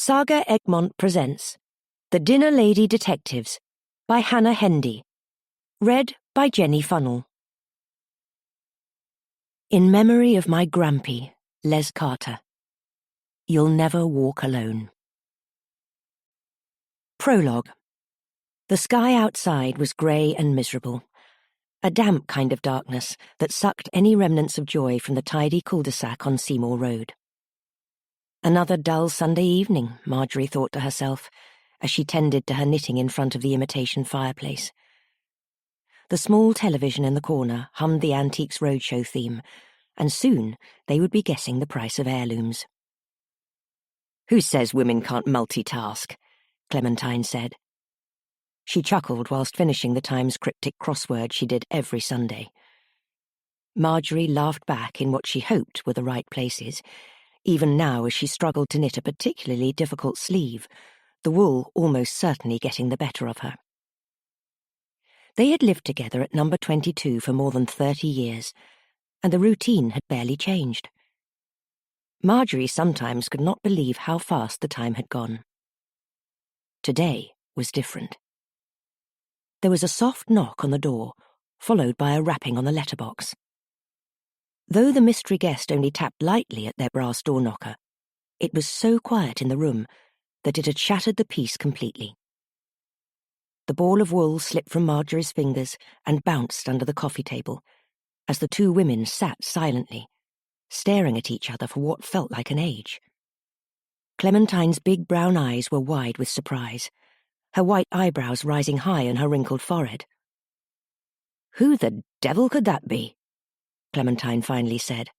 Saga Egmont presents The Dinner Lady Detectives by Hannah Hendy. Read by Jenny Funnell. In memory of my Grampy, Les Carter. You'll never walk alone. Prologue. The sky outside was grey and miserable, a damp kind of darkness that sucked any remnants of joy from the tidy cul-de-sac on Seymour Road. Another dull Sunday evening, Marjorie thought to herself, as she tended to her knitting in front of the imitation fireplace. The small television in the corner hummed the Antiques Roadshow theme, and soon they would be guessing the price of heirlooms. "Who says women can't multitask?" Clementine said. She chuckled whilst finishing the Times cryptic crossword she did every Sunday. Marjorie laughed back in what she hoped were the right places, even now as she struggled to knit a particularly difficult sleeve, the wool almost certainly getting the better of her. They had lived together at number 22 for more than 30 years, and the routine had barely changed. Marjorie sometimes could not believe how fast the time had gone. Today was different. There was a soft knock on the door, followed by a rapping on the letterbox. Though the mystery guest only tapped lightly at their brass door knocker, it was so quiet in the room that it had shattered the peace completely. The ball of wool slipped from Marjorie's fingers and bounced under the coffee table, as the two women sat silently, staring at each other for what felt like an age. Clementine's big brown eyes were wide with surprise, her white eyebrows rising high on her wrinkled forehead. "Who the devil could that be?" Clementine finally said.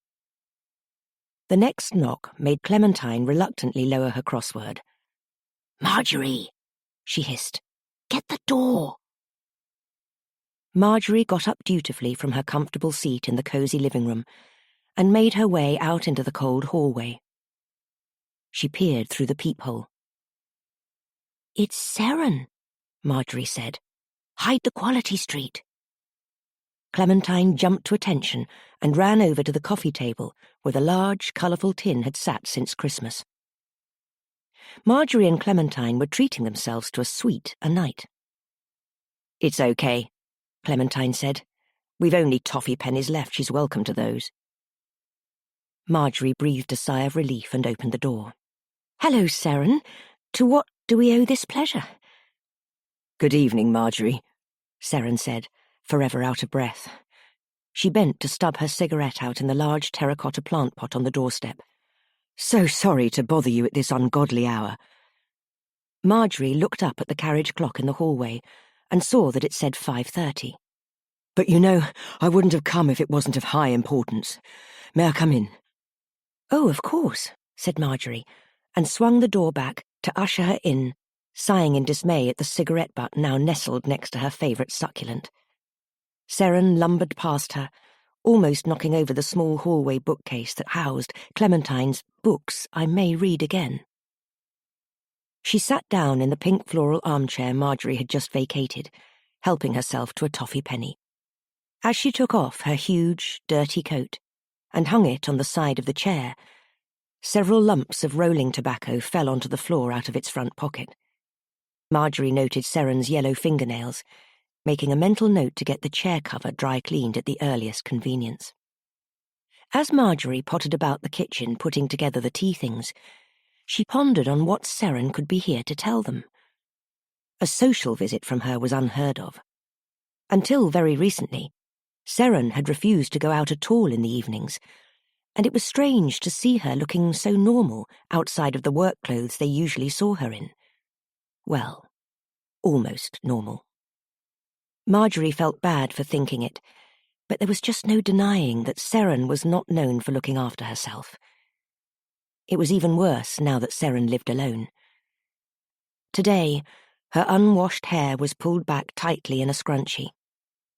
The next knock made Clementine reluctantly lower her crossword. "Marjorie," she hissed, "get the door." Marjorie got up dutifully from her comfortable seat in the cosy living room and made her way out into the cold hallway. She peered through the peephole. "It's Seren," Marjorie said. "Hide the Quality Street." Clementine jumped to attention and ran over to the coffee table where the large, colourful tin had sat since Christmas. Marjorie and Clementine were treating themselves to as sweet a night. "It's okay," Clementine said. "We've only toffee pennies left. She's welcome to those." Marjorie breathed a sigh of relief and opened the door. "Hello, Seren. To what do we owe this pleasure?" "Good evening, Marjorie," Seren said, forever out of breath. She bent to stub her cigarette out in the large terracotta plant pot on the doorstep. "So sorry to bother you at this ungodly hour." Marjorie looked up at the carriage clock in the hallway and saw that it said 5:30. "But you know, I wouldn't have come if it wasn't of high importance. May I come in?" "Oh, of course," said Marjorie, and swung the door back to usher her in, sighing in dismay at the cigarette butt now nestled next to her favourite succulent. Seren lumbered past her, almost knocking over the small hallway bookcase that housed Clementine's Books I May Read Again. She sat down in the pink floral armchair Marjorie had just vacated, helping herself to a toffee penny. As she took off her huge, dirty coat and hung it on the side of the chair, several lumps of rolling tobacco fell onto the floor out of its front pocket. Marjorie noted Seren's yellow fingernails, making a mental note to get the chair cover dry cleaned at the earliest convenience. As Marjorie pottered about the kitchen putting together the tea things, she pondered on what Seren could be here to tell them. A social visit from her was unheard of. Until very recently, Seren had refused to go out at all in the evenings, and it was strange to see her looking so normal outside of the work clothes they usually saw her in. Well, almost normal. Marjorie felt bad for thinking it, but there was just no denying that Seren was not known for looking after herself. It was even worse now that Seren lived alone. Today, her unwashed hair was pulled back tightly in a scrunchie,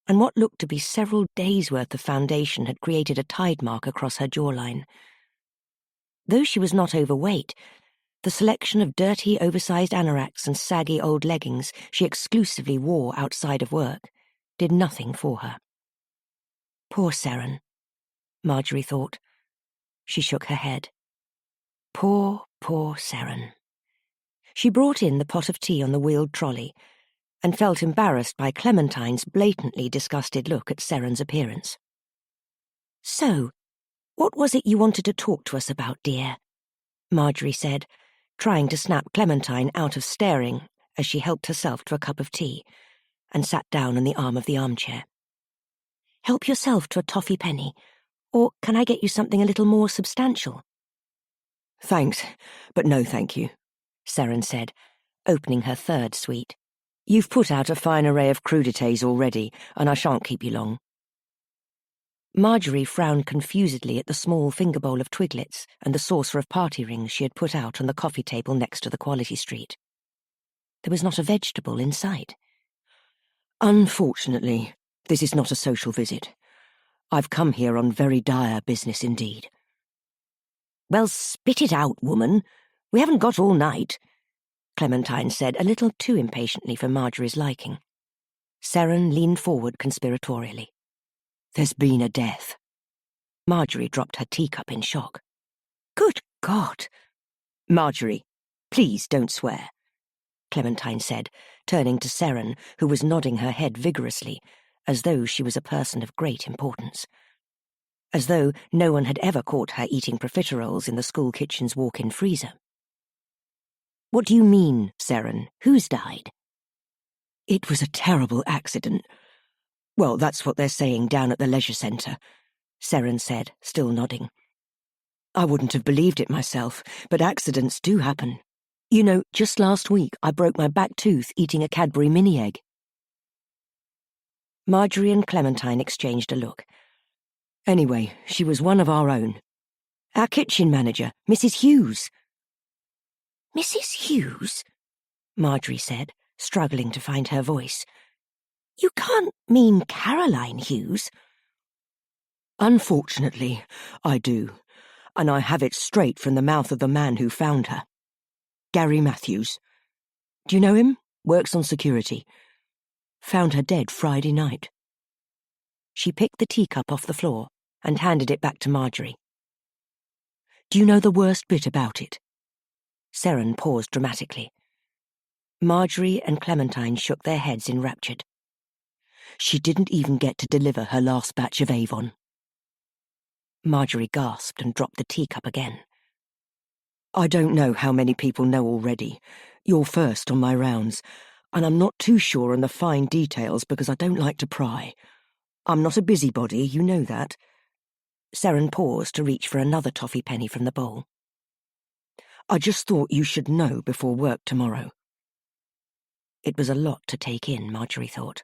and what looked to be several days' worth of foundation had created a tide mark across her jawline. Though she was not overweight, the selection of dirty, oversized anoraks and saggy old leggings she exclusively wore outside of work did nothing for her. Poor Seren, Marjorie thought. She shook her head. Poor, poor Seren. She brought in the pot of tea on the wheeled trolley and felt embarrassed by Clementine's blatantly disgusted look at Seren's appearance. "So, what was it you wanted to talk to us about, dear?" Marjorie said, trying to snap Clementine out of staring as she helped herself to a cup of tea and sat down on the arm of the armchair. "Help yourself to a toffee penny, or can I get you something a little more substantial?" "Thanks, but no thank you," Seren said, opening her third sweet. "You've put out a fine array of crudités already, and I shan't keep you long." Marjorie frowned confusedly at the small finger bowl of twiglets and the saucer of party rings she had put out on the coffee table next to the Quality Street. There was not a vegetable in sight. "Unfortunately, this is not a social visit. I've come here on very dire business indeed." "Well, spit it out, woman. We haven't got all night," Clementine said, a little too impatiently for Marjorie's liking. Seren leaned forward conspiratorially. "There's been a death." Marjorie dropped her teacup in shock. "Good God!" "Marjorie, please don't swear," Clementine said, turning to Seren, who was nodding her head vigorously, as though she was a person of great importance. As though no one had ever caught her eating profiteroles in the school kitchen's walk-in freezer. "What do you mean, Seren? Who's died?" "It was a terrible accident. Well, that's what they're saying down at the leisure centre," Seren said, still nodding. "I wouldn't have believed it myself, but accidents do happen. You know, just last week I broke my back tooth eating a Cadbury mini egg." Marjorie and Clementine exchanged a look. "Anyway, she was one of our own. Our kitchen manager, Mrs. Hughes." "Mrs. Hughes?" Marjorie said, struggling to find her voice. "You can't mean Caroline Hughes?" "Unfortunately, I do, and I have it straight from the mouth of the man who found her. Gary Matthews. Do you know him? Works on security. Found her dead Friday night." She picked the teacup off the floor and handed it back to Marjorie. "Do you know the worst bit about it?" Seren paused dramatically. Marjorie and Clementine shook their heads enraptured. "She didn't even get to deliver her last batch of Avon." Marjorie gasped and dropped the teacup again. "I don't know how many people know already. You're first on my rounds, and I'm not too sure on the fine details because I don't like to pry. I'm not a busybody, you know that." Seren paused to reach for another toffee penny from the bowl. "I just thought you should know before work tomorrow." It was a lot to take in, Marjorie thought.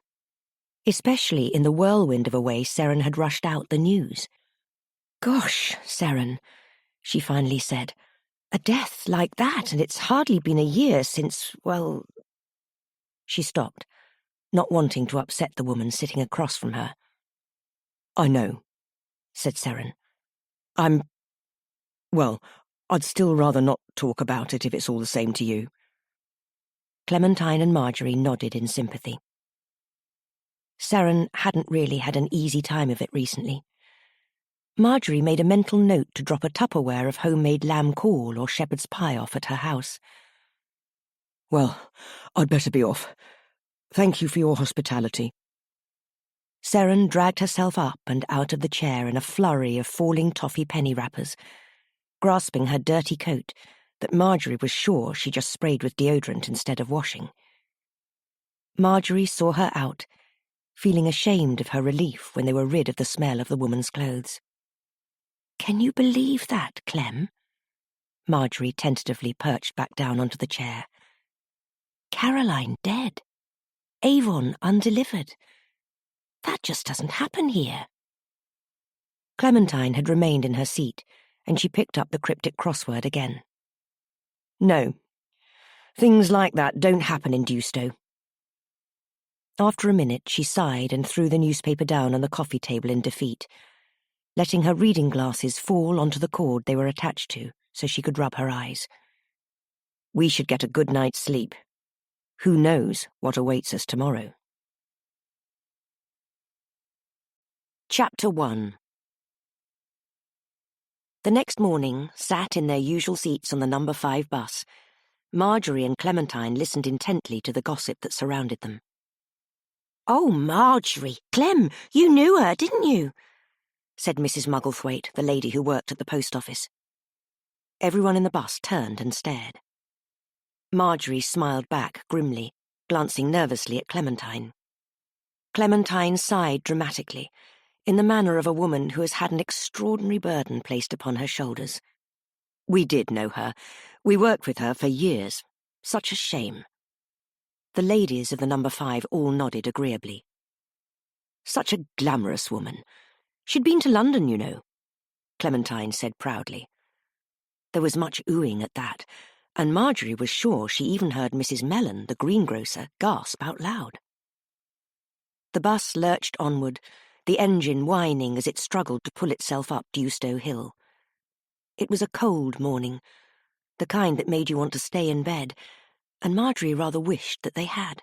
Especially in the whirlwind of a way Seren had rushed out the news. "Gosh, Seren," she finally said. "A death like that, and it's hardly been a year since, well—" She stopped, not wanting to upset the woman sitting across from her. "I know," said Seren. Well, I'd still rather not talk about it if it's all the same to you." Clementine and Marjorie nodded in sympathy. Seren hadn't really had an easy time of it recently. Marjorie made a mental note to drop a Tupperware of homemade lamb caul or shepherd's pie off at her house. "Well, I'd better be off. Thank you for your hospitality." Seren dragged herself up and out of the chair in a flurry of falling toffee penny wrappers, grasping her dirty coat that Marjorie was sure she just sprayed with deodorant instead of washing. Marjorie saw her out, feeling ashamed of her relief when they were rid of the smell of the woman's clothes. "Can you believe that, Clem?" Marjorie tentatively perched back down onto the chair. "Caroline dead. Avon undelivered. That just doesn't happen here." Clementine had remained in her seat, and she picked up the cryptic crossword again. "No. Things like that don't happen in Dewstow." After a minute, she sighed and threw the newspaper down on the coffee table in defeat, letting her reading glasses fall onto the cord they were attached to so she could rub her eyes. "We should get a good night's sleep. Who knows what awaits us tomorrow?" Chapter 1. The next morning, sat in their usual seats on the number 5 bus, Marjorie and Clementine listened intently to the gossip that surrounded them. "Oh, Marjorie, Clem, you knew her, didn't you?" said Mrs. Mugglethwaite, the lady who worked at the post office. Everyone in the bus turned and stared. Marjorie smiled back grimly, glancing nervously at Clementine. Clementine sighed dramatically, in the manner of a woman who has had an extraordinary burden placed upon her shoulders. "We did know her. We worked with her for years. Such a shame." The ladies of the number 5 all nodded agreeably. "Such a glamorous woman. She'd been to London, you know," Clementine said proudly. There was much oohing at that, and Marjorie was sure she even heard Mrs. Mellon, the greengrocer, gasp out loud. The bus lurched onward, the engine whining as it struggled to pull itself up Dewstow Hill. It was a cold morning, the kind that made you want to stay in bed, and Marjorie rather wished that they had.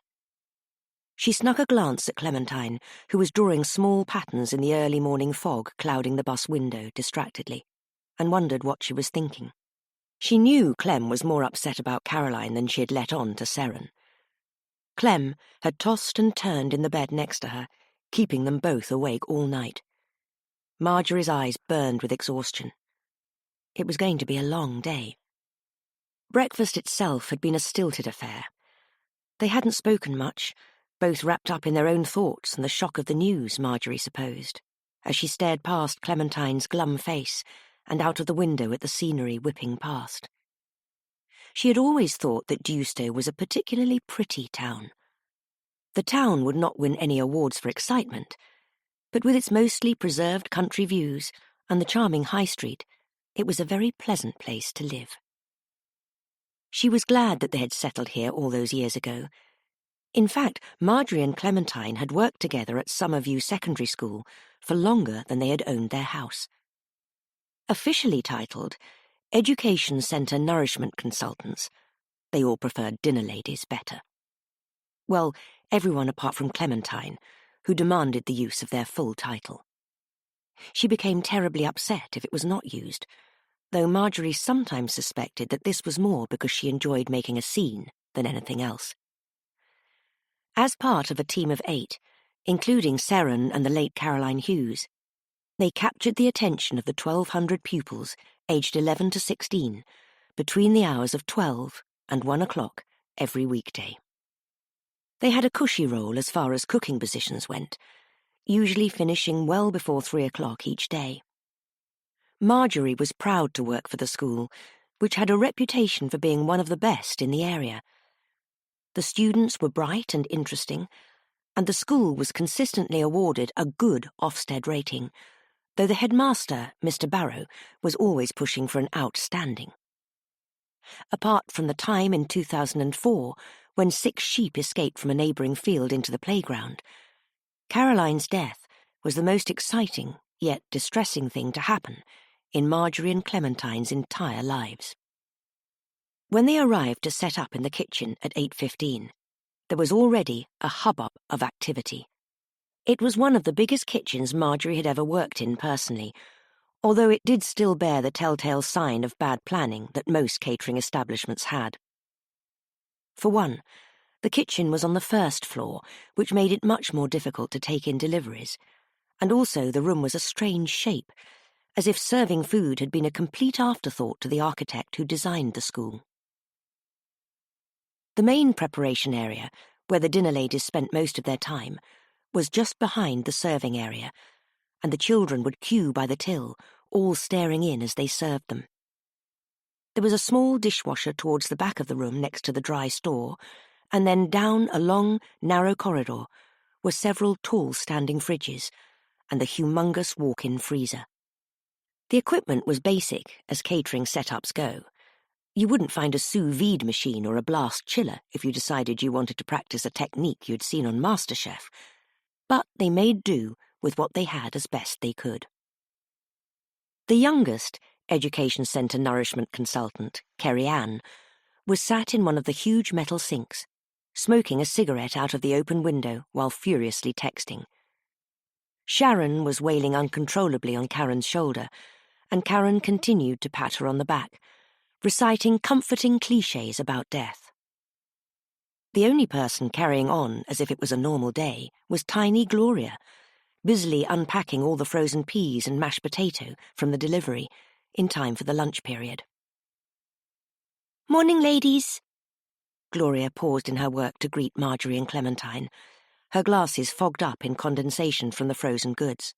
She snuck a glance at Clementine, who was drawing small patterns in the early morning fog clouding the bus window distractedly, and wondered what she was thinking. She knew Clem was more upset about Caroline than she had let on to Seren. Clem had tossed and turned in the bed next to her, keeping them both awake all night. Marjorie's eyes burned with exhaustion. It was going to be a long day. Breakfast itself had been a stilted affair. They hadn't spoken much, both wrapped up in their own thoughts and the shock of the news, Marjorie supposed, as she stared past Clementine's glum face and out of the window at the scenery whipping past. She had always thought that Dewstow was a particularly pretty town. The town would not win any awards for excitement, but with its mostly preserved country views and the charming high street, it was a very pleasant place to live. She was glad that they had settled here all those years ago. In fact, Marjorie and Clementine had worked together at Summerview Secondary School for longer than they had owned their house. Officially titled Education Centre Nourishment Consultants, they all preferred dinner ladies better. Well, everyone apart from Clementine, who demanded the use of their full title. She became terribly upset if it was not used, though Marjorie sometimes suspected that this was more because she enjoyed making a scene than anything else. As part of a team of 8, including Seren and the late Caroline Hughes, they captured the attention of the 1,200 pupils aged 11 to 16 between the hours of 12 and 1 o'clock every weekday. They had a cushy role as far as cooking positions went, usually finishing well before 3 o'clock each day. Marjorie was proud to work for the school, which had a reputation for being one of the best in the area. The students were bright and interesting, and the school was consistently awarded a good Ofsted rating, though the headmaster, Mr. Barrow, was always pushing for an outstanding. Apart from the time in 2004 when 6 sheep escaped from a neighbouring field into the playground, Caroline's death was the most exciting yet distressing thing to happen in Marjorie and Clementine's entire lives. When they arrived to set up in the kitchen at 8:15, there was already a hubbub of activity. It was one of the biggest kitchens Marjorie had ever worked in personally, although it did still bear the telltale sign of bad planning that most catering establishments had. For one, the kitchen was on the first floor, which made it much more difficult to take in deliveries, and also the room was a strange shape, as if serving food had been a complete afterthought to the architect who designed the school. The main preparation area, where the dinner ladies spent most of their time, was just behind the serving area, and the children would queue by the till, all staring in as they served them. There was a small dishwasher towards the back of the room next to the dry store, and then down a long, narrow corridor were several tall standing fridges and the humongous walk-in freezer. The equipment was basic, as catering setups go. You wouldn't find a sous vide machine or a blast chiller if you decided you wanted to practice a technique you'd seen on MasterChef, but they made do with what they had as best they could. The youngest Education Centre Nourishment Consultant, Kerry Ann, was sat in one of the huge metal sinks, smoking a cigarette out of the open window while furiously texting. Sharon was wailing uncontrollably on Karen's shoulder, and Karen continued to pat her on the back, reciting comforting clichés about death. The only person carrying on as if it was a normal day was tiny Gloria, busily unpacking all the frozen peas and mashed potato from the delivery in time for the lunch period. "Morning, ladies." Gloria paused in her work to greet Marjorie and Clementine, her glasses fogged up in condensation from the frozen goods.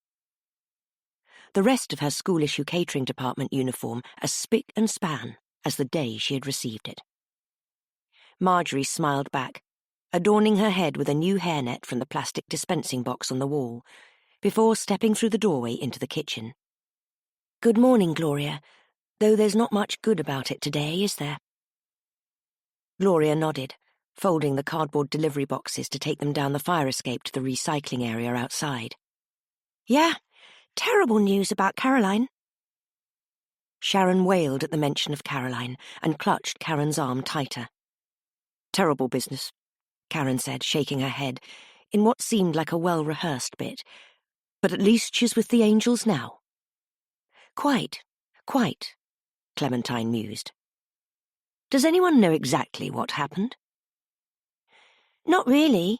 The rest of her school-issue catering department uniform as spick and span as the day she had received it. Marjorie smiled back, adorning her head with a new hairnet from the plastic dispensing box on the wall, before stepping through the doorway into the kitchen. "Good morning, Gloria, though there's not much good about it today, is there?" Gloria nodded, folding the cardboard delivery boxes to take them down the fire escape to the recycling area outside. "Yeah, terrible news about Caroline." Sharon wailed at the mention of Caroline and clutched Karen's arm tighter. "Terrible business," Karen said, shaking her head, in what seemed like a well-rehearsed bit. "But at least she's with the angels now." Quite, Clementine mused. "Does anyone know exactly what happened?" "Not really,"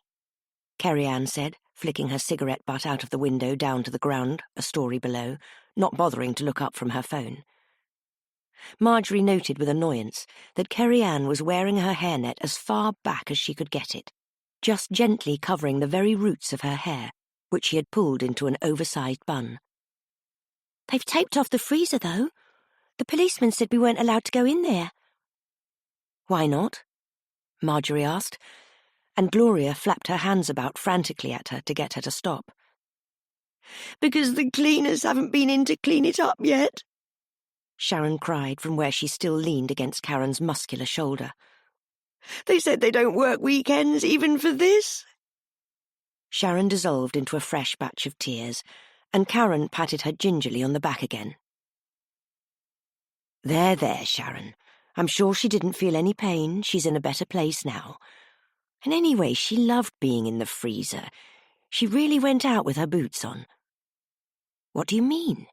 Kerry-Ann said, flicking her cigarette butt out of the window down to the ground, a story below, not bothering to look up from her phone. Marjorie noted with annoyance that Kerry-Ann was wearing her hairnet as far back as she could get it, just gently covering the very roots of her hair, which she had pulled into an oversized bun. "They've taped off the freezer, though. The policeman said we weren't allowed to go in there." "Why not?" Marjorie asked, and Gloria flapped her hands about frantically at her to get her to stop. "Because the cleaners haven't been in to clean it up yet," Sharon cried from where she still leaned against Karen's muscular shoulder. "They said they don't work weekends even for this." Sharon dissolved into a fresh batch of tears, and Karen patted her gingerly on the back again. There, Sharon. I'm sure she didn't feel any pain. She's in a better place now. And anyway, she loved being in the freezer. She really went out with her boots on." "What do you mean?"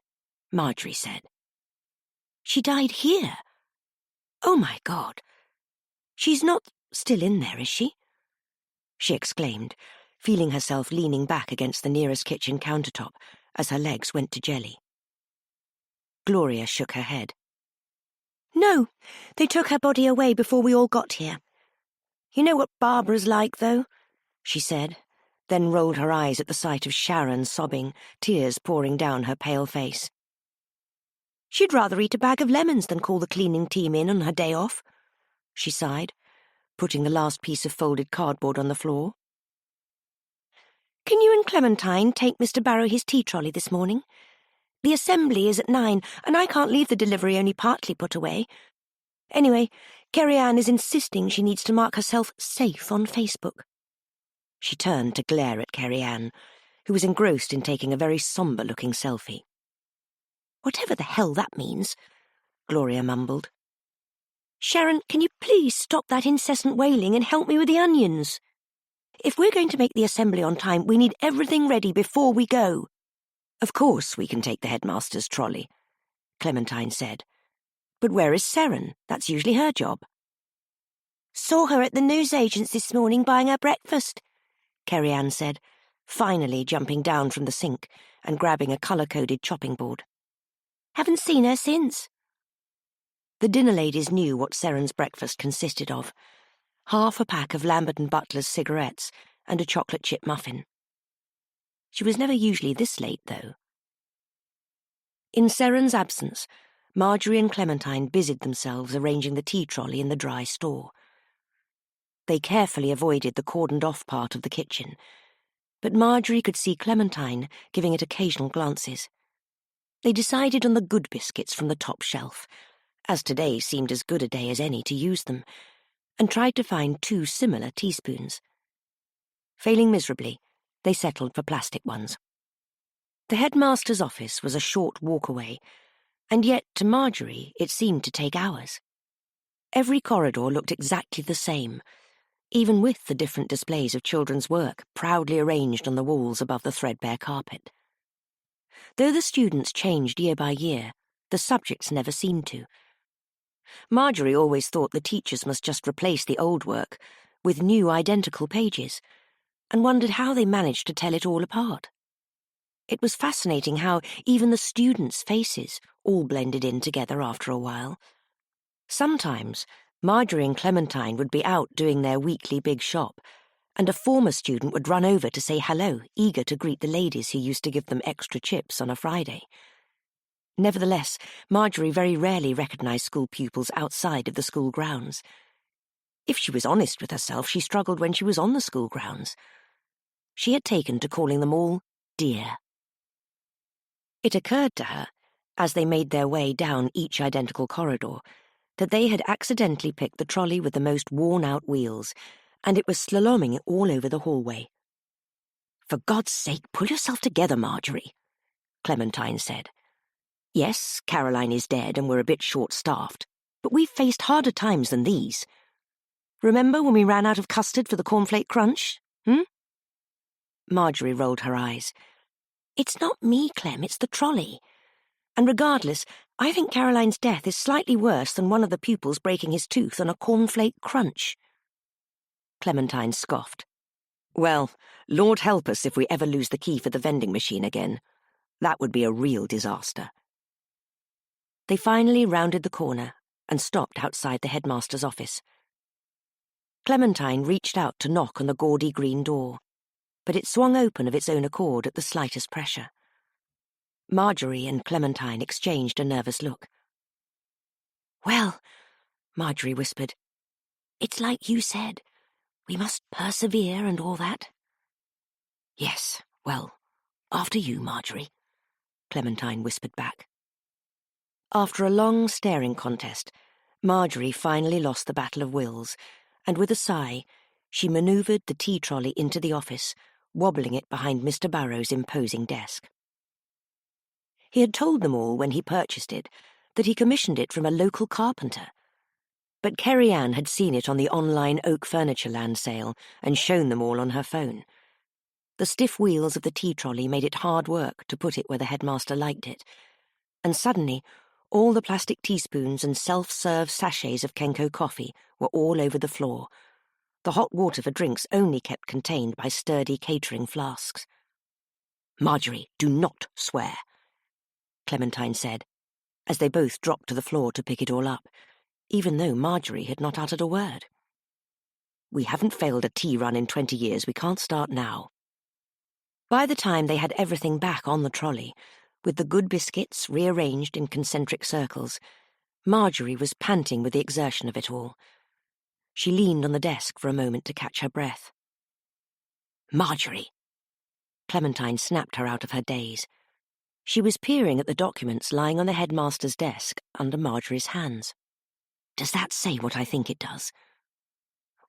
Marjorie said. "She died here. Oh, my God. She's not still in there, is she?" she exclaimed, feeling herself leaning back against the nearest kitchen countertop as her legs went to jelly. Gloria shook her head. "No, they took her body away before we all got here. You know what Barbara's like, though," she said, then rolled her eyes at the sight of Sharon sobbing, tears pouring down her pale face. "She'd rather eat a bag of lemons than call the cleaning team in on her day off," she sighed, putting the last piece of folded cardboard on the floor. "Can you and Clementine take Mr. Barrow his tea trolley this morning? The assembly is at 9, and I can't leave the delivery only partly put away. Anyway, Kerry-Ann is insisting she needs to mark herself safe on Facebook." She turned to glare at Kerry-Ann, who was engrossed in taking a very sombre-looking selfie. "Whatever the hell that means," Gloria mumbled. "Sharon, can you please stop that incessant wailing and help me with the onions? If we're going to make the assembly on time, we need everything ready before we go." "Of course we can take the headmaster's trolley," Clementine said. "But where is Seren? That's usually her job." "Saw her at the newsagent's this morning buying her breakfast," Kerry-Ann said, finally jumping down from the sink and grabbing a colour-coded chopping board. "Haven't seen her since." The dinner ladies knew what Seren's breakfast consisted of: half a pack of Lambert and Butler's cigarettes and a chocolate chip muffin. She was never usually this late, though. In Seren's absence, Marjorie and Clementine busied themselves arranging the tea trolley in the dry store. They carefully avoided the cordoned-off part of the kitchen, but Marjorie could see Clementine giving it occasional glances. They decided on the good biscuits from the top shelf, as today seemed as good a day as any to use them, and tried to find 2 similar teaspoons. Failing miserably, they settled for plastic ones. The headmaster's office was a short walk away, and yet to Marjorie it seemed to take hours. Every corridor looked exactly the same, even with the different displays of children's work proudly arranged on the walls above the threadbare carpet. Though the students changed year by year, the subjects never seemed to. Marjorie always thought the teachers must just replace the old work with new identical pages, and wondered how they managed to tell it all apart. It was fascinating how even the students' faces all blended in together after a while. Sometimes Marjorie and Clementine would be out doing their weekly big shop, and a former student would run over to say hello, eager to greet the ladies who used to give them extra chips on a Friday. Nevertheless, Marjorie very rarely recognised school pupils outside of the school grounds. If she was honest with herself, she struggled when she was on the school grounds. She had taken to calling them all dear. It occurred to her, as they made their way down each identical corridor, that they had accidentally picked the trolley with the most worn-out wheels, and it was slaloming all over the hallway. "For God's sake, pull yourself together, Marjorie," Clementine said. "Yes, Caroline is dead and we're a bit short-staffed, but we've faced harder times than these. Remember when we ran out of custard for the cornflake crunch? Marjorie rolled her eyes. "It's not me, Clem, it's the trolley. And regardless, I think Caroline's death is slightly worse than one of the pupils breaking his tooth on a cornflake crunch." Clementine scoffed. "Well, Lord help us if we ever lose the key for the vending machine again. That would be a real disaster." They finally rounded the corner and stopped outside the headmaster's office. Clementine reached out to knock on the gaudy green door, but it swung open of its own accord at the slightest pressure. Marjorie and Clementine exchanged a nervous look. "Well," Marjorie whispered, "it's like you said. We must persevere and all that." "Yes, well, after you, Marjorie," Clementine whispered back. After a long staring contest, Marjorie finally lost the battle of wills, and with a sigh, she manoeuvred the tea trolley into the office, wobbling it behind Mr. Barrow's imposing desk. He had told them all when he purchased it that he commissioned it from a local carpenter, but Kerry Ann had seen it on the online Oak Furniture Land sale and shown them all on her phone. The stiff wheels of the tea trolley made it hard work to put it where the headmaster liked it, and suddenly all the plastic teaspoons and self-serve sachets of Kenko coffee were all over the floor, the hot water for drinks only kept contained by sturdy catering flasks. "Marjorie, do not swear," Clementine said, as they both dropped to the floor to pick it all up, even though Marjorie had not uttered a word. "We haven't failed a tea run in 20 years, we can't start now." By the time they had everything back on the trolley, with the good biscuits rearranged in concentric circles, Marjorie was panting with the exertion of it all. She leaned on the desk for a moment to catch her breath. "Marjorie!" Clementine snapped her out of her daze. She was peering at the documents lying on the headmaster's desk under Marjorie's hands. "Does that say what I think it does?"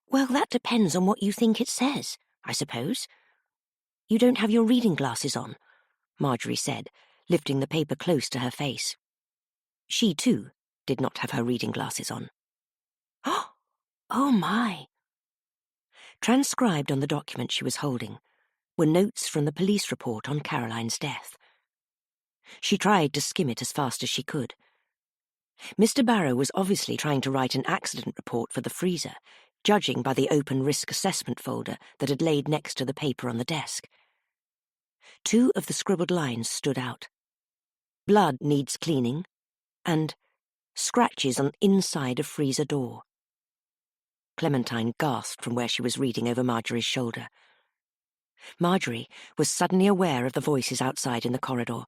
"Well, that depends on what you think it says, I suppose. You don't have your reading glasses on," Marjorie said, lifting the paper close to her face. She, too, did not have her reading glasses on. "Oh, my." Transcribed on the document she was holding were notes from the police report on Caroline's death. She tried to skim it as fast as she could. Mr. Barrow was obviously trying to write an accident report for the freezer, judging by the open risk assessment folder that had laid next to the paper on the desk. Two of the scribbled lines stood out. "Blood needs cleaning," and "scratches on inside of freezer door." Clementine gasped from where she was reading over Marjorie's shoulder. Marjorie was suddenly aware of the voices outside in the corridor,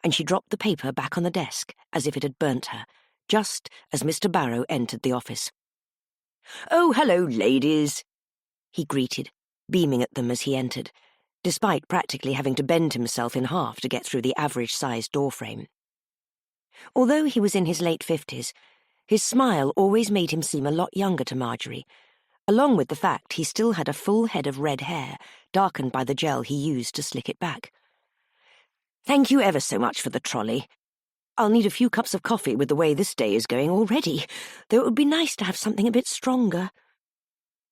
and she dropped the paper back on the desk as if it had burnt her, just as Mr. Barrow entered the office. "Oh, hello, ladies," he greeted, beaming at them as he entered, despite practically having to bend himself in half to get through the average-sized doorframe. Although he was in his late 50s, his smile always made him seem a lot younger to Marjorie, along with the fact he still had a full head of red hair, darkened by the gel he used to slick it back. "Thank you ever so much for the trolley. I'll need a few cups of coffee with the way this day is going already, though it would be nice to have something a bit stronger."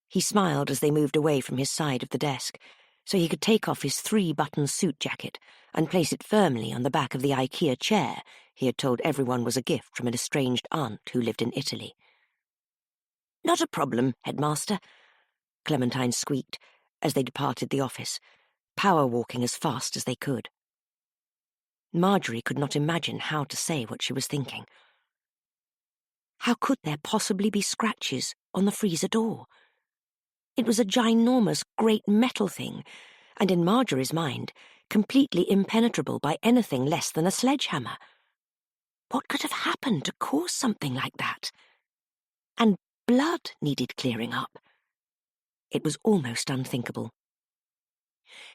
He smiled as they moved away from his side of the desk, so he could take off his 3-button suit jacket and place it firmly on the back of the IKEA chair he had told everyone was a gift from an estranged aunt who lived in Italy. "Not a problem, Headmaster," Clementine squeaked as they departed the office, power-walking as fast as they could. Marjorie could not imagine how to say what she was thinking. How could there possibly be scratches on the freezer door? It was a ginormous great metal thing, and in Marjorie's mind, completely impenetrable by anything less than a sledgehammer. What could have happened to cause something like that? And blood needed clearing up. It was almost unthinkable.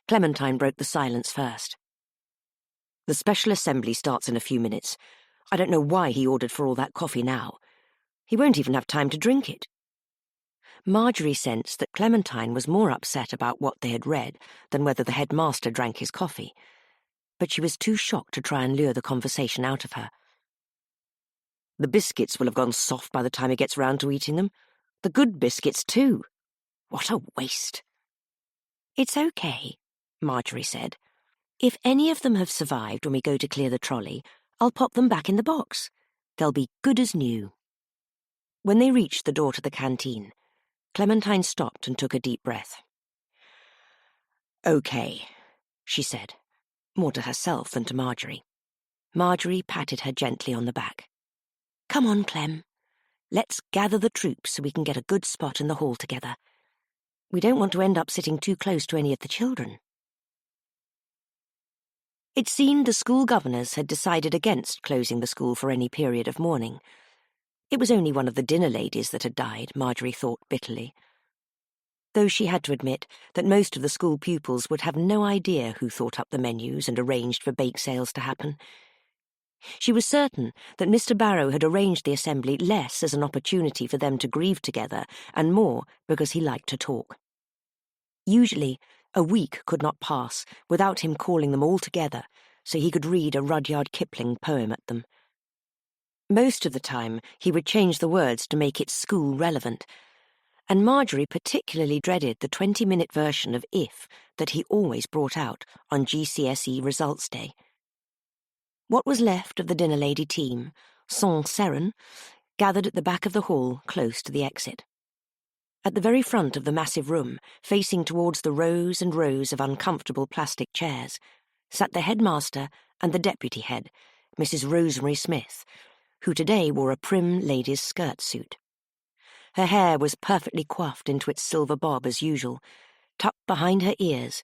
Clementine broke the silence first. "The special assembly starts in a few minutes. I don't know why he ordered for all that coffee now. He won't even have time to drink it." Marjorie sensed that Clementine was more upset about what they had read than whether the headmaster drank his coffee, but she was too shocked to try and lure the conversation out of her. "The biscuits will have gone soft by the time he gets round to eating them. The good biscuits, too. What a waste." "It's okay," Marjorie said. "If any of them have survived when we go to clear the trolley, I'll pop them back in the box. They'll be good as new." When they reached the door to the canteen, Clementine stopped and took a deep breath. "Okay," she said, more to herself than to Marjorie. Marjorie patted her gently on the back. "Come on, Clem. Let's gather the troops so we can get a good spot in the hall together. We don't want to end up sitting too close to any of the children." It seemed the school governors had decided against closing the school for any period of mourning. It was only one of the dinner ladies that had died, Marjorie thought bitterly. Though she had to admit that most of the school pupils would have no idea who thought up the menus and arranged for bake sales to happen. She was certain that Mr. Barrow had arranged the assembly less as an opportunity for them to grieve together and more because he liked to talk. Usually, a week could not pass without him calling them all together so he could read a Rudyard Kipling poem at them. Most of the time, he would change the words to make it school-relevant, and Marjorie particularly dreaded the 20-minute version of If that he always brought out on GCSE Results Day. What was left of the dinner lady team, sans serine, gathered at the back of the hall close to the exit. At the very front of the massive room, facing towards the rows and rows of uncomfortable plastic chairs, sat the headmaster and the deputy head, Mrs. Rosemary Smith, who today wore a prim lady's skirt suit. Her hair was perfectly coiffed into its silver bob as usual, tucked behind her ears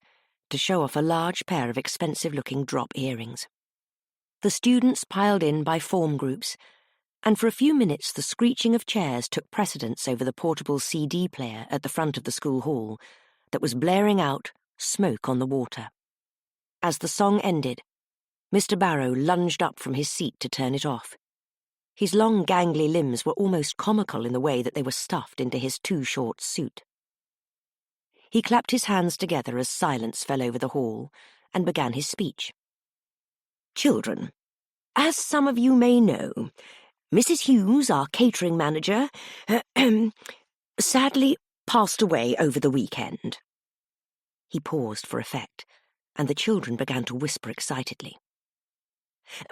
to show off a large pair of expensive-looking drop earrings. The students piled in by form groups, and for a few minutes the screeching of chairs took precedence over the portable CD player at the front of the school hall that was blaring out Smoke on the Water. As the song ended, Mr. Barrow lunged up from his seat to turn it off. His long, gangly limbs were almost comical in the way that they were stuffed into his too-short suit. He clapped his hands together as silence fell over the hall and began his speech. "Children, as some of you may know, Mrs. Hughes, our catering manager, sadly passed away over the weekend." He paused for effect, and the children began to whisper excitedly.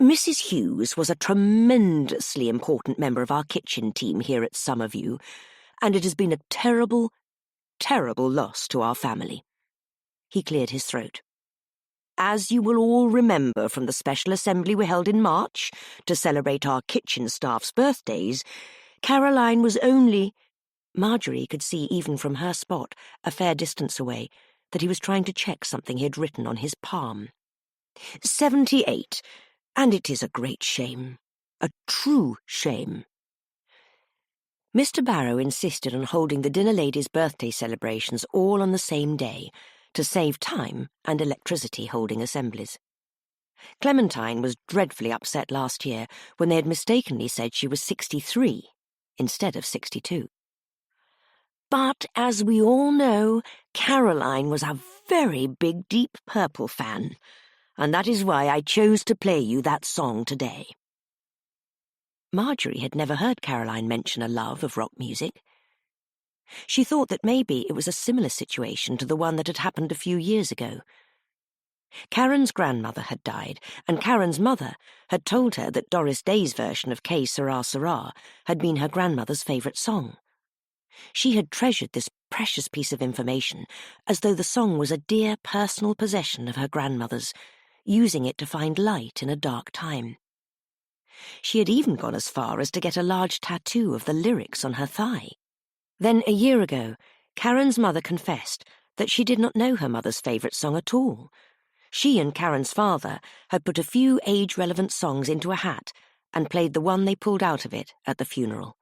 "Mrs. Hughes was a tremendously important member of our kitchen team here at Summerview, and it has been a terrible, terrible loss to our family." He cleared his throat. "As you will all remember from the special assembly we held in March to celebrate our kitchen staff's birthdays, Caroline was only—" Marjorie could see even from her spot, a fair distance away, that he was trying to check something he had written on his palm. 78, and it is a great shame. A true shame." Mr. Barrow insisted on holding the dinner ladies' birthday celebrations all on the same day, to save time and electricity holding assemblies. Clementine was dreadfully upset last year when they had mistakenly said she was 63 instead of 62. But, as we all know, Caroline was a very big Deep Purple fan, and that is why I chose to play you that song today. Marjorie had never heard Caroline mention a love of rock music. She thought that maybe it was a similar situation to the one that had happened a few years ago. Karen's grandmother had died, and Karen's mother had told her that Doris Day's version of K Sarah Sarah had been her grandmother's favourite song. She had treasured this precious piece of information as though the song was a dear personal possession of her grandmother's, using it to find light in a dark time. She had even gone as far as to get a large tattoo of the lyrics on her thigh. Then, a year ago, Karen's mother confessed that she did not know her mother's favourite song at all. She and Karen's father had put a few age-relevant songs into a hat and played the one they pulled out of it at the funeral.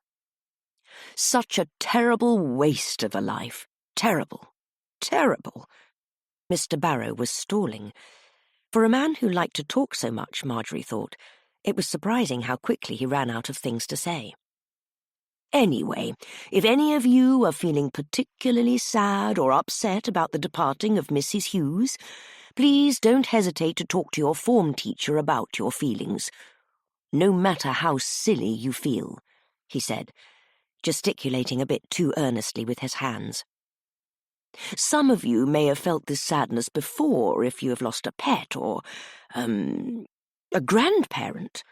Such a terrible waste of a life. Terrible. Terrible. Mr. Barrow was stalling. For a man who liked to talk so much, Marjorie thought, it was surprising how quickly he ran out of things to say. Anyway, if any of you are feeling particularly sad or upset about the departing of Mrs. Hughes, please don't hesitate to talk to your form teacher about your feelings. No matter how silly you feel, he said, gesticulating a bit too earnestly with his hands. Some of you may have felt this sadness before if you have lost a pet or, a grandparent.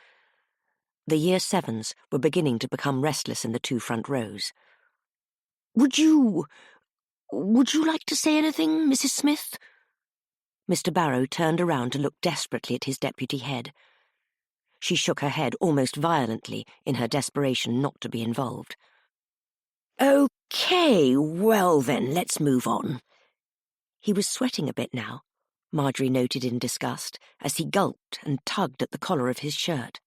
The Year Sevens were beginning to become restless in the two front rows. Would you like to say anything, Mrs. Smith? Mr. Barrow turned around to look desperately at his deputy head. She shook her head almost violently in her desperation not to be involved. Okay, well then, let's move on. He was sweating a bit now, Marjorie noted in disgust, as he gulped and tugged at the collar of his shirt.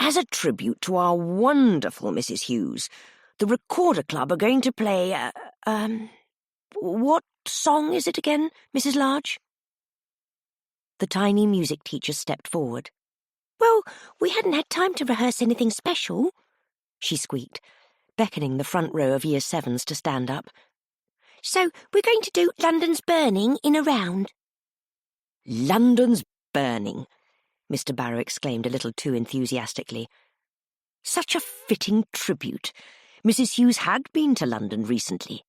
As a tribute to our wonderful Mrs. Hughes, the Recorder Club are going to play, what song is it again, Mrs. Large? The tiny music teacher stepped forward. Well, we hadn't had time to rehearse anything special, she squeaked, beckoning the front row of Year Sevens to stand up. So we're going to do London's Burning in a round. London's Burning, Mr. Barrow exclaimed a little too enthusiastically. Such a fitting tribute. Mrs. Hughes had been to London recently.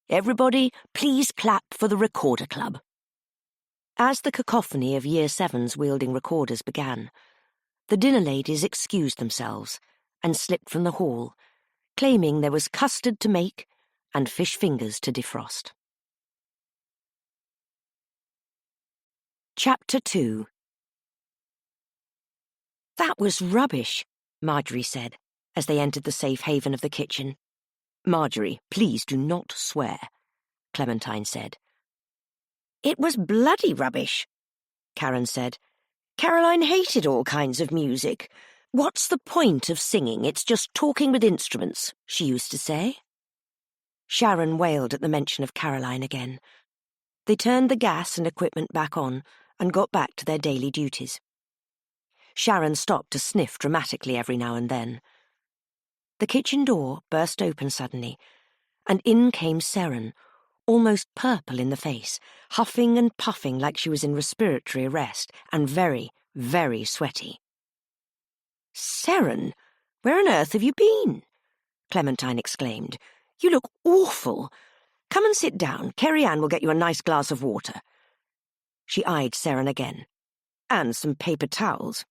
Everybody, please clap for the Recorder Club. As the cacophony of Year Sevens wielding recorders began, the dinner ladies excused themselves and slipped from the hall, claiming there was custard to make and fish fingers to defrost. Chapter 2. That was rubbish, Marjorie said, as they entered the safe haven of the kitchen. Marjorie, please do not swear, Clementine said. It was bloody rubbish, Karen said. Caroline hated all kinds of music. What's the point of singing? It's just talking with instruments, she used to say. Sharon wailed at the mention of Caroline again. They turned the gas and equipment back on and got back to their daily duties. Sharon stopped to sniff dramatically every now and then. The kitchen door burst open suddenly, and in came Seren, almost purple in the face, huffing and puffing like she was in respiratory arrest, and very, very sweaty. Seren, where on earth have you been? Clementine exclaimed. You look awful. Come and sit down. Kerry Ann will get you a nice glass of water. She eyed Seren again. And some paper towels.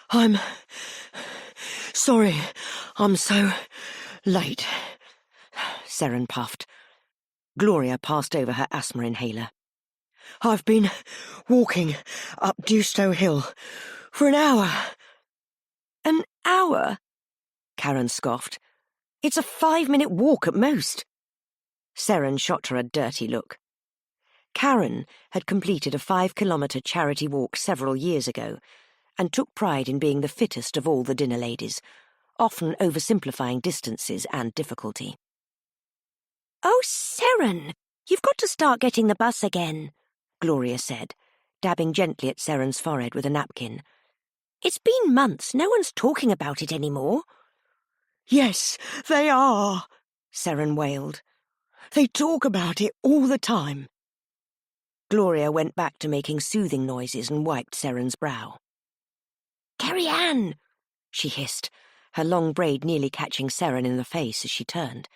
I'm sorry I'm so late, Seren puffed. Gloria passed over her asthma inhaler. I've been walking up Dewstow Hill for an hour. An hour? Karen scoffed. It's a 5-minute walk at most. Seren shot her a dirty look. Karen had completed a 5-kilometre charity walk several years ago and took pride in being the fittest of all the dinner ladies, often oversimplifying distances and difficulty. Oh, Seren, you've got to start getting the bus again, Gloria said, dabbing gently at Seren's forehead with a napkin. It's been months. No one's talking about it anymore. Yes, they are, Seren wailed. They talk about it all the time. Gloria went back to making soothing noises and wiped Seren's brow. Kerry Ann, she hissed, her long braid nearly catching Seren in the face as she turned.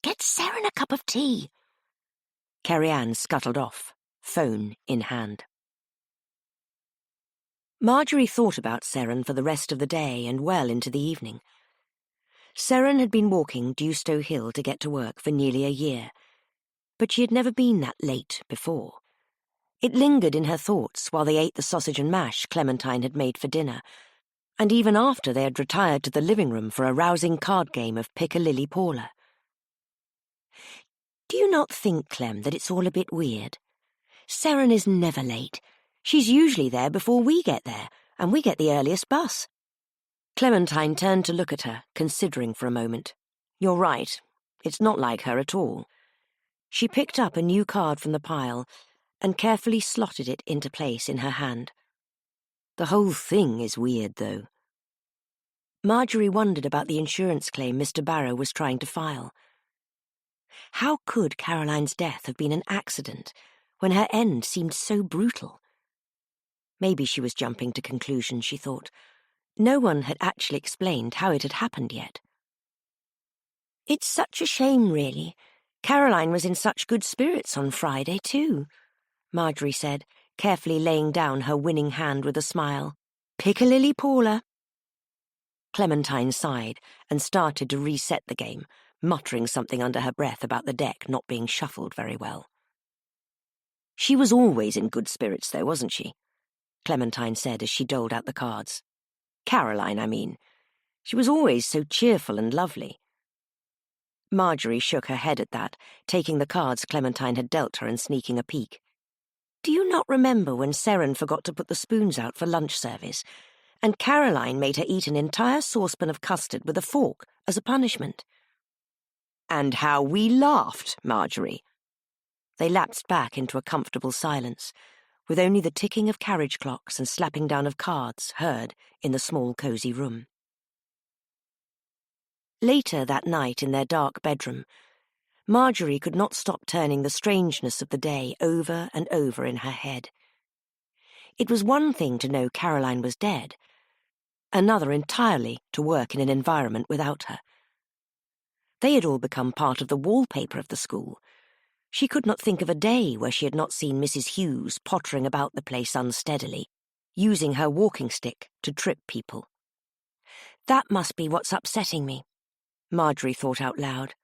Get Seren a cup of tea. Kerry-Ann scuttled off, phone in hand. Marjorie thought about Seren for the rest of the day and well into the evening. Seren had been walking Dewstow Hill to get to work for nearly a year, but she had never been that late before. It lingered in her thoughts while they ate the sausage and mash Clementine had made for dinner, and even after they had retired to the living room for a rousing card game of Piccalilli Paula. Do you not think, Clem, that it's all a bit weird? Seren is never late. She's usually there before we get there, and we get the earliest bus. Clementine turned to look at her, considering for a moment. You're right. It's not like her at all. She picked up a new card from the pile and carefully slotted it into place in her hand. The whole thing is weird, though. Marjorie wondered about the insurance claim Mr. Barrow was trying to file. How could Caroline's death have been an accident when her end seemed so brutal? Maybe she was jumping to conclusions, she thought. No one had actually explained how it had happened yet. It's such a shame, really. Caroline was in such good spirits on Friday, too, Marjorie said, carefully laying down her winning hand with a smile. Piccalilli Paula. Clementine sighed and started to reset the game, muttering something under her breath about the deck not being shuffled very well. She was always in good spirits, though, wasn't she? Clementine said as she doled out the cards. Caroline, I mean. She was always so cheerful and lovely. Marjorie shook her head at that, taking the cards Clementine had dealt her and sneaking a peek. Do you not remember when Seren forgot to put the spoons out for lunch service, and Caroline made her eat an entire saucepan of custard with a fork as a punishment? And how we laughed, Marjorie. They lapsed back into a comfortable silence, with only the ticking of carriage clocks and slapping down of cards heard in the small cosy room. Later that night in their dark bedroom, Marjorie could not stop turning the strangeness of the day over and over in her head. It was one thing to know Caroline was dead, another entirely to work in an environment without her. They had all become part of the wallpaper of the school. She could not think of a day where she had not seen Mrs. Hughes pottering about the place unsteadily, using her walking stick to trip people. That must be what's upsetting me, Marjorie thought out loud.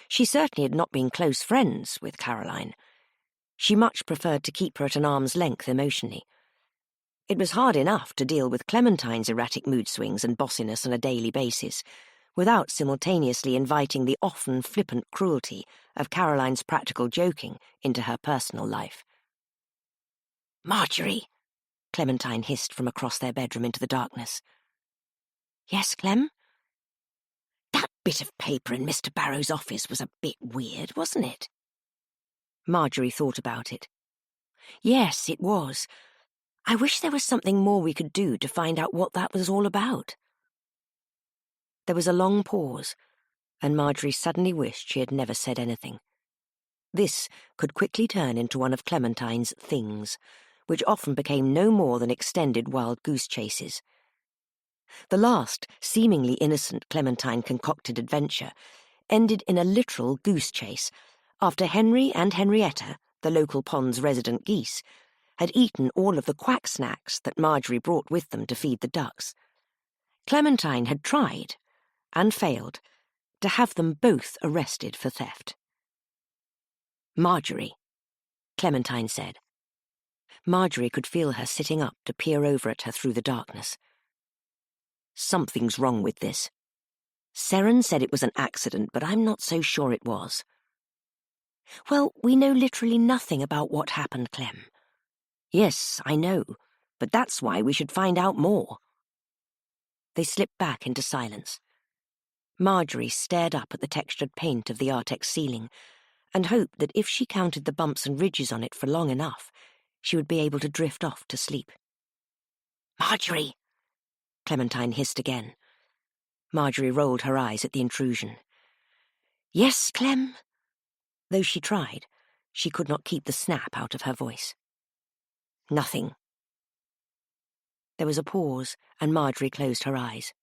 She certainly had not been close friends with Caroline. She much preferred to keep her at an arm's length emotionally. It was hard enough to deal with Clementine's erratic mood swings and bossiness on a daily basis, without simultaneously inviting the often flippant cruelty of Caroline's practical joking into her personal life. Marjorie, Clementine hissed from across their bedroom into the darkness. Yes, Clem? That bit of paper in Mr. Barrow's office was a bit weird, wasn't it? Marjorie thought about it. Yes, it was. I wish there was something more we could do to find out what that was all about. There was a long pause, and Marjorie suddenly wished she had never said anything. This could quickly turn into one of Clementine's things, which often became no more than extended wild goose chases. The last, seemingly innocent Clementine-concocted adventure ended in a literal goose chase, after Henry and Henrietta, the local pond's resident geese, had eaten all of the quack snacks that Marjorie brought with them to feed the ducks. Clementine had tried, and failed, to have them both arrested for theft. Marjorie, Clementine said. Marjorie could feel her sitting up to peer over at her through the darkness. Something's wrong with this. Seren said it was an accident, but I'm not so sure it was. Well, we know literally nothing about what happened, Clem. Yes, I know, but that's why we should find out more. They slipped back into silence. Marjorie stared up at the textured paint of the Artex ceiling and hoped that if she counted the bumps and ridges on it for long enough, she would be able to drift off to sleep. Marjorie! Clementine hissed again. Marjorie rolled her eyes at the intrusion. Yes, Clem? Though she tried, she could not keep the snap out of her voice. Nothing. There was a pause, and Marjorie closed her eyes.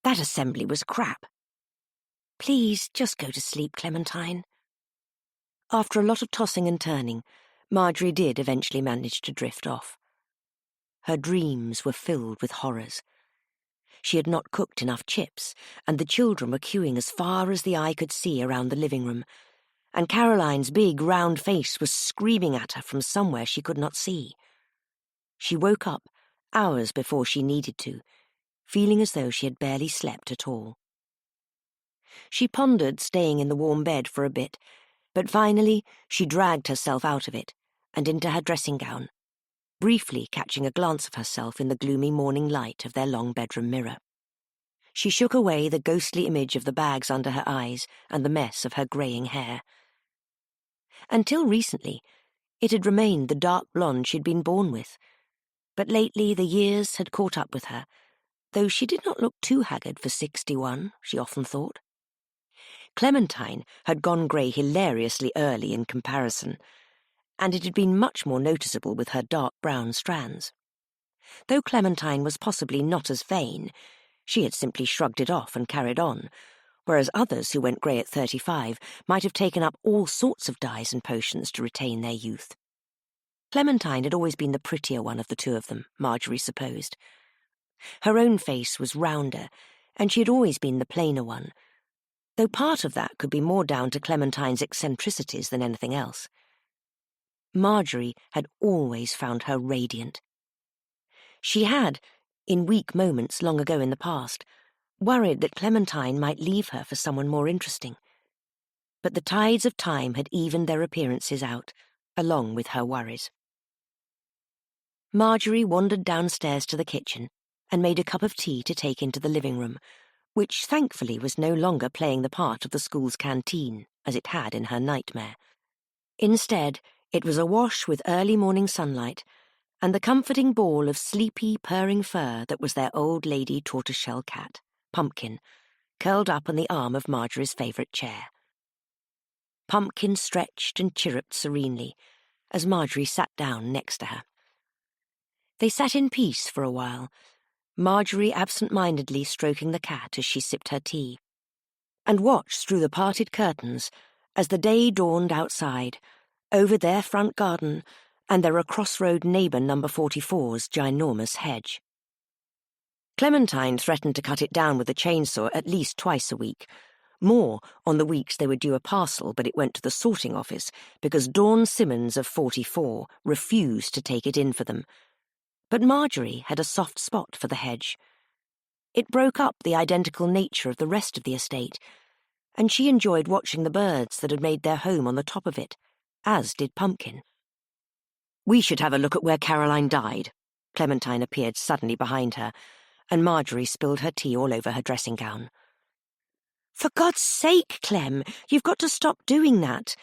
That assembly was crap. Please, just go to sleep, Clementine. After a lot of tossing and turning, Marjorie did eventually manage to drift off. Her dreams were filled with horrors. She had not cooked enough chips, and the children were queuing as far as the eye could see around the living room, and Caroline's big, round face was screaming at her from somewhere she could not see. She woke up hours before she needed to, feeling as though she had barely slept at all. She pondered staying in the warm bed for a bit, but finally she dragged herself out of it and into her dressing gown, briefly catching a glance of herself in the gloomy morning light of their long bedroom mirror. She shook away the ghostly image of the bags under her eyes and the mess of her greying hair. Until recently, it had remained the dark blonde she'd been born with, but lately the years had caught up with her, though she did not look too haggard for 61, she often thought. Clementine had gone grey hilariously early in comparison, and it had been much more noticeable with her dark brown strands. Though Clementine was possibly not as vain, she had simply shrugged it off and carried on, whereas others who went grey at 35 might have taken up all sorts of dyes and potions to retain their youth. Clementine had always been the prettier one of the two of them, Marjorie supposed. Her own face was rounder, and she had always been the plainer one, though part of that could be more down to Clementine's eccentricities than anything else. Marjorie had always found her radiant. She had, in weak moments long ago in the past, worried that Clementine might leave her for someone more interesting. But the tides of time had evened their appearances out, along with her worries. Marjorie wandered downstairs to the kitchen and made a cup of tea to take into the living room, which thankfully was no longer playing the part of the school's canteen, as it had in her nightmare. Instead, it was awash with early morning sunlight and the comforting ball of sleepy, purring fur that was their old lady tortoiseshell cat, Pumpkin, curled up on the arm of Marjorie's favourite chair. Pumpkin stretched and chirruped serenely as Marjorie sat down next to her. They sat in peace for a while, Marjorie absent-mindedly stroking the cat as she sipped her tea, and watched through the parted curtains as the day dawned outside, over their front garden and their across-road neighbour No. 44's ginormous hedge. Clementine threatened to cut it down with a chainsaw at least twice a week, more on the weeks they were due a parcel but it went to the sorting office because Dawn Simmons of 44 refused to take it in for them. But Marjorie had a soft spot for the hedge. It broke up the identical nature of the rest of the estate, and she enjoyed watching the birds that had made their home on the top of it, as did Pumpkin. "We should have a look at where Caroline died." Clementine appeared suddenly behind her, and Marjorie spilled her tea all over her dressing gown. "For God's sake, Clem, you've got to stop doing that.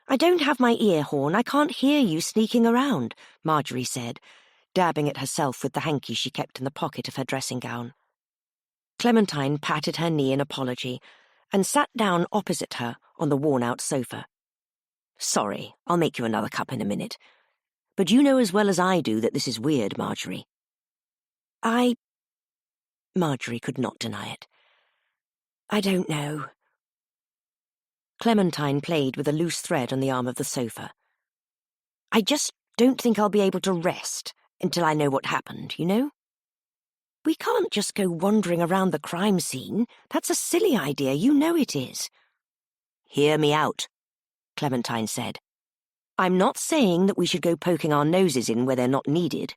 I don't have my ear horn, I can't hear you sneaking around," Marjorie said, dabbing at herself with the hanky she kept in the pocket of her dressing gown. Clementine patted her knee in apology and sat down opposite her on the worn-out sofa. "Sorry, I'll make you another cup in a minute. But you know as well as I do that this is weird, Marjorie." Marjorie could not deny it. "I don't know." Clementine played with a loose thread on the arm of the sofa. "I just don't think I'll be able to rest until I know what happened, you know? We can't just go wandering around the crime scene. That's a silly idea, you know it is." "Hear me out," Clementine said. "I'm not saying that we should go poking our noses in where they're not needed."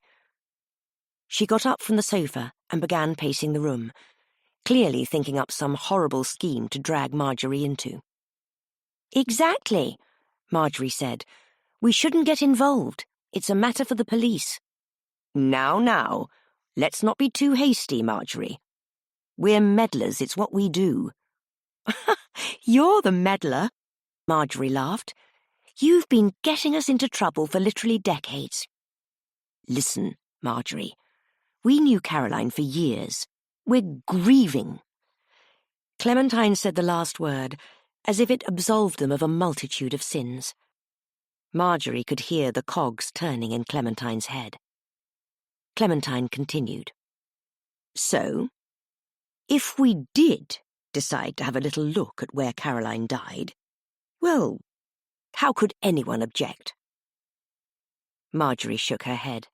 She got up from the sofa and began pacing the room, clearly thinking up some horrible scheme to drag Marjorie into. "Exactly," Marjorie said. "We shouldn't get involved. It's a matter for the police." Now, let's not be too hasty, Marjorie. We're meddlers, it's what we do." "You're the meddler," Marjorie laughed. "You've been getting us into trouble for literally decades." "Listen, Marjorie, we knew Caroline for years. We're grieving." Clementine said the last word, as if it absolved them of a multitude of sins. Marjorie could hear the cogs turning in Clementine's head. Clementine continued. "So, if we did decide to have a little look at where Caroline died, well, how could anyone object? Marjorie shook her head.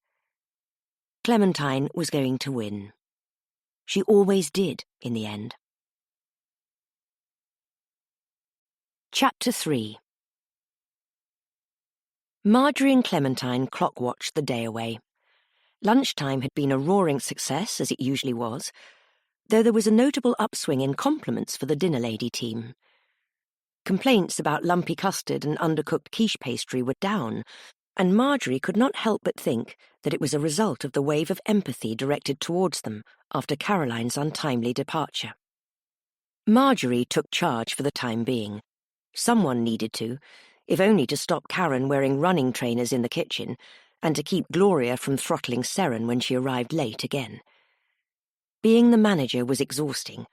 Clementine was going to win. She always did, in the end. Chapter 3. Marjorie and Clementine clock-watched the day away. Lunchtime had been a roaring success, as it usually was, though there was a notable upswing in compliments for the dinner lady team. Complaints about lumpy custard and undercooked quiche pastry were down, and Marjorie could not help but think that it was a result of the wave of empathy directed towards them after Caroline's untimely departure. Marjorie took charge for the time being. Someone needed to, if only to stop Karen wearing running trainers in the kitchen, and to keep Gloria from throttling Seren when she arrived late again. Being the manager was exhausting,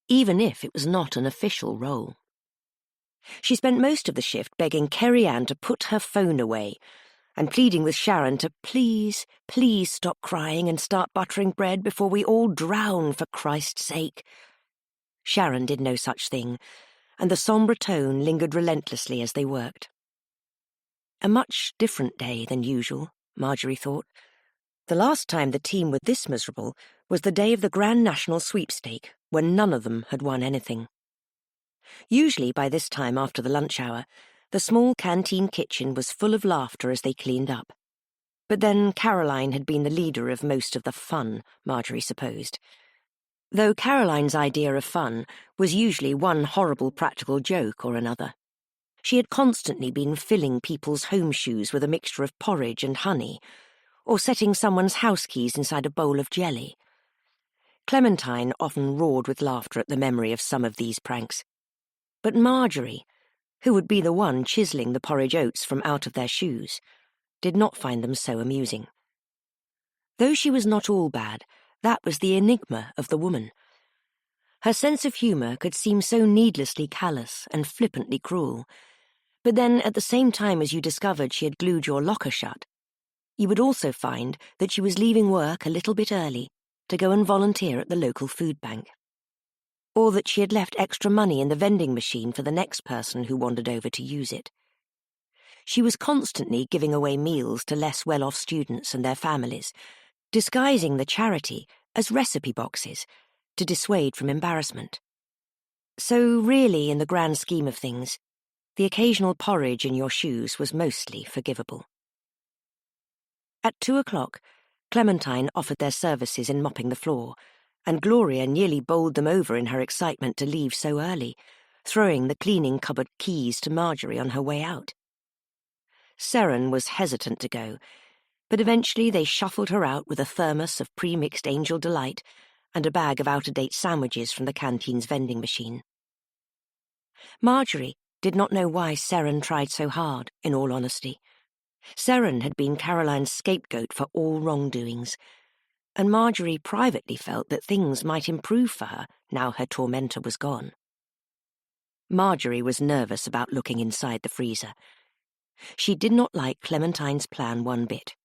even if it was not an official role. She spent most of the shift begging Kerry Ann to put her phone away, and pleading with Sharon to please, please stop crying and start buttering bread before we all drown, for Christ's sake. Sharon did no such thing, and the sombre tone lingered relentlessly as they worked. A much different day than usual, Marjorie thought. The last time the team were this miserable was the day of the Grand National Sweepstake, when none of them had won anything. Usually by this time after the lunch hour, the small canteen kitchen was full of laughter as they cleaned up. But then Caroline had been the leader of most of the fun, Marjorie supposed. Though Caroline's idea of fun was usually one horrible practical joke or another. She had constantly been filling people's home shoes with a mixture of porridge and honey, or setting someone's house keys inside a bowl of jelly. Clementine often roared with laughter at the memory of some of these pranks. But Marjorie, who would be the one chiselling the porridge oats from out of their shoes, did not find them so amusing. Though she was not all bad, that was the enigma of the woman. Her sense of humour could seem so needlessly callous and flippantly cruel, but then at the same time as you discovered she had glued your locker shut, you would also find that she was leaving work a little bit early to go and volunteer at the local food bank. Or that she had left extra money in the vending machine for the next person who wandered over to use it. She was constantly giving away meals to less well-off students and their families, disguising the charity as recipe boxes to dissuade from embarrassment. So really, in the grand scheme of things, the occasional porridge in your shoes was mostly forgivable. At 2:00, Clementine offered their services in mopping the floor, and Gloria nearly bowled them over in her excitement to leave so early, throwing the cleaning cupboard keys to Marjorie on her way out. Seren was hesitant to go, but eventually they shuffled her out with a thermos of pre-mixed Angel Delight and a bag of out-of-date sandwiches from the canteen's vending machine. Marjorie did not know why Seren tried so hard, in all honesty. Seren had been Caroline's scapegoat for all wrongdoings, and Marjorie privately felt that things might improve for her now her tormentor was gone. Marjorie was nervous about looking inside the freezer. She did not like Clementine's plan one bit.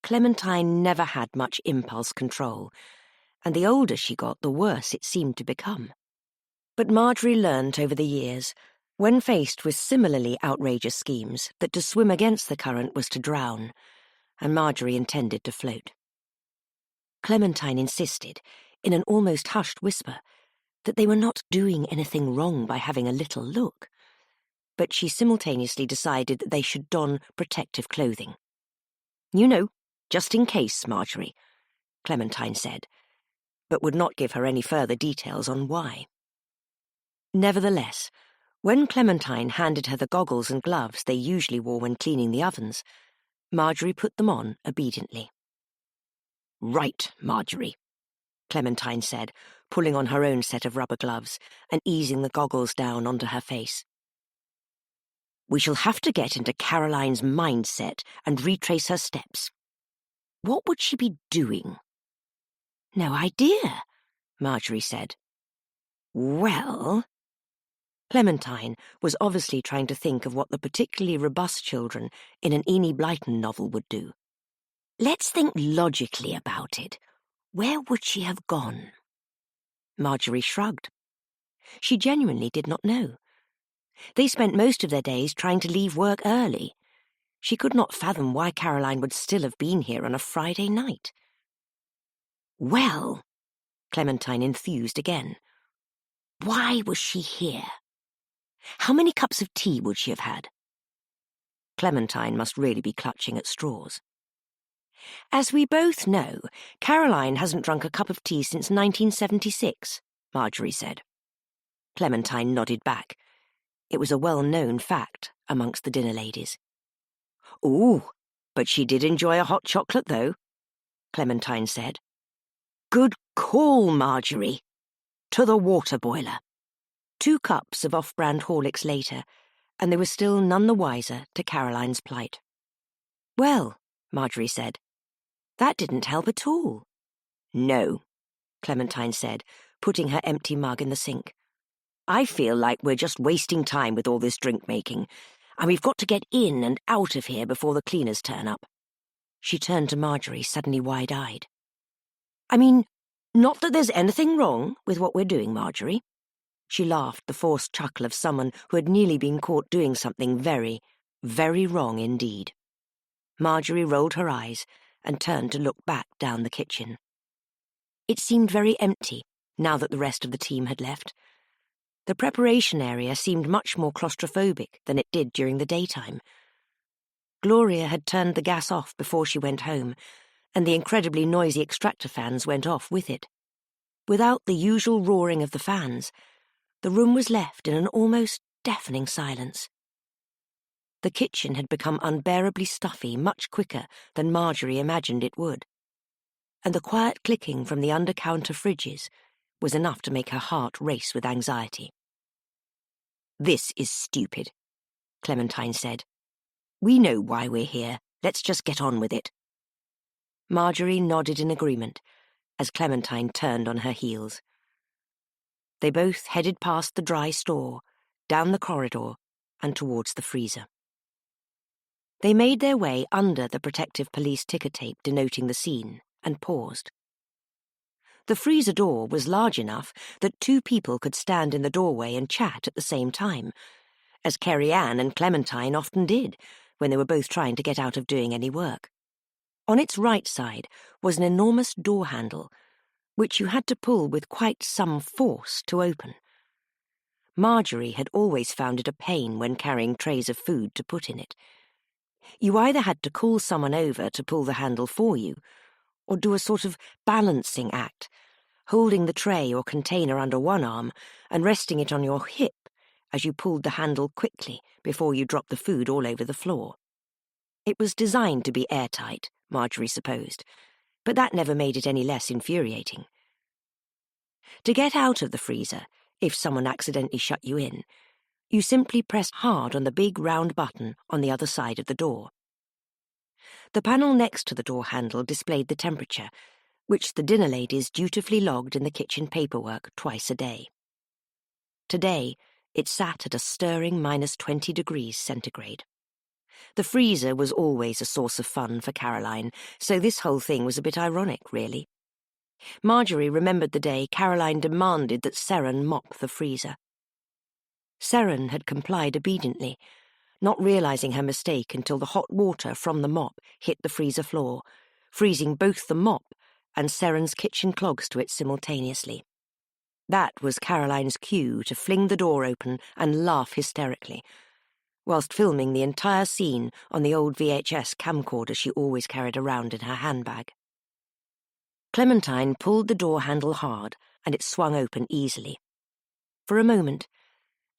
Clementine never had much impulse control, and the older she got, the worse it seemed to become. But Marjorie learnt over the years, when faced with similarly outrageous schemes, that to swim against the current was to drown, and Marjorie intended to float. Clementine insisted, in an almost hushed whisper, that they were not doing anything wrong by having a little look, but she simultaneously decided that they should don protective clothing. "You know, just in case, Marjorie," Clementine said, but would not give her any further details on why. Nevertheless, when Clementine handed her the goggles and gloves they usually wore when cleaning the ovens, Marjorie put them on obediently. "Right, Marjorie," Clementine said, pulling on her own set of rubber gloves and easing the goggles down onto her face. "We shall have to get into Caroline's mindset and retrace her steps. What would she be doing?" "No idea," Marjorie said. "Well..." Clementine was obviously trying to think of what the particularly robust children in an Enid Blyton novel would do. "Let's think logically about it. Where would she have gone?" Marjorie shrugged. She genuinely did not know. They spent most of their days trying to leave work early. She could not fathom why Caroline would still have been here on a Friday night. Well, Clementine enthused again. Why was she here? How many cups of tea would she have had? Clementine must really be clutching at straws. As we both know, Caroline hasn't drunk a cup of tea since 1976, Marjorie said. Clementine nodded back. It was a well-known fact amongst the dinner ladies. Ooh, but she did enjoy a hot chocolate, though, Clementine said. Good call, Marjorie. To the water boiler. 2 cups of off-brand Horlicks later, and they were still none the wiser to Caroline's plight. Well, Marjorie said, that didn't help at all. No, Clementine said, putting her empty mug in the sink. I feel like we're just wasting time with all this drink-making, and we've got to get in and out of here before the cleaners turn up. She turned to Marjorie, suddenly wide-eyed. I mean, not that there's anything wrong with what we're doing, Marjorie. She laughed, the forced chuckle of someone who had nearly been caught doing something very, very wrong indeed. Marjorie rolled her eyes and turned to look back down the kitchen. It seemed very empty now that the rest of the team had left. The preparation area seemed much more claustrophobic than it did during the daytime. Gloria had turned the gas off before she went home, and the incredibly noisy extractor fans went off with it. Without the usual roaring of the fans, the room was left in an almost deafening silence. The kitchen had become unbearably stuffy much quicker than Marjorie imagined it would, and the quiet clicking from the under-counter fridges was enough to make her heart race with anxiety. This is stupid, Clementine said. We know why we're here. Let's just get on with it. Marjorie nodded in agreement as Clementine turned on her heels. They both headed past the dry store, down the corridor, and towards the freezer. They made their way under the protective police ticker tape denoting the scene and paused. The freezer door was large enough that 2 people could stand in the doorway and chat at the same time, as Kerry Ann and Clementine often did when they were both trying to get out of doing any work. On its right side was an enormous door handle, which you had to pull with quite some force to open. Marjorie had always found it a pain when carrying trays of food to put in it. You either had to call someone over to pull the handle for you, or do a sort of balancing act, holding the tray or container under one arm and resting it on your hip as you pulled the handle quickly before you dropped the food all over the floor. It was designed to be airtight, Marjorie supposed, but that never made it any less infuriating. To get out of the freezer, if someone accidentally shut you in, you simply pressed hard on the big round button on the other side of the door. The panel next to the door handle displayed the temperature, which the dinner ladies dutifully logged in the kitchen paperwork twice a day. Today, it sat at a stirring -20 degrees centigrade. The freezer was always a source of fun for Caroline, so this whole thing was a bit ironic, really. Marjorie remembered the day Caroline demanded that Seren mop the freezer. Seren had complied obediently, not realizing her mistake until the hot water from the mop hit the freezer floor, freezing both the mop and Seren's kitchen clogs to it simultaneously. That was Caroline's cue to fling the door open and laugh hysterically, whilst filming the entire scene on the old VHS camcorder she always carried around in her handbag. Clementine pulled the door handle hard, and it swung open easily. For a moment,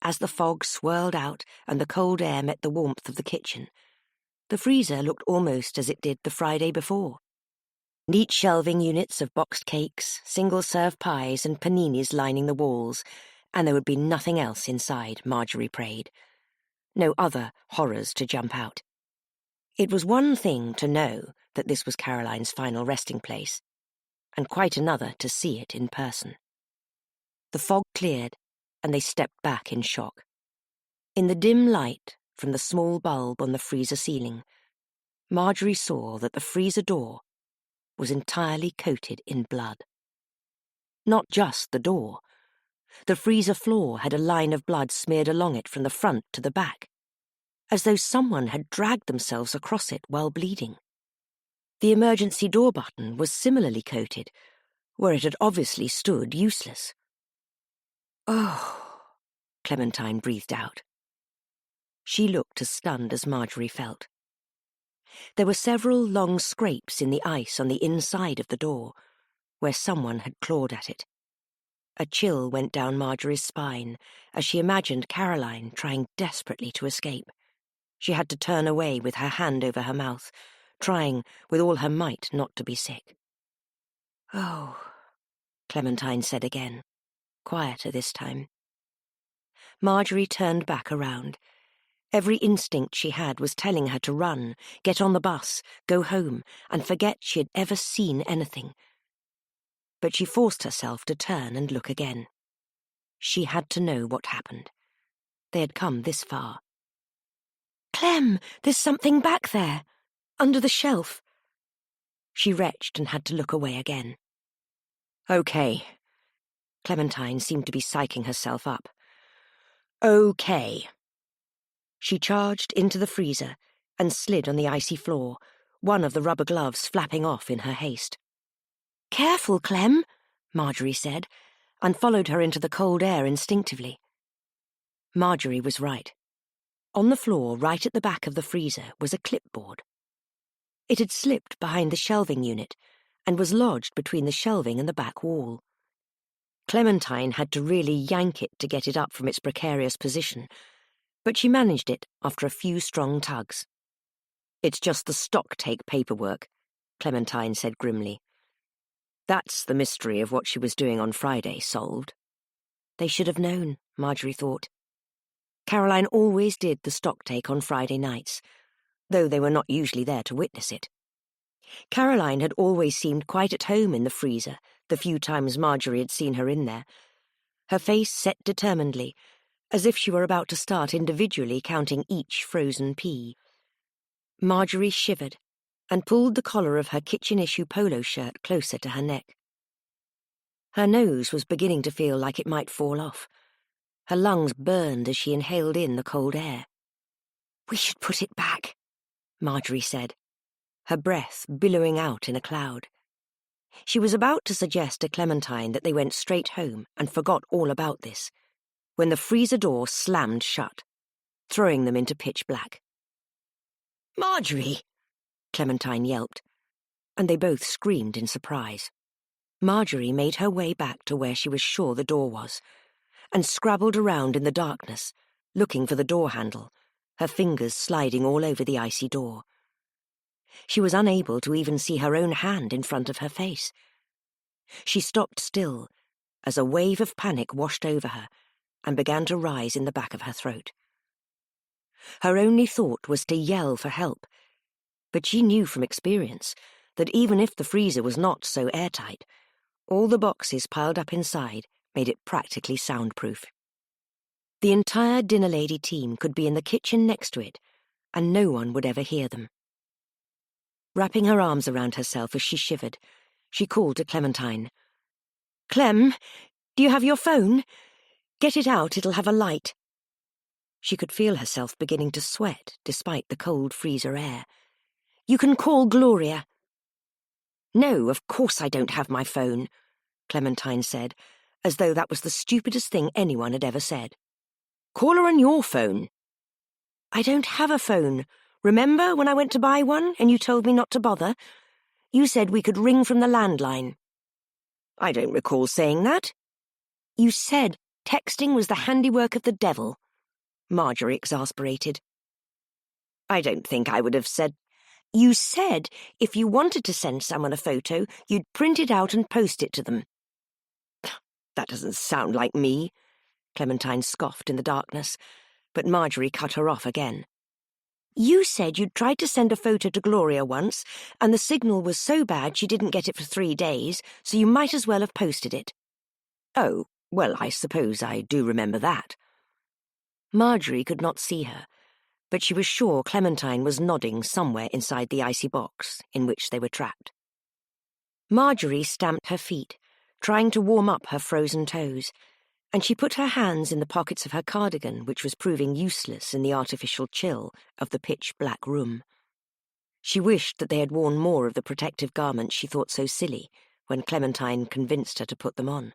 as the fog swirled out and the cold air met the warmth of the kitchen, the freezer looked almost as it did the Friday before. Neat shelving units of boxed cakes, single-serve pies and paninis lining the walls, and there would be nothing else inside, Marjorie prayed. No other horrors to jump out. It was one thing to know that this was Caroline's final resting place, and quite another to see it in person. The fog cleared, and they stepped back in shock. In the dim light from the small bulb on the freezer ceiling, Marjorie saw that the freezer door was entirely coated in blood. Not just the door. The freezer floor had a line of blood smeared along it from the front to the back, as though someone had dragged themselves across it while bleeding. The emergency door button was similarly coated, where it had obviously stood useless. "Oh," Clementine breathed out. She looked as stunned as Marjorie felt. There were several long scrapes in the ice on the inside of the door, where someone had clawed at it. A chill went down Marjorie's spine as she imagined Caroline trying desperately to escape. She had to turn away with her hand over her mouth, trying with all her might not to be sick. "Oh," Clementine said again, quieter this time. Marjorie turned back around. Every instinct she had was telling her to run, get on the bus, go home, and forget she had ever seen anything. But she forced herself to turn and look again. She had to know what happened. They had come this far. "Clem, there's something back there, under the shelf." She retched and had to look away again. "Okay." Clementine seemed to be psyching herself up. "Okay." She charged into the freezer and slid on the icy floor, one of the rubber gloves flapping off in her haste. "Careful, Clem," Marjorie said, and followed her into the cold air instinctively. Marjorie was right. On the floor, right at the back of the freezer, was a clipboard. It had slipped behind the shelving unit and was lodged between the shelving and the back wall. Clementine had to really yank it to get it up from its precarious position, but she managed it after a few strong tugs. "It's just the stock-take paperwork," Clementine said grimly. That's the mystery of what she was doing on Friday solved. They should have known, Marjorie thought. Caroline always did the stock-take on Friday nights, though they were not usually there to witness it. Caroline had always seemed quite at home in the freezer the few times Marjorie had seen her in there, her face set determinedly, as if she were about to start individually counting each frozen pea. Marjorie shivered and pulled the collar of her kitchen-issue polo shirt closer to her neck. Her nose was beginning to feel like it might fall off. Her lungs burned as she inhaled in the cold air. "We should put it back," Marjorie said, her breath billowing out in a cloud. She was about to suggest to Clementine that they went straight home and forgot all about this, when the freezer door slammed shut, throwing them into pitch black. "Marjorie!" Clementine yelped, and they both screamed in surprise. Marjorie made her way back to where she was sure the door was, and scrabbled around in the darkness, looking for the door handle, her fingers sliding all over the icy door. She was unable to even see her own hand in front of her face. She stopped still as a wave of panic washed over her and began to rise in the back of her throat. Her only thought was to yell for help, but she knew from experience that even if the freezer was not so airtight, all the boxes piled up inside made it practically soundproof. The entire dinner lady team could be in the kitchen next to it, and no one would ever hear them. Wrapping her arms around herself as she shivered, she called to Clementine. "Clem, do you have your phone? Get it out, it'll have a light." She could feel herself beginning to sweat despite the cold freezer air. "You can call Gloria." "No, of course I don't have my phone," Clementine said, as though that was the stupidest thing anyone had ever said. "Call her on your phone." "I don't have a phone. Remember when I went to buy one and you told me not to bother? You said we could ring from the landline." "I don't recall saying that." "You said texting was the handiwork of the devil," Marjorie exasperated. "I don't think I would have said—" "You said if you wanted to send someone a photo, you'd print it out and post it to them." "That doesn't sound like me," Clementine scoffed in the darkness, but Marjorie cut her off again. "You said you'd tried to send a photo to Gloria once, and the signal was so bad she didn't get it for 3 days, so you might as well have posted it." "Oh, well, I suppose I do remember that." Marjorie could not see her, but she was sure Clementine was nodding somewhere inside the icy box in which they were trapped. Marjorie stamped her feet, trying to warm up her frozen toes, and she put her hands in the pockets of her cardigan, which was proving useless in the artificial chill of the pitch-black room. She wished that they had worn more of the protective garments she thought so silly when Clementine convinced her to put them on.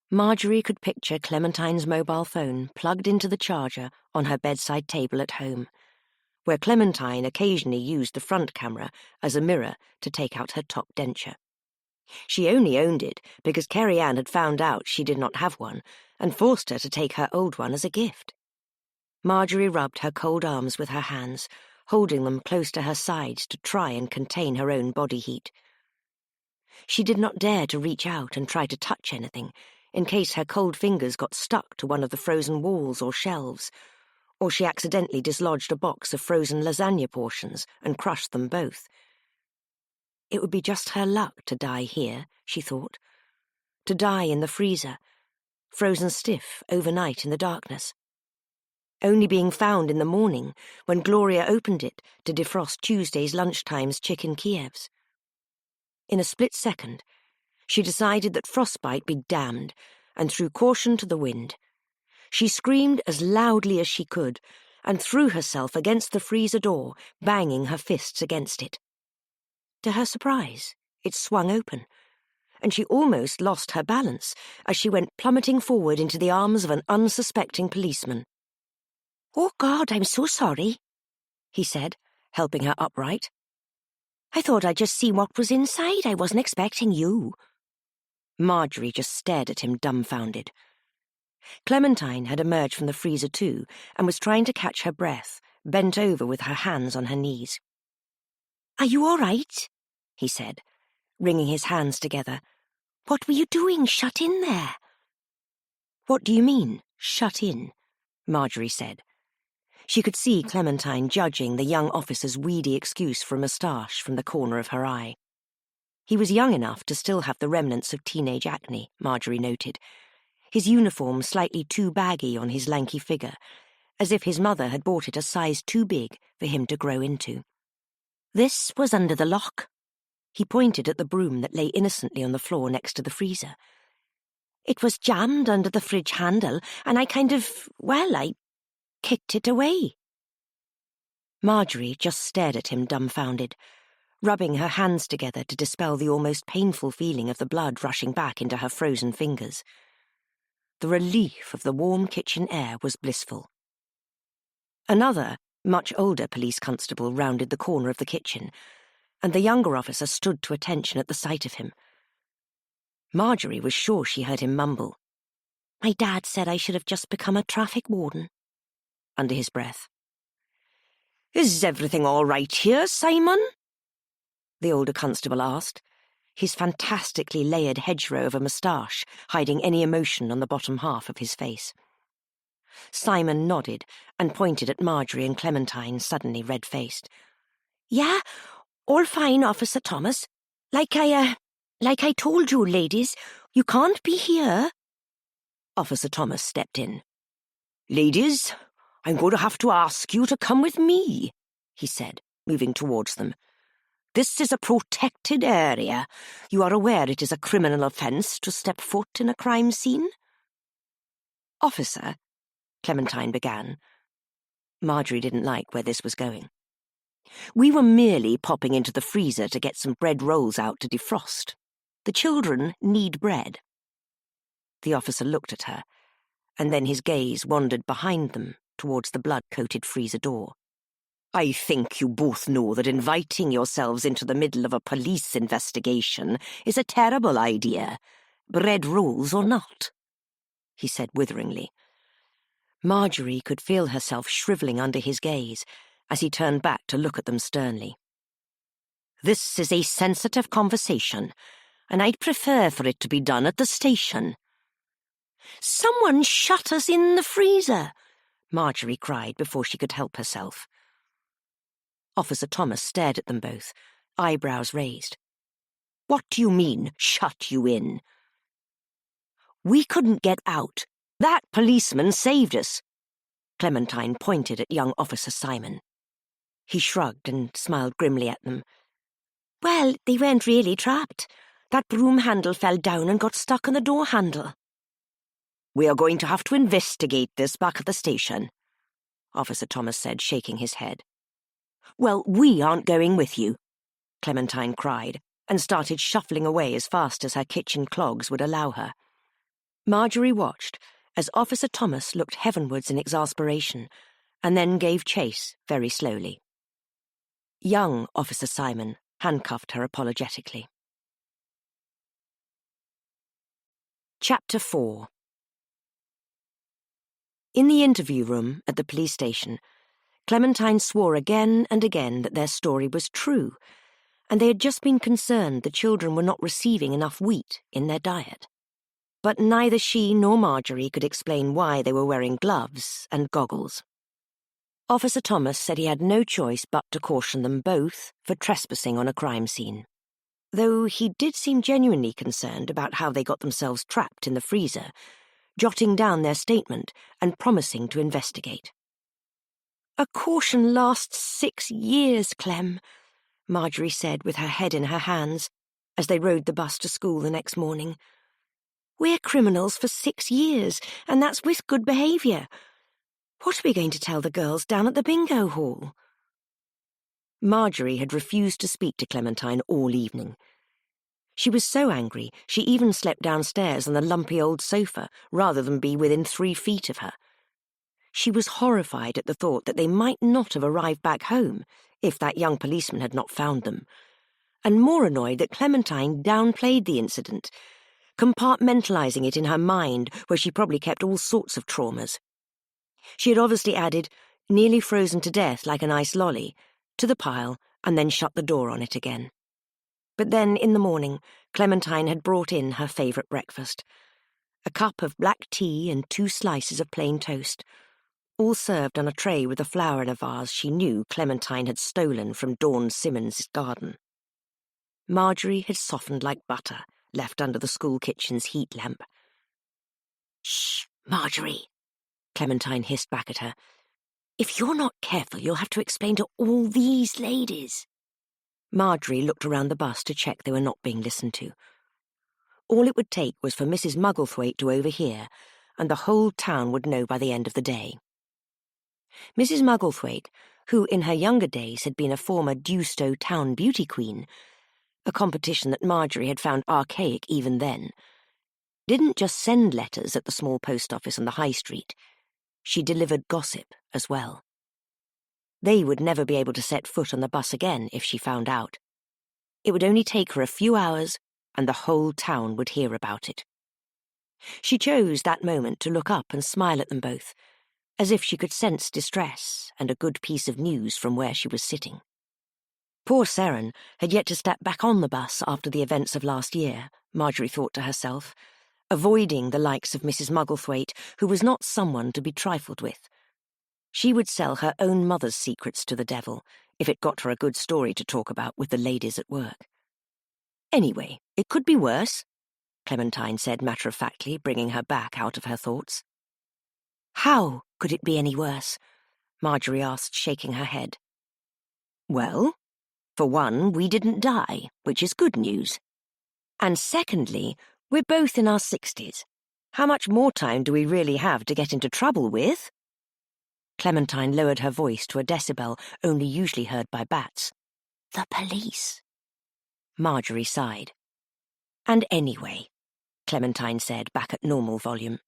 Marjorie could picture Clementine's mobile phone plugged into the charger on her bedside table at home, where Clementine occasionally used the front camera as a mirror to take out her top denture. She only owned it because Carrie Ann had found out she did not have one and forced her to take her old one as a gift. Marjorie rubbed her cold arms with her hands, holding them close to her sides to try and contain her own body heat. She did not dare to reach out and try to touch anything, in case her cold fingers got stuck to one of the frozen walls or shelves, or she accidentally dislodged a box of frozen lasagna portions and crushed them both. It would be just her luck to die here, she thought. To die in the freezer, frozen stiff overnight in the darkness. Only being found in the morning when Gloria opened it to defrost Tuesday's lunchtime's chicken Kievs. In a split second, she decided that frostbite be damned and threw caution to the wind. She screamed as loudly as she could and threw herself against the freezer door, banging her fists against it. To her surprise, it swung open, and she almost lost her balance as she went plummeting forward into the arms of an unsuspecting policeman. "Oh, God, I'm so sorry," he said, helping her upright. "I thought I'd just see what was inside. I wasn't expecting you." Marjorie just stared at him dumbfounded. Clementine had emerged from the freezer too and was trying to catch her breath, bent over with her hands on her knees. "Are you all right?" he said, wringing his hands together. "What were you doing shut in there?" "What do you mean, shut in?" Marjorie said. She could see Clementine judging the young officer's weedy excuse for a moustache from the corner of her eye. He was young enough to still have the remnants of teenage acne, Marjorie noted, his uniform slightly too baggy on his lanky figure, as if his mother had bought it a size too big for him to grow into. "This was under the lock." He pointed at the broom that lay innocently on the floor next to the freezer. "It was jammed under the fridge handle, and I I kicked it away." Marjorie just stared at him dumbfounded, rubbing her hands together to dispel the almost painful feeling of the blood rushing back into her frozen fingers. The relief of the warm kitchen air was blissful. Another, much older police constable rounded the corner of the kitchen, and the younger officer stood to attention at the sight of him. Marjorie was sure she heard him mumble, "My dad said I should have just become a traffic warden," under his breath. "Is everything all right here, Simon?" the older constable asked, his fantastically layered hedgerow of a moustache hiding any emotion on the bottom half of his face. Simon nodded and pointed at Marjorie and Clementine, suddenly red-faced. "Yeah, all fine, Officer Thomas. Like I told you, ladies, you can't be here." Officer Thomas stepped in. "Ladies, I'm going to have to ask you to come with me," he said, moving towards them. "This is a protected area. You are aware it is a criminal offence to step foot in a crime scene?" "Officer," Clementine began. Marjorie didn't like where this was going. "We were merely popping into the freezer to get some bread rolls out to defrost. The children need bread." The officer looked at her, and then his gaze wandered behind them towards the blood-coated freezer door. "I think you both know that inviting yourselves into the middle of a police investigation is a terrible idea, bread rolls or not," he said witheringly. Marjorie could feel herself shrivelling under his gaze as he turned back to look at them sternly. "This is a sensitive conversation, and I'd prefer for it to be done at the station." "Someone shut us in the freezer!" Marjorie cried before she could help herself. Officer Thomas stared at them both, eyebrows raised. "What do you mean, shut you in?" "We couldn't get out. That policeman saved us." Clementine pointed at young Officer Simon. He shrugged and smiled grimly at them. "Well, they weren't really trapped. That broom handle fell down and got stuck on the door handle." "We are going to have to investigate this back at the station," Officer Thomas said, shaking his head. "Well, we aren't going with you," Clementine cried, and started shuffling away as fast as her kitchen clogs would allow her. Marjorie watched as Officer Thomas looked heavenwards in exasperation, and then gave chase very slowly. Young Officer Simon handcuffed her apologetically. Chapter 4. In the interview room at the police station, Clementine swore again and again that their story was true, and they had just been concerned the children were not receiving enough wheat in their diet. But neither she nor Marjorie could explain why they were wearing gloves and goggles. Officer Thomas said he had no choice but to caution them both for trespassing on a crime scene, though he did seem genuinely concerned about how they got themselves trapped in the freezer, jotting down their statement and promising to investigate. "A caution lasts 6 years, Clem," Marjorie said with her head in her hands as they rode the bus to school the next morning. "We're criminals for 6 years, and that's with good behaviour. What are we going to tell the girls down at the bingo hall?" Marjorie had refused to speak to Clementine all evening. She was so angry she even slept downstairs on the lumpy old sofa rather than be within 3 feet of her. She was horrified at the thought that they might not have arrived back home if that young policeman had not found them, and more annoyed that Clementine downplayed the incident, compartmentalising it in her mind where she probably kept all sorts of traumas. She had obviously added, "nearly frozen to death like an ice lolly," to the pile and then shut the door on it again. But then, in the morning, Clementine had brought in her favourite breakfast, a cup of black tea and 2 slices of plain toast, all served on a tray with a flower in a vase she knew Clementine had stolen from Dawn Simmons' garden. Marjorie had softened like butter, left under the school kitchen's heat lamp. "Shh, Marjorie," Clementine hissed back at her. "If you're not careful, you'll have to explain to all these ladies." Marjorie looked around the bus to check they were not being listened to. All it would take was for Mrs. Mugglethwaite to overhear, and the whole town would know by the end of the day. Mrs. Mugglethwaite, who in her younger days had been a former Dewstow town beauty queen, a competition that Marjorie had found archaic even then, didn't just send letters at the small post office on the high street. She delivered gossip as well. They would never be able to set foot on the bus again if she found out. It would only take her a few hours, and the whole town would hear about it. She chose that moment to look up and smile at them both, as if she could sense distress and a good piece of news from where she was sitting. Poor Seren had yet to step back on the bus after the events of last year, Marjorie thought to herself, avoiding the likes of Mrs. Mugglethwaite, who was not someone to be trifled with. She would sell her own mother's secrets to the devil if it got her a good story to talk about with the ladies at work. "Anyway, it could be worse," Clementine said matter-of-factly, bringing her back out of her thoughts. "How could it be any worse?" Marjorie asked, shaking her head. "Well, for one, we didn't die, which is good news. And secondly, we're both in our 60s. How much more time do we really have to get into trouble with?" Clementine lowered her voice to a decibel only usually heard by bats. "The police." Marjorie sighed. "And anyway," Clementine said, back at normal volume,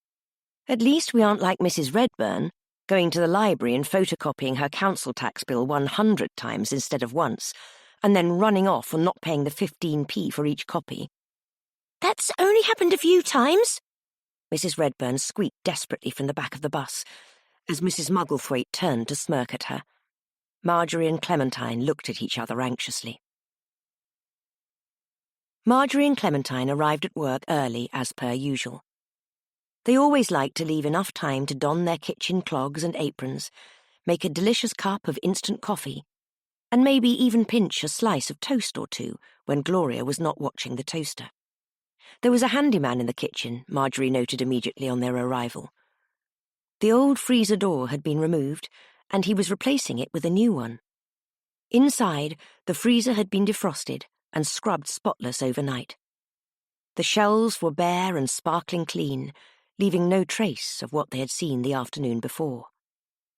"at least we aren't like Mrs. Redburn, going to the library and photocopying her council tax bill 100 times instead of once, and then running off and not paying the 15p for each copy." "That's only happened a few times," Mrs. Redburn squeaked desperately from the back of the bus, as Mrs. Mugglethwaite turned to smirk at her. Marjorie and Clementine looked at each other anxiously. Marjorie and Clementine arrived at work early as per usual. They always liked to leave enough time to don their kitchen clogs and aprons, make a delicious cup of instant coffee, and maybe even pinch a slice of toast or two when Gloria was not watching the toaster. There was a handyman in the kitchen, Marjorie noted immediately on their arrival. The old freezer door had been removed, and he was replacing it with a new one. Inside, the freezer had been defrosted and scrubbed spotless overnight. The shelves were bare and sparkling clean, leaving no trace of what they had seen the afternoon before.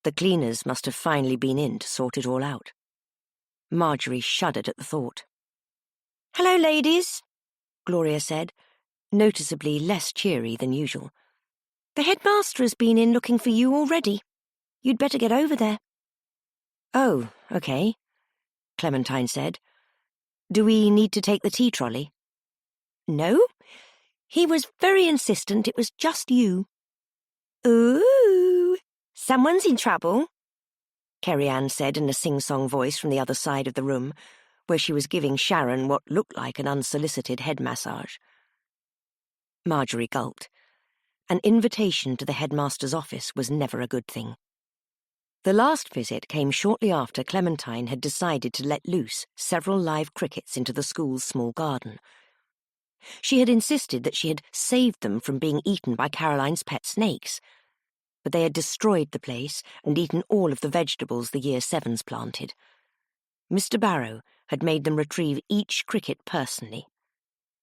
The cleaners must have finally been in to sort it all out. Marjorie shuddered at the thought. "Hello, ladies," Gloria said, noticeably less cheery than usual. "The headmaster has been in looking for you already. You'd better get over there." "Oh, okay," Clementine said. "Do we need to take the tea trolley?" "No. He was very insistent it was just you." "Ooh, someone's in trouble," Kerry-Ann said in a sing-song voice from the other side of the room, where she was giving Sharon what looked like an unsolicited head massage. Marjorie gulped. An invitation to the headmaster's office was never a good thing. The last visit came shortly after Clementine had decided to let loose several live crickets into the school's small garden. She had insisted that she had saved them from being eaten by Caroline's pet snakes, but they had destroyed the place and eaten all of the vegetables the Year Sevens planted. Mr. Barrow had made them retrieve each cricket personally.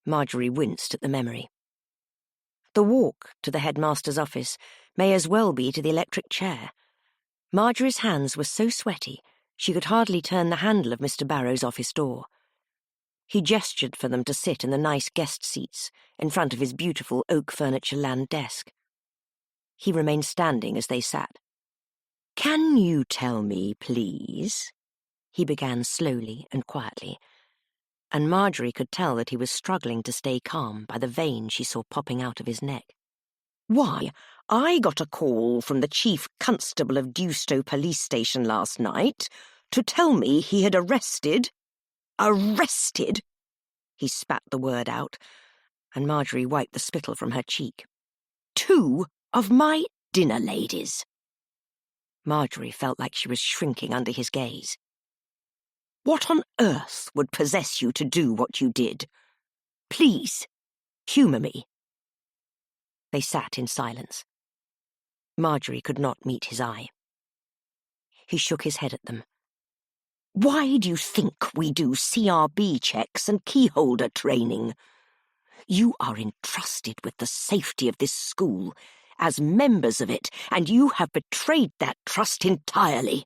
Marjorie winced at the memory. The walk to the headmaster's office may as well be to the electric chair. Marjorie's hands were so sweaty she could hardly turn the handle of Mr. Barrow's office door. He gestured for them to sit in the nice guest seats in front of his beautiful oak furniture-land desk. He remained standing as they sat. "Can you tell me, please?" he began slowly and quietly, and Marjorie could tell that he was struggling to stay calm by the vein she saw popping out of his neck. "Why, I got a call from the Chief Constable of Dewstow Police Station last night to tell me he had arrested... He spat the word out, and Marjorie wiped the spittle from her cheek. "2 of my dinner ladies." Marjorie felt like she was shrinking under his gaze. "What on earth would possess you to do what you did? Please, humour me." They sat in silence. Marjorie could not meet his eye. He shook his head at them. "Why do you think we do CRB checks and keyholder training? You are entrusted with the safety of this school as members of it, and you have betrayed that trust entirely."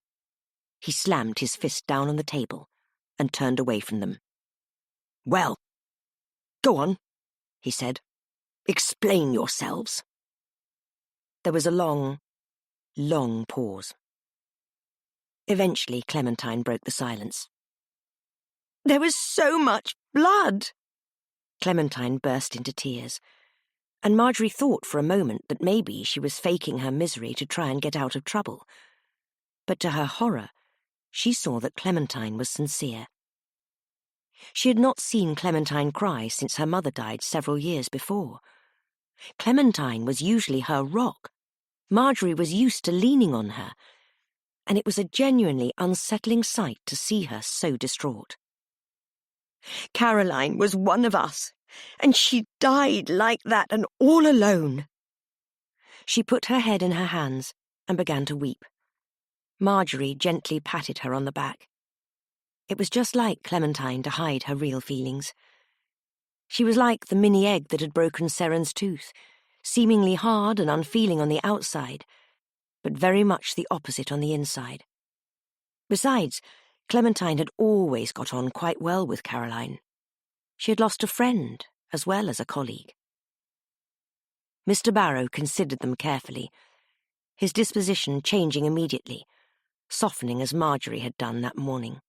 He slammed his fist down on the table and turned away from them. "Well, go on," he said. "Explain yourselves." There was a long, long pause. Eventually, Clementine broke the silence. "There was so much blood!" Clementine burst into tears, and Marjorie thought for a moment that maybe she was faking her misery to try and get out of trouble. But to her horror, she saw that Clementine was sincere. She had not seen Clementine cry since her mother died several years before. Clementine was usually her rock. Marjorie was used to leaning on her, and it was a genuinely unsettling sight to see her so distraught. "Caroline was one of us, and she died like that and all alone." She put her head in her hands and began to weep. Marjorie gently patted her on the back. It was just like Clementine to hide her real feelings. She was like the mini egg that had broken Seren's tooth, seemingly hard and unfeeling on the outside, but very much the opposite on the inside. Besides, Clementine had always got on quite well with Caroline. She had lost a friend as well as a colleague. Mr. Barrow considered them carefully, his disposition changing immediately, softening as Marjorie had done that morning.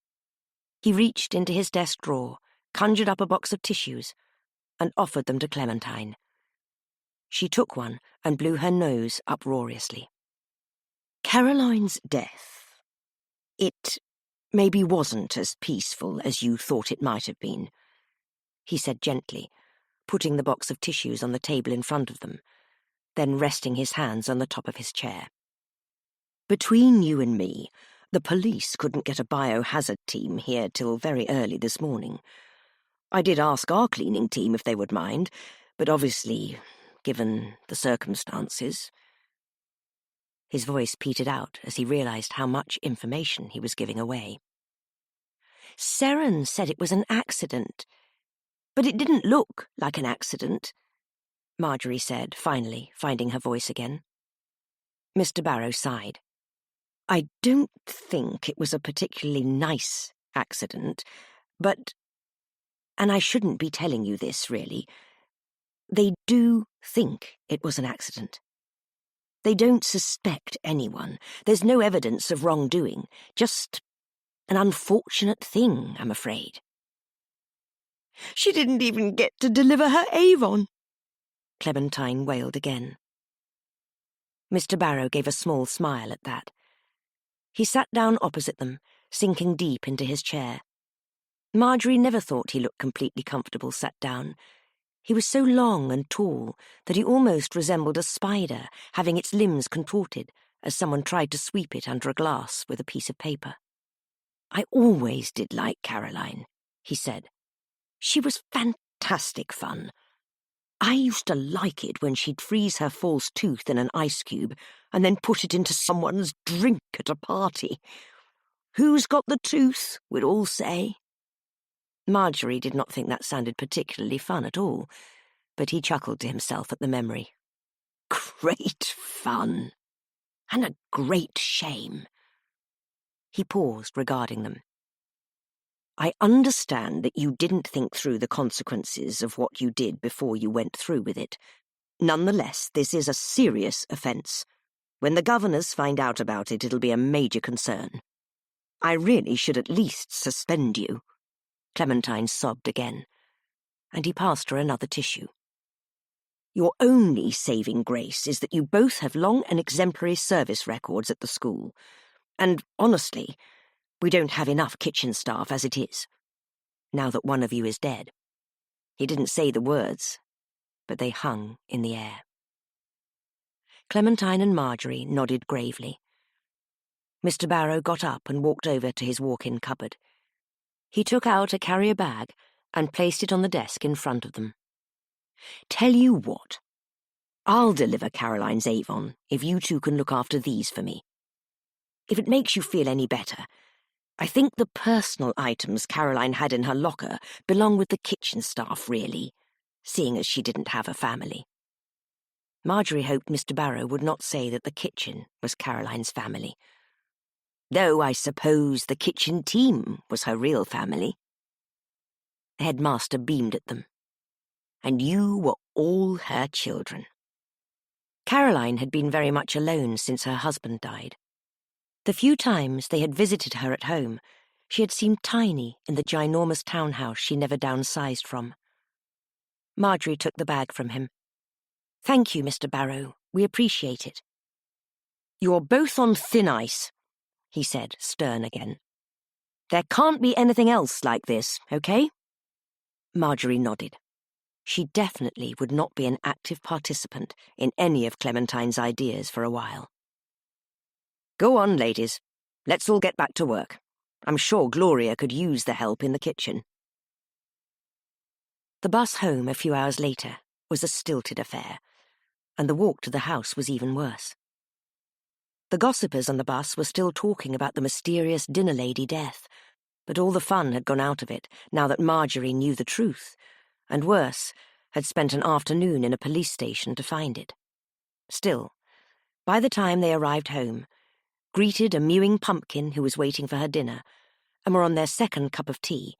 He reached into his desk drawer, conjured up a box of tissues, and offered them to Clementine. She took one and blew her nose uproariously. "Caroline's death. It maybe wasn't as peaceful as you thought it might have been," he said gently, putting the box of tissues on the table in front of them, then resting his hands on the top of his chair. "Between you and me, the police couldn't get a biohazard team here till very early this morning. I did ask our cleaning team if they would mind, but obviously, given the circumstances..." His voice petered out as he realized how much information he was giving away. "Seren said it was an accident, but it didn't look like an accident. Marjorie said, finally, finding her voice again. Mr. Barrow sighed. I don't think it was a particularly nice accident, but, and I shouldn't be telling you this, really, they do think it was an accident. They don't suspect anyone. There's no evidence of wrongdoing, just an unfortunate thing, I'm afraid. She didn't even get to deliver her Avon, Clementine wailed again. Mr. Barrow gave a small smile at that. He sat down opposite them, sinking deep into his chair. Marjorie never thought he looked completely comfortable sat down. He was so long and tall that he almost resembled a spider, having its limbs contorted as someone tried to sweep it under a glass with a piece of paper. I always did like Caroline, he said. She was fantastic fun. I used to like it when she'd freeze her false tooth in an ice cube and then put it into someone's drink at a party. Who's got the tooth, we'd all say. Marjorie did not think that sounded particularly fun at all, but he chuckled to himself at the memory. Great fun. And a great shame. He paused, regarding them. I understand that you didn't think through the consequences of what you did before you went through with it. Nonetheless, this is a serious offence. When the governors find out about it, it'll be a major concern. I really should at least suspend you. Clementine sobbed again, and he passed her another tissue. Your only saving grace is that you both have long and exemplary service records at the school, and, honestly, we don't have enough kitchen staff as it is, now that one of you is dead. He didn't say the words, but they hung in the air. Clementine and Marjorie nodded gravely. Mr. Barrow got up and walked over to his walk-in cupboard. He took out a carrier bag and placed it on the desk in front of them. Tell you what, I'll deliver Caroline's Avon if you two can look after these for me. If it makes you feel any better, I think the personal items Caroline had in her locker belong with the kitchen staff, really, seeing as she didn't have a family. Marjorie hoped Mr. Barrow would not say that the kitchen was Caroline's family, though I suppose the kitchen team was her real family. The headmaster beamed at them. And you were all her children. Caroline had been very much alone since her husband died. The few times they had visited her at home, she had seemed tiny in the ginormous townhouse she never downsized from. Marjorie took the bag from him. Thank you, Mr. Barrow. We appreciate it. You're both on thin ice, he said, stern again. There can't be anything else like this, okay? Marjorie nodded. She definitely would not be an active participant in any of Clementine's ideas for a while. Go on, ladies. Let's all get back to work. I'm sure Gloria could use the help in the kitchen. The bus home a few hours later was a stilted affair, and the walk to the house was even worse. The gossipers on the bus were still talking about the mysterious dinner lady death, but all the fun had gone out of it now that Marjorie knew the truth, and worse, had spent an afternoon in a police station to find it. Still, by the time they arrived home, greeted a mewing pumpkin who was waiting for her dinner, and were on their second cup of tea,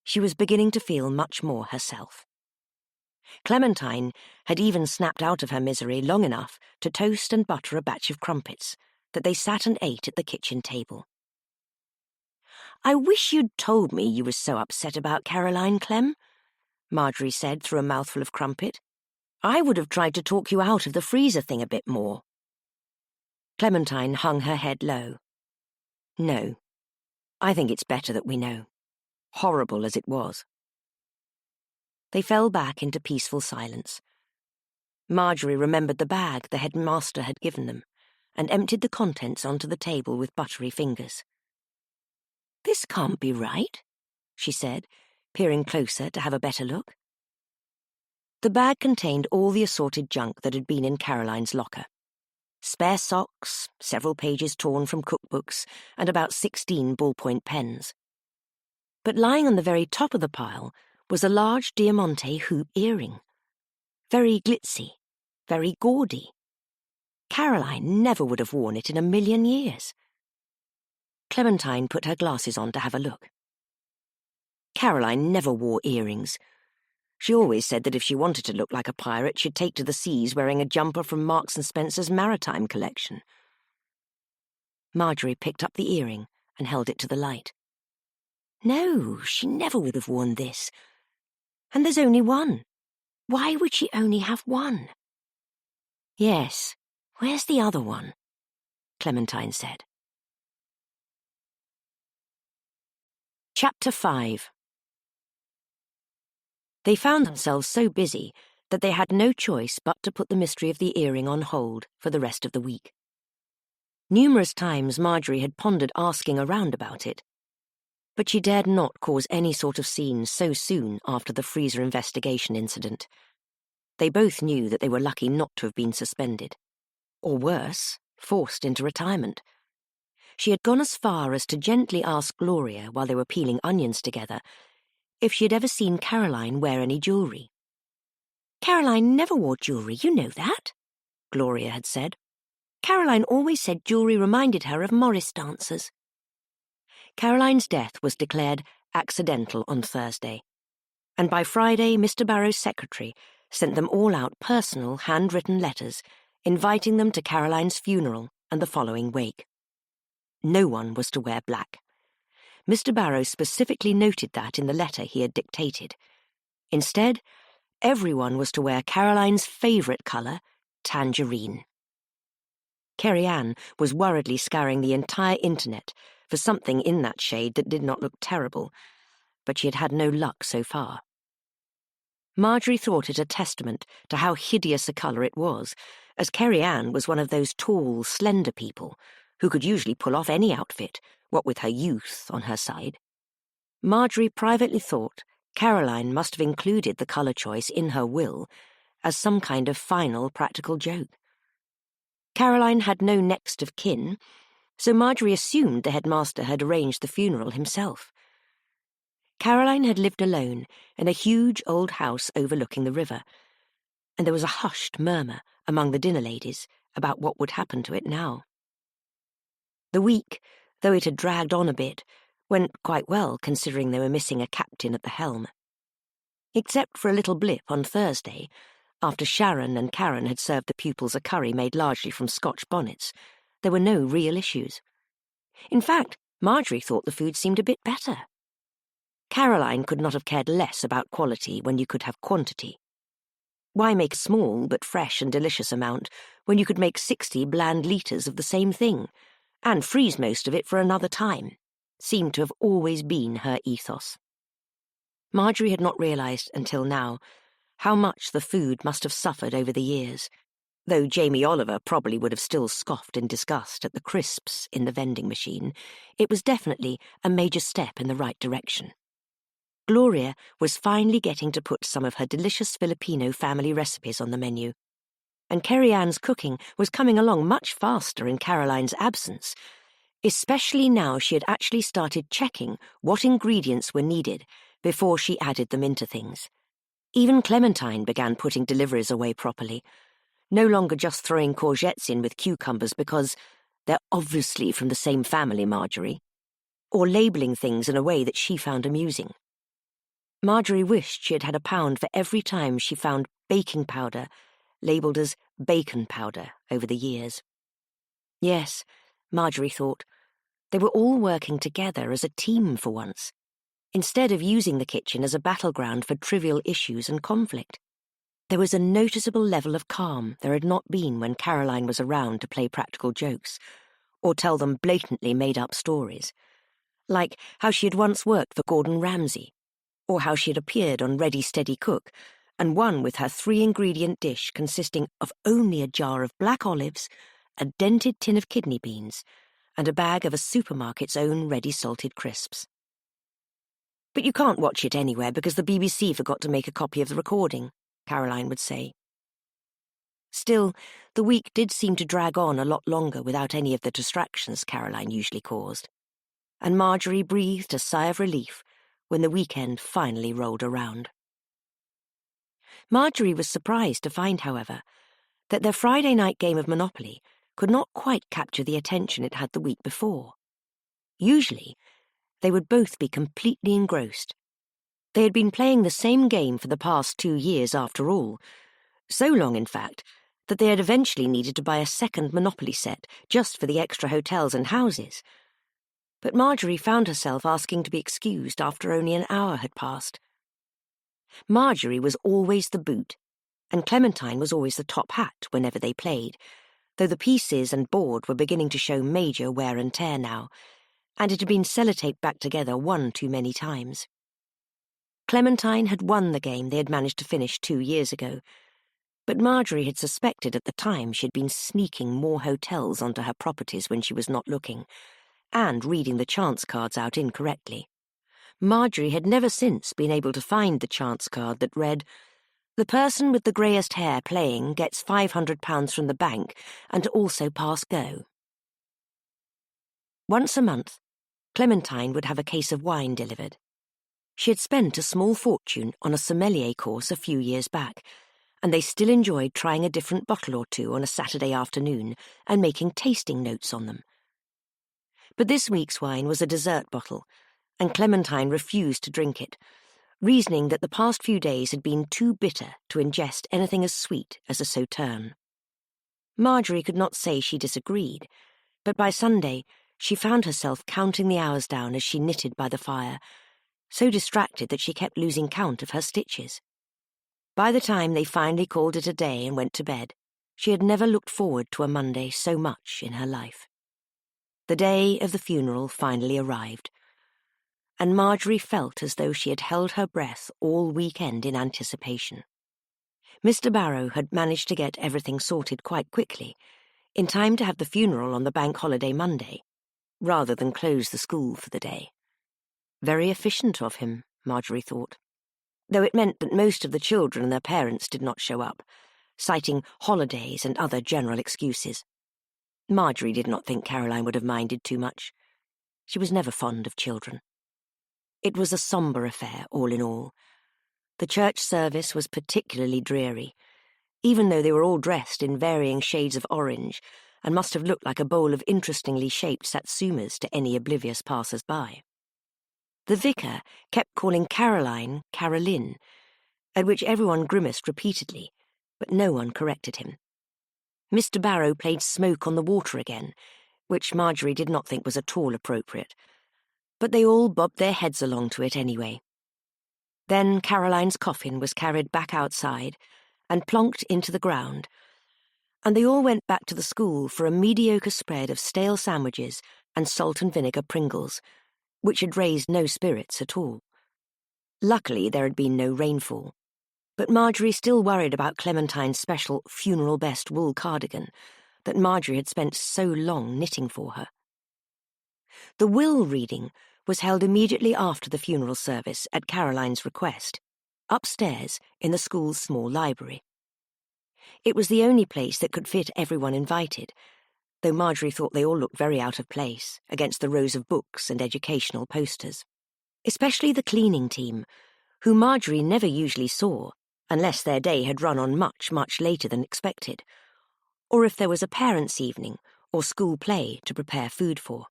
she was beginning to feel much more herself. Clementine had even snapped out of her misery long enough to toast and butter a batch of crumpets that they sat and ate at the kitchen table. I wish you'd told me you were so upset about Caroline, Clem, Marjorie said through a mouthful of crumpet. I would have tried to talk you out of the freezer thing a bit more. Clementine hung her head low. No, I think it's better that we know, horrible as it was. They fell back into peaceful silence. Marjorie remembered the bag the headmaster had given them and emptied the contents onto the table with buttery fingers. This can't be right, she said, peering closer to have a better look. The bag contained all the assorted junk that had been in Caroline's locker. Spare socks, several pages torn from cookbooks, and about 16 ballpoint pens. But lying on the very top of the pile was a large Diamante hoop earring. very glitzy, very gaudy. Caroline never would have worn it in a million years. Clementine put her glasses on to have a look. Caroline never wore earrings. She always said that if she wanted to look like a pirate, she'd take to the seas wearing a jumper from Marks and Spencer's maritime collection. Marjorie picked up the earring and held it to the light. No, she never would have worn this. And there's only one. Why would she only have one? Yes, where's the other one? Clementine said. Chapter 5. They found themselves so busy that they had no choice but to put the mystery of the earring on hold for the rest of the week. Numerous times Marjorie had pondered asking around about it, but she dared not cause any sort of scene so soon after the freezer investigation incident. They both knew that they were lucky not to have been suspended, or worse, forced into retirement. She had gone as far as to gently ask Gloria while they were peeling onions together if she had ever seen Caroline wear any jewellery. Caroline never wore jewellery, you know that, Gloria had said. Caroline always said jewellery reminded her of Morris dancers. Caroline's death was declared accidental on Thursday, and by Friday Mr. Barrow's secretary sent them all out personal handwritten letters inviting them to Caroline's funeral and the following wake. No one was to wear black. Mr. Barrow specifically noted that in the letter he had dictated. Instead, everyone was to wear Caroline's favourite colour, tangerine. Kerry-Ann was worriedly scouring the entire internet for something in that shade that did not look terrible, but she had had no luck so far. Marjorie thought it a testament to how hideous a colour it was, as Kerry-Ann was one of those tall, slender people who could usually pull off any outfit, what with her youth on her side. Marjorie privately thought Caroline must have included the colour choice in her will as some kind of final practical joke. Caroline had no next of kin, so Marjorie assumed the headmaster had arranged the funeral himself. Caroline had lived alone in a huge old house overlooking the river, and there was a hushed murmur among the dinner ladies about what would happen to it now. The week, though it had dragged on a bit, went quite well considering they were missing a captain at the helm. Except for a little blip on Thursday, after Sharon and Karen had served the pupils a curry made largely from Scotch bonnets, there were no real issues. In fact, Marjorie thought the food seemed a bit better. Caroline could not have cared less about quality when you could have quantity. Why make a small but fresh and delicious amount when you could make 60 bland litres of the same thing, and freeze most of it for another time? Seemed to have always been her ethos. Marjorie had not realised until now how much the food must have suffered over the years, though Jamie Oliver probably would have still scoffed in disgust at the crisps in the vending machine. It was definitely a major step in the right direction. Gloria was finally getting to put some of her delicious Filipino family recipes on the menu, and Kerry-Ann's cooking was coming along much faster in Caroline's absence, especially now she had actually started checking what ingredients were needed before she added them into things. Even Clementine began putting deliveries away properly, no longer just throwing courgettes in with cucumbers because they're obviously from the same family, Marjorie, or labelling things in a way that she found amusing. Marjorie wished she had had £1 for every time she found baking powder labelled as bacon powder over the years. Yes, Marjorie thought, they were all working together as a team for once, instead of using the kitchen as a battleground for trivial issues and conflict. There was a noticeable level of calm there had not been when Caroline was around to play practical jokes, or tell them blatantly made-up stories, like how she had once worked for Gordon Ramsay, or how she had appeared on Ready Steady Cook, and won with her 3-ingredient dish consisting of only a jar of black olives, a dented tin of kidney beans, and a bag of a supermarket's own ready salted crisps. But you can't watch it anywhere because the BBC forgot to make a copy of the recording, Caroline would say. Still, the week did seem to drag on a lot longer without any of the distractions Caroline usually caused, and Marjorie breathed a sigh of relief when the weekend finally rolled around. Marjorie was surprised to find, however, that their Friday night game of Monopoly could not quite capture the attention it had the week before. Usually, they would both be completely engrossed. They had been playing the same game for the past 2 years after all, so long, in fact, that they had eventually needed to buy a second Monopoly set just for the extra hotels and houses. But Marjorie found herself asking to be excused after only an hour had passed. Marjorie was always the boot, and Clementine was always the top hat whenever they played, though the pieces and board were beginning to show major wear and tear now, and it had been sellotaped back together one too many times. Clementine had won the game they had managed to finish 2 years ago, but Marjorie had suspected at the time she'd been sneaking more hotels onto her properties when she was not looking, and reading the chance cards out incorrectly. Marjorie had never since been able to find the chance card that read, "The person with the greyest hair playing gets £500 from the bank and also pass go." Once a month, Clementine would have a case of wine delivered. She had spent a small fortune on a sommelier course a few years back, and they still enjoyed trying a different bottle or two on a Saturday afternoon and making tasting notes on them. But this week's wine was a dessert bottle, and Clementine refused to drink it, reasoning that the past few days had been too bitter to ingest anything as sweet as a sauterne. Marjorie could not say she disagreed, but by Sunday she found herself counting the hours down as she knitted by the fire, so distracted that she kept losing count of her stitches. By the time they finally called it a day and went to bed, she had never looked forward to a Monday so much in her life. The day of the funeral finally arrived, and Marjorie felt as though she had held her breath all weekend in anticipation. Mr. Barrow had managed to get everything sorted quite quickly, in time to have the funeral on the bank holiday Monday, rather than close the school for the day. Very efficient of him, Marjorie thought, though it meant that most of the children and their parents did not show up, citing holidays and other general excuses. Marjorie did not think Caroline would have minded too much. She was never fond of children. It was a sombre affair, all in all. The church service was particularly dreary, even though they were all dressed in varying shades of orange and must have looked like a bowl of interestingly shaped satsumas to any oblivious passers-by. The vicar kept calling Caroline Caroline, at which everyone grimaced repeatedly, but no one corrected him. Mr. Barrow played Smoke on the Water again, which Marjorie did not think was at all appropriate, but they all bobbed their heads along to it anyway. Then Caroline's coffin was carried back outside and plonked into the ground, and they all went back to the school for a mediocre spread of stale sandwiches and salt and vinegar Pringles, which had raised no spirits at all. Luckily, there had been no rainfall, but Marjorie still worried about Clementine's special funeral best wool cardigan that Marjorie had spent so long knitting for her. The will reading was held immediately after the funeral service at Caroline's request, upstairs in the school's small library. It was the only place that could fit everyone invited, though Marjorie thought they all looked very out of place against the rows of books and educational posters. Especially the cleaning team, who Marjorie never usually saw, unless their day had run on much, much later than expected, or if there was a parents' evening or school play to prepare food for.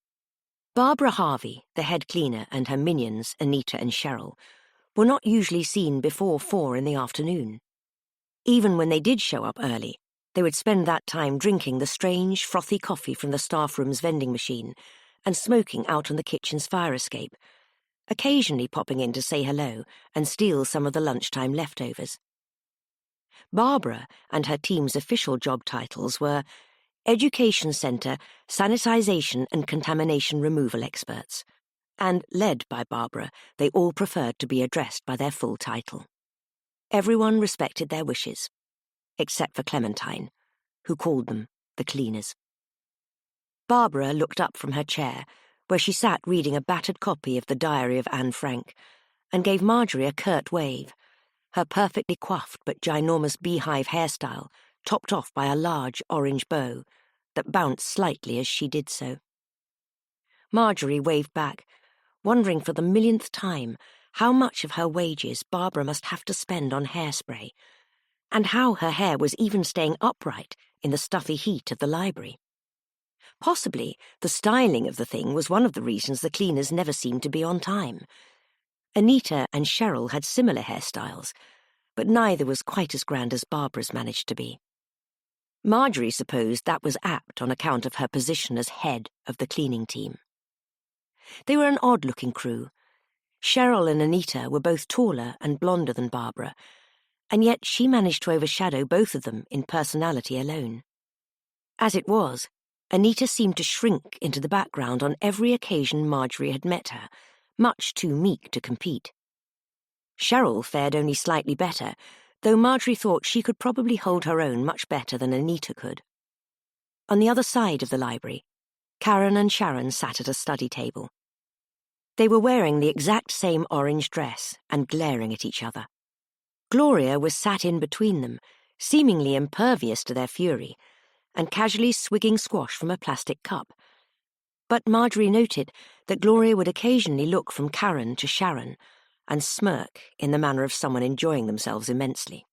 Barbara Harvey, the head cleaner, and her minions, Anita and Cheryl, were not usually seen before 4 in the afternoon. Even when they did show up early, they would spend that time drinking the strange, frothy coffee from the staff room's vending machine and smoking out on the kitchen's fire escape, occasionally popping in to say hello and steal some of the lunchtime leftovers. Barbara and her team's official job titles were Education Centre Sanitisation and Contamination Removal Experts, and, led by Barbara, they all preferred to be addressed by their full title. Everyone respected their wishes, except for Clementine, who called them the cleaners. Barbara looked up from her chair, where she sat reading a battered copy of the Diary of Anne Frank, and gave Marjorie a curt wave, her perfectly coiffed but ginormous beehive hairstyle topped off by a large orange bow that bounced slightly as she did so. Marjorie waved back, wondering for the millionth time how much of her wages Barbara must have to spend on hairspray, and how her hair was even staying upright in the stuffy heat of the library. Possibly the styling of the thing was one of the reasons the cleaners never seemed to be on time. Anita and Cheryl had similar hairstyles, but neither was quite as grand as Barbara's managed to be. Marjorie supposed that was apt on account of her position as head of the cleaning team. They were an odd-looking crew. Cheryl and Anita were both taller and blonder than Barbara, and yet she managed to overshadow both of them in personality alone. As it was, Anita seemed to shrink into the background on every occasion Marjorie had met her, much too meek to compete. Cheryl fared only slightly better, though Marjorie thought she could probably hold her own much better than Anita could. On the other side of the library, Karen and Sharon sat at a study table. They were wearing the exact same orange dress and glaring at each other. Gloria was sat in between them, seemingly impervious to their fury, and casually swigging squash from a plastic cup. But Marjorie noted that Gloria would occasionally look from Karen to Sharon and smirk in the manner of someone enjoying themselves immensely.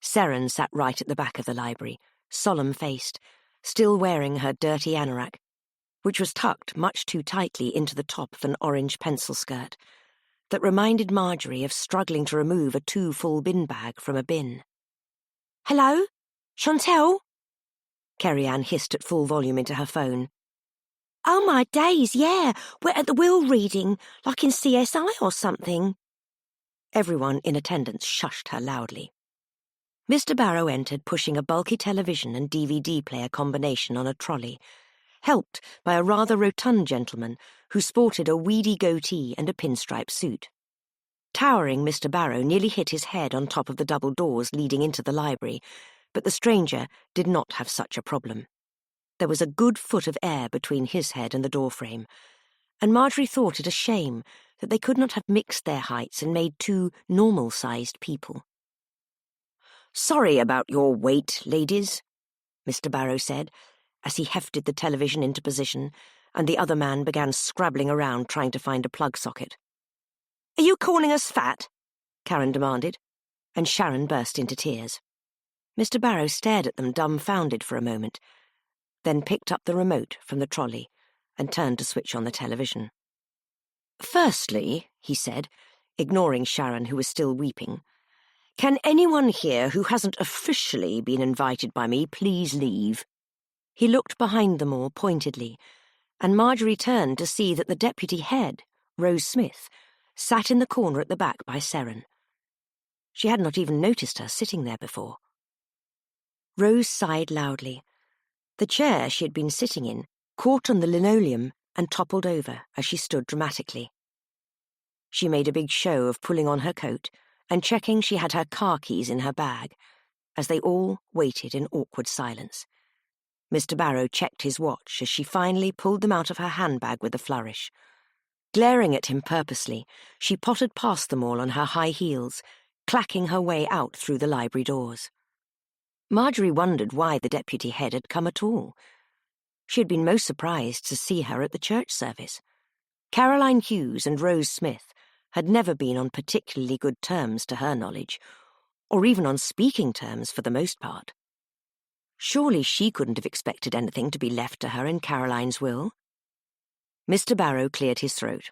Seren sat right at the back of the library, solemn-faced, still wearing her dirty anorak, which was tucked much too tightly into the top of an orange pencil skirt that reminded Marjorie of struggling to remove a 2-full bin bag from a bin. "Hello? Chantel?" Kerry-Ann hissed at full volume into her phone. "Oh, my days, yeah. We're at the will reading, like in CSI or something." Everyone in attendance shushed her loudly. Mr. Barrow entered pushing a bulky television and DVD player combination on a trolley, helped by a rather rotund gentleman who sported a weedy goatee and a pinstripe suit. Towering Mr. Barrow nearly hit his head on top of the double doors leading into the library, but the stranger did not have such a problem. There was a good foot of air between his head and the doorframe, and Marjorie thought it a shame that they could not have mixed their heights and made 2 normal-sized people. "Sorry about your wait, ladies," Mr. Barrow said, as he hefted the television into position, and the other man began scrabbling around trying to find a plug socket. "Are you calling us fat?" Karen demanded, and Sharon burst into tears. Mr. Barrow stared at them dumbfounded for a moment, then picked up the remote from the trolley and turned to switch on the television. "Firstly," he said, ignoring Sharon, who was still weeping, "can anyone here who hasn't officially been invited by me please leave?" He looked behind them all pointedly, and Marjorie turned to see that the deputy head, Rose Smith, sat in the corner at the back by Seren. She had not even noticed her sitting there before. Rose sighed loudly. The chair she had been sitting in caught on the linoleum and toppled over as she stood dramatically. She made a big show of pulling on her coat and checking she had her car keys in her bag, as they all waited in awkward silence. Mr. Barrow checked his watch as she finally pulled them out of her handbag with a flourish. Glaring at him purposely, she pottered past them all on her high heels, clacking her way out through the library doors. Marjorie wondered why the deputy head had come at all. She had been most surprised to see her at the church service. Caroline Hughes and Rose Smith had never been on particularly good terms to her knowledge, or even on speaking terms for the most part. Surely she couldn't have expected anything to be left to her in Caroline's will. Mr. Barrow cleared his throat.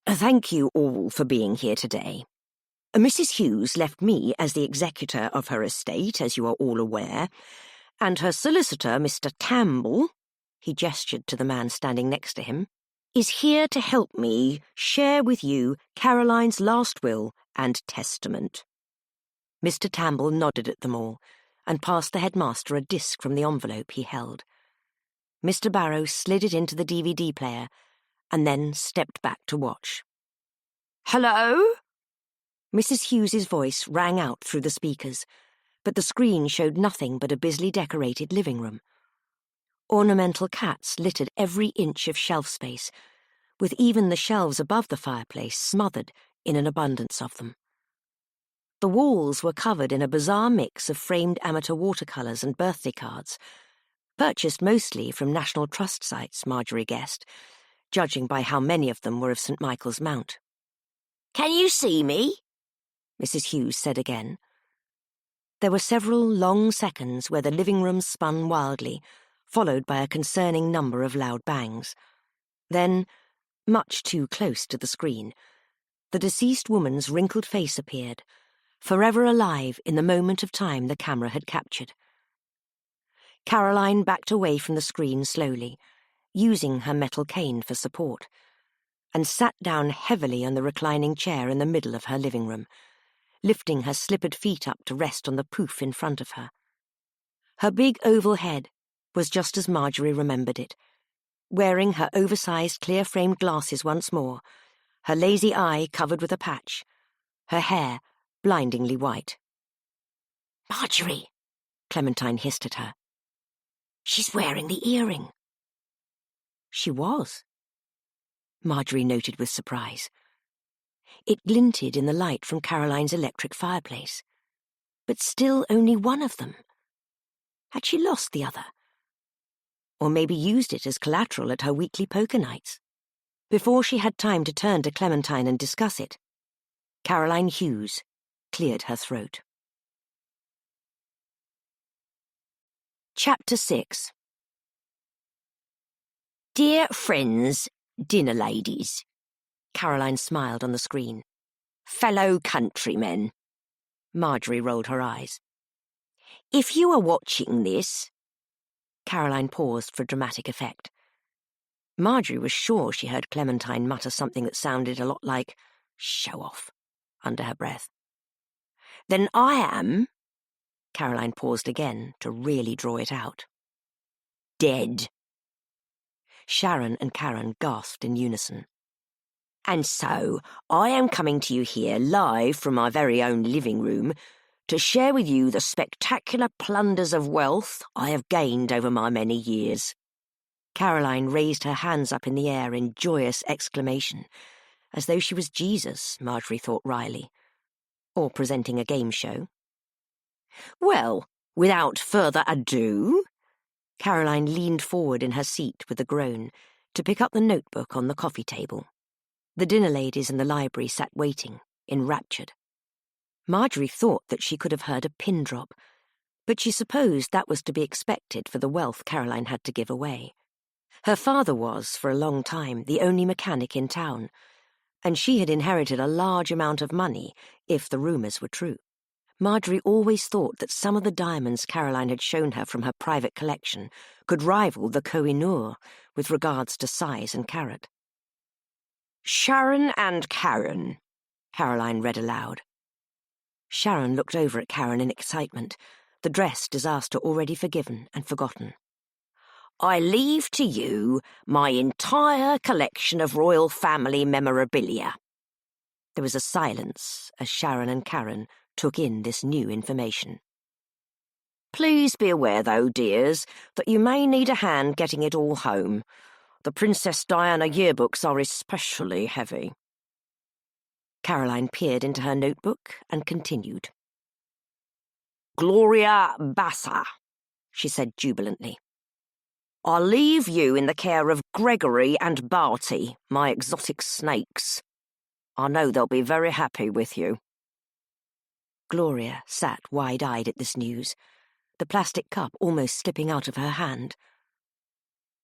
"Thank you all for being here today. Mrs. Hughes left me as the executor of her estate, as you are all aware, and her solicitor, Mr. Campbell," he gestured to the man standing next to him, "is here to help me share with you Caroline's last will and testament." Mr. Campbell nodded at them all and passed the headmaster a disc from the envelope he held. Mr. Barrow slid it into the DVD player and then stepped back to watch. "Hello?" Mrs. Hughes's voice rang out through the speakers, but the screen showed nothing but a busily decorated living room. Ornamental cats littered every inch of shelf space, with even the shelves above the fireplace smothered in an abundance of them. The walls were covered in a bizarre mix of framed amateur watercolours and birthday cards, purchased mostly from National Trust sites, Marjorie guessed, judging by how many of them were of St. Michael's Mount. "Can you see me?" Mrs. Hughes said again. There were several long seconds where the living room spun wildly, followed by a concerning number of loud bangs. Then, much too close to the screen, the deceased woman's wrinkled face appeared, forever alive in the moment of time the camera had captured. Caroline backed away from the screen slowly, using her metal cane for support, and sat down heavily on the reclining chair in the middle of her living room, lifting her slippered feet up to rest on the poof in front of her. Her big oval head was just as Marjorie remembered it, wearing her oversized clear-framed glasses once more, her lazy eye covered with a patch, her hair blindingly white. "Marjorie!" Clementine hissed at her. "She's wearing the earring." She was. Marjorie noted with surprise. It glinted in the light from Caroline's electric fireplace. But still only one of them. Had she lost the other? Or maybe used it as collateral at her weekly poker nights? Before she had time to turn to Clementine and discuss it, Caroline Hughes cleared her throat. Chapter 6. "Dear friends, dinner ladies," Caroline smiled on the screen. "Fellow countrymen." Marjorie rolled her eyes. "If you are watching this—" Caroline paused for dramatic effect. Marjorie was sure she heard Clementine mutter something that sounded a lot like "show off" under her breath. "Then I am—" Caroline paused again to really draw it out. "Dead." Sharon and Karen gasped in unison. "And so, I am coming to you here live from my very own living room to share with you the spectacular plunders of wealth I have gained over my many years." Caroline raised her hands up in the air in joyous exclamation, as though she was Jesus, Marjorie thought wryly, or presenting a game show. "Well, without further ado," Caroline leaned forward in her seat with a groan to pick up the notebook on the coffee table. The dinner ladies in the library sat waiting, enraptured. Marjorie thought that she could have heard a pin drop, but she supposed that was to be expected for the wealth Caroline had to give away. Her father was, for a long time, the only mechanic in town, and she had inherited a large amount of money, if the rumours were true. Marjorie always thought that some of the diamonds Caroline had shown her from her private collection could rival the Koh-i-Noor with regards to size and carat. "Sharon and Karen," Caroline read aloud. Sharon looked over at Karen in excitement, the dress disaster already forgiven and forgotten. "I leave to you my entire collection of royal family memorabilia." There was a silence as Sharon and Karen took in this new information. "Please be aware, though, dears, that you may need a hand getting it all home. The Princess Diana yearbooks are especially heavy." Caroline peered into her notebook and continued. "Gloria Bassa," she said jubilantly. "I leave you in the care of Gregory and Barty, my exotic snakes. I know they'll be very happy with you." Gloria sat wide-eyed at this news, the plastic cup almost slipping out of her hand.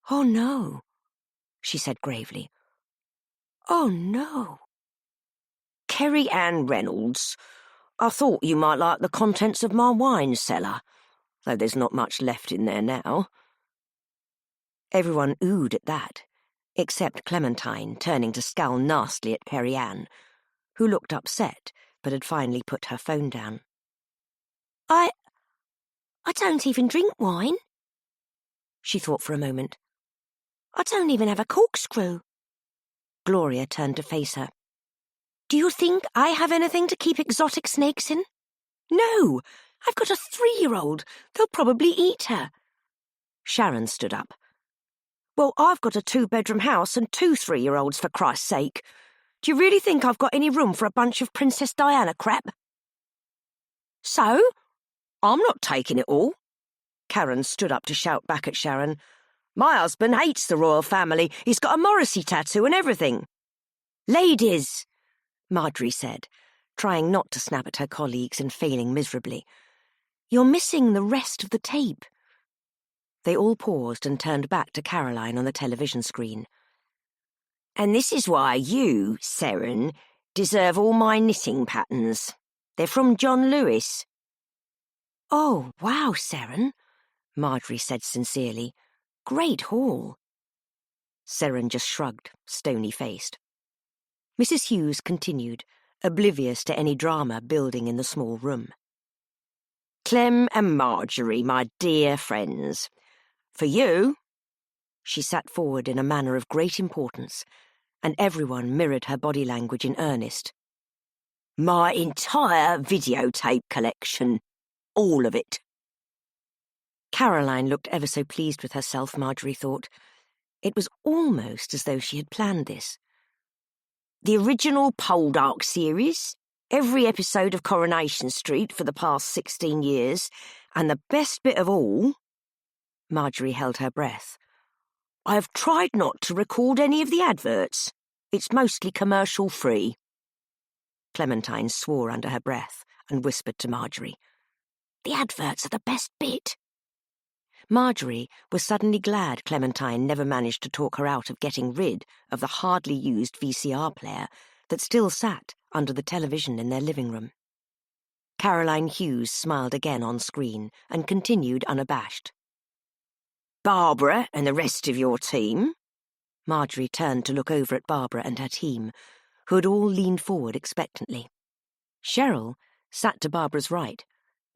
"Oh, no," she said gravely. "Oh, no." "Kerry Ann Reynolds, I thought you might like the contents of my wine cellar, though there's not much left in there now." Everyone oohed at that, except Clementine, turning to scowl nastily at Kerry Ann, who looked upset but had finally put her phone down. I don't even drink wine." She thought for a moment. "I don't even have a corkscrew." Gloria turned to face her. "Do you think I have anything to keep exotic snakes in?" "No, I've got a 3-year-old. They'll probably eat her." Sharon stood up. "Well, I've got a 2-bedroom house and 2 3-year-olds, for Christ's sake. Do you really think I've got any room for a bunch of Princess Diana crap?" "So? I'm not taking it all." Karen stood up to shout back at Sharon. "My husband hates the royal family. He's got a Morrissey tattoo and everything." "Ladies," Marjorie said, trying not to snap at her colleagues and failing miserably. You're missing the rest of the tape. They all paused and turned back to Caroline on the television screen. And this is why you, Seren, deserve all my knitting patterns. They're from John Lewis. Oh, wow, Seren, Marjorie said sincerely. Great haul. Seren just shrugged, stony-faced. Mrs. Hughes continued, oblivious to any drama building in the small room. Clem and Marjorie, my dear friends. For you, she sat forward in a manner of great importance, and everyone mirrored her body language in earnest. My entire videotape collection. All of it. Caroline looked ever so pleased with herself, Marjorie thought. It was almost as though she had planned this. The original Poldark series, every episode of Coronation Street for the past 16 years, and the best bit of all, Marjorie held her breath, I have tried not to record any of the adverts. It's mostly commercial-free. Clementine swore under her breath and whispered to Marjorie, The adverts are the best bit. Marjorie was suddenly glad Clementine never managed to talk her out of getting rid of the hardly used VCR player that still sat under the television in their living room. Caroline Hughes smiled again on screen and continued unabashed. Barbara and the rest of your team? Marjorie turned to look over at Barbara and her team, who had all leaned forward expectantly. Cheryl sat to Barbara's right,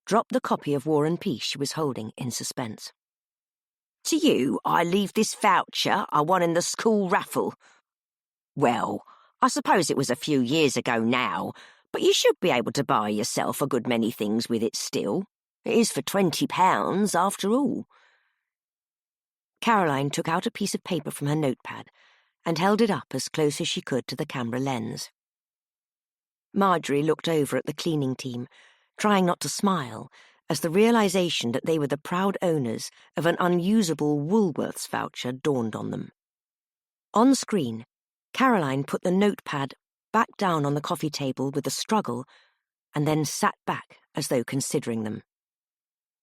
dropped the copy of War and Peace she was holding in suspense. To you, I leave this voucher I won in the school raffle. Well, I suppose it was a few years ago now, but you should be able to buy yourself a good many things with it still. It is for £20 after all. Caroline took out a piece of paper from her notepad and held it up as close as she could to the camera lens. Marjorie looked over at the cleaning team, trying not to smile, as the realization that they were the proud owners of an unusable Woolworths voucher dawned on them. On screen, Caroline put the notepad back down on the coffee table with a struggle and then sat back as though considering them.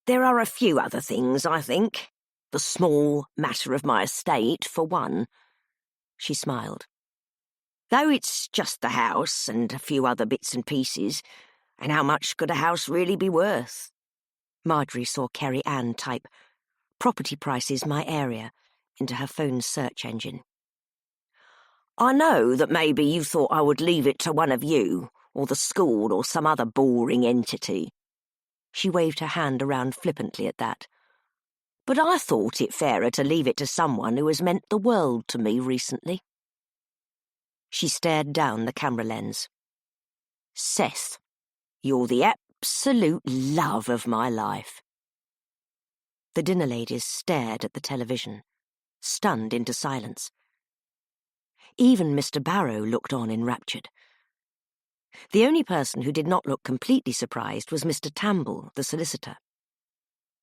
There are a few other things, I think. The small matter of my estate, for one. She smiled. Though it's just the house and a few other bits and pieces, and how much could a house really be worth? Marjorie saw Kerry Ann type, property prices my area, into her phone's search engine. I know that maybe you thought I would leave it to one of you, or the school, or some other boring entity. She waved her hand around flippantly at that. But I thought it fairer to leave it to someone who has meant the world to me recently. She stared down the camera lens. Seth, you're the absolute love of my life. The dinner ladies stared at the television, stunned into silence. Even Mr. Barrow looked on enraptured. The only person who did not look completely surprised was Mr. Tamble, the solicitor.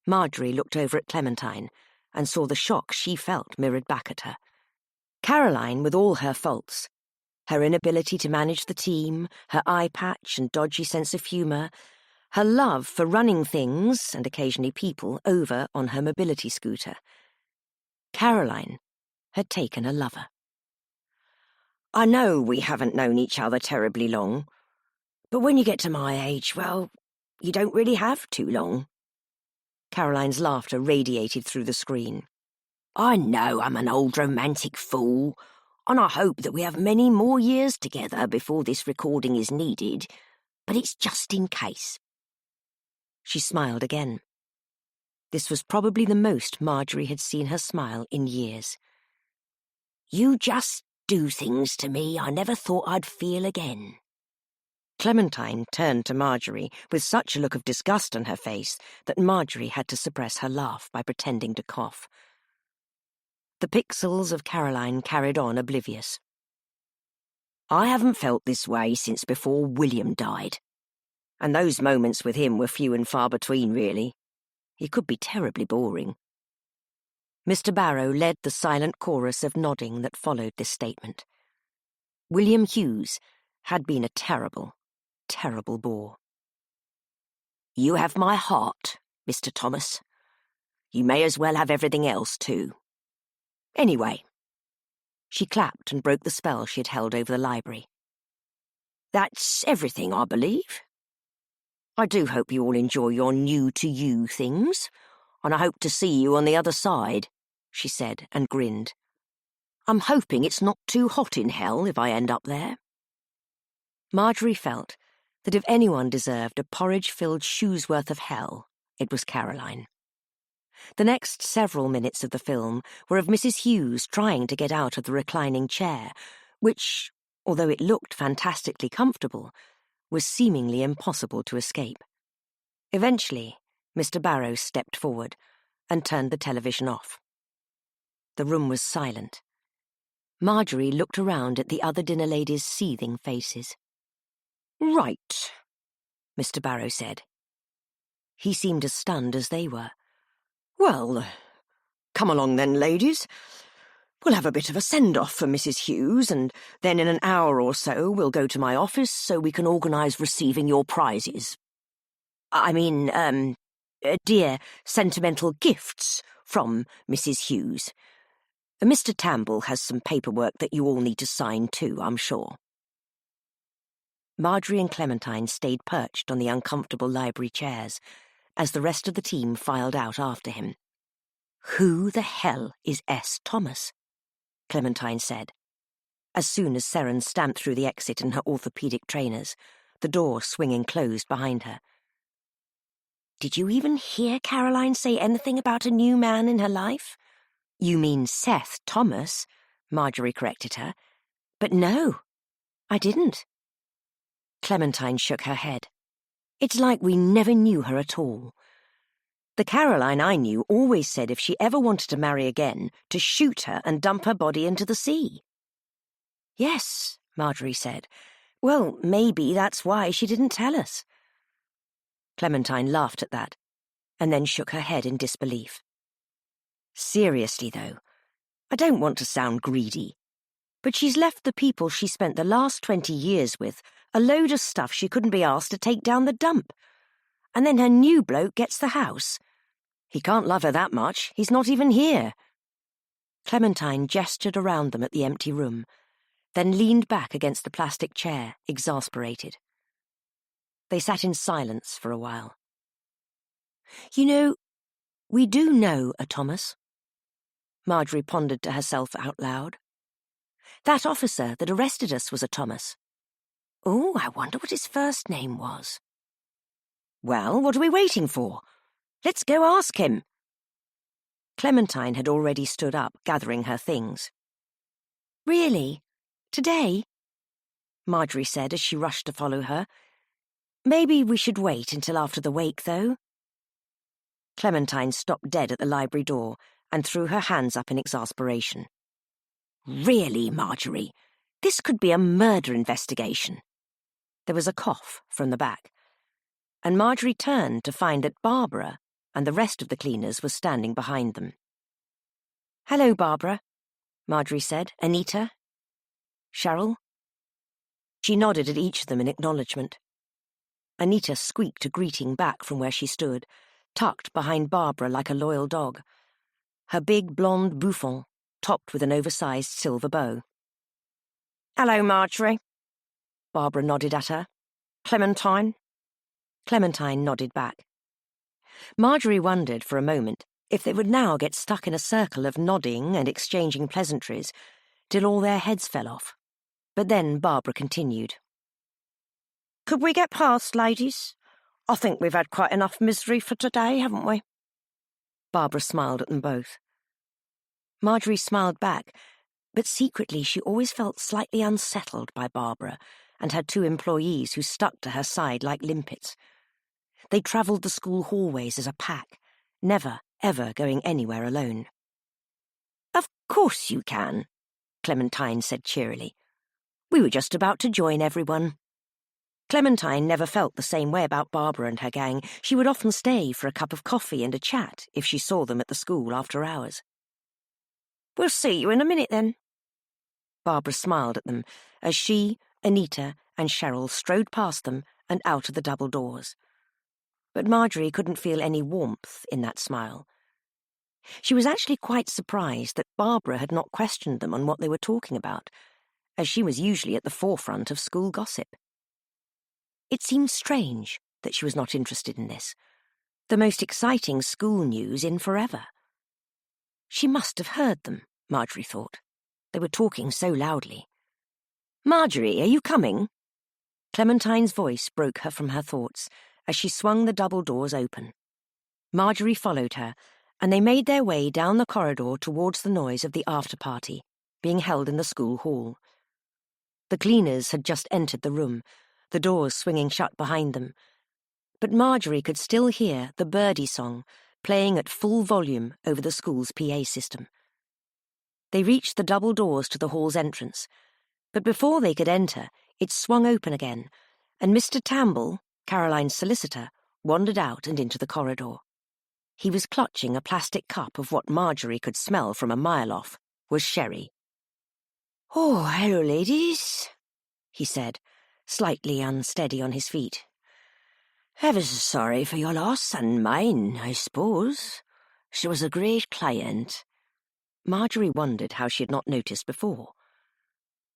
Marjorie looked over at Clementine and saw the shock she felt mirrored back at her. Caroline, with all her faults, her inability to manage the team, her eye patch and dodgy sense of humour, her love for running things, and occasionally people, over on her mobility scooter. Caroline had taken a lover. I know we haven't known each other terribly long, but when you get to my age, well, you don't really have too long. Caroline's laughter radiated through the screen. I know I'm an old romantic fool, and I hope that we have many more years together before this recording is needed, but it's just in case. She smiled again. This was probably the most Marjorie had seen her smile in years. You just do things to me I never thought I'd feel again. Clementine turned to Marjorie with such a look of disgust on her face that Marjorie had to suppress her laugh by pretending to cough. The pixels of Caroline carried on oblivious. I haven't felt this way since before William died. And those moments with him were few and far between, really. He could be terribly boring. Mr. Barrow led the silent chorus of nodding that followed this statement. William Hughes had been a terrible, terrible bore. You have my heart, Mr. Thomas. You may as well have everything else, too. Anyway. She clapped and broke the spell she had held over the library. That's everything, I believe. I do hope you all enjoy your new-to-you things, and I hope to see you on the other side, she said and grinned. I'm hoping it's not too hot in hell if I end up there. Marjorie felt that if anyone deserved a porridge-filled shoe's worth of hell, it was Caroline. The next several minutes of the film were of Mrs. Hughes trying to get out of the reclining chair, which, although it looked fantastically comfortable, was seemingly impossible to escape. Eventually, Mr. Barrow stepped forward and turned the television off. The room was silent. Marjorie looked around at the other dinner ladies' seething faces. Right, Mr. Barrow said. He seemed as stunned as they were. Well, come along then, ladies. We'll have a bit of a send-off for Mrs. Hughes, and then in an hour or so we'll go to my office so we can organise receiving your prizes. I mean, dear sentimental gifts from Mrs. Hughes. Mr. Tamble has some paperwork that you all need to sign too, I'm sure. Marjorie and Clementine stayed perched on the uncomfortable library chairs as the rest of the team filed out after him. Who the hell is S. Thomas? Clementine said. As soon as Seren stamped through the exit in her orthopaedic trainers, the door swinging closed behind her. Did you even hear Caroline say anything about a new man in her life? You mean Seth Thomas, Marjorie corrected her. But no, I didn't. Clementine shook her head. It's like we never knew her at all. The Caroline I knew always said if she ever wanted to marry again, to shoot her and dump her body into the sea. Yes, Marjorie said. Well, maybe that's why she didn't tell us. Clementine laughed at that, and then shook her head in disbelief. Seriously, though, I don't want to sound greedy, but she's left the people she spent the last 20 years with a load of stuff she couldn't be asked to take down the dump. And then her new bloke gets the house. He can't love her that much. He's not even here. Clementine gestured around them at the empty room, then leaned back against the plastic chair, exasperated. They sat in silence for a while. You know, we do know a Thomas. Marjorie pondered to herself out loud. That officer that arrested us was a Thomas. Oh, I wonder what his first name was. Well, what are we waiting for? Let's go ask him. Clementine had already stood up, gathering her things. Really? Today? Marjorie said as she rushed to follow her. Maybe we should wait until after the wake, though. Clementine stopped dead at the library door and threw her hands up in exasperation. Really, Marjorie, this could be a murder investigation. There was a cough from the back, and Marjorie turned to find that Barbara and the rest of the cleaners were standing behind them. Hello, Barbara, Marjorie said. Anita? Cheryl? She nodded at each of them in acknowledgement. Anita squeaked a greeting back from where she stood, tucked behind Barbara like a loyal dog, her big blonde bouffant topped with an oversized silver bow. Hello, Marjorie. Barbara nodded at her. Clementine? Clementine nodded back. Marjorie wondered for a moment if they would now get stuck in a circle of nodding and exchanging pleasantries till all their heads fell off. But then Barbara continued. Could we get past, ladies? I think we've had quite enough misery for today, haven't we? Barbara smiled at them both. Marjorie smiled back, but secretly she always felt slightly unsettled by Barbara and her two employees who stuck to her side like limpets. They travelled the school hallways as a pack, never, ever going anywhere alone. Of course you can, Clementine said cheerily. We were just about to join everyone. Clementine never felt the same way about Barbara and her gang. She would often stay for a cup of coffee and a chat if she saw them at the school after hours. We'll see you in a minute, then. Barbara smiled at them as she, Anita, and Cheryl strode past them and out of the double doors. but Marjorie couldn't feel any warmth in that smile. She was actually quite surprised that Barbara had not questioned them on what they were talking about, as she was usually at the forefront of school gossip. It seemed strange that she was not interested in this, the most exciting school news in forever. She must have heard them, Marjorie thought. They were talking so loudly. "Marjorie, are you coming?" Clementine's voice broke her from her thoughts as she swung the double doors open. Marjorie followed her, and they made their way down the corridor towards the noise of the after-party, being held in the school hall. The cleaners had just entered the room, the doors swinging shut behind them, but Marjorie could still hear the birdie song playing at full volume over the school's PA system. They reached the double doors to the hall's entrance, but before they could enter, it swung open again, and Mr. Tamble, Caroline's solicitor, wandered out and into the corridor. He was clutching a plastic cup of what Marjorie could smell from a mile off was sherry. "Oh, hello, ladies," he said, slightly unsteady on his feet. "Ever so sorry for your loss, and mine, I suppose. She was a great client." Marjorie wondered how she had not noticed before.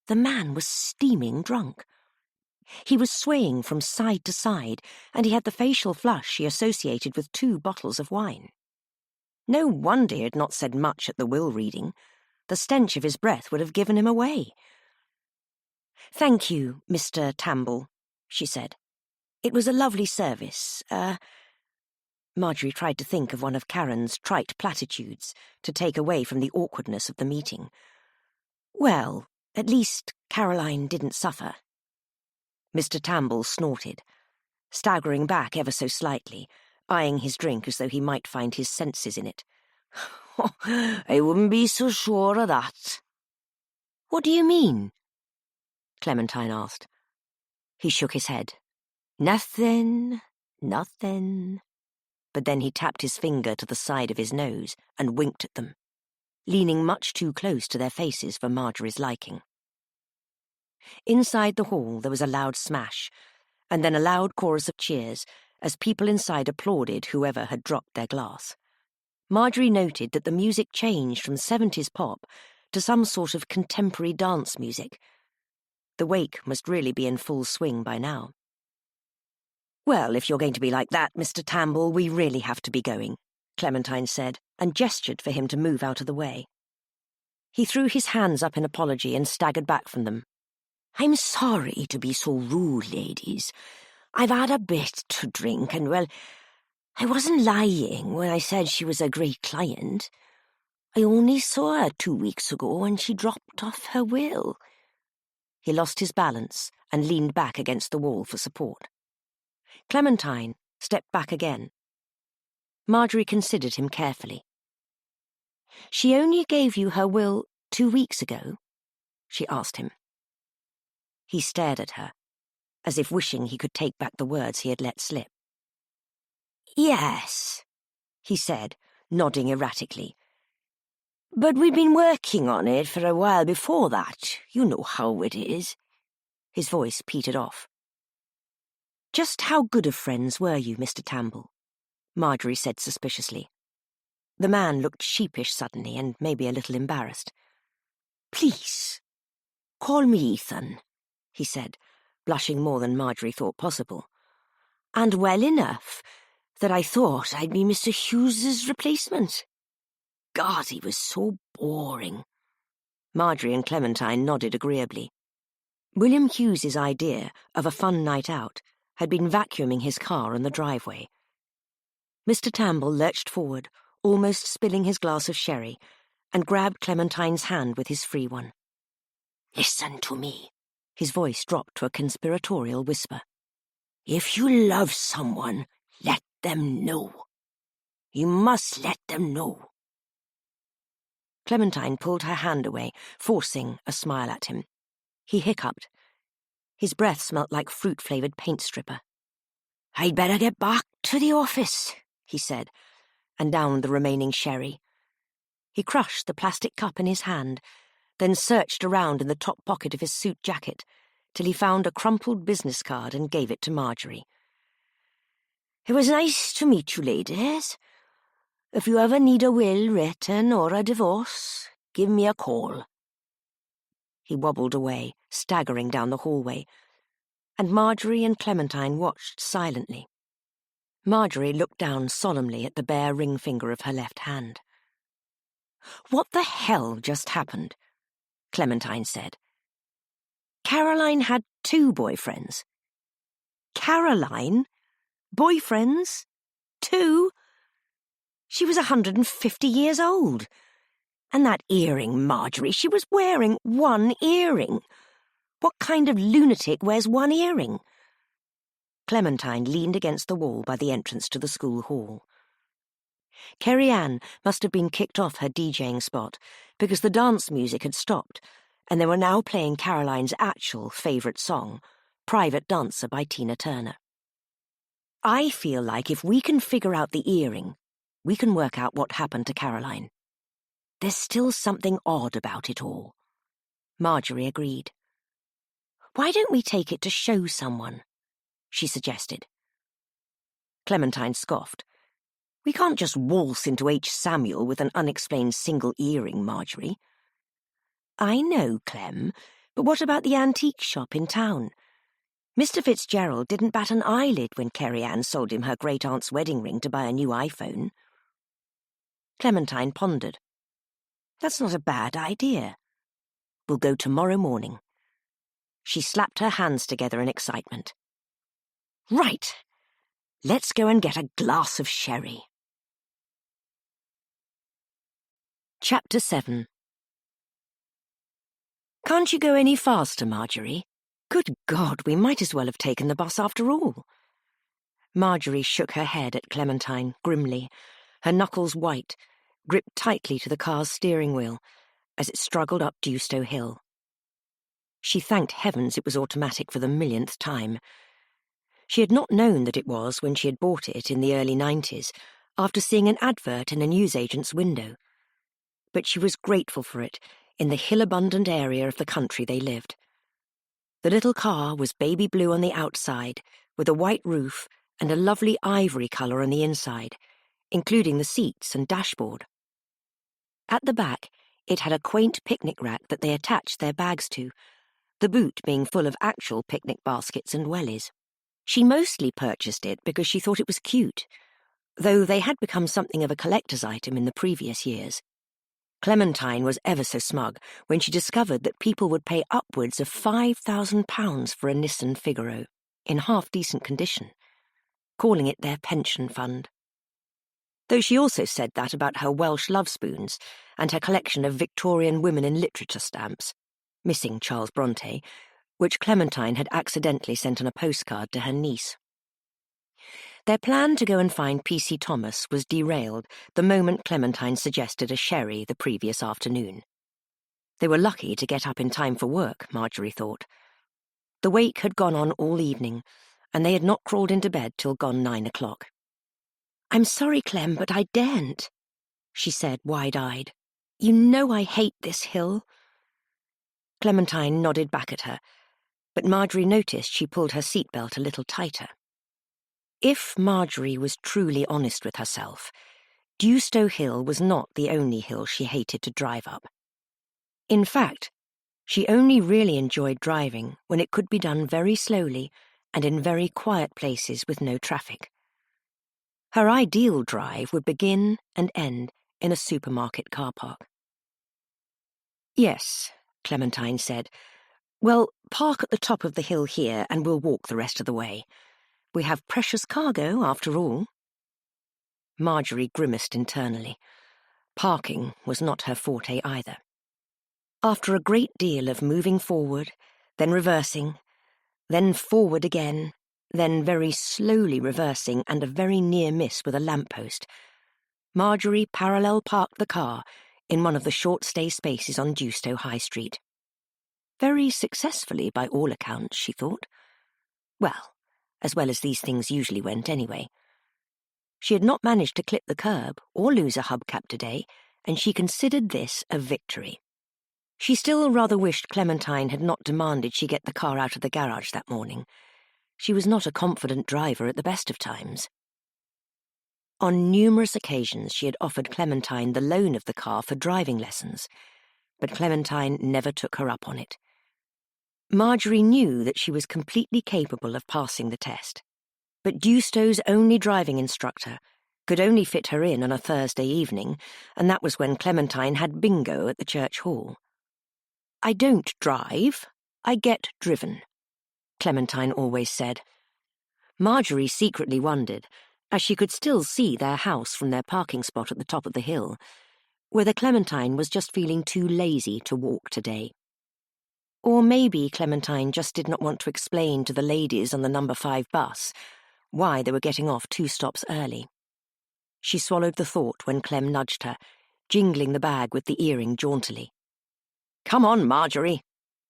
The man was steaming drunk. He was swaying from side to side, and he had the facial flush she associated with 2 bottles of wine. No wonder he had not said much at the will reading. The stench of his breath would have given him away. "Thank you, Mr. Tamble," she said. "It was a lovely service. Marjorie tried to think of one of Karen's trite platitudes to take away from the awkwardness of the meeting. Well, at least Caroline didn't suffer. Mr. Tamble snorted, staggering back ever so slightly, eyeing his drink as though he might find his senses in it. "I wouldn't be so sure of that." "What do you mean?" Clementine asked. He shook his head. "Nothing, nothing." But then he tapped his finger to the side of his nose and winked at them, leaning much too close to their faces for Marjorie's liking. Inside the hall there was a loud smash, and then a loud chorus of cheers as people inside applauded whoever had dropped their glass. Marjorie noted that the music changed from 70s pop to some sort of contemporary dance music. The wake must really be in full swing by now. "Well, if you're going to be like that, Mr. Tamble, we really have to be going," Clementine said, and gestured for him to move out of the way. He threw his hands up in apology and staggered back from them. "I'm sorry to be so rude, ladies. I've had a bit to drink, and, well, I wasn't lying when I said she was a great client. I only saw her 2 weeks ago when she dropped off her will." He lost his balance and leaned back against the wall for support. Clementine stepped back again. Marjorie considered him carefully. "She only gave you her will 2 weeks ago?" she asked him. He stared at her, as if wishing he could take back the words he had let slip. "Yes," he said, nodding erratically. "But we'd been working on it for a while before that. You know how it is." His voice petered off. "Just how good of friends were you, Mr. Tamble?" Marjorie said suspiciously. The man looked sheepish suddenly and maybe a little embarrassed. "Please, call me Ethan," he said, blushing more than Marjorie thought possible. "And well enough that I thought I'd be Mr. Hughes's replacement. God, he was so boring." Marjorie and Clementine nodded agreeably. William Hughes's idea of a fun night out had been vacuuming his car on the driveway. Mr. Tamble lurched forward, almost spilling his glass of sherry, and grabbed Clementine's hand with his free one. "Listen to me." His voice dropped to a conspiratorial whisper. "If you love someone, let them know. You must let them know." Clementine pulled her hand away, forcing a smile at him. He hiccuped. His breath smelt like fruit-flavoured paint stripper. "I'd better get back to the office," he said, and downed the remaining sherry. He crushed the plastic cup in his hand, then searched around in the top pocket of his suit jacket till he found a crumpled business card and gave it to Marjorie. It was nice to meet you, ladies. If you ever need a will written or a divorce, give me a call." He wobbled away, staggering down the hallway, and Marjorie and Clementine watched silently. Marjorie looked down solemnly at the bare ring finger of her left hand. "What the hell just happened?" Clementine said. Caroline had 2 boyfriends. Caroline? Boyfriends? 2? She was 150 years old. And that earring, Marjorie, she was wearing 1 earring. What kind of lunatic wears 1 earring? Clementine leaned against the wall by the entrance to the school hall. Kerry-Ann must have been kicked off her DJing spot because the dance music had stopped, and they were now playing Caroline's actual favourite song, Private Dancer by Tina Turner. "I feel like if we can figure out the earring, we can work out what happened to Caroline. There's still something odd about it all." Marjorie agreed. "Why don't we take it to show someone?" she suggested. Clementine scoffed. "We can't just waltz into H. Samuel with an unexplained single earring, Marjorie." "I know, Clem, but what about the antique shop in town? Mr. Fitzgerald didn't bat an eyelid when Kerry-Ann sold him her great-aunt's wedding ring to buy a new iPhone." Clementine pondered. "That's not a bad idea. We'll go tomorrow morning." She slapped her hands together in excitement. "Right! Let's go and get a glass of sherry." Chapter 7. "Can't you go any faster, Marjorie? Good God, we might as well have taken the bus after all." Marjorie shook her head at Clementine grimly, her knuckles white, gripped tightly to the car's steering wheel as it struggled up Dewstow Hill. She thanked heavens it was automatic for the millionth time. She had not known that it was when she had bought it in the early 90s, after seeing an advert in a newsagent's window. But she was grateful for it in the hill-abundant area of the country they lived. The little car was baby blue on the outside, with a white roof and a lovely ivory colour on the inside, including the seats and dashboard. At the back, it had a quaint picnic rack that they attached their bags to, the boot being full of actual picnic baskets and wellies. She mostly purchased it because she thought it was cute, though they had become something of a collector's item in the previous years. Clementine was ever so smug when she discovered that people would pay upwards of £5,000 for a Nissan Figaro, in half-decent condition, calling it their pension fund. Though she also said that about her Welsh love spoons and her collection of Victorian women in literature stamps, missing Charles Bronte, which Clementine had accidentally sent on a postcard to her niece. Their plan to go and find P.C. Thomas was derailed the moment Clementine suggested a sherry the previous afternoon. They were lucky to get up in time for work, Marjorie thought. The wake had gone on all evening, and they had not crawled into bed till gone 9 o'clock. "I'm sorry, Clem, but I daren't," she said, wide-eyed. "You know I hate this hill." Clementine nodded back at her, but Marjorie noticed she pulled her seatbelt a little tighter. If Marjorie was truly honest with herself, Dewstow Hill was not the only hill she hated to drive up. In fact, she only really enjoyed driving when it could be done very slowly and in very quiet places with no traffic. Her ideal drive would begin and end in a supermarket car park. "Yes," Clementine said. "Well, park at the top of the hill here and we'll walk the rest of the way. We have precious cargo, after all." Marjorie grimaced internally. Parking was not her forte either. After a great deal of moving forward, then reversing, then forward again, then very slowly reversing and a very near miss with a lamppost, Marjorie parallel parked the car in one of the short-stay spaces on Dewstow High Street. Very successfully, by all accounts, she thought. Well, as well as these things usually went anyway. She had not managed to clip the curb or lose a hubcap today, and she considered this a victory. She still rather wished Clementine had not demanded she get the car out of the garage that morning. She was not a confident driver at the best of times. On numerous occasions she had offered Clementine the loan of the car for driving lessons, but Clementine never took her up on it. Marjorie knew that she was completely capable of passing the test, but Dewstow's only driving instructor could only fit her in on a Thursday evening, and that was when Clementine had bingo at the church hall. "I don't drive, I get driven," Clementine always said. Marjorie secretly wondered, as she could still see their house from their parking spot at the top of the hill, whether Clementine was just feeling too lazy to walk today. Or maybe Clementine just did not want to explain to the ladies on the number 5 bus why they were getting off 2 stops early. She swallowed the thought when Clem nudged her, jingling the bag with the earring jauntily. "Come on, Marjorie.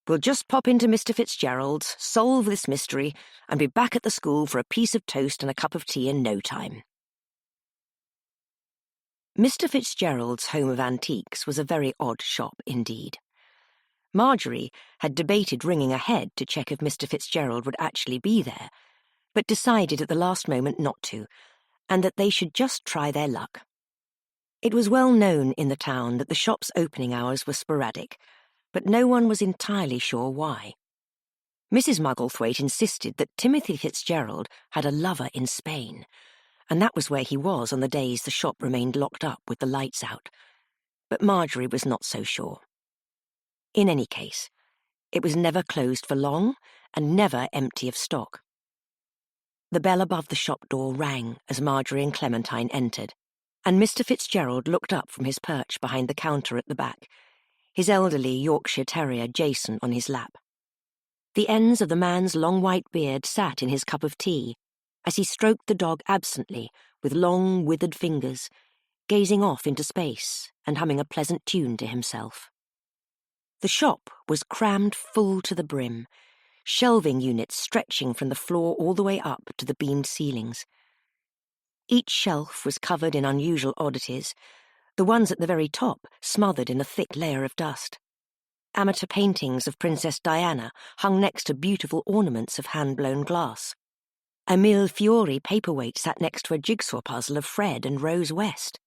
We'll just pop into Mr. Fitzgerald's, solve this mystery, and be back at the school for a piece of toast and a cup of tea in no time." Mr. Fitzgerald's home of antiques was a very odd shop indeed. Marjorie had debated ringing ahead to check if Mr. Fitzgerald would actually be there, but decided at the last moment not to, and that they should just try their luck. It was well known in the town that the shop's opening hours were sporadic, but no one was entirely sure why. Mrs. Mugglethwaite insisted that Timothy Fitzgerald had a lover in Spain, and that was where he was on the days the shop remained locked up with the lights out. But Marjorie was not so sure. In any case, it was never closed for long and never empty of stock. The bell above the shop door rang as Marjorie and Clementine entered, and Mr. Fitzgerald looked up from his perch behind the counter at the back, his elderly Yorkshire Terrier Jason on his lap. The ends of the man's long white beard sat in his cup of tea as he stroked the dog absently with long, withered fingers, gazing off into space and humming a pleasant tune to himself. The shop was crammed full to the brim, shelving units stretching from the floor all the way up to the beamed ceilings. Each shelf was covered in unusual oddities, the ones at the very top smothered in a thick layer of dust. Amateur paintings of Princess Diana hung next to beautiful ornaments of hand-blown glass. A Mille Fiori paperweight sat next to a jigsaw puzzle of Fred and Rose West.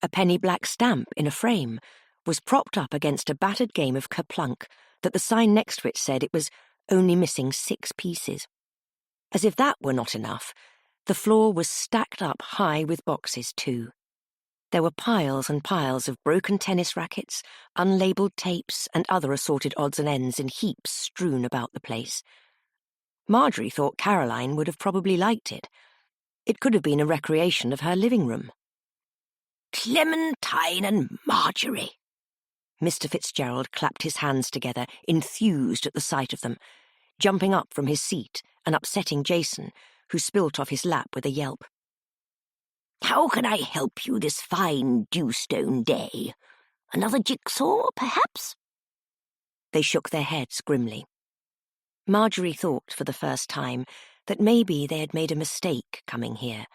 A penny black stamp in a frame was propped up against a battered game of Kerplunk that the sign next to it said it was only missing 6 pieces. As if that were not enough, the floor was stacked up high with boxes too. There were piles and piles of broken tennis rackets, unlabelled tapes, and other assorted odds and ends in heaps strewn about the place. Marjorie thought Caroline would have probably liked it. It could have been a recreation of her living room. "Clementine and Marjorie!" Mr. Fitzgerald clapped his hands together, enthused at the sight of them, jumping up from his seat and upsetting Jason, who spilt off his lap with a yelp. "How can I help you this fine dewstone day? Another jigsaw, perhaps?" They shook their heads grimly. Marjorie thought for the first time that maybe they had made a mistake coming here.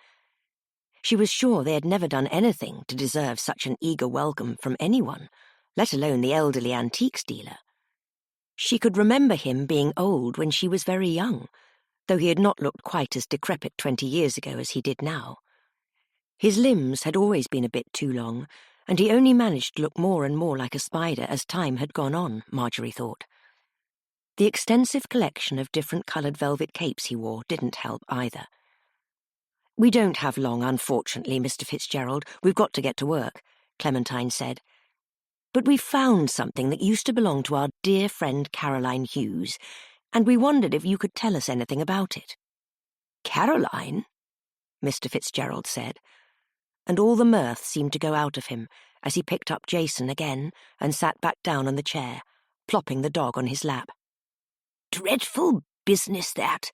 She was sure they had never done anything to deserve such an eager welcome from anyone, let alone the elderly antiques dealer. She could remember him being old when she was very young, though he had not looked quite as decrepit 20 years ago as he did now. His limbs had always been a bit too long, and he only managed to look more and more like a spider as time had gone on, Marjorie thought. The extensive collection of different-coloured velvet capes he wore didn't help either. "We don't have long, unfortunately, Mr. Fitzgerald. We've got to get to work," Clementine said. "But we found something that used to belong to our dear friend Caroline Hughes, and we wondered if you could tell us anything about it." "Caroline?" Mr. Fitzgerald said, and all the mirth seemed to go out of him as he picked up Jason again and sat back down on the chair, plopping the dog on his lap. "Dreadful business, that.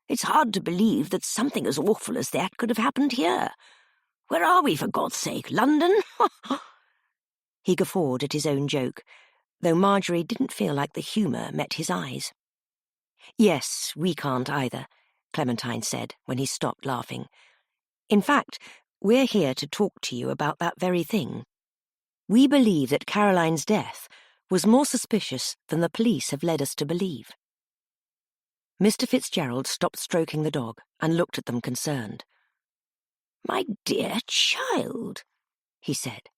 It's hard to believe that something as awful as that could have happened here. Where are we, for God's sake? London?" He guffawed at his own joke, though Marjorie didn't feel like the humour met his eyes. "Yes, we can't either," Clementine said when he stopped laughing. "In fact, we're here to talk to you about that very thing. We believe that Caroline's death was more suspicious than the police have led us to believe." Mr. Fitzgerald stopped stroking the dog and looked at them concerned. "My dear child," he said.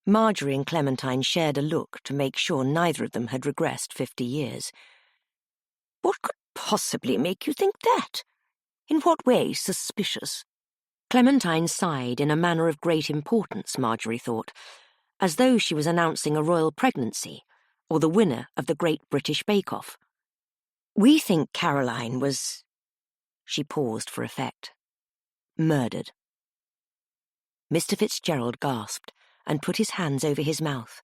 Marjorie and Clementine shared a look to make sure neither of them had regressed 50 years. "What could possibly make you think that? In what way suspicious?" Clementine sighed in a manner of great importance, Marjorie thought, as though she was announcing a royal pregnancy or the winner of the Great British Bake Off. "We think Caroline was—" She paused for effect. "Murdered." Mr. Fitzgerald gasped and put his hands over his mouth.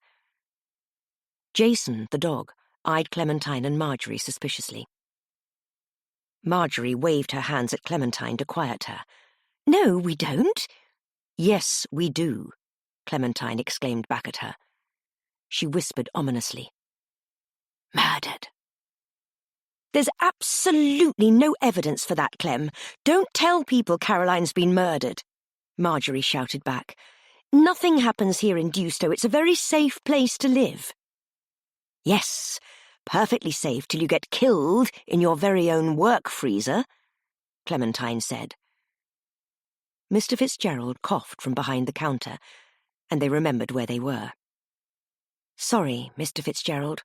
Jason, the dog, eyed Clementine and Marjorie suspiciously. Marjorie waved her hands at Clementine to quiet her. "No, we don't." "Yes, we do," Clementine exclaimed back at her. She whispered ominously. "Murdered." "There's absolutely no evidence for that, Clem. Don't tell people Caroline's been murdered," Marjorie shouted back. "Nothing happens here in Dewstow. It's a very safe place to live." "Yes, perfectly safe till you get killed in your very own work freezer," Clementine said. Mr. Fitzgerald coughed from behind the counter, and they remembered where they were. "Sorry, Mr. Fitzgerald,"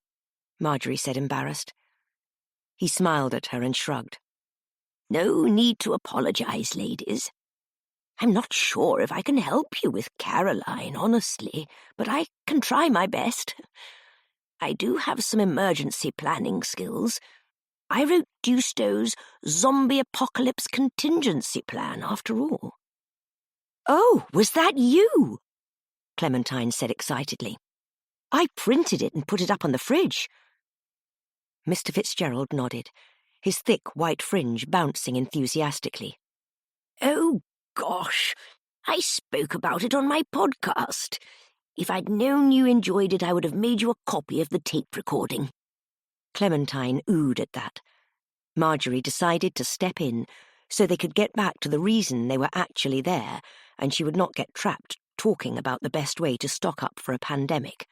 Marjorie said, embarrassed. He smiled at her and shrugged. "No need to apologize, ladies. I'm not sure if I can help you with Caroline, honestly, but I can try my best. I do have some emergency planning skills. I wrote Dewstow's zombie apocalypse contingency plan, after all." "Oh, was that you?" Clementine said excitedly. "I printed it and put it up on the fridge." Mr. Fitzgerald nodded, his thick white fringe bouncing enthusiastically. "Oh, gosh, I spoke about it on my podcast. If I'd known you enjoyed it, I would have made you a copy of the tape recording." Clementine oohed at that. Marjorie decided to step in so they could get back to the reason they were actually there, and she would not get trapped talking about the best way to stock up for a pandemic,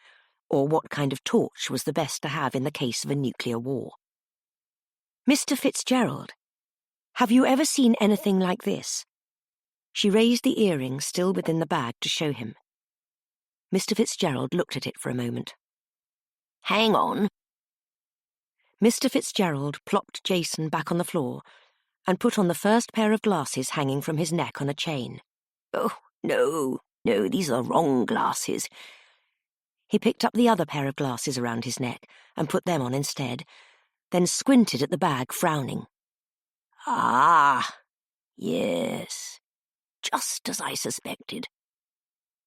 or what kind of torch was the best to have in the case of a nuclear war. "Mr. Fitzgerald, have you ever seen anything like this?" She raised the earring still within the bag to show him. Mr. Fitzgerald looked at it for a moment. "Hang on." Mr. Fitzgerald plopped Jason back on the floor and put on the first pair of glasses hanging from his neck on a chain. "Oh, no, these are wrong glasses." He picked up the other pair of glasses around his neck and put them on instead, then squinted at the bag, frowning. "Ah, yes, just as I suspected."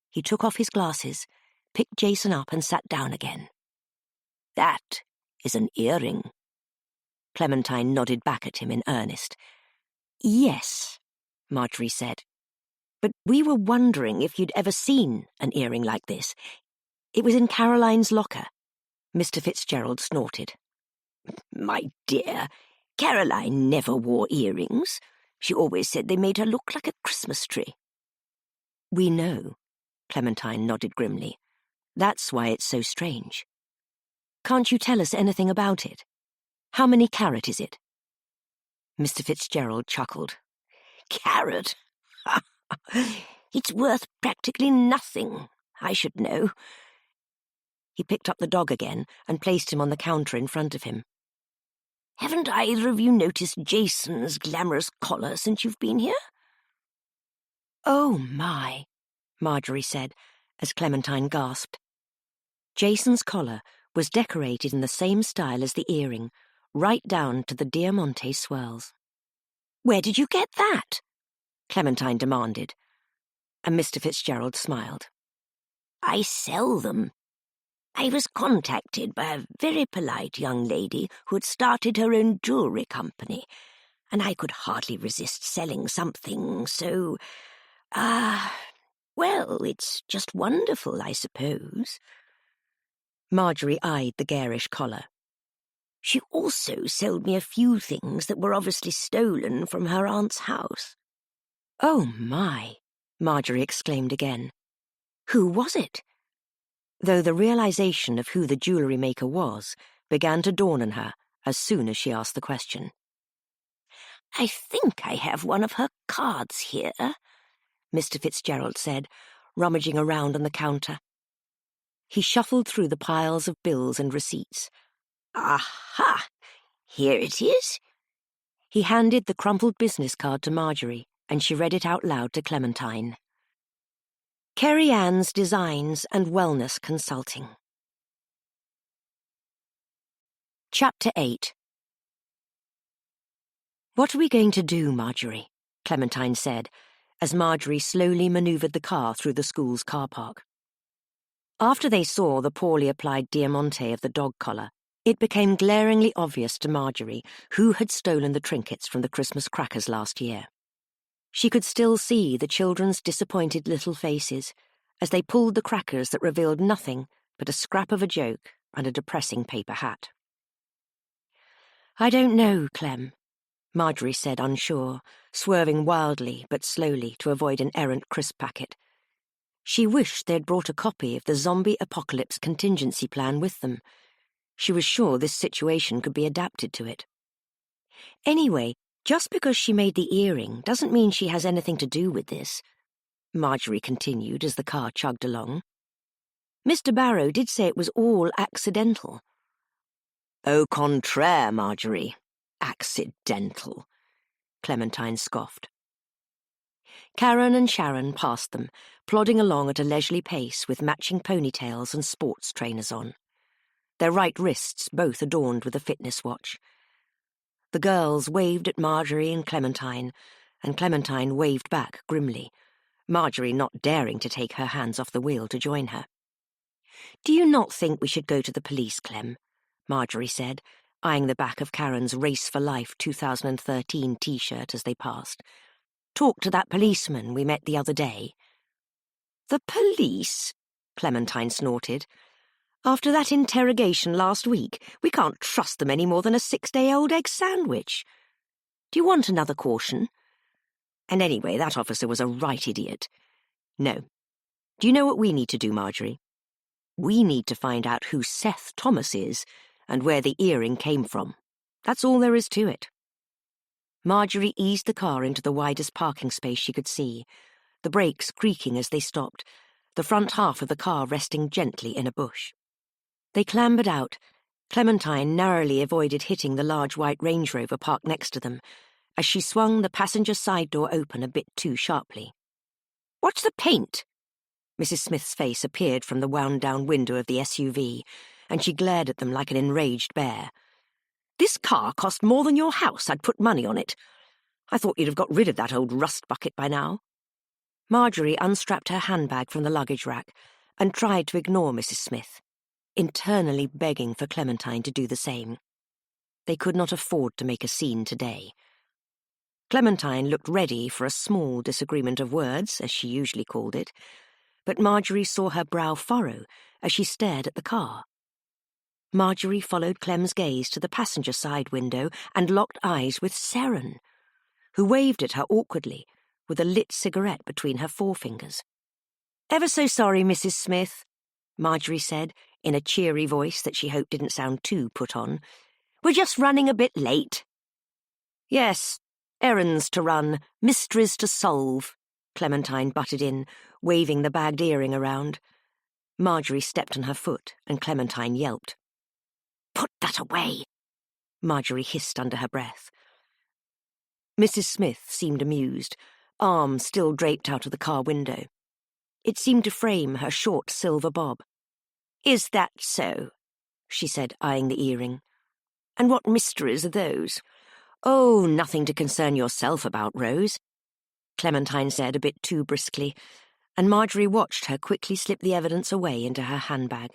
He took off his glasses, picked Jason up and sat down again. "That is an earring." Clementine nodded back at him in earnest. "Yes," Marjorie said, "but we were wondering if you'd ever seen an earring like this. It was in Caroline's locker." Mr. Fitzgerald snorted. "My dear, Caroline never wore earrings. She always said they made her look like a Christmas tree." "We know," Clementine nodded grimly. "That's why it's so strange. Can't you tell us anything about it? How many carat is it?" Mr. Fitzgerald chuckled. "Carat? It's worth practically nothing. I should know." He picked up the dog again and placed him on the counter in front of him. "Haven't either of you noticed Jason's glamorous collar since you've been here?" "Oh, my," Marjorie said, as Clementine gasped. Jason's collar was decorated in the same style as the earring, right down to the Diamante swirls. "Where did you get that?" Clementine demanded, and Mr. Fitzgerald smiled. "I sell them. I was contacted by a very polite young lady who had started her own jewellery company, and I could hardly resist selling something, so, well, it's just wonderful, I suppose." Marjorie eyed the garish collar. "She also sold me a few things that were obviously stolen from her aunt's house." "Oh, my," Marjorie exclaimed again. "Who was it?" Though the realization of who the jewellery maker was began to dawn on her as soon as she asked the question. "I think I have one of her cards here. Mr. Fitzgerald said, rummaging around on the counter. He shuffled through the piles of bills and receipts. Aha! Here it is. He handed the crumpled business card to Marjorie, and she read it out loud to Clementine. Kerry Ann's Designs and Wellness Consulting. Chapter 8. "What are we going to do, Marjorie?" Clementine said, as Marjorie slowly manoeuvred the car through the school's car park. After they saw the poorly applied diamante of the dog collar, it became glaringly obvious to Marjorie who had stolen the trinkets from the Christmas crackers last year. She could still see the children's disappointed little faces as they pulled the crackers that revealed nothing but a scrap of a joke and a depressing paper hat. "I don't know, Clem," Marjorie said, unsure, swerving wildly but slowly to avoid an errant crisp packet. She wished they'd brought a copy of the zombie apocalypse contingency plan with them. She was sure this situation could be adapted to it. "Anyway, just because she made the earring doesn't mean she has anything to do with this," Marjorie continued as the car chugged along. "Mr. Barrow did say it was all accidental." "Au contraire, Marjorie. Accidental," Clementine scoffed. Karen and Sharon passed them, plodding along at a leisurely pace with matching ponytails and sports trainers on. Their right wrists both adorned with a fitness watch. The girls waved at Marjorie and Clementine waved back grimly, Marjorie not daring to take her hands off the wheel to join her. "Do you not think we should go to the police, Clem?" Marjorie said, eyeing the back of Karen's Race for Life 2013 T-shirt as they passed. "Talk to that policeman we met the other day." "The police?" Clementine snorted. "After that interrogation last week, we can't trust them any more than a 6-day-old egg sandwich. Do you want another caution? And anyway, that officer was a right idiot. No. Do you know what we need to do, Marjorie? We need to find out who Seth Thomas is and where the earring came from. That's all there is to it." Marjorie eased the car into the widest parking space she could see, the brakes creaking as they stopped, the front half of the car resting gently in a bush. They clambered out. Clementine narrowly avoided hitting the large white Range Rover parked next to them, as she swung the passenger side door open a bit too sharply. "What's the paint?" Mrs. Smith's face appeared from the wound-down window of the SUV, and she glared at them like an enraged bear. "This car cost more than your house. I'd put money on it. I thought you'd have got rid of that old rust bucket by now." Marjorie unstrapped her handbag from the luggage rack and tried to ignore Mrs. Smith, internally begging for Clementine to do the same. They could not afford to make a scene today. Clementine looked ready for a small disagreement of words, as she usually called it, but Marjorie saw her brow furrow as she stared at the car. Marjorie followed Clem's gaze to the passenger side window and locked eyes with Seren, who waved at her awkwardly, with a lit cigarette between her forefingers. "Ever so sorry, Mrs. Smith," Marjorie said, in a cheery voice that she hoped didn't sound too put on. "We're just running a bit late." "Yes, errands to run, mysteries to solve," Clementine butted in, waving the bagged earring around. Marjorie stepped on her foot, and Clementine yelped. "Put that away," Marjorie hissed under her breath. Mrs. Smith seemed amused, arms still draped out of the car window. It seemed to frame her short silver bob. "Is that so?" she said, eyeing the earring. "And what mysteries are those?" "Oh, nothing to concern yourself about, Rose," Clementine said a bit too briskly, and Marjorie watched her quickly slip the evidence away into her handbag.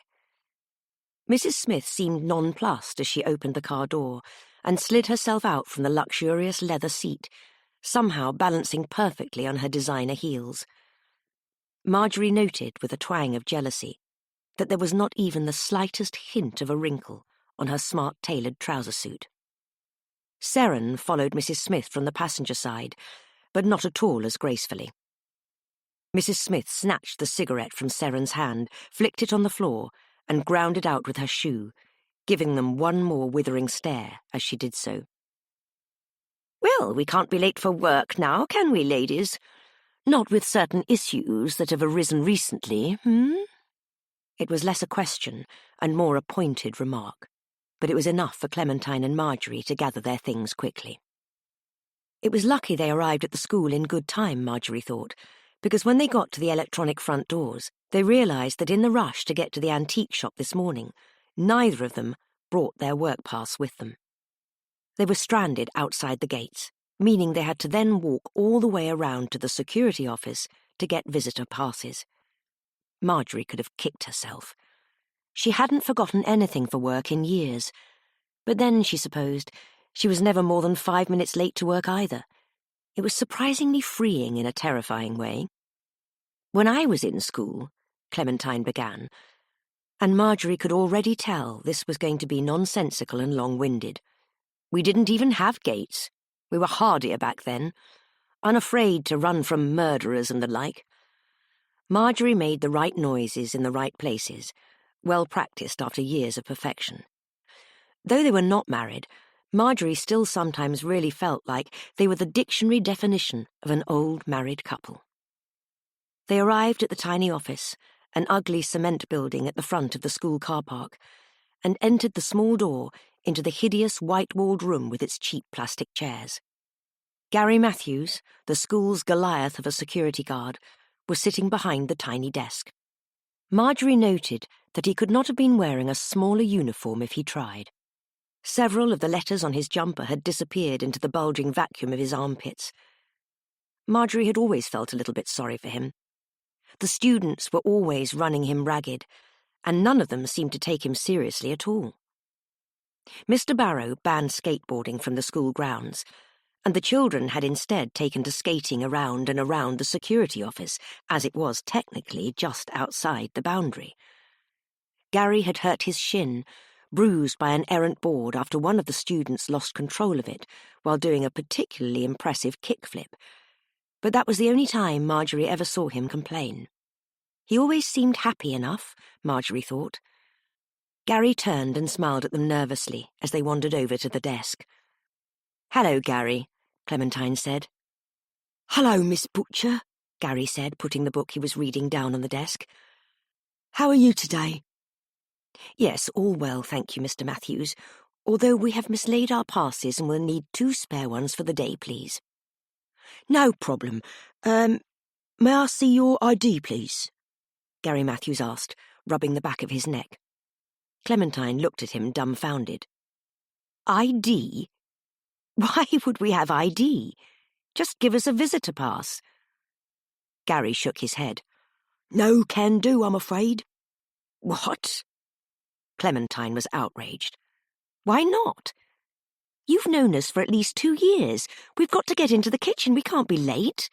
Mrs. Smith seemed nonplussed as she opened the car door and slid herself out from the luxurious leather seat, somehow balancing perfectly on her designer heels. Marjorie noted, with a twang of jealousy, that there was not even the slightest hint of a wrinkle on her smart tailored trouser suit. Seren followed Mrs. Smith from the passenger side, but not at all as gracefully. Mrs. Smith snatched the cigarette from Seren's hand, flicked it on the floor, and ground it out with her shoe, giving them one more withering stare as she did so. "Well, we can't be late for work now, can we, ladies? Not with certain issues that have arisen recently, It was less a question and more a pointed remark, but it was enough for Clementine and Marjorie to gather their things quickly. It was lucky they arrived at the school in good time, Marjorie thought, because when they got to the electronic front doors, they realised that in the rush to get to the antique shop this morning, neither of them brought their work pass with them. They were stranded outside the gates, meaning they had to then walk all the way around to the security office to get visitor passes. Marjorie could have kicked herself. She hadn't forgotten anything for work in years, but then, she supposed, she was never more than 5 minutes late to work either. It was surprisingly freeing in a terrifying way. When I was in school, Clementine began, and Marjorie could already tell this was going to be nonsensical and long-winded. We didn't even have gates. We were hardier back then, unafraid to run from murderers and the like. Marjorie made the right noises in the right places, well practiced after years of perfection. Though they were not married, Marjorie still sometimes really felt like they were the dictionary definition of an old married couple. They arrived at the tiny office, an ugly cement building at the front of the school car park, and entered the small door into the hideous white-walled room with its cheap plastic chairs. Gary Matthews, the school's Goliath of a security guard, was sitting behind the tiny desk. Marjorie noted that he could not have been wearing a smaller uniform if he tried. Several of the letters on his jumper had disappeared into the bulging vacuum of his armpits. Marjorie had always felt a little bit sorry for him. The students were always running him ragged, and none of them seemed to take him seriously at all. Mr. Barrow banned skateboarding from the school grounds, and the children had instead taken to skating around and around the security office, as it was technically just outside the boundary. Gary had hurt his shin, bruised by an errant board after one of the students lost control of it while doing a particularly impressive kickflip, but that was the only time Marjorie ever saw him complain. He always seemed happy enough, Marjorie thought. Gary turned and smiled at them nervously as they wandered over to the desk. "Hello, Gary," Clementine said. "Hello, Miss Butcher," Gary said, putting the book he was reading down on the desk. "How are you today?" "Yes, all well, thank you, Mr. Matthews, although we have mislaid our passes and will need 2 spare ones for the day, please." "No problem. May I see your ID, please?" Gary Matthews asked, rubbing the back of his neck. Clementine looked at him dumbfounded. "ID? Why would we have ID? Just give us a visitor pass." Gary shook his head. "No can do, I'm afraid." "What?" Clementine was outraged. "Why not? You've known us for at least 2 years. We've got to get into the kitchen. We can't be late."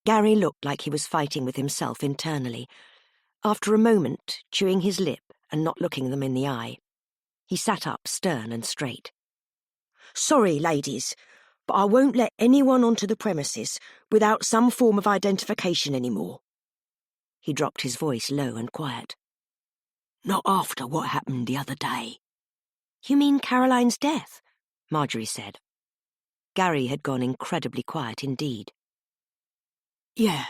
Gary looked like he was fighting with himself internally. After a moment, chewing his lip and not looking them in the eye, he sat up stern and straight. "Sorry, ladies, but I won't let anyone onto the premises without some form of identification anymore." He dropped his voice low and quiet. "Not after what happened the other day." "You mean Caroline's death?" Marjorie said. Gary had gone incredibly quiet indeed. "Yeah,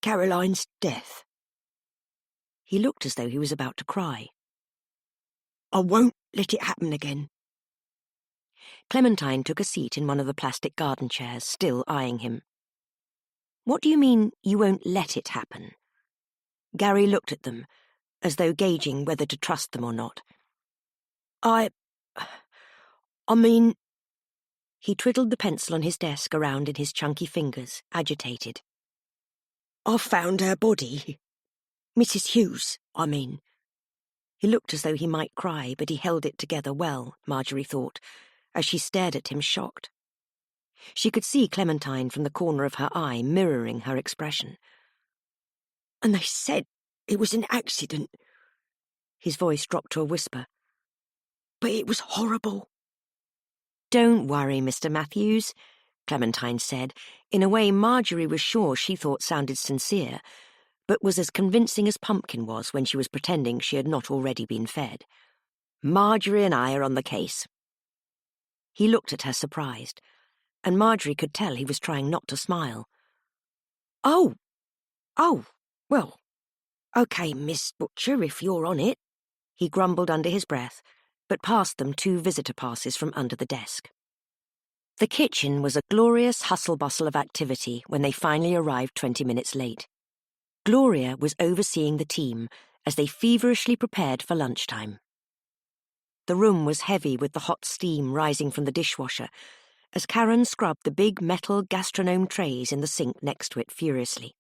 Caroline's death." He looked as though he was about to cry. "I won't let it happen again." Clementine took a seat in one of the plastic garden chairs, still eyeing him. "What do you mean, you won't let it happen?" Gary looked at them, as though gauging whether to trust them or not. I mean..." He twiddled the pencil on his desk around in his chunky fingers, agitated. "I found her body. Mrs. Hughes, I mean." He looked as though he might cry, but he held it together well, Marjorie thought, as she stared at him shocked. She could see Clementine from the corner of her eye mirroring her expression. "And they said it was an accident." His voice dropped to a whisper. "But it was horrible." "Don't worry, Mr. Matthews," Clementine said, in a way Marjorie was sure she thought sounded sincere, but was as convincing as Pumpkin was when she was pretending she had not already been fed. "Marjorie and I are on the case." He looked at her surprised, and Marjorie could tell he was trying not to smile. Oh, well, OK, Miss Butcher, if you're on it, he grumbled under his breath, but passed them 2 visitor passes from under the desk. The kitchen was a glorious hustle-bustle of activity when they finally arrived 20 minutes late. Gloria was overseeing the team as they feverishly prepared for lunchtime. The room was heavy with the hot steam rising from the dishwasher as Karen scrubbed the big metal gastronome trays in the sink next to it furiously.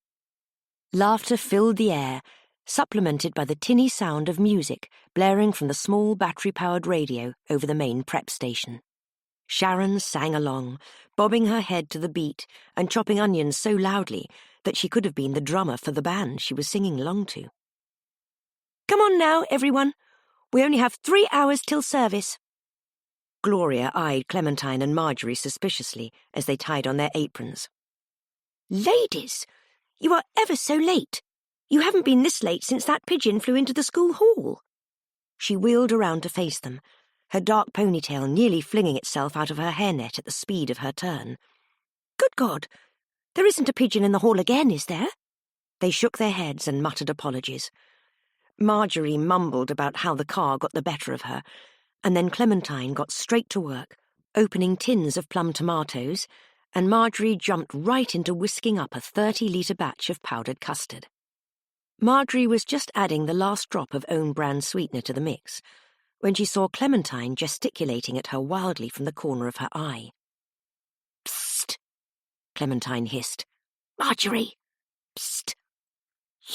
Laughter filled the air, supplemented by the tinny sound of music blaring from the small battery-powered radio over the main prep station. Sharon sang along, bobbing her head to the beat and chopping onions so loudly that she could have been the drummer for the band she was singing along to. "Come on now, everyone. We only have 3 hours till service." Gloria eyed Clementine and Marjorie suspiciously as they tied on their aprons. "Ladies, you are ever so late. You haven't been this late since that pigeon flew into the school hall." She wheeled around to face them, her dark ponytail nearly flinging itself out of her hairnet at the speed of her turn. "Good God, there isn't a pigeon in the hall again, is there?" They shook their heads and muttered apologies. Marjorie mumbled about how the car got the better of her, and then Clementine got straight to work, opening tins of plum tomatoes, and Marjorie jumped right into whisking up a 30-litre batch of powdered custard. Marjorie was just adding the last drop of own-brand sweetener to the mix when she saw Clementine gesticulating at her wildly from the corner of her eye. "Psst," Clementine hissed. "Marjorie! Psst!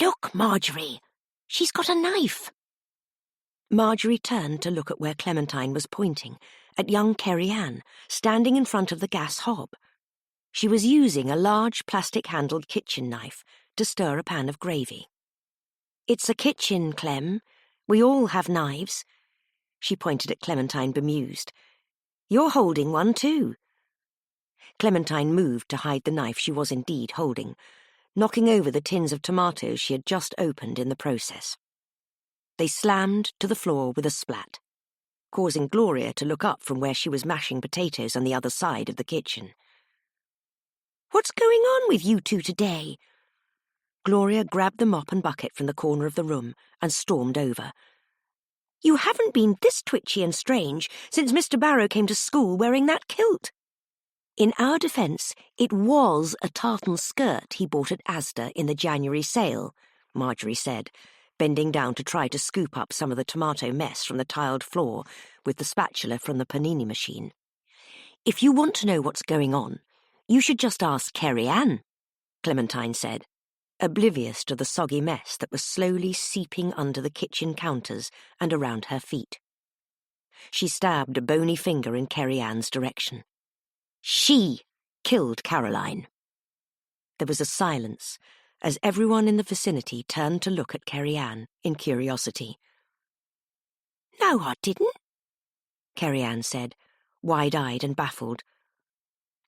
Look, Marjorie! She's got a knife!" Marjorie turned to look at where Clementine was pointing, at young Kerry-Ann, standing in front of the gas hob. She was using a large plastic-handled kitchen knife to stir a pan of gravy. "It's a kitchen, Clem. We all have knives." She pointed at Clementine, bemused. "You're holding one, too." Clementine moved to hide the knife she was indeed holding, knocking over the tins of tomatoes she had just opened in the process. They slammed to the floor with a splat, causing Gloria to look up from where she was mashing potatoes on the other side of the kitchen. "What's going on with you two today?" Gloria grabbed the mop and bucket from the corner of the room and stormed over. "You haven't been this twitchy and strange since Mr. Barrow came to school wearing that kilt." "In our defence, it was a tartan skirt he bought at Asda in the January sale," Marjorie said, bending down to try to scoop up some of the tomato mess from the tiled floor with the spatula from the panini machine. "If you want to know what's going on, you should just ask Kerry-Ann," Clementine said, oblivious to the soggy mess that was slowly seeping under the kitchen counters and around her feet. She stabbed a bony finger in Kerry-Ann's direction. "She killed Caroline." There was a silence as everyone in the vicinity turned to look at Kerry-Ann in curiosity. "No, I didn't," Kerry-Ann said, wide-eyed and baffled.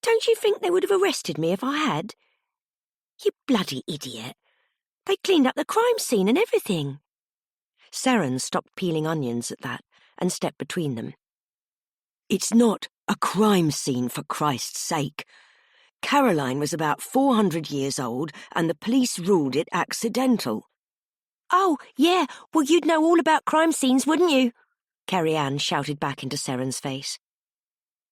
"Don't you think they would have arrested me if I had? You bloody idiot. They cleaned up the crime scene and everything." Seren stopped peeling onions at that and stepped between them. "It's not a crime scene, for Christ's sake. Caroline was about 400 years old and the police ruled it accidental." "Oh, yeah, well, you'd know all about crime scenes, wouldn't you?" Kerry-Ann shouted back into Seren's face.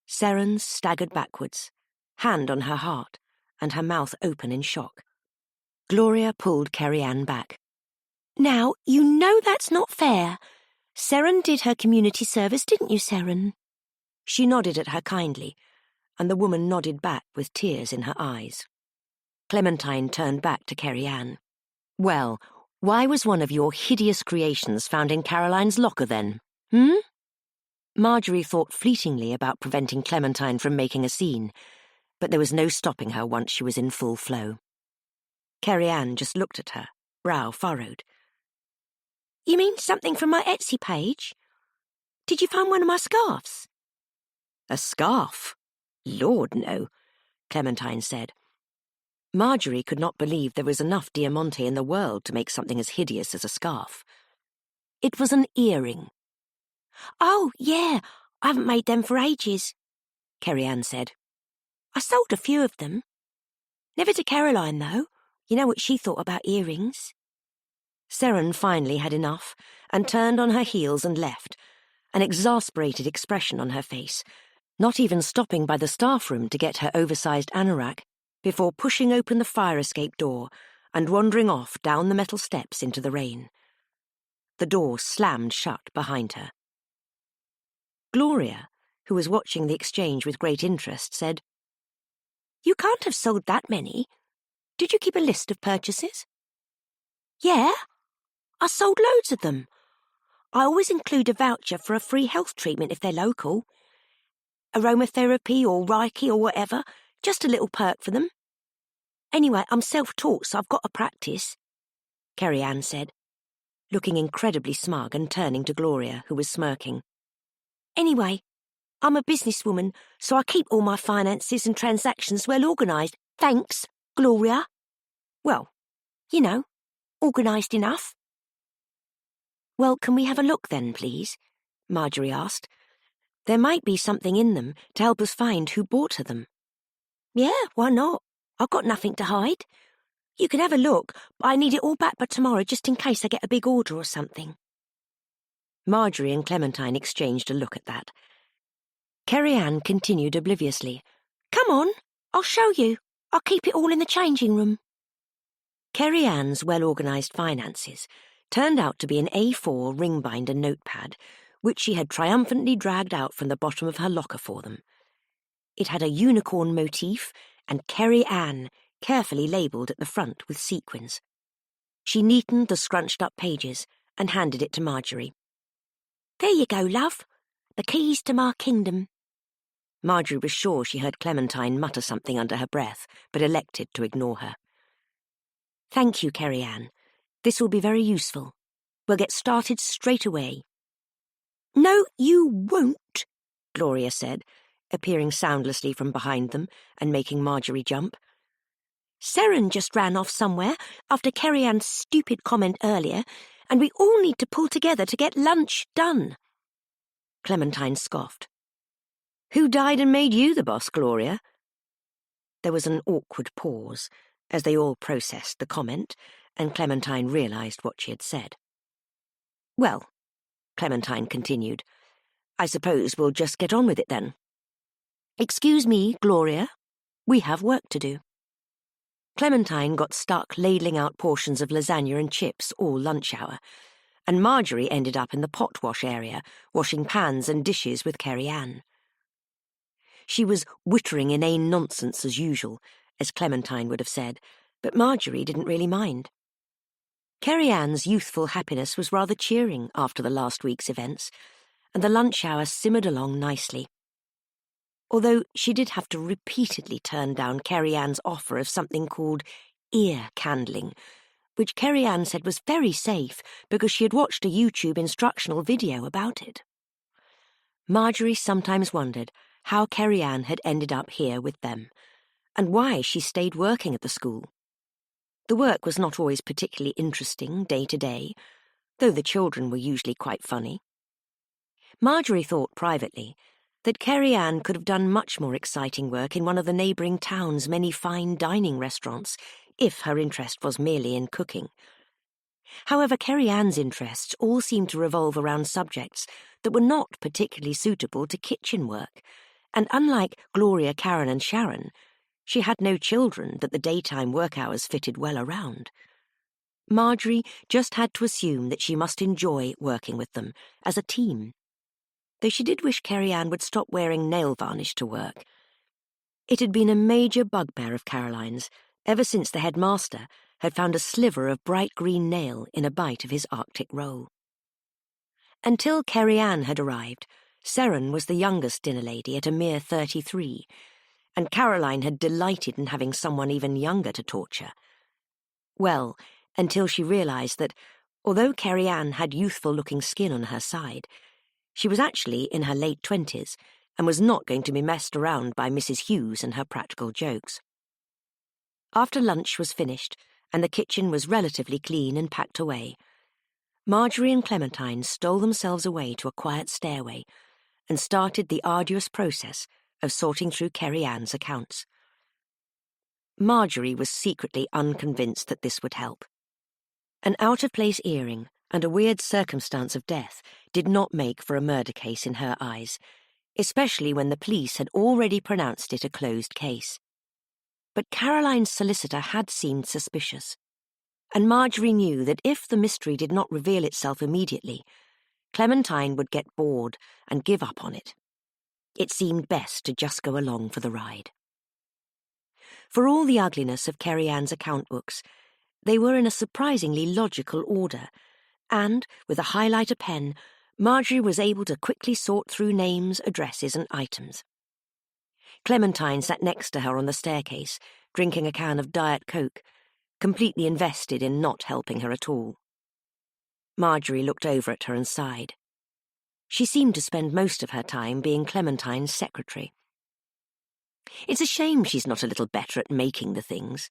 Seren staggered backwards, hand on her heart, and her mouth open in shock. Gloria pulled Kerry-Ann back. "Now, you know that's not fair. Seren did her community service, didn't you, Seren?" She nodded at her kindly, and the woman nodded back with tears in her eyes. Clementine turned back to Kerry-Ann. "Well, why was one of your hideous creations found in Caroline's locker then, Marjorie thought fleetingly about preventing Clementine from making a scene, but there was no stopping her once she was in full flow. Kerry-Ann just looked at her, brow furrowed. "You mean something from my Etsy page? Did you find one of my scarves?" "A scarf? Lord, no," Clementine said. Marjorie could not believe there was enough diamante in the world to make something as hideous as a scarf. "It was an earring." "Oh, yeah, I haven't made them for ages," Kerry-Ann said. "I sold a few of them. Never to Caroline, though. You know what she thought about earrings? Seren finally had enough and turned on her heels and left, an exasperated expression on her face, not even stopping by the staff room to get her oversized anorak before pushing open the fire escape door and wandering off down the metal steps into the rain. The door slammed shut behind her. Gloria, who was watching the exchange with great interest, said, "You can't have sold that many. Did you keep a list of purchases?" "Yeah, I sold loads of them. I always include a voucher for a free health treatment if they're local. Aromatherapy or Reiki or whatever, just a little perk for them. Anyway, I'm self-taught, so I've got to practice," Kerry Ann said, looking incredibly smug and turning to Gloria, who was smirking. "Anyway, I'm a businesswoman, so I keep all my finances and transactions well organised. Thanks, Gloria. Well, you know, organised enough." "Well, can we have a look then, please?" Marjorie asked. "There might be something in them to help us find who bought her them." "Yeah, why not? I've got nothing to hide. You can have a look, but I need it all back by tomorrow just in case I get a big order or something." Marjorie and Clementine exchanged a look at that. Kerry Ann continued obliviously. "Come on, I'll show you. I'll keep it all in the changing room." Kerry Ann's well-organised finances turned out to be an A4 ring-binder notepad, which she had triumphantly dragged out from the bottom of her locker for them. It had a unicorn motif and Kerry Ann carefully labelled at the front with sequins. She neatened the scrunched-up pages and handed it to Marjorie. "There you go, love. The keys to my kingdom." Marjorie was sure she heard Clementine mutter something under her breath, but elected to ignore her. "Thank you, Kerry Ann. This will be very useful. We'll get started straight away." "No, you won't," Gloria said, appearing soundlessly from behind them and making Marjorie jump. "Seren just ran off somewhere after Kerry Ann's stupid comment earlier, and we all need to pull together to get lunch done." Clementine scoffed. "Who died and made you the boss, Gloria?" There was an awkward pause as they all processed the comment, and Clementine realised what she had said. "Well," Clementine continued, "I suppose we'll just get on with it then. Excuse me, Gloria. We have work to do." Clementine got stuck ladling out portions of lasagna and chips all lunch hour, and Marjorie ended up in the pot wash area, washing pans and dishes with Kerry Ann. She was wittering inane nonsense as usual, as Clementine would have said, but Marjorie didn't really mind. Kerry Ann's youthful happiness was rather cheering after the last week's events, and the lunch hour simmered along nicely. Although she did have to repeatedly turn down Kerry Ann's offer of something called ear candling, which Kerry Ann said was very safe because she had watched a YouTube instructional video about it. Marjorie sometimes wondered how Kerry Ann had ended up here with them, and why she stayed working at the school. The work was not always particularly interesting day to day, though the children were usually quite funny. Marjorie thought privately that Kerry Ann could have done much more exciting work in one of the neighbouring town's many fine dining restaurants, if her interest was merely in cooking. However, Kerry Ann's interests all seemed to revolve around subjects that were not particularly suitable to kitchen work, and unlike Gloria, Karen and Sharon, she had no children that the daytime work hours fitted well around. Marjorie just had to assume that she must enjoy working with them as a team, though she did wish Kerry Ann would stop wearing nail varnish to work. It had been a major bugbear of Caroline's ever since the headmaster had found a sliver of bright green nail in a bite of his Arctic roll. Until Kerry Ann had arrived, Seren was the youngest dinner lady at a mere 33, and Caroline had delighted in having someone even younger to torture. Well, until she realised that, although Kerry Ann had youthful-looking skin on her side, she was actually in her late 20s and was not going to be messed around by Mrs. Hughes and her practical jokes. After lunch was finished and the kitchen was relatively clean and packed away, Marjorie and Clementine stole themselves away to a quiet stairway and started the arduous process of sorting through Kerry Ann's accounts. Marjorie was secretly unconvinced that this would help. An out-of-place earring and a weird circumstance of death did not make for a murder case in her eyes, especially when the police had already pronounced it a closed case. But Caroline's solicitor had seemed suspicious, and Marjorie knew that if the mystery did not reveal itself immediately, Clementine would get bored and give up on it. It seemed best to just go along for the ride. For all the ugliness of Kerry Ann's account books, they were in a surprisingly logical order, and, with a highlighter pen, Marjorie was able to quickly sort through names, addresses, and items. Clementine sat next to her on the staircase, drinking a can of Diet Coke, completely invested in not helping her at all. Marjorie looked over at her and sighed. She seemed to spend most of her time being Clementine's secretary. "It's a shame she's not a little better at making the things,"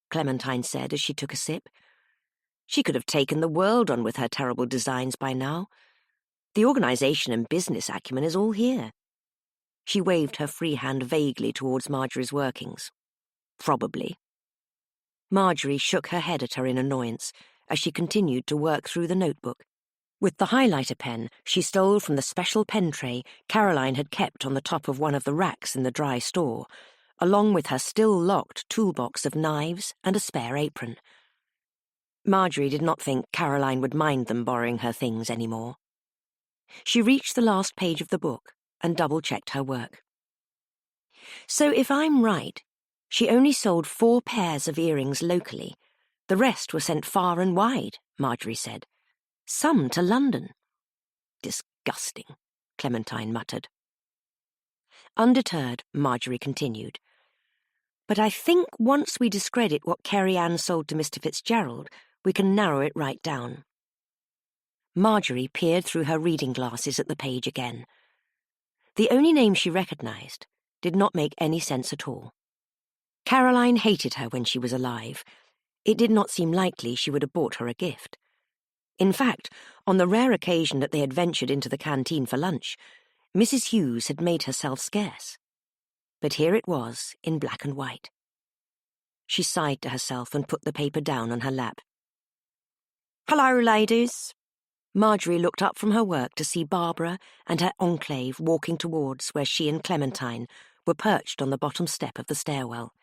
Clementine said as she took a sip. "She could have taken the world on with her terrible designs by now. The organisation and business acumen is all here." She waved her free hand vaguely towards Marjorie's workings. "Probably." Marjorie shook her head at her in annoyance as she continued to work through the notebook. With the highlighter pen she stole from the special pen tray Caroline had kept on the top of one of the racks in the dry store, along with her still-locked toolbox of knives and a spare apron. Marjorie did not think Caroline would mind them borrowing her things anymore. She reached the last page of the book and double-checked her work. "So if I'm right, she only sold 4 pairs of earrings locally. The rest were sent far and wide," Marjorie said. "Some to London." "Disgusting," Clementine muttered. Undeterred, Marjorie continued. "But I think once we discredit what Kerry Ann sold to Mr. Fitzgerald, we can narrow it right down." Marjorie peered through her reading glasses at the page again. The only name she recognised did not make any sense at all. Caroline hated her when she was alive. It did not seem likely she would have bought her a gift. In fact, on the rare occasion that they had ventured into the canteen for lunch, Mrs. Hughes had made herself scarce. But here it was, in black and white. She sighed to herself and put the paper down on her lap. "Hello, ladies." Marjorie looked up from her work to see Barbara and her enclave walking towards where she and Clementine were perched on the bottom step of the stairwell.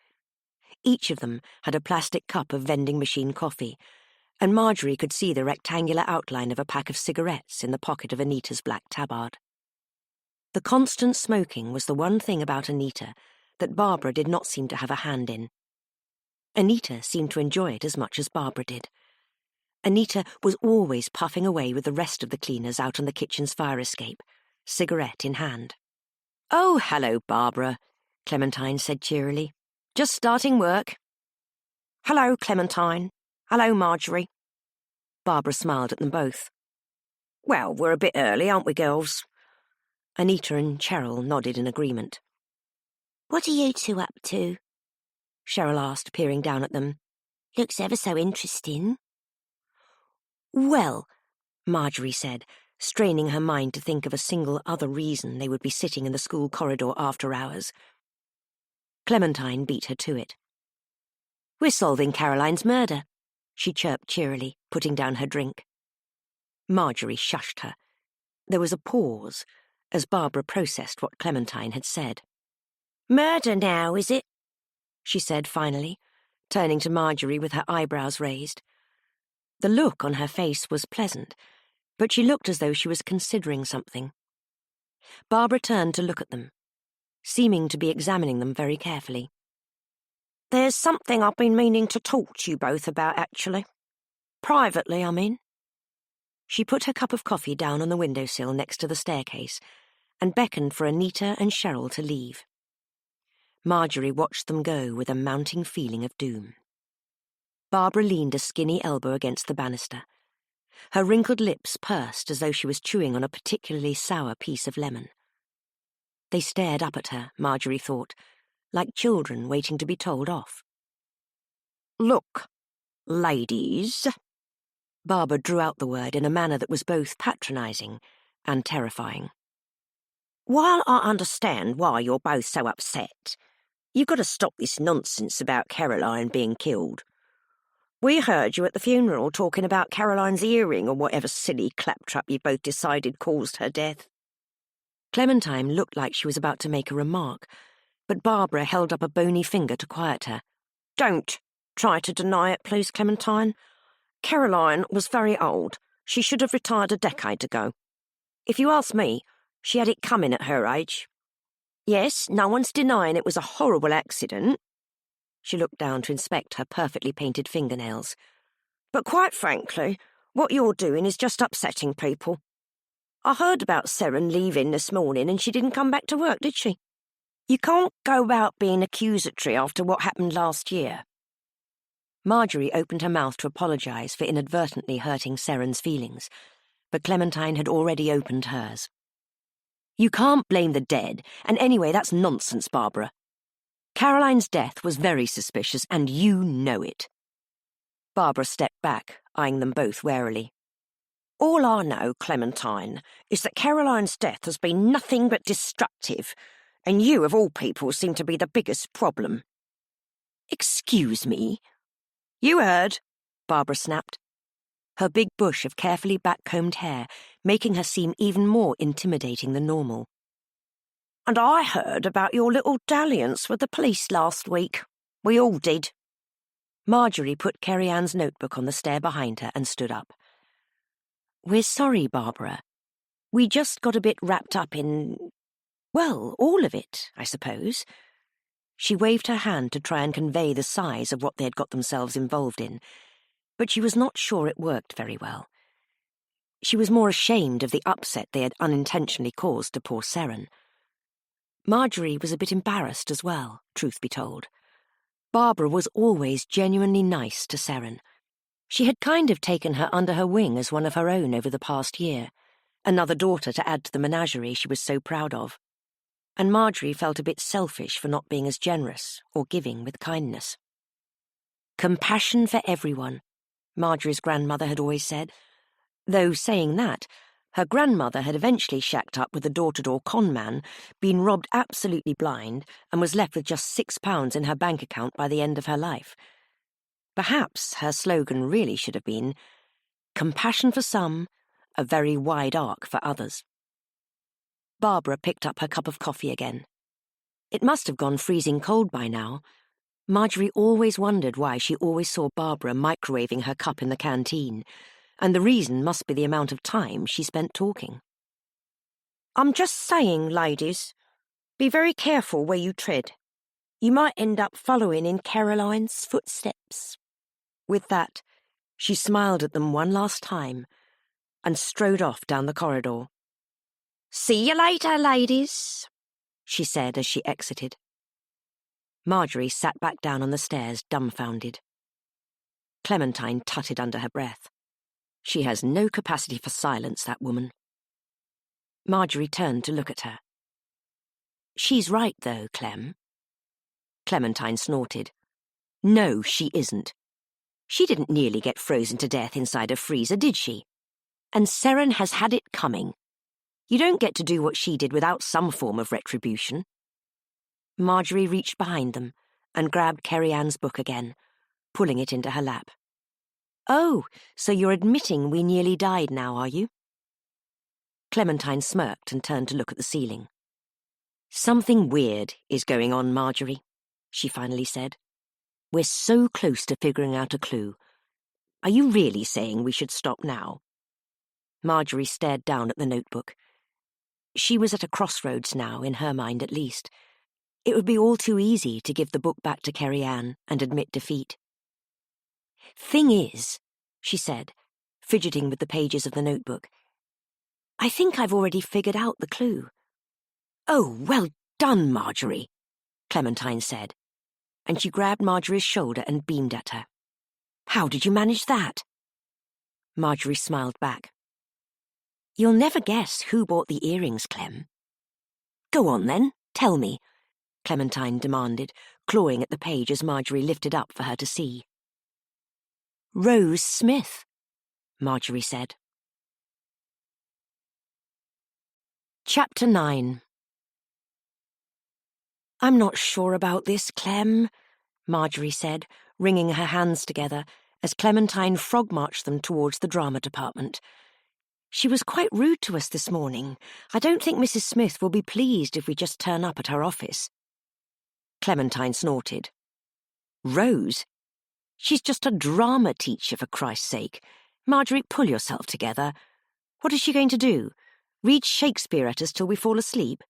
Each of them had a plastic cup of vending machine coffee, and Marjorie could see the rectangular outline of a pack of cigarettes in the pocket of Anita's black tabard. The constant smoking was the one thing about Anita that Barbara did not seem to have a hand in. Anita seemed to enjoy it as much as Barbara did. Anita was always puffing away with the rest of the cleaners out on the kitchen's fire escape, cigarette in hand. "Oh, hello, Barbara," Clementine said cheerily. "Just starting work." "Hello, Clementine. Hello, Marjorie." Barbara smiled at them both. "Well, we're a bit early, aren't we, girls?" Anita and Cheryl nodded in agreement. "What are you two up to?" Cheryl asked, peering down at them. "Looks ever so interesting." "Well," Marjorie said, straining her mind to think of a single other reason they would be sitting in the school corridor after hours. Clementine beat her to it. "We're solving Caroline's murder," she chirped cheerily, putting down her drink. Marjorie shushed her. There was a pause as Barbara processed what Clementine had said. "Murder now, is it?" she said finally, turning to Marjorie with her eyebrows raised. The look on her face was pleasant, but she looked as though she was considering something. Barbara turned to look at them, seeming to be examining them very carefully. "There's something I've been meaning to talk to you both about, actually. Privately, I mean." She put her cup of coffee down on the windowsill next to the staircase and beckoned for Anita and Cheryl to leave. Marjorie watched them go with a mounting feeling of doom. Barbara leaned a skinny elbow against the banister. Her wrinkled lips pursed as though she was chewing on a particularly sour piece of lemon. They stared up at her, Marjorie thought, like children waiting to be told off. "Look, ladies." Barbara drew out the word in a manner that was both patronising and terrifying. "While I understand why you're both so upset, You've got to stop this nonsense about Caroline being killed. We heard you at the funeral talking about Caroline's earring or whatever silly claptrap you both decided caused her death." Clementine looked like she was about to make a remark, but Barbara held up a bony finger to quiet her. "Don't try to deny it, please, Clementine. Caroline was very old. She should have retired a decade ago. If you ask me, she had it coming at her age. Yes, no one's denying it was a horrible accident." She looked down to inspect her perfectly painted fingernails. "But quite frankly, what you're doing is just upsetting people. I heard about Seren leaving this morning and she didn't come back to work, did she? You can't go about being accusatory after what happened last year." Marjorie opened her mouth to apologise for inadvertently hurting Seren's feelings, but Clementine had already opened hers. "You can't blame the dead, and anyway, that's nonsense, Barbara. Caroline's death was very suspicious, and you know it." Barbara stepped back, eyeing them both warily. "All I know, Clementine, is that Caroline's death has been nothing but destructive, and you, of all people, seem to be the biggest problem." "Excuse me?" "You heard," Barbara snapped, her big bush of carefully back-combed hair making her seem even more intimidating than normal. "And I heard about your little dalliance with the police last week. We all did." Marjorie put Kerry Ann's notebook on the stair behind her and stood up. "We're sorry, Barbara. We just got a bit wrapped up in, well, all of it, I suppose." She waved her hand to try and convey the size of what they had got themselves involved in, but she was not sure it worked very well. She was more ashamed of the upset they had unintentionally caused to poor Seren. Marjorie was a bit embarrassed as well, truth be told. Barbara was always genuinely nice to Seren. She had kind of taken her under her wing as one of her own over the past year, another daughter to add to the menagerie she was so proud of. And Marjorie felt a bit selfish for not being as generous or giving with kindness. Compassion for everyone, Marjorie's grandmother had always said, though saying that, her grandmother had eventually shacked up with a door-to-door con man, been robbed absolutely blind, and was left with just £6 in her bank account by the end of her life. Perhaps her slogan really should have been, "Compassion for some, a very wide arc for others." Barbara picked up her cup of coffee again. It must have gone freezing cold by now. Marjorie always wondered why she always saw Barbara microwaving her cup in the canteen, and the reason must be the amount of time she spent talking. "I'm just saying, ladies, be very careful where you tread. You might end up following in Caroline's footsteps." With that, she smiled at them one last time and strode off down the corridor. "See you later, ladies," she said as she exited. Marjorie sat back down on the stairs, dumbfounded. Clementine tutted under her breath. She has no capacity for silence, that woman. Marjorie turned to look at her. "She's right, though, Clem." Clementine snorted. "No, she isn't. She didn't nearly get frozen to death inside a freezer, did she? And Seren has had it coming. You don't get to do what she did without some form of retribution." Marjorie reached behind them and grabbed Kerry Ann's book again, pulling it into her lap. "Oh, so you're admitting we nearly died now, are you?" Clementine smirked and turned to look at the ceiling. "Something weird is going on, Marjorie," she finally said. "We're so close to figuring out a clue. Are you really saying we should stop now?" Marjorie stared down at the notebook. She was at a crossroads now, in her mind at least. It would be all too easy to give the book back to Kerry Ann and admit defeat. "Thing is," she said, fidgeting with the pages of the notebook, "I think I've already figured out the clue." "Oh, well done, Marjorie," Clementine said, and she grabbed Marjorie's shoulder and beamed at her. "How did you manage that?" Marjorie smiled back. "You'll never guess who bought the earrings, Clem." "Go on, then, tell me," Clementine demanded, clawing at the page as Marjorie lifted up for her to see. "Rose Smith," Marjorie said. Chapter 9. "I'm not sure about this, Clem," Marjorie said, wringing her hands together as Clementine frog-marched them towards the drama department. "She was quite rude to us this morning. I don't think Mrs. Smith will be pleased if we just turn up at her office." Clementine snorted. "Rose? She's just a drama teacher, for Christ's sake. Marjorie, pull yourself together. What is she going to do? Read Shakespeare at us till we fall asleep?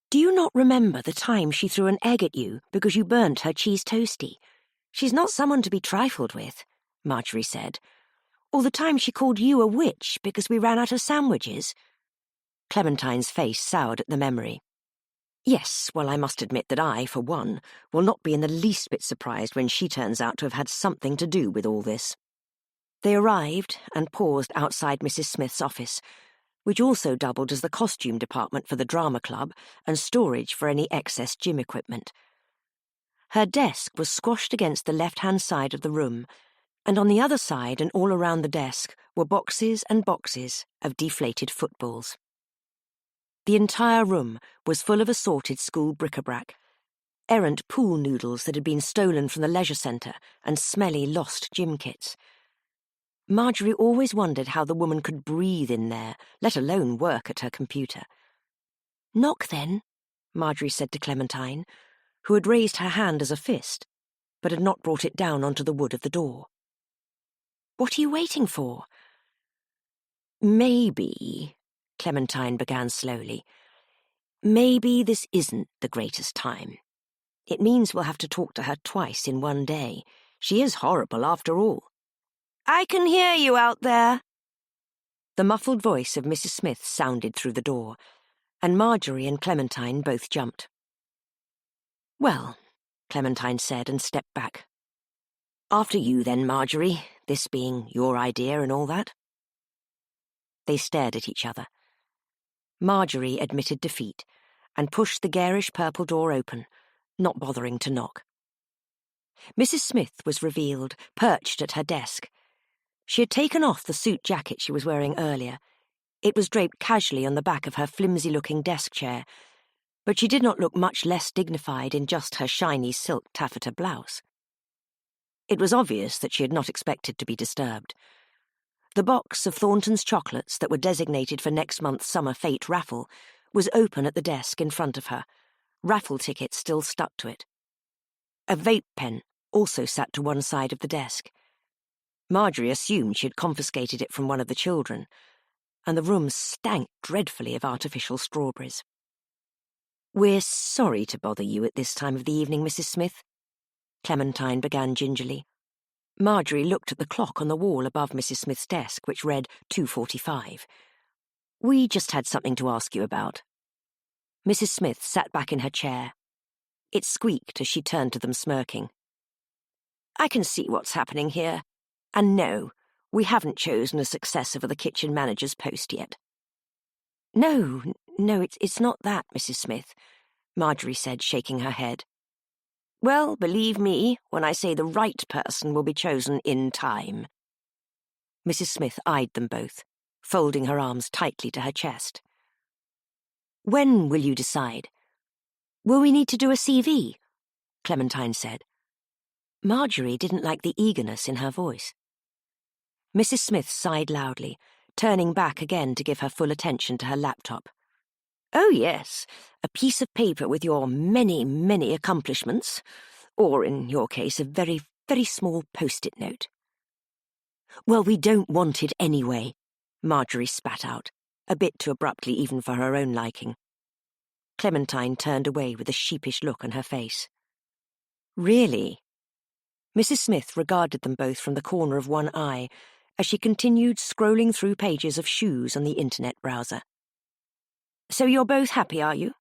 Do you not remember the time she threw an egg at you because you burnt her cheese toastie? She's not someone to be trifled with," Marjorie said. "Or the time she called you a witch because we ran out of sandwiches?" Clementine's face soured at the memory. "Yes, well, I must admit that I, for one, will not be in the least bit surprised when she turns out to have had something to do with all this." They arrived and paused outside Mrs. Smith's office, which also doubled as the costume department for the drama club and storage for any excess gym equipment. Her desk was squashed against the left-hand side of the room, and on the other side and all around the desk were boxes and boxes of deflated footballs. The entire room was full of assorted school bric-a-brac, errant pool noodles that had been stolen from the leisure centre and smelly lost gym kits. Marjorie always wondered how the woman could breathe in there, let alone work at her computer. "Knock, then," Marjorie said to Clementine, who had raised her hand as a fist, but had not brought it down onto the wood of the door. "What are you waiting for?" "Maybe," Clementine began slowly, "maybe this isn't the greatest time. It means we'll have to talk to her twice in one day. She is horrible after all." "I can hear you out there." The muffled voice of Mrs. Smith sounded through the door, and Marjorie and Clementine both jumped. "Well," Clementine said and stepped back. "After you then, Marjorie, this being your idea and all that." They stared at each other. Marjorie admitted defeat and pushed the garish purple door open, not bothering to knock. Mrs. Smith was revealed, perched at her desk. She had taken off the suit jacket she was wearing earlier. It was draped casually on the back of her flimsy-looking desk chair, but she did not look much less dignified in just her shiny silk taffeta blouse. It was obvious that she had not expected to be disturbed. The box of Thornton's chocolates that were designated for next month's summer fete raffle was open at the desk in front of her, raffle tickets still stuck to it. A vape pen also sat to one side of the desk. Marjorie assumed she had confiscated it from one of the children, and the room stank dreadfully of artificial strawberries. "We're sorry to bother you at this time of the evening, Mrs. Smith," Clementine began gingerly. Marjorie looked at the clock on the wall above Mrs. Smith's desk, which read 2:45. "We just had something to ask you about." Mrs. Smith sat back in her chair. It squeaked as she turned to them smirking. "I can see what's happening here. And no, we haven't chosen a successor for the kitchen manager's post yet." No, it's not that, Mrs. Smith," Marjorie said, shaking her head. "Well, believe me when I say the right person will be chosen in time." Mrs. Smith eyed them both, folding her arms tightly to her chest. "When will you decide? Will we need to do a CV?" Clementine said. Marjorie didn't like the eagerness in her voice. Mrs. Smith sighed loudly, turning back again to give her full attention to her laptop. "Oh, yes, a piece of paper with your many, many accomplishments, or, in your case, a very, very small post-it note." "Well, we don't want it anyway," Marjorie spat out, a bit too abruptly even for her own liking. Clementine turned away with a sheepish look on her face. "Really?" Mrs. Smith regarded them both from the corner of one eye as she continued scrolling through pages of shoes on the internet browser. "So you're both happy, are you?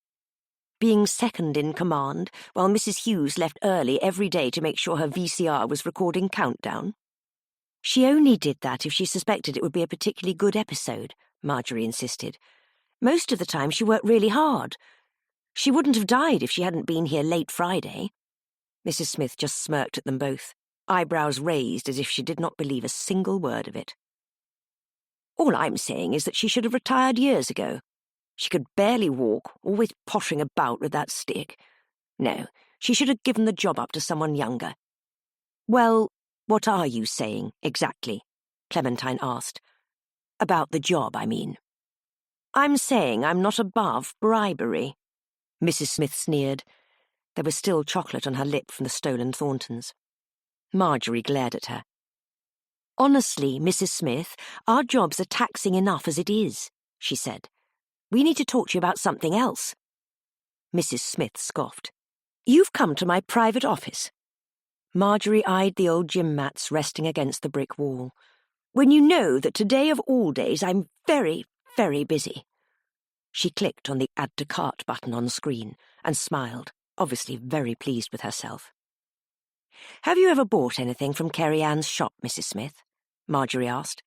Being second in command, while Mrs. Hughes left early every day to make sure her VCR was recording Countdown?" "She only did that if she suspected it would be a particularly good episode," Marjorie insisted. "Most of the time she worked really hard. She wouldn't have died if she hadn't been here late Friday." Mrs. Smith just smirked at them both, eyebrows raised as if she did not believe a single word of it. "All I'm saying is that she should have retired years ago. She could barely walk, always pottering about with that stick. No, she should have given the job up to someone younger. Well, what are you saying, exactly? Clementine asked. About the job, I mean. I'm saying I'm not above bribery. Mrs. Smith sneered. There was still chocolate on her lip from the stolen Thorntons. Marjorie glared at her. Honestly, Mrs. Smith, our jobs are taxing enough as it is, she said. We need to talk to you about something else. Mrs. Smith scoffed. You've come to my private office. Marjorie eyed the old gym mats resting against the brick wall. When you know that today of all days I'm very, very busy. She clicked on the Add to Cart button on the screen and smiled, obviously very pleased with herself. Have you ever bought anything from Kerry Ann's shop, Mrs. Smith? Marjorie asked.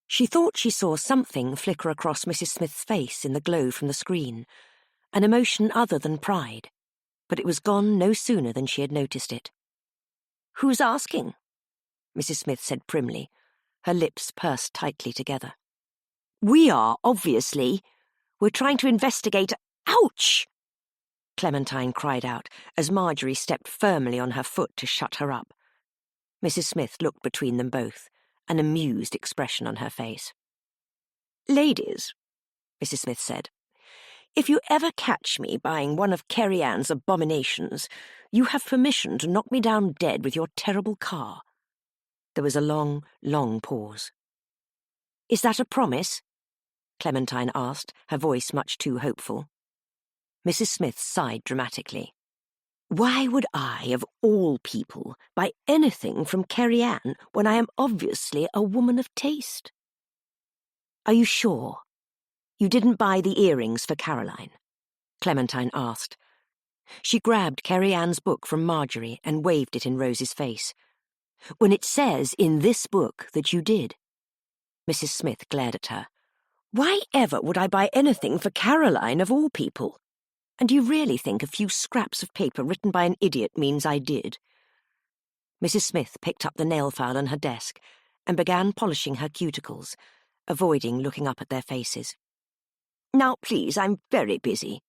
She thought she saw something flicker across Mrs. Smith's face in the glow from the screen, an emotion other than pride, but it was gone no sooner than she had noticed it. Who's asking? Mrs. Smith said primly, her lips pursed tightly together. We are, obviously. We're trying to investigate— Ouch! Clementine cried out as Marjorie stepped firmly on her foot to shut her up. Mrs. Smith looked between them both, an amused expression on her face. Ladies, Mrs. Smith said, if you ever catch me buying one of Kerry Ann's abominations, you have permission to knock me down dead with your terrible car. There was a long, long pause. Is that a promise? Clementine asked, her voice much too hopeful. Mrs. Smith sighed dramatically. Why would I, of all people, buy anything from Kerry Ann when I am obviously a woman of taste? Are you sure? You didn't buy the earrings for Caroline? Clementine asked. She grabbed Kerry Ann's book from Marjorie and waved it in Rose's face. When it says in this book that you did. Mrs. Smith glared at her. Why ever would I buy anything for Caroline of all people? And do you really think a few scraps of paper written by an idiot means I did? Mrs. Smith picked up the nail file on her desk and began polishing her cuticles, avoiding looking up at their faces. Now, please, I'm very busy.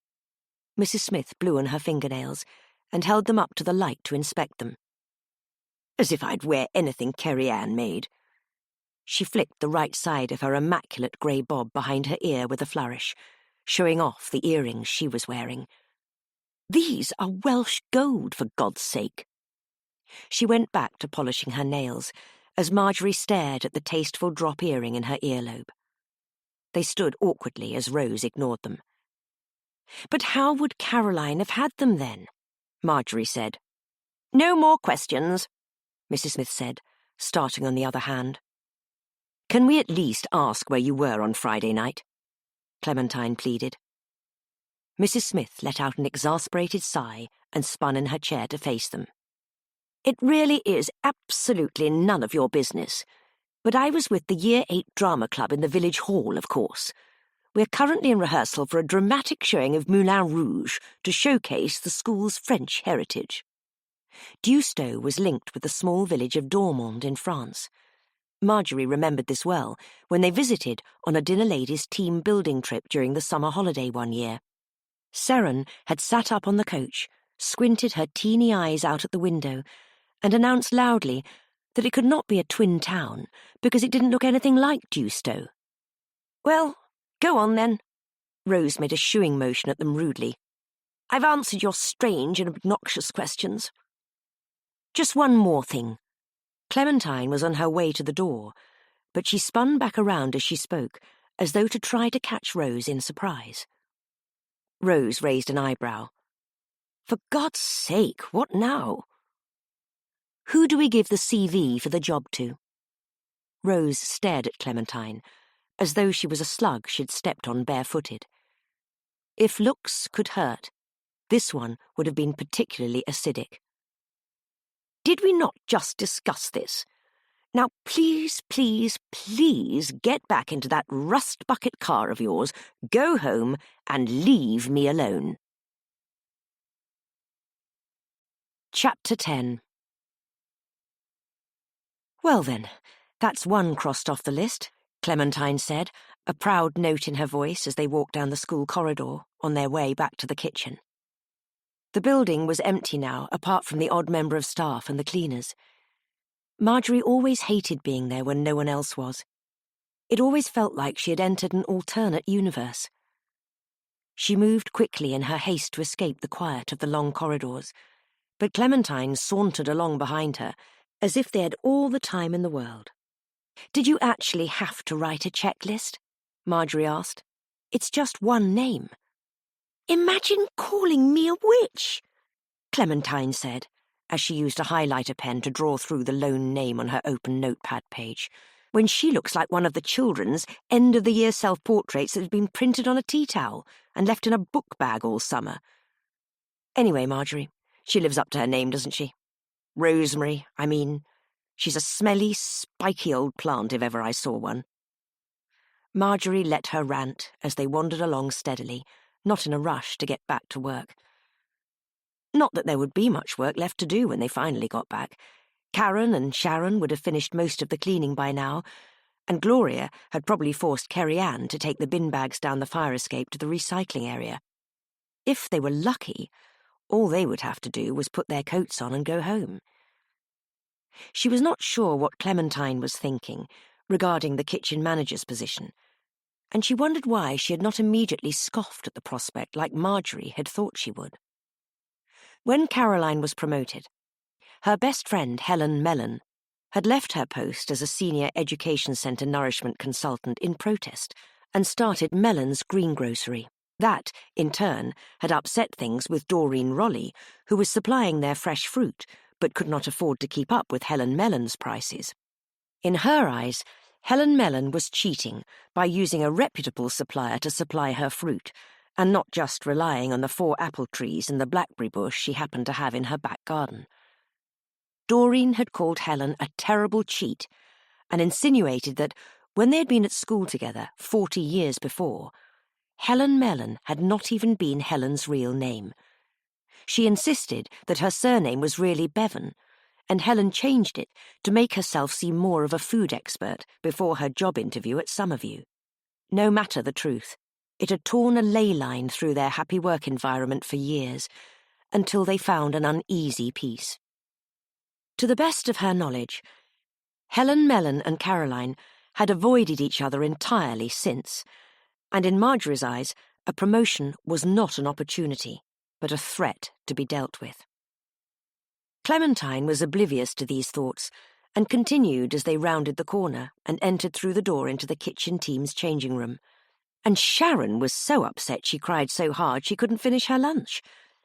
Mrs. Smith blew on her fingernails and held them up to the light to inspect them. As if I'd wear anything Kerry Ann made. She flicked the right side of her immaculate grey bob behind her ear with a flourish, showing off the earrings she was wearing. These are Welsh gold, for God's sake. She went back to polishing her nails as Marjorie stared at the tasteful drop earring in her earlobe. They stood awkwardly as Rose ignored them. But how would Caroline have had them then? Marjorie said. No more questions, Mrs. Smith said, starting on the other hand. Can we at least ask where you were on Friday night? Clementine pleaded. Mrs. Smith let out an exasperated sigh and spun in her chair to face them. It really is absolutely none of your business, but I was with the Year 8 Drama Club in the village hall, of course. We're currently in rehearsal for a dramatic showing of Moulin Rouge to showcase the school's French heritage. Deusto was linked with the small village of Dormont in France. Marjorie remembered this well when they visited on a dinner ladies' team building trip during the summer holiday one year. Seren had sat up on the coach, squinted her teeny eyes out at the window, and announced loudly that it could not be a twin town because it didn't look anything like Deusto. Well, go on then. Rose made a shooing motion at them rudely. I've answered your strange and obnoxious questions. Just one more thing. Clementine was on her way to the door, but she spun back around as she spoke, as though to try to catch Rose in surprise. Rose raised an eyebrow. For God's sake, what now? Who do we give the CV for the job to? Rose stared at Clementine, as though she was a slug she'd stepped on barefooted. If looks could hurt, this one would have been particularly acidic. Did we not just discuss this? Now please, please, please get back into that rust-bucket car of yours, go home, and leave me alone. Chapter 10. Well then, that's one crossed off the list, Clementine said, a proud note in her voice as they walked down the school corridor on their way back to the kitchen. The building was empty now, apart from the odd member of staff and the cleaners. Marjorie always hated being there when no one else was. It always felt like she had entered an alternate universe. She moved quickly in her haste to escape the quiet of the long corridors, but Clementine sauntered along behind her, as if they had all the time in the world. "Did you actually have to write a checklist?" Marjorie asked. "It's just one name." Imagine calling me a witch, Clementine said, as she used a highlighter pen to draw through the lone name on her open notepad page, "when she looks like one of the children's end-of-the-year self-portraits that had been printed on a tea towel and left in a book bag all summer. Anyway, Marjorie, she lives up to her name, doesn't she? Rosemary, I mean. She's a smelly, spiky old plant if ever I saw one." Marjorie let her rant as they wandered along steadily, not in a rush to get back to work. Not that there would be much work left to do when they finally got back. Karen and Sharon would have finished most of the cleaning by now, and Gloria had probably forced Kerry Ann to take the bin bags down the fire escape to the recycling area. If they were lucky, all they would have to do was put their coats on and go home. She was not sure what Clementine was thinking regarding the kitchen manager's position, and she wondered why she had not immediately scoffed at the prospect like Marjorie had thought she would. When Caroline was promoted, her best friend, Helen Mellon, had left her post as a senior education centre nourishment consultant in protest and started Mellon's greengrocery. That, in turn, had upset things with Doreen Rolly, who was supplying their fresh fruit but could not afford to keep up with Helen Mellon's prices. In her eyes, Helen Mellon was cheating by using a reputable supplier to supply her fruit, and not just relying on the 4 apple trees and the blackberry bush she happened to have in her back garden. Doreen had called Helen a terrible cheat and insinuated that, when they had been at school together 40 years before, Helen Mellon had not even been Helen's real name. She insisted that her surname was really Bevan, and Helen changed it to make herself seem more of a food expert before her job interview at Summerview. No matter the truth, it had torn a ley line through their happy work environment for years, until they found an uneasy peace. To the best of her knowledge, Helen Mellon and Caroline had avoided each other entirely since, and in Marjorie's eyes, a promotion was not an opportunity, but a threat to be dealt with. Clementine was oblivious to these thoughts and continued as they rounded the corner and entered through the door into the kitchen team's changing room. And Sharon was so upset she cried so hard she couldn't finish her lunch.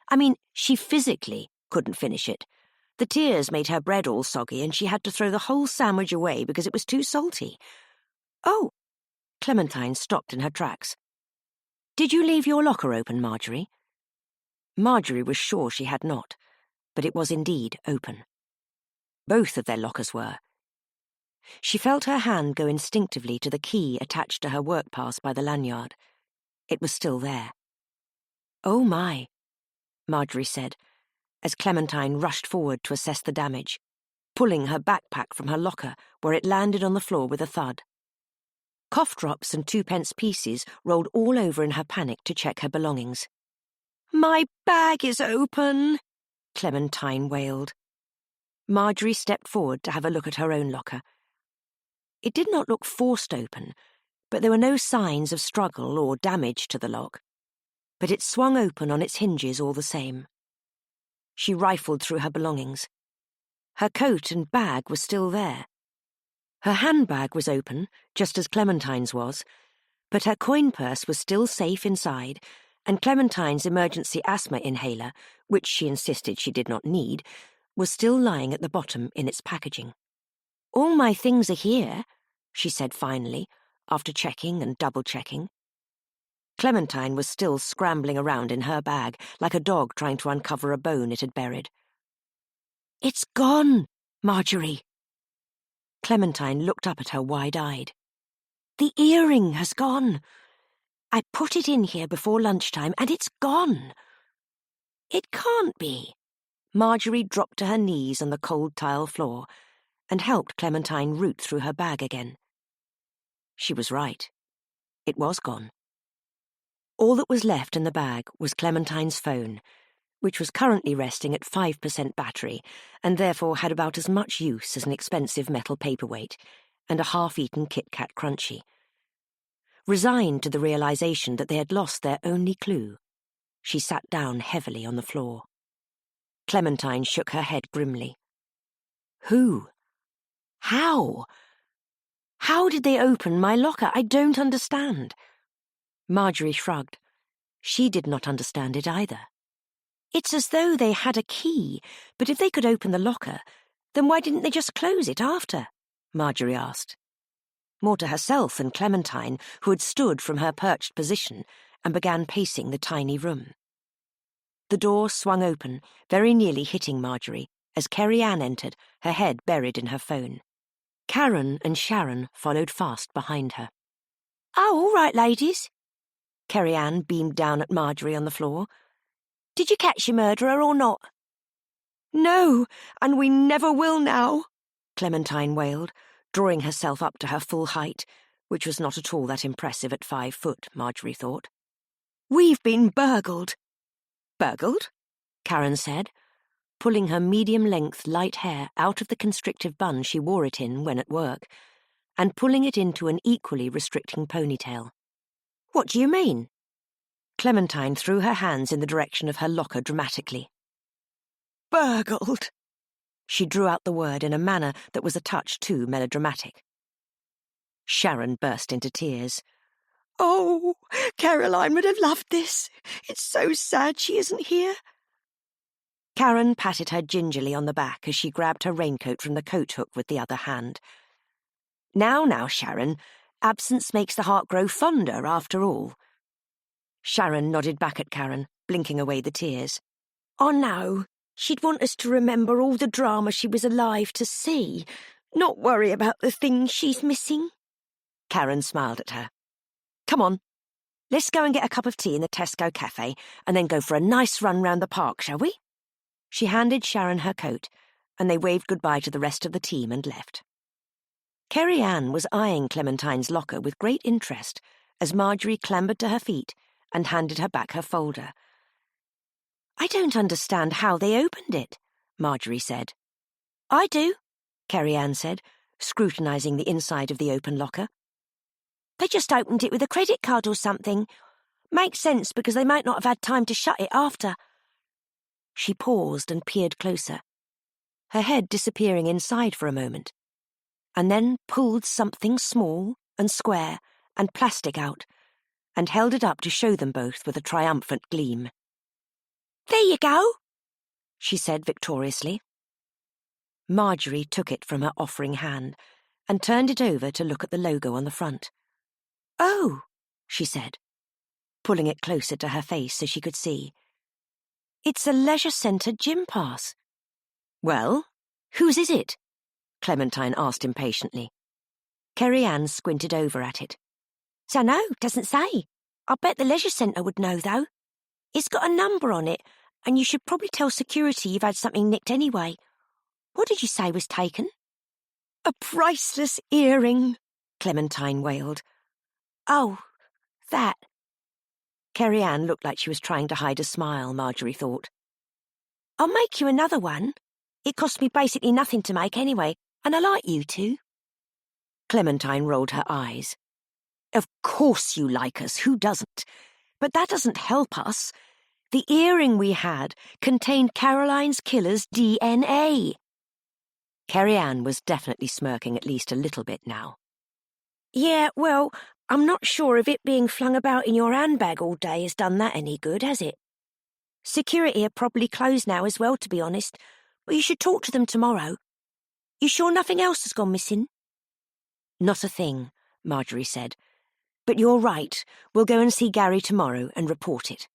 I mean, she physically couldn't finish it. The tears made her bread all soggy and she had to throw the whole sandwich away because it was too salty. "Oh!" Clementine stopped in her tracks. "Did you leave your locker open, Marjorie?" Marjorie was sure she had not, but it was indeed open. Both of their lockers were. She felt her hand go instinctively to the key attached to her work pass by the lanyard. It was still there. "Oh my," Marjorie said, as Clementine rushed forward to assess the damage, pulling her backpack from her locker where it landed on the floor with a thud. Cough drops and 2-pence pieces rolled all over in her panic to check her belongings. "My bag is open," Clementine wailed. Marjorie stepped forward to have a look at her own locker. It did not look forced open, but there were no signs of struggle or damage to the lock. But it swung open on its hinges all the same. She rifled through her belongings. Her coat and bag were still there. Her handbag was open, just as Clementine's was, but her coin purse was still safe inside, and Clementine's emergency asthma inhaler, which she insisted she did not need, was still lying at the bottom in its packaging. "All my things are here," she said finally, after checking and double-checking. Clementine was still scrambling around in her bag, like a dog trying to uncover a bone it had buried. "It's gone, Marjorie." Clementine looked up at her wide-eyed. "The earring has gone. I put it in here before lunchtime, and it's gone." "It can't be." Marjorie dropped to her knees on the cold tile floor and helped Clementine root through her bag again. She was right. It was gone. All that was left in the bag was Clementine's phone, which was currently resting at 5% battery and therefore had about as much use as an expensive metal paperweight, and a half-eaten Kit Kat Crunchie. Resigned to the realization that they had lost their only clue, she sat down heavily on the floor. Clementine shook her head grimly. Who? How? How did they open my locker? I don't understand. Marjorie shrugged. She did not understand it either. It's as though they had a key, but if they could open the locker, then why didn't they just close it after? Marjorie asked. More to herself than Clementine, who had stood from her perched position and began pacing the tiny room. The door swung open, very nearly hitting Marjorie, as Kerry-Ann entered, her head buried in her phone. Karen and Sharon followed fast behind her. Oh, all right, ladies. Kerry-Ann beamed down at Marjorie on the floor. Did you catch your murderer or not? No, and we never will now, Clementine wailed, drawing herself up to her full height, which was not at all that impressive at 5 foot, Marjorie thought. We've been burgled. Burgled? Karen said, pulling her medium-length light hair out of the constrictive bun she wore it in when at work, and pulling it into an equally restricting ponytail. What do you mean? Clementine threw her hands in the direction of her locker dramatically. Burgled. She drew out the word in a manner that was a touch too melodramatic. Sharon burst into tears. Oh, Caroline would have loved this. It's so sad she isn't here. Karen patted her gingerly on the back as she grabbed her raincoat from the coat hook with the other hand. Now, Sharon, absence makes the heart grow fonder after all. Sharon nodded back at Karen, blinking away the tears. Oh no, she'd want us to remember all the drama she was alive to see, not worry about the things she's missing. Karen smiled at her. Come on, let's go and get a cup of tea in the Tesco cafe and then go for a nice run round the park, shall we? She handed Sharon her coat, and they waved goodbye to the rest of the team and left. Kerry-Ann was eyeing Clementine's locker with great interest as Marjorie clambered to her feet and handed her back her folder. I don't understand how they opened it, Marjorie said. I do, Kerry-Ann said, scrutinising the inside of the open locker. They just opened it with a credit card or something. Makes sense because they might not have had time to shut it after. She paused and peered closer, her head disappearing inside for a moment, and then pulled something small and square and plastic out and held it up to show them both with a triumphant gleam. There you go, she said victoriously. Marjorie took it from her offering hand and turned it over to look at the logo on the front. Oh, she said, pulling it closer to her face so she could see. It's a leisure centre gym pass. Well, whose is it? Clementine asked impatiently. Kerry-Ann squinted over at it. Dunno, doesn't say. I bet the leisure centre would know, though. It's got a number on it, and you should probably tell security you've had something nicked anyway. What did you say was taken? A priceless earring, Clementine wailed. Oh, that. Kerry-Ann looked like she was trying to hide a smile, Marjorie thought. I'll make you another one. It cost me basically nothing to make anyway, and I like you two. Clementine rolled her eyes. Of course you like us, who doesn't? But that doesn't help us. The earring we had contained Caroline's killer's DNA. Kerry-Ann was definitely smirking at least a little bit now. Yeah, well, I'm not sure if it being flung about in your handbag all day has done that any good, has it? Security are probably closed now as well, to be honest, but you should talk to them tomorrow. You sure nothing else has gone missing? Not a thing, Marjorie said. But you're right, we'll go and see Gary tomorrow and report it.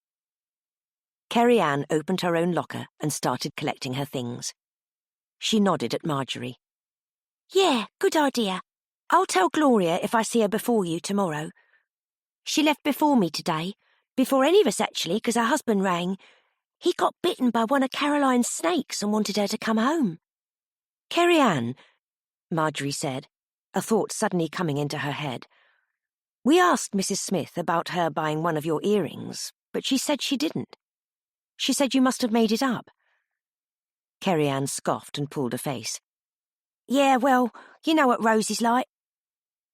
Kerry-Ann opened her own locker and started collecting her things. She nodded at Marjorie. Yeah, good idea. I'll tell Gloria if I see her before you tomorrow. She left before me today, before any of us actually, because her husband rang. He got bitten by one of Caroline's snakes and wanted her to come home. Kerry-Ann, Marjorie said, a thought suddenly coming into her head. We asked Mrs. Smith about her buying one of your earrings, but she said she didn't. She said you must have made it up. Kerry-Ann scoffed and pulled a face. Yeah, well, you know what Rose is like.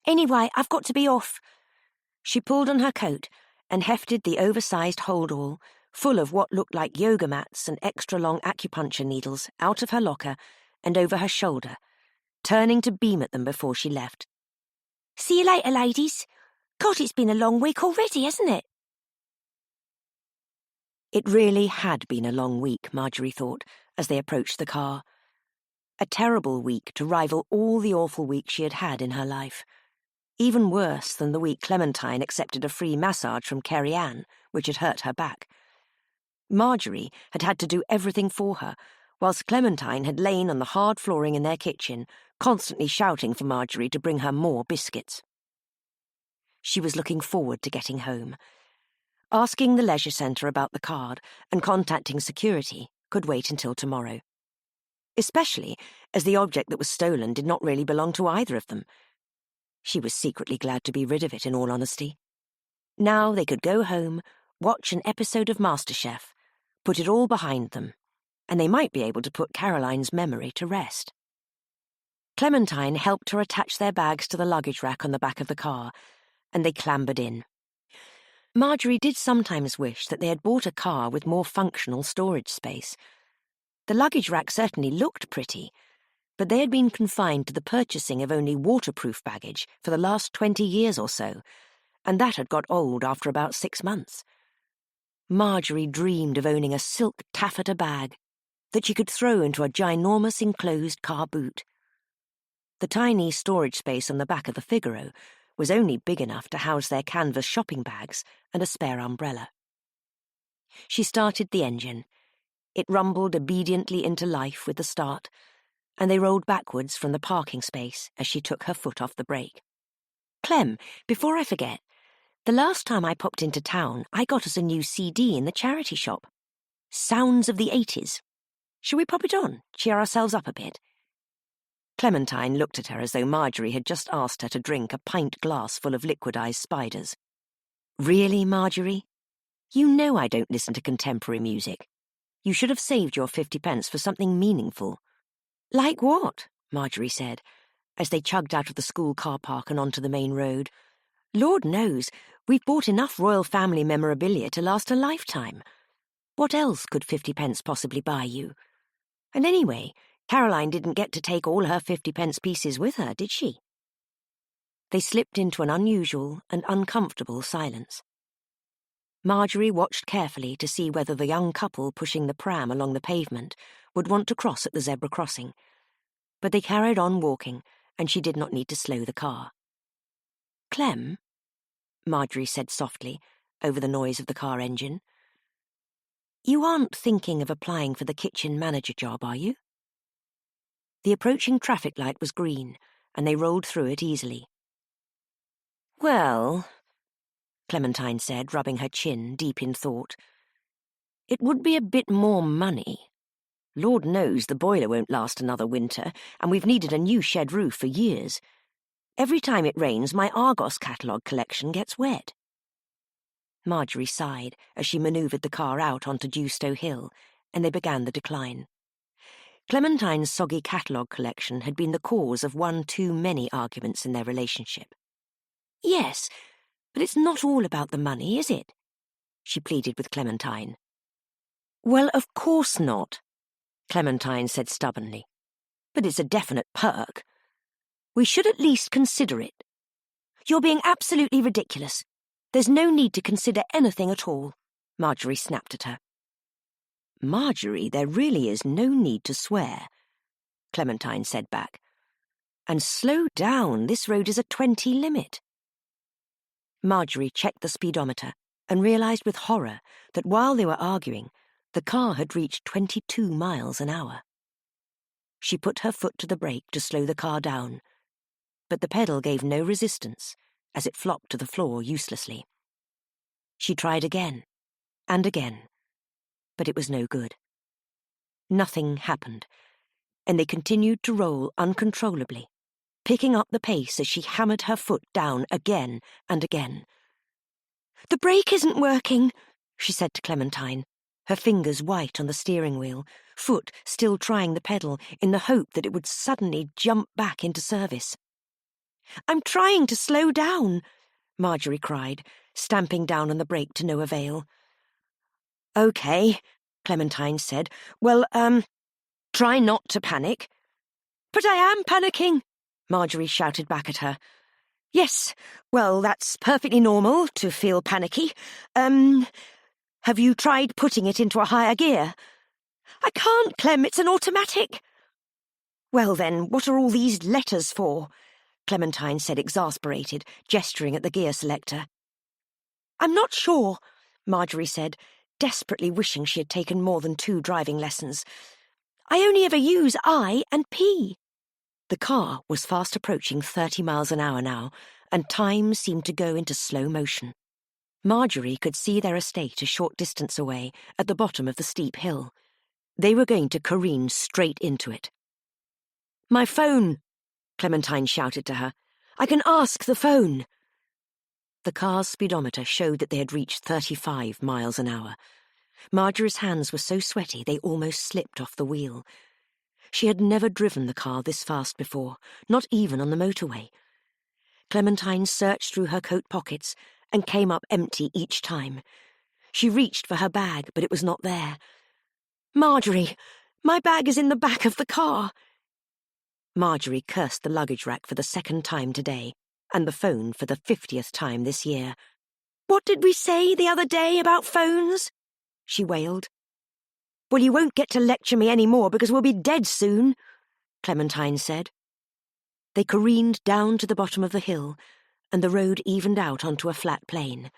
Anyway, I've got to be off. She pulled on her coat and hefted the oversized hold-all, full of what looked like yoga mats and extra-long acupuncture needles, out of her locker and over her shoulder, turning to beam at them before she left. See you later, ladies. God, it's been a long week already, hasn't it? It really had been a long week, Marjorie thought, as they approached the car. A terrible week to rival all the awful weeks she had had in her life. Even worse than the week Clementine accepted a free massage from Kerry-Ann, which had hurt her back. Marjorie had had to do everything for her, whilst Clementine had lain on the hard flooring in their kitchen, constantly shouting for Marjorie to bring her more biscuits. She was looking forward to getting home. Asking the leisure centre about the card and contacting security could wait until tomorrow. Especially as the object that was stolen did not really belong to either of them. She was secretly glad to be rid of it, in all honesty. Now they could go home, watch an episode of MasterChef, put it all behind them, and they might be able to put Caroline's memory to rest. Clementine helped her attach their bags to the luggage rack on the back of the car, and they clambered in. Marjorie did sometimes wish that they had bought a car with more functional storage space. The luggage rack certainly looked pretty, but they had been confined to the purchasing of only waterproof baggage for the last 20 years or so, and that had got old after about 6 months. Marjorie dreamed of owning a silk taffeta bag that she could throw into a ginormous enclosed car boot. The tiny storage space on the back of the Figaro was only big enough to house their canvas shopping bags and a spare umbrella. She started the engine. It rumbled obediently into life with the start, and they rolled backwards from the parking space as she took her foot off the brake. "Clem, before I forget, the last time I popped into town, I got us a new CD in the charity shop. Sounds of the 80s. Shall we pop it on, cheer ourselves up a bit?" Clementine looked at her as though Marjorie had just asked her to drink a pint glass full of liquidized spiders. "Really, Marjorie? You know I don't listen to contemporary music. You should have saved your 50p for something meaningful." "Like what?" Marjorie said, as they chugged out of the school car park and onto the main road. "Lord knows, we've bought enough royal family memorabilia to last a lifetime. What else could 50p possibly buy you? And anyway, Caroline didn't get to take all her 50p pieces with her, did she?" They slipped into an unusual and uncomfortable silence. Marjorie watched carefully to see whether the young couple pushing the pram along the pavement would want to cross at the zebra crossing, but they carried on walking, and she did not need to slow the car. "Clem," Marjorie said softly, over the noise of the car engine, "you aren't thinking of applying for the kitchen manager job, are you?" The approaching traffic light was green, and they rolled through it easily. "Well," Clementine said, rubbing her chin, deep in thought, "it would be a bit more money. Lord knows the boiler won't last another winter, and we've needed a new shed roof for years. Every time it rains, my Argos catalogue collection gets wet." Marjorie sighed as she manoeuvred the car out onto Dewstow Hill, and they began the decline. Clementine's soggy catalogue collection had been the cause of one too many arguments in their relationship. "Yes, but it's not all about the money, is it?" she pleaded with Clementine. "Well, of course not," Clementine said stubbornly. "But it's a definite perk. We should at least consider it." "You're being absolutely ridiculous. There's no need to consider anything at all," Marjorie snapped at her. "Marjorie, there really is no need to swear," Clementine said back. "And slow down, this road is a 20 limit. Marjorie checked the speedometer and realised with horror that while they were arguing, the car had reached 22 miles an hour. She put her foot to the brake to slow the car down, but the pedal gave no resistance as it flopped to the floor uselessly. She tried again and again, but it was no good. Nothing happened, and they continued to roll uncontrollably, picking up the pace as she hammered her foot down again and again. "The brake isn't working," she said to Clementine, her fingers white on the steering wheel, foot still trying the pedal in the hope that it would suddenly jump back into service. "I'm trying to slow down," Marjorie cried, stamping down on the brake to no avail. "OK," Clementine said. "Well, try not to panic." "But I am panicking," Marjorie shouted back at her. "Yes, well, that's perfectly normal to feel panicky. Have you tried putting it into a higher gear?" "I can't, Clem, it's an automatic." "Well then, what are all these letters for?" Clementine said, exasperated, gesturing at the gear selector. "I'm not sure," Marjorie said, desperately wishing she had taken more than 2 driving lessons. "I only ever use I and P." The car was fast approaching 30 miles an hour now, and time seemed to go into slow motion. Marjorie could see their estate a short distance away, at the bottom of the steep hill. They were going to careen straight into it. "My phone," Clementine shouted to her. "I can ask the phone." The car's speedometer showed that they had reached 35 miles an hour. Marjorie's hands were so sweaty they almost slipped off the wheel. She had never driven the car this fast before, not even on the motorway. Clementine searched through her coat pockets and came up empty each time. She reached for her bag, but it was not there. "Marjorie, my bag is in the back of the car." Marjorie cursed the luggage rack for the 2nd time today, and the phone for the 50th time this year. "What did we say the other day about phones?" she wailed. "Well, you won't get to lecture me any more because we'll be dead soon," Clementine said. They careened down to the bottom of the hill, and the road evened out onto a flat plain.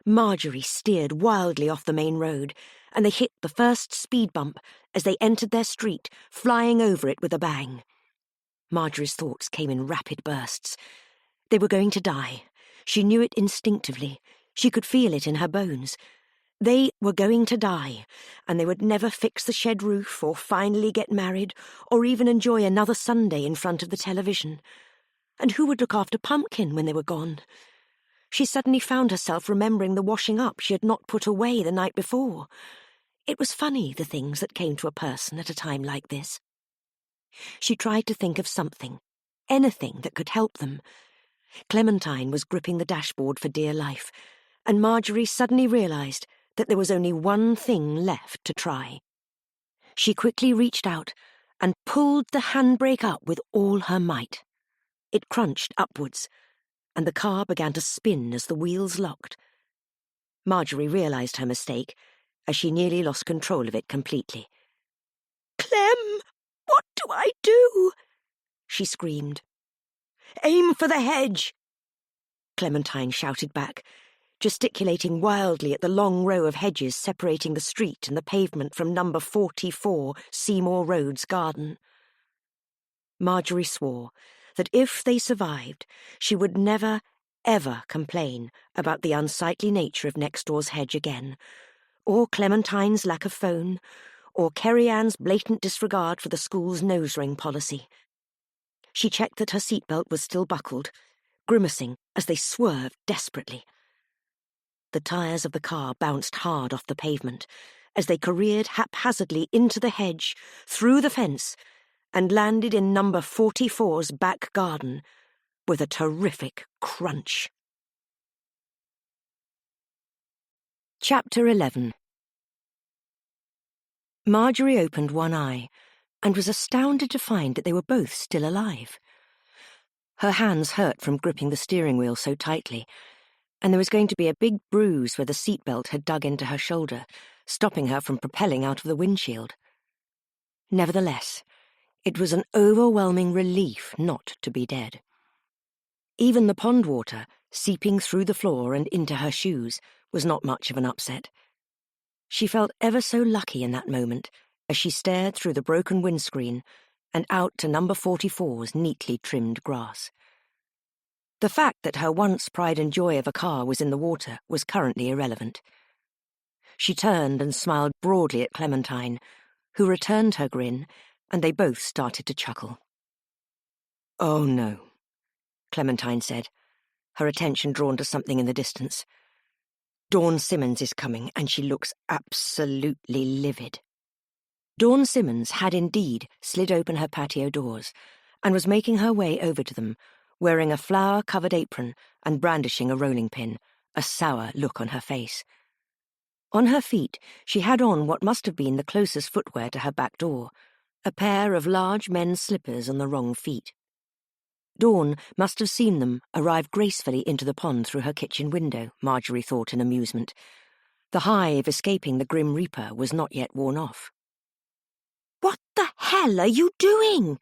Marjorie steered wildly off the main road, and they hit the first speed bump as they entered their street, flying over it with a bang. Marjorie's thoughts came in rapid bursts. They were going to die. She knew it instinctively. She could feel it in her bones. They were going to die, and they would never fix the shed roof or finally get married or even enjoy another Sunday in front of the television. And who would look after Pumpkin when they were gone? She suddenly found herself remembering the washing up she had not put away the night before. It was funny, the things that came to a person at a time like this. She tried to think of something, anything that could help them. Clementine was gripping the dashboard for dear life, and Marjorie suddenly realized that there was only one thing left to try. She quickly reached out and pulled the handbrake up with all her might. It crunched upwards, and the car began to spin as the wheels locked. Marjorie realized her mistake, as she nearly lost control of it completely. "Clem, what do I do?" she screamed. "Aim for the hedge," Clementine shouted back, gesticulating wildly at the long row of hedges separating the street and the pavement from number 44 Seymour Road's garden. Marjorie swore that if they survived, she would never, ever complain about the unsightly nature of next door's hedge again, or Clementine's lack of phone, or Kerry-Ann's blatant disregard for the school's nose-ring policy. She checked that her seatbelt was still buckled, grimacing as they swerved desperately. The tyres of the car bounced hard off the pavement as they careered haphazardly into the hedge, through the fence, and landed in number 44's back garden with a terrific crunch. Chapter 11. Marjorie opened one eye and was astounded to find that they were both still alive. Her hands hurt from gripping the steering wheel so tightly, and there was going to be a big bruise where the seatbelt had dug into her shoulder, stopping her from propelling out of the windshield. Nevertheless, it was an overwhelming relief not to be dead. Even the pond water, seeping through the floor and into her shoes, was not much of an upset. She felt ever so lucky in that moment as she stared through the broken windscreen and out to number 44's neatly trimmed grass. The fact that her once pride and joy of a car was in the water was currently irrelevant. She turned and smiled broadly at Clementine, who returned her grin, and they both started to chuckle. "Oh, no," Clementine said, her attention drawn to something in the distance. Dawn Simmons is coming, and she looks absolutely livid. Dawn Simmons had indeed slid open her patio doors and was making her way over to them, wearing a flour-covered apron and brandishing a rolling pin, a sour look on her face. On her feet, she had on what must have been the closest footwear to her back door, a pair of large men's slippers on the wrong feet. Dawn must have seen them arrive gracefully into the pond through her kitchen window, Marjorie thought in amusement. The hive escaping the Grim Reaper was not yet worn off. "What the hell are you doing?"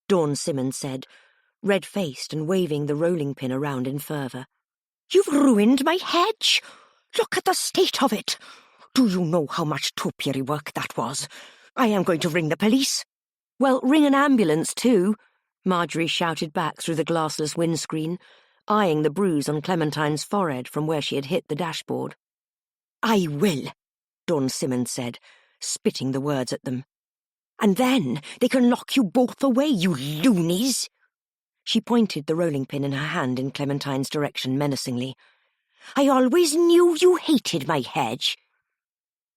Dawn Simmons said, red-faced and waving the rolling pin around in fervour. "You've ruined my hedge! Look at the state of it! Do you know how much topiary work that was? I am going to ring the police." "Well, ring an ambulance too," Marjorie shouted back through the glassless windscreen, eyeing the bruise on Clementine's forehead from where she had hit the dashboard. "I will," Dawn Simmons said, spitting the words at them. "And then they can lock you both away, you loonies." She pointed the rolling pin in her hand in Clementine's direction menacingly. "I always knew you hated my hedge."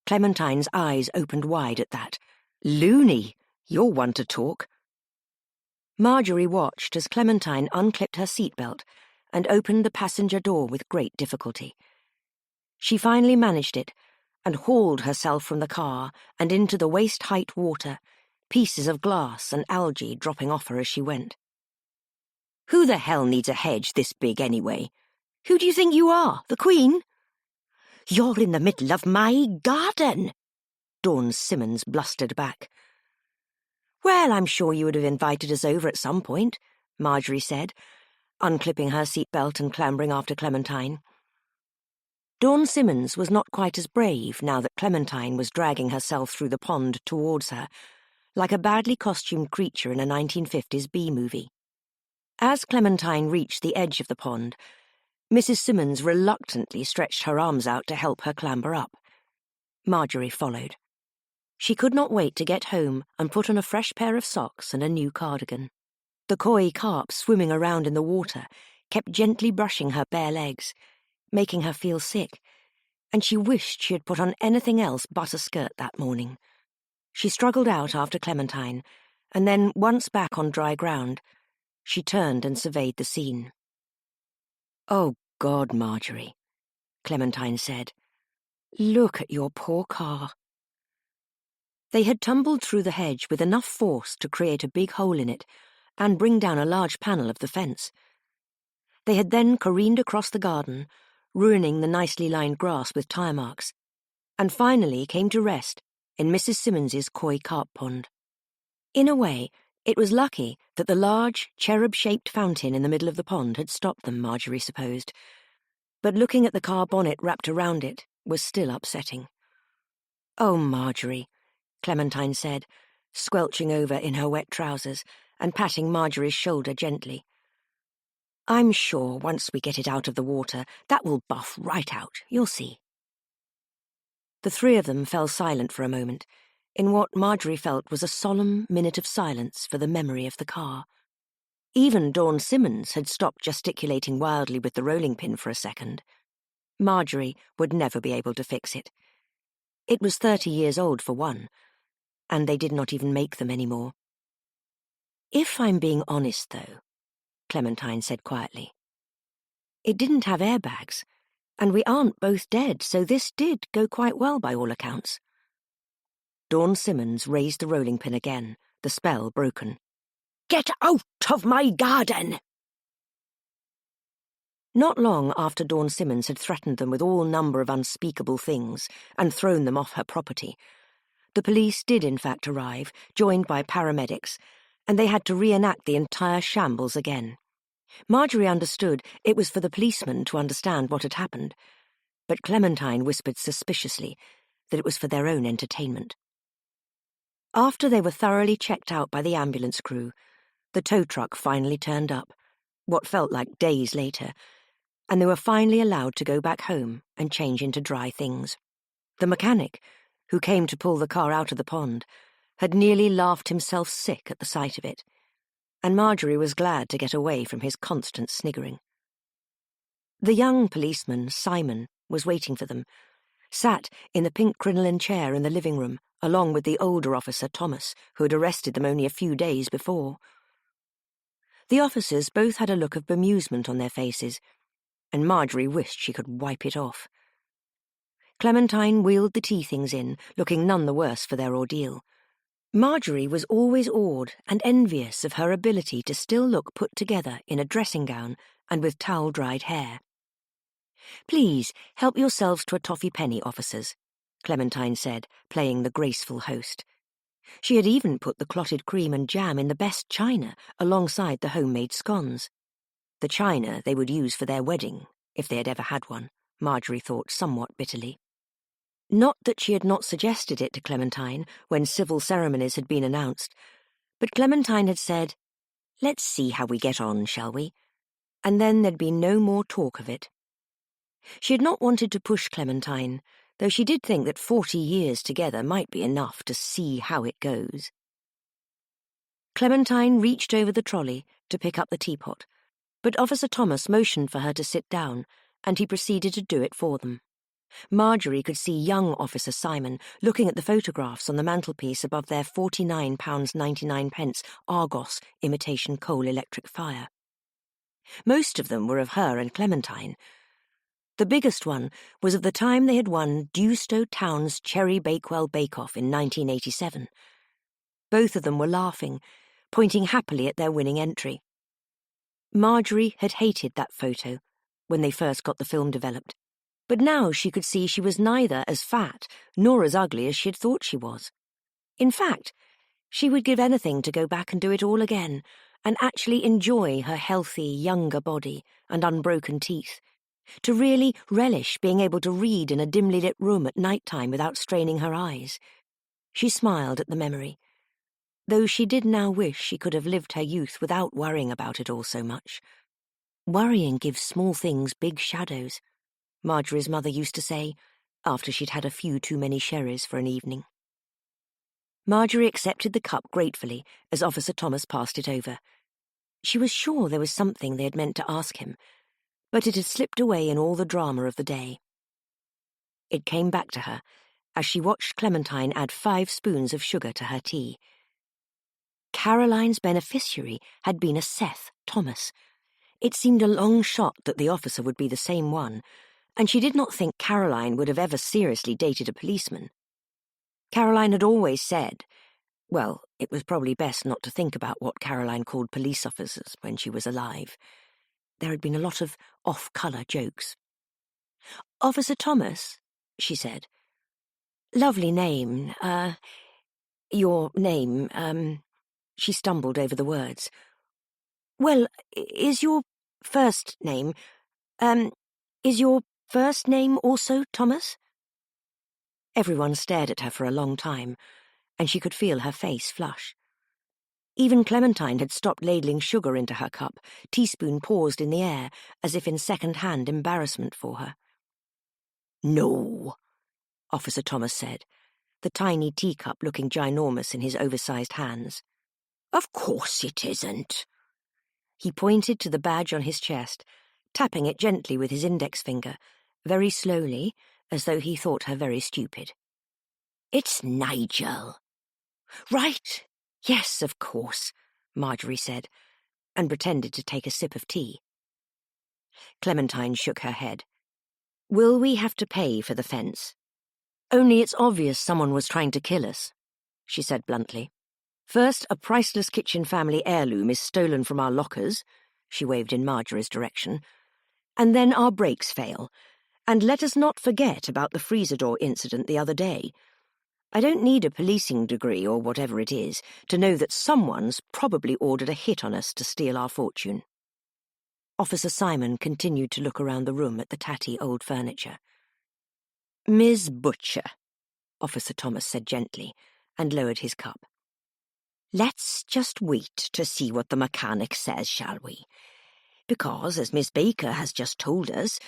Clementine's eyes opened wide at that. "Loony, you're one to talk." Marjorie watched as Clementine unclipped her seatbelt and opened the passenger door with great difficulty. She finally managed it and hauled herself from the car and into the waist-height water, pieces of glass and algae dropping off her as she went. "Who the hell needs a hedge this big anyway? Who do you think you are, the Queen?" "You're in the middle of my garden," Dawn Simmons blustered back. "Well, I'm sure you would have invited us over at some point," Marjorie said, unclipping her seatbelt and clambering after Clementine. Dawn Simmons was not quite as brave now that Clementine was dragging herself through the pond towards her, like a badly costumed creature in a 1950s B-movie. As Clementine reached the edge of the pond, Mrs. Simmons reluctantly stretched her arms out to help her clamber up. Marjorie followed. She could not wait to get home and put on a fresh pair of socks and a new cardigan. The koi carp swimming around in the water kept gently brushing her bare legs, making her feel sick, and she wished she had put on anything else but a skirt that morning. She struggled out after Clementine, and then, once back on dry ground, she turned and surveyed the scene. "Oh, God, Marjorie," Clementine said. "Look at your poor car." They had tumbled through the hedge with enough force to create a big hole in it and bring down a large panel of the fence. They had then careened across the garden, ruining the nicely lined grass with tire marks, and finally came to rest in Mrs. Simmons's koi carp pond. In a way, it was lucky that the large, cherub-shaped fountain in the middle of the pond had stopped them, Marjorie supposed, but looking at the car bonnet wrapped around it was still upsetting. "Oh, Marjorie," Clementine said, squelching over in her wet trousers and patting Marjorie's shoulder gently. "I'm sure once we get it out of the water, that will buff right out, you'll see." The three of them fell silent for a moment, in what Marjorie felt was a solemn minute of silence for the memory of the car. Even Dawn Simmons had stopped gesticulating wildly with the rolling pin for a second. Marjorie would never be able to fix it. It was 30 years old for one, and they did not even make them anymore. "If I'm being honest, though," Clementine said quietly, "it didn't have airbags, and we aren't both dead, so this did go quite well by all accounts." Dawn Simmons raised the rolling pin again, the spell broken. "Get out of my garden!" Not long after Dawn Simmons had threatened them with all number of unspeakable things and thrown them off her property, the police did in fact arrive, joined by paramedics, and they had to reenact the entire shambles again. Marjorie understood it was for the policemen to understand what had happened, but Clementine whispered suspiciously that it was for their own entertainment. After they were thoroughly checked out by the ambulance crew, the tow truck finally turned up, what felt like days later, and they were finally allowed to go back home and change into dry things. The mechanic, who came to pull the car out of the pond, had nearly laughed himself sick at the sight of it, and Marjorie was glad to get away from his constant sniggering. The young policeman, Simon, was waiting for them, sat in the pink crinoline chair in the living room, along with the older officer, Thomas, who had arrested them only a few days before. The officers both had a look of bemusement on their faces, and Marjorie wished she could wipe it off. Clementine wheeled the tea things in, looking none the worse for their ordeal. Marjorie was always awed and envious of her ability to still look put together in a dressing gown and with towel-dried hair. "Please, help yourselves to a toffee penny, officers," Clementine said, playing the graceful host. She had even put the clotted cream and jam in the best china alongside the homemade scones. The china they would use for their wedding, if they had ever had one, Marjorie thought somewhat bitterly. Not that she had not suggested it to Clementine when civil ceremonies had been announced, but Clementine had said, "Let's see how we get on, shall we?" And then there'd be no more talk of it. She had not wanted to push Clementine, though she did think that 40 years together might be enough to see how it goes. Clementine reached over the trolley to pick up the teapot, but Officer Thomas motioned for her to sit down, and he proceeded to do it for them. Marjorie could see young Officer Simon looking at the photographs on the mantelpiece above their £49.99 Argos imitation coal electric fire. Most of them were of her and Clementine. The biggest one was of the time they had won Dewstow Town's Cherry Bakewell Bake-Off in 1987. Both of them were laughing, pointing happily at their winning entry. Marjorie had hated that photo when they first got the film developed, but now she could see she was neither as fat nor as ugly as she had thought she was. In fact, she would give anything to go back and do it all again, and actually enjoy her healthy, younger body and unbroken teeth, to really relish being able to read in a dimly lit room at night time without straining her eyes. She smiled at the memory, though she did now wish she could have lived her youth without worrying about it all so much. Worrying gives small things big shadows, Marjorie's mother used to say, after she'd had a few too many sherries for an evening. Marjorie accepted the cup gratefully as Officer Thomas passed it over. She was sure there was something they had meant to ask him, but it had slipped away in all the drama of the day. It came back to her as she watched Clementine add 5 spoons of sugar to her tea. Caroline's beneficiary had been a Seth Thomas. It seemed a long shot that the officer would be the same one, and she did not think Caroline would have ever seriously dated a policeman. Caroline had always said, well, it was probably best not to think about what Caroline called police officers when she was alive. There had been a lot of off-colour jokes. "Officer Thomas," she said. "Lovely name, your name, she stumbled over the words. "Well, is your first name also Thomas?" Everyone stared at her for a long time, and she could feel her face flush. Even Clementine had stopped ladling sugar into her cup, teaspoon paused in the air, as if in second-hand embarrassment for her. "No," Officer Thomas said, the tiny teacup looking ginormous in his oversized hands. "Of course it isn't." He pointed to the badge on his chest, tapping it gently with his index finger, very slowly, as though he thought her very stupid. "It's Nigel." "Right. Yes, of course," Marjorie said, and pretended to take a sip of tea. Clementine shook her head. "Will we have to pay for the fence?" "Only it's obvious someone was trying to kill us," she said bluntly. "First, a priceless kitchen family heirloom is stolen from our lockers," she waved in Marjorie's direction, "and then our brakes fail. And let us not forget about the freezer door incident the other day. I don't need a policing degree or whatever it is to know that someone's probably ordered a hit on us to steal our fortune." Officer Simon continued to look around the room at the tatty old furniture. "Miss Butcher," Officer Thomas said gently, and lowered his cup. "Let's just wait to see what the mechanic says, shall we? Because, as Miss Baker has just told us,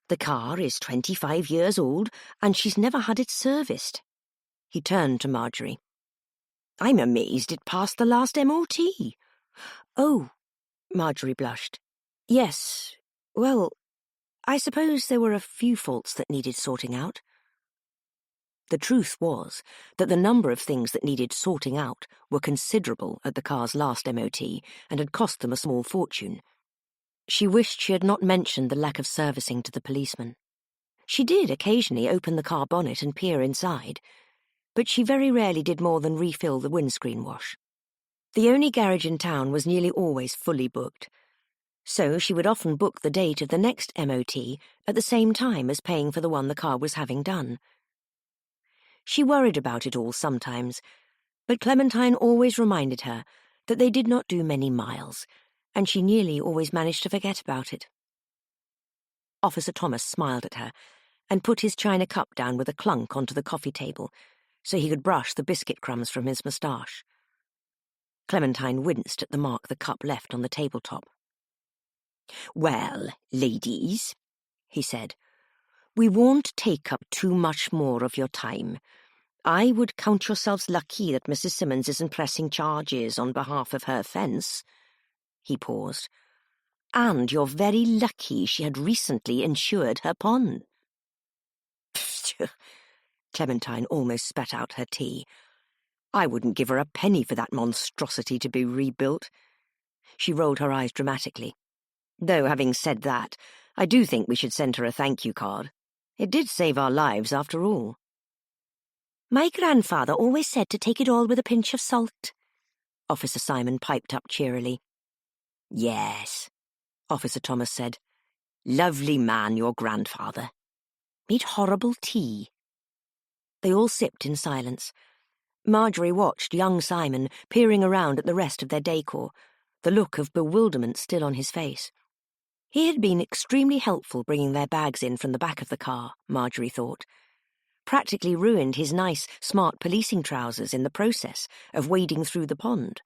the car is 25 years old and she's never had it serviced." He turned to Marjorie. "I'm amazed it passed the last MOT. "Oh," Marjorie blushed. "Yes, well, I suppose there were a few faults that needed sorting out. The truth was that the number of things that needed sorting out were considerable at the car's last MOT and had cost them a small fortune. She wished she had not mentioned the lack of servicing to the policeman. She did occasionally open the car bonnet and peer inside, but she very rarely did more than refill the windscreen wash. The only garage in town was nearly always fully booked, so she would often book the date of the next MOT at the same time as paying for the one the car was having done. She worried about it all sometimes, but Clementine always reminded her that they did not do many miles, and she nearly always managed to forget about it. Officer Thomas smiled at her and put his china cup down with a clunk onto the coffee table so he could brush the biscuit crumbs from his moustache. Clementine winced at the mark the cup left on the tabletop. "Well, ladies," he said, "we won't take up too much more of your time. I would count yourselves lucky that Mrs. Simmons isn't pressing charges on behalf of her offence." He paused. "And you're very lucky she had recently insured her pond." Clementine almost spat out her tea. "I wouldn't give her a penny for that monstrosity to be rebuilt." She rolled her eyes dramatically. "Though, having said that, I do think we should send her a thank-you card. It did save our lives, after all." My grandfather always said to take it all with a pinch of salt, Officer Simon piped up cheerily. "Yes," Officer Thomas said. "Lovely man, your grandfather. Made horrible tea." They all sipped in silence. Marjorie watched young Simon peering around at the rest of their decor, the look of bewilderment still on his face. He had been extremely helpful bringing their bags in from the back of the car, Marjorie thought. Practically ruined his nice, smart policing trousers in the process of wading through the pond.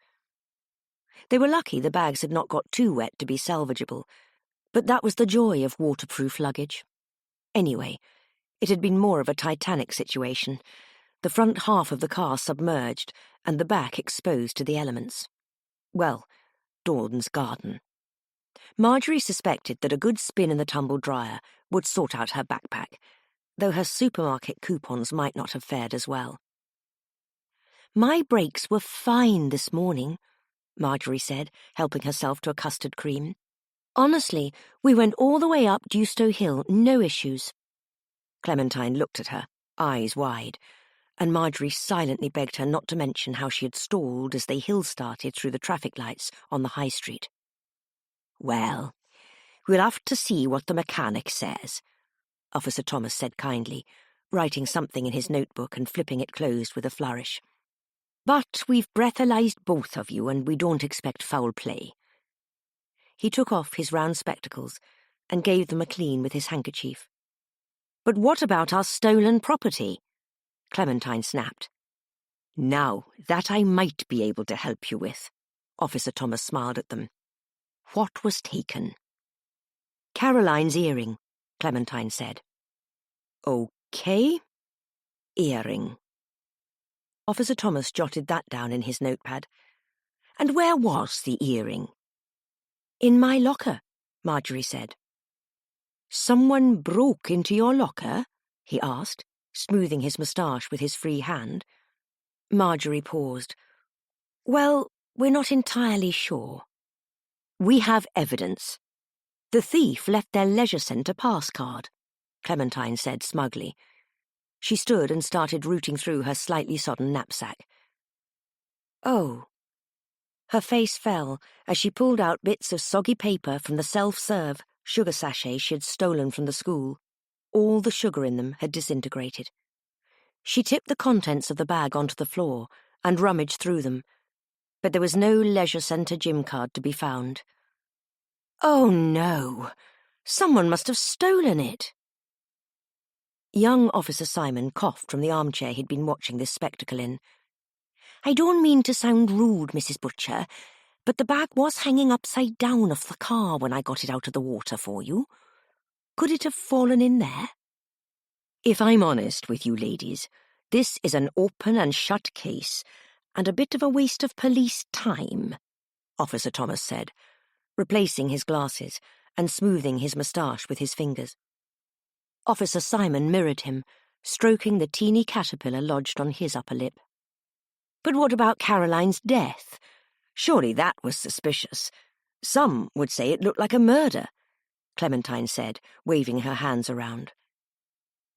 They were lucky the bags had not got too wet to be salvageable, but that was the joy of waterproof luggage. Anyway, it had been more of a Titanic situation, the front half of the car submerged and the back exposed to the elements. Well, Dawn's garden. Marjorie suspected that a good spin in the tumble dryer would sort out her backpack, though her supermarket coupons might not have fared as well. "My brakes were fine this morning," Marjorie said, helping herself to a custard cream. "Honestly, we went all the way up Dewstow Hill, no issues." Clementine looked at her, eyes wide, and Marjorie silently begged her not to mention how she had stalled as they hill-started through the traffic lights on the high street. "Well, we'll have to see what the mechanic says," Officer Thomas said kindly, writing something in his notebook and flipping it closed with a flourish. "But we've breathalyzed both of you, and we don't expect foul play." He took off his round spectacles and gave them a clean with his handkerchief. "But what about our stolen property?" Clementine snapped. "Now, that I might be able to help you with." Officer Thomas smiled at them. "What was taken?" "Caroline's earring," Clementine said. "Okay. Earring." Officer Thomas jotted that down in his notepad. "And where was the earring?" "In my locker," Marjorie said. "Someone broke into your locker?" he asked, smoothing his moustache with his free hand. Marjorie paused. "Well, we're not entirely sure. We have evidence. The thief left their leisure centre pass card," Clementine said smugly. She stood and started rooting through her slightly sodden knapsack. "Oh." Her face fell as she pulled out bits of soggy paper from the self-serve sugar sachets she had stolen from the school. All the sugar in them had disintegrated. She tipped the contents of the bag onto the floor and rummaged through them, but there was no leisure centre gym card to be found. "Oh no! Someone must have stolen it." Young Officer Simon coughed from the armchair he'd been watching this spectacle in. "I don't mean to sound rude, Mrs. Butcher, but the bag was hanging upside down off the car when I got it out of the water for you. Could it have fallen in there?" "If I'm honest with you ladies, this is an open and shut case, and a bit of a waste of police time," Officer Thomas said, replacing his glasses and smoothing his moustache with his fingers. Officer Simon mirrored him, stroking the teeny caterpillar lodged on his upper lip. But what about Caroline's death? Surely that was suspicious. Some would say it looked like a murder, Clementine said, waving her hands around.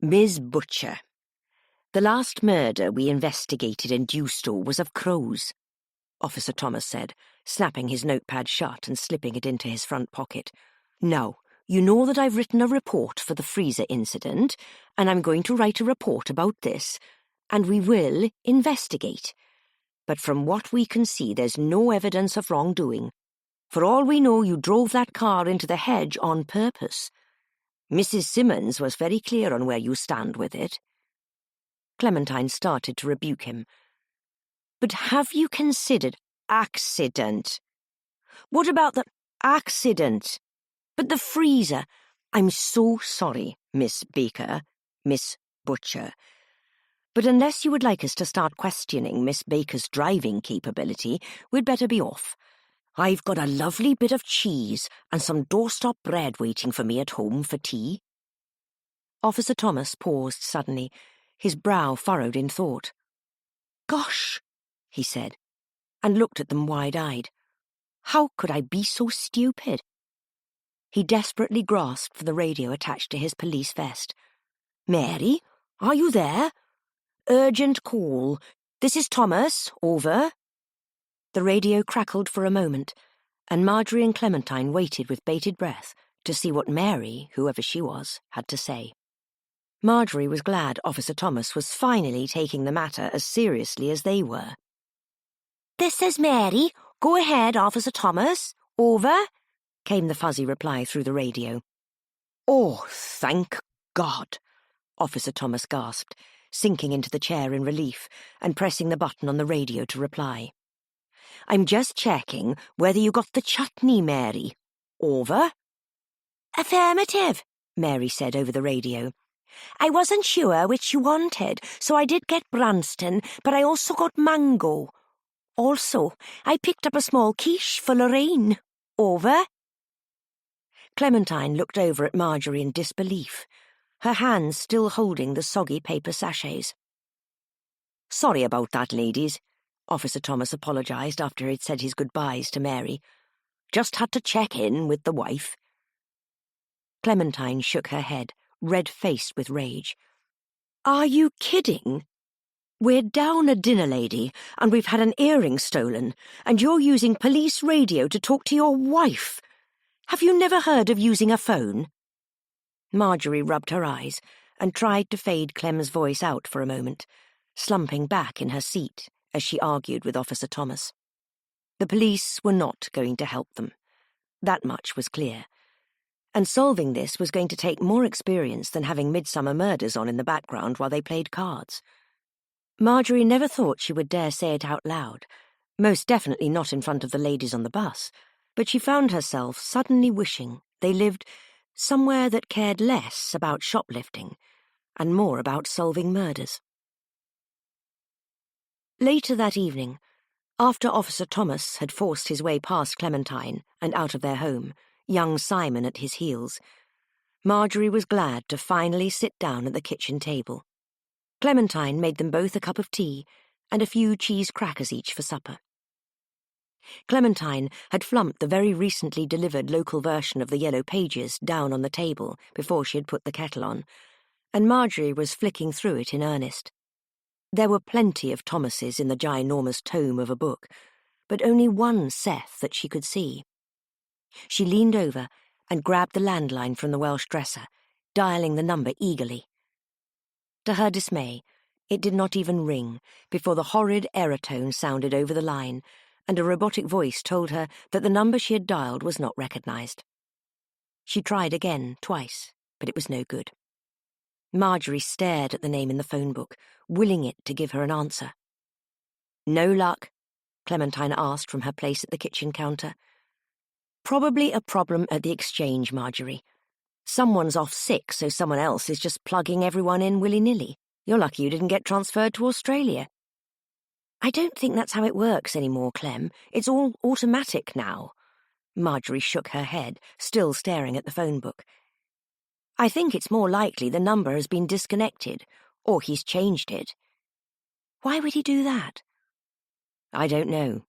Ms. Butcher, the last murder we investigated in Dewstow was of crows, Officer Thomas said, snapping his notepad shut and slipping it into his front pocket. Now, you know that I've written a report for the freezer incident, and I'm going to write a report about this, and we will investigate. But from what we can see, there's no evidence of wrongdoing. For all we know, you drove that car into the hedge on purpose. Mrs. Simmons was very clear on where you stand with it. Clementine started to rebuke him. But have you considered accident? What about the accident? But the freezer. I'm so sorry, Miss Baker, Miss Butcher. But unless you would like us to start questioning Miss Baker's driving capability, we'd better be off. I've got a lovely bit of cheese and some doorstop bread waiting for me at home for tea. Officer Thomas paused suddenly, his brow furrowed in thought. Gosh, he said, and looked at them wide-eyed. How could I be so stupid? He desperately grasped for the radio attached to his police vest. Mary, are you there? Urgent call. This is Thomas. Over. The radio crackled for a moment, and Marjorie and Clementine waited with bated breath to see what Mary, whoever she was, had to say. Marjorie was glad Officer Thomas was finally taking the matter as seriously as they were. This is Mary. Go ahead, Officer Thomas. Over, came the fuzzy reply through the radio. Oh, thank God, Officer Thomas gasped, sinking into the chair in relief and pressing the button on the radio to reply. I'm just checking whether you got the chutney, Mary. Over. Affirmative, Mary said over the radio. I wasn't sure which you wanted, so I did get Branston, but I also got mango. Also, I picked up a small quiche for Lorraine. Over. Clementine looked over at Marjorie in disbelief, her hands still holding the soggy paper sachets. Sorry about that, ladies, Officer Thomas apologised after he'd said his goodbyes to Mary. Just had to check in with the wife. Clementine shook her head, red-faced with rage. Are you kidding? We're down a dinner lady, and we've had an earring stolen, and you're using police radio to talk to your wife. Have you never heard of using a phone? Marjorie rubbed her eyes and tried to fade Clem's voice out for a moment, slumping back in her seat as she argued with Officer Thomas. The police were not going to help them. That much was clear. And solving this was going to take more experience than having Midsummer Murders on in the background while they played cards. Marjorie never thought she would dare say it out loud, most definitely not in front of the ladies on the bus, but she found herself suddenly wishing they lived somewhere that cared less about shoplifting and more about solving murders. Later that evening, after Officer Thomas had forced his way past Clementine and out of their home, young Simon at his heels, Marjorie was glad to finally sit down at the kitchen table. Clementine made them both a cup of tea and a few cheese crackers each for supper. Clementine had flumped the very recently delivered local version of the Yellow Pages down on the table before she had put the kettle on, and Marjorie was flicking through it in earnest. There were plenty of Thomases in the ginormous tome of a book, but only one Seth that she could see. She leaned over and grabbed the landline from the Welsh dresser, dialing the number eagerly. To her dismay, it did not even ring before the horrid error tone sounded over the line, and a robotic voice told her that the number she had dialed was not recognised. She tried again, twice, but it was no good. Marjorie stared at the name in the phone book, willing it to give her an answer. No luck, Clementine asked from her place at the kitchen counter. Probably a problem at the exchange, Marjorie. Someone's off sick, so someone else is just plugging everyone in willy-nilly. You're lucky you didn't get transferred to Australia. I don't think that's how it works anymore, Clem. It's all automatic now, Marjorie shook her head, still staring at the phone book. I think it's more likely the number has been disconnected, or he's changed it. Why would he do that? I don't know,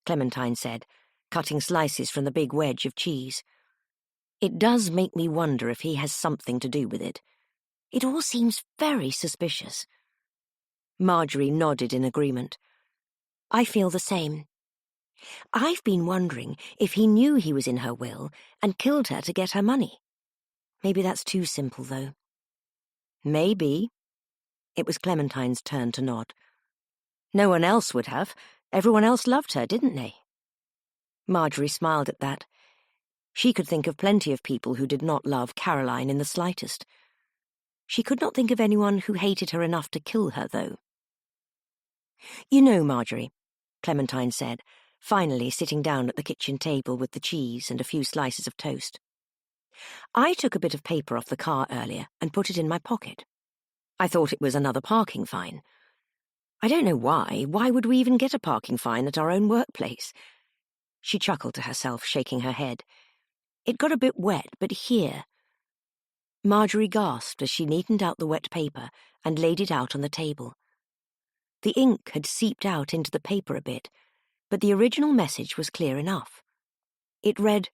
Clementine said, cutting slices from the big wedge of cheese. It does make me wonder if he has something to do with it. It all seems very suspicious. Marjorie nodded in agreement. I feel the same. I've been wondering if he knew he was in her will and killed her to get her money. Maybe that's too simple, though. Maybe. It was Clementine's turn to nod. No one else would have. Everyone else loved her, didn't they? Marjorie smiled at that. She could think of plenty of people who did not love Caroline in the slightest. She could not think of anyone who hated her enough to kill her, though. You know, Marjorie, Clementine said, finally sitting down at the kitchen table with the cheese and a few slices of toast. I took a bit of paper off the car earlier and put it in my pocket. I thought it was another parking fine. I don't know why. Why would we even get a parking fine at our own workplace? She chuckled to herself, shaking her head. It got a bit wet, but here... Marjorie gasped as she neatened out the wet paper and laid it out on the table. The ink had seeped out into the paper a bit, but the original message was clear enough. It read,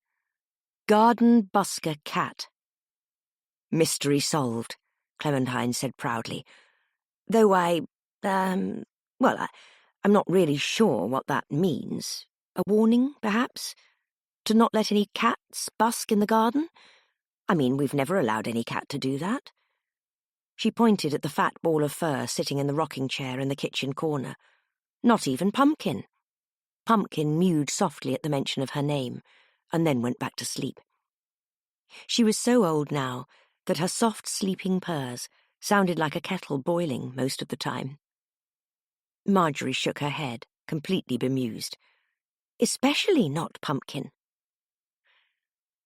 Garden Busker Cat. Mystery solved, Clementine said proudly. Though I'm not really sure what that means. A warning, perhaps? To not let any cats busk in the garden? I mean, we've never allowed any cat to do that. She pointed at the fat ball of fur sitting in the rocking chair in the kitchen corner. Not even Pumpkin. Pumpkin mewed softly at the mention of her name, and then went back to sleep. She was so old now that her soft sleeping purrs sounded like a kettle boiling most of the time. Marjorie shook her head, completely bemused. Especially not Pumpkin.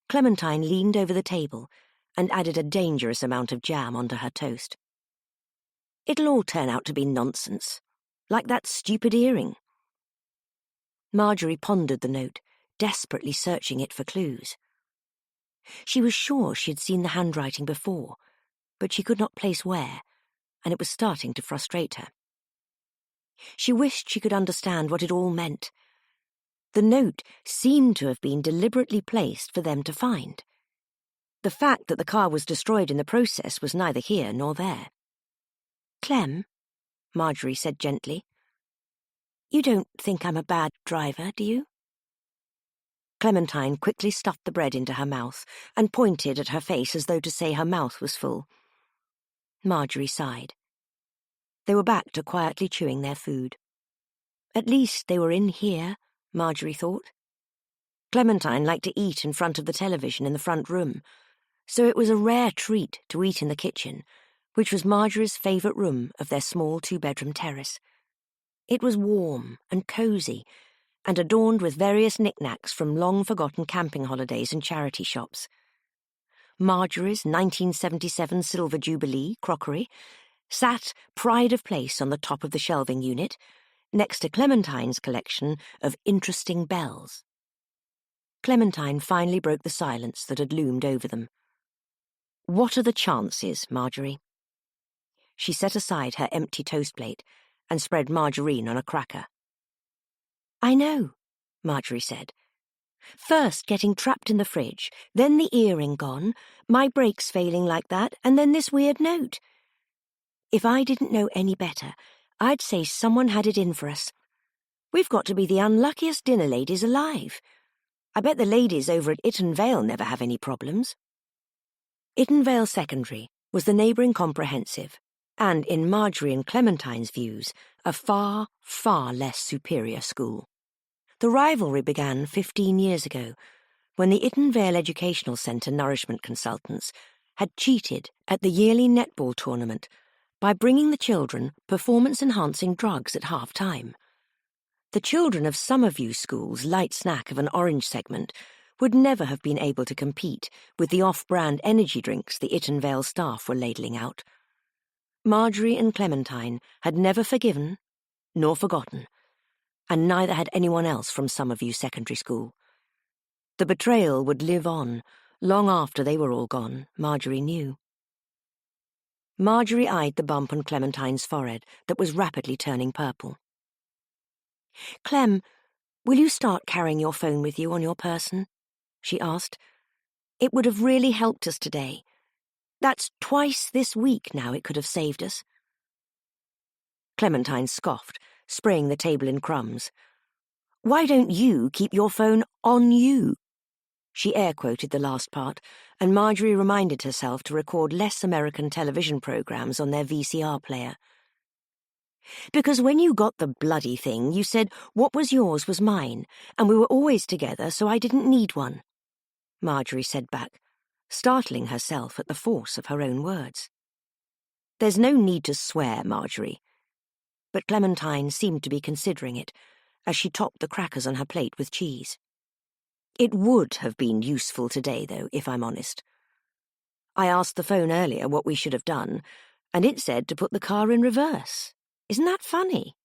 Clementine leaned over the table and added a dangerous amount of jam onto her toast. It'll all turn out to be nonsense, like that stupid earring. Marjorie pondered the note, desperately searching it for clues. She was sure she had seen the handwriting before, but she could not place where, and it was starting to frustrate her. She wished she could understand what it all meant. The note seemed to have been deliberately placed for them to find. The fact that the car was destroyed in the process was neither here nor there. Clem, Marjorie said gently, you don't think I'm a bad driver, do you? Clementine quickly stuffed the bread into her mouth and pointed at her face as though to say her mouth was full. Marjorie sighed. They were back to quietly chewing their food. At least they were in here, Marjorie thought. Clementine liked to eat in front of the television in the front room, so it was a rare treat to eat in the kitchen, which was Marjorie's favourite room of their small two-bedroom terrace. It was warm and cosy, and adorned with various knickknacks from long-forgotten camping holidays and charity shops. Marjorie's 1977 Silver Jubilee crockery sat pride of place on the top of the shelving unit, next to Clementine's collection of interesting bells. Clementine finally broke the silence that had loomed over them. What are the chances, Marjorie? She set aside her empty toast plate and spread margarine on a cracker. I know, Marjorie said. First getting trapped in the fridge, then the earring gone, my brakes failing like that, and then this weird note. If I didn't know any better, I'd say someone had it in for us. We've got to be the unluckiest dinner ladies alive. I bet the ladies over at Itten Vale never have any problems. Itten Vale Secondary was the neighbouring comprehensive, and in Marjorie and Clementine's views, a far, far less superior school. The rivalry began 15 years ago, when the Itten Vale Educational Centre nourishment consultants had cheated at the yearly netball tournament by bringing the children performance-enhancing drugs at half-time. The children of Summerview School's light snack of an orange segment would never have been able to compete with the off-brand energy drinks the Itten Vale staff were ladling out. Marjorie and Clementine had never forgiven nor forgotten, and neither had anyone else from Summerview Secondary School. The betrayal would live on, long after they were all gone, Marjorie knew. Marjorie eyed the bump on Clementine's forehead that was rapidly turning purple. Clem, will you start carrying your phone with you on your person? She asked. It would have really helped us today. That's twice this week now it could have saved us. Clementine scoffed, spraying the table in crumbs. Why don't you keep your phone on you? She air-quoted the last part, and Marjorie reminded herself to record less American television programs on their VCR player. Because when you got the bloody thing, you said what was yours was mine, and we were always together, so I didn't need one, Marjorie said back, startling herself at the force of her own words. There's no need to swear, Marjorie. But Clementine seemed to be considering it, as she topped the crackers on her plate with cheese. It would have been useful today, though, if I'm honest. I asked the phone earlier what we should have done, and it said to put the car in reverse. Isn't that funny?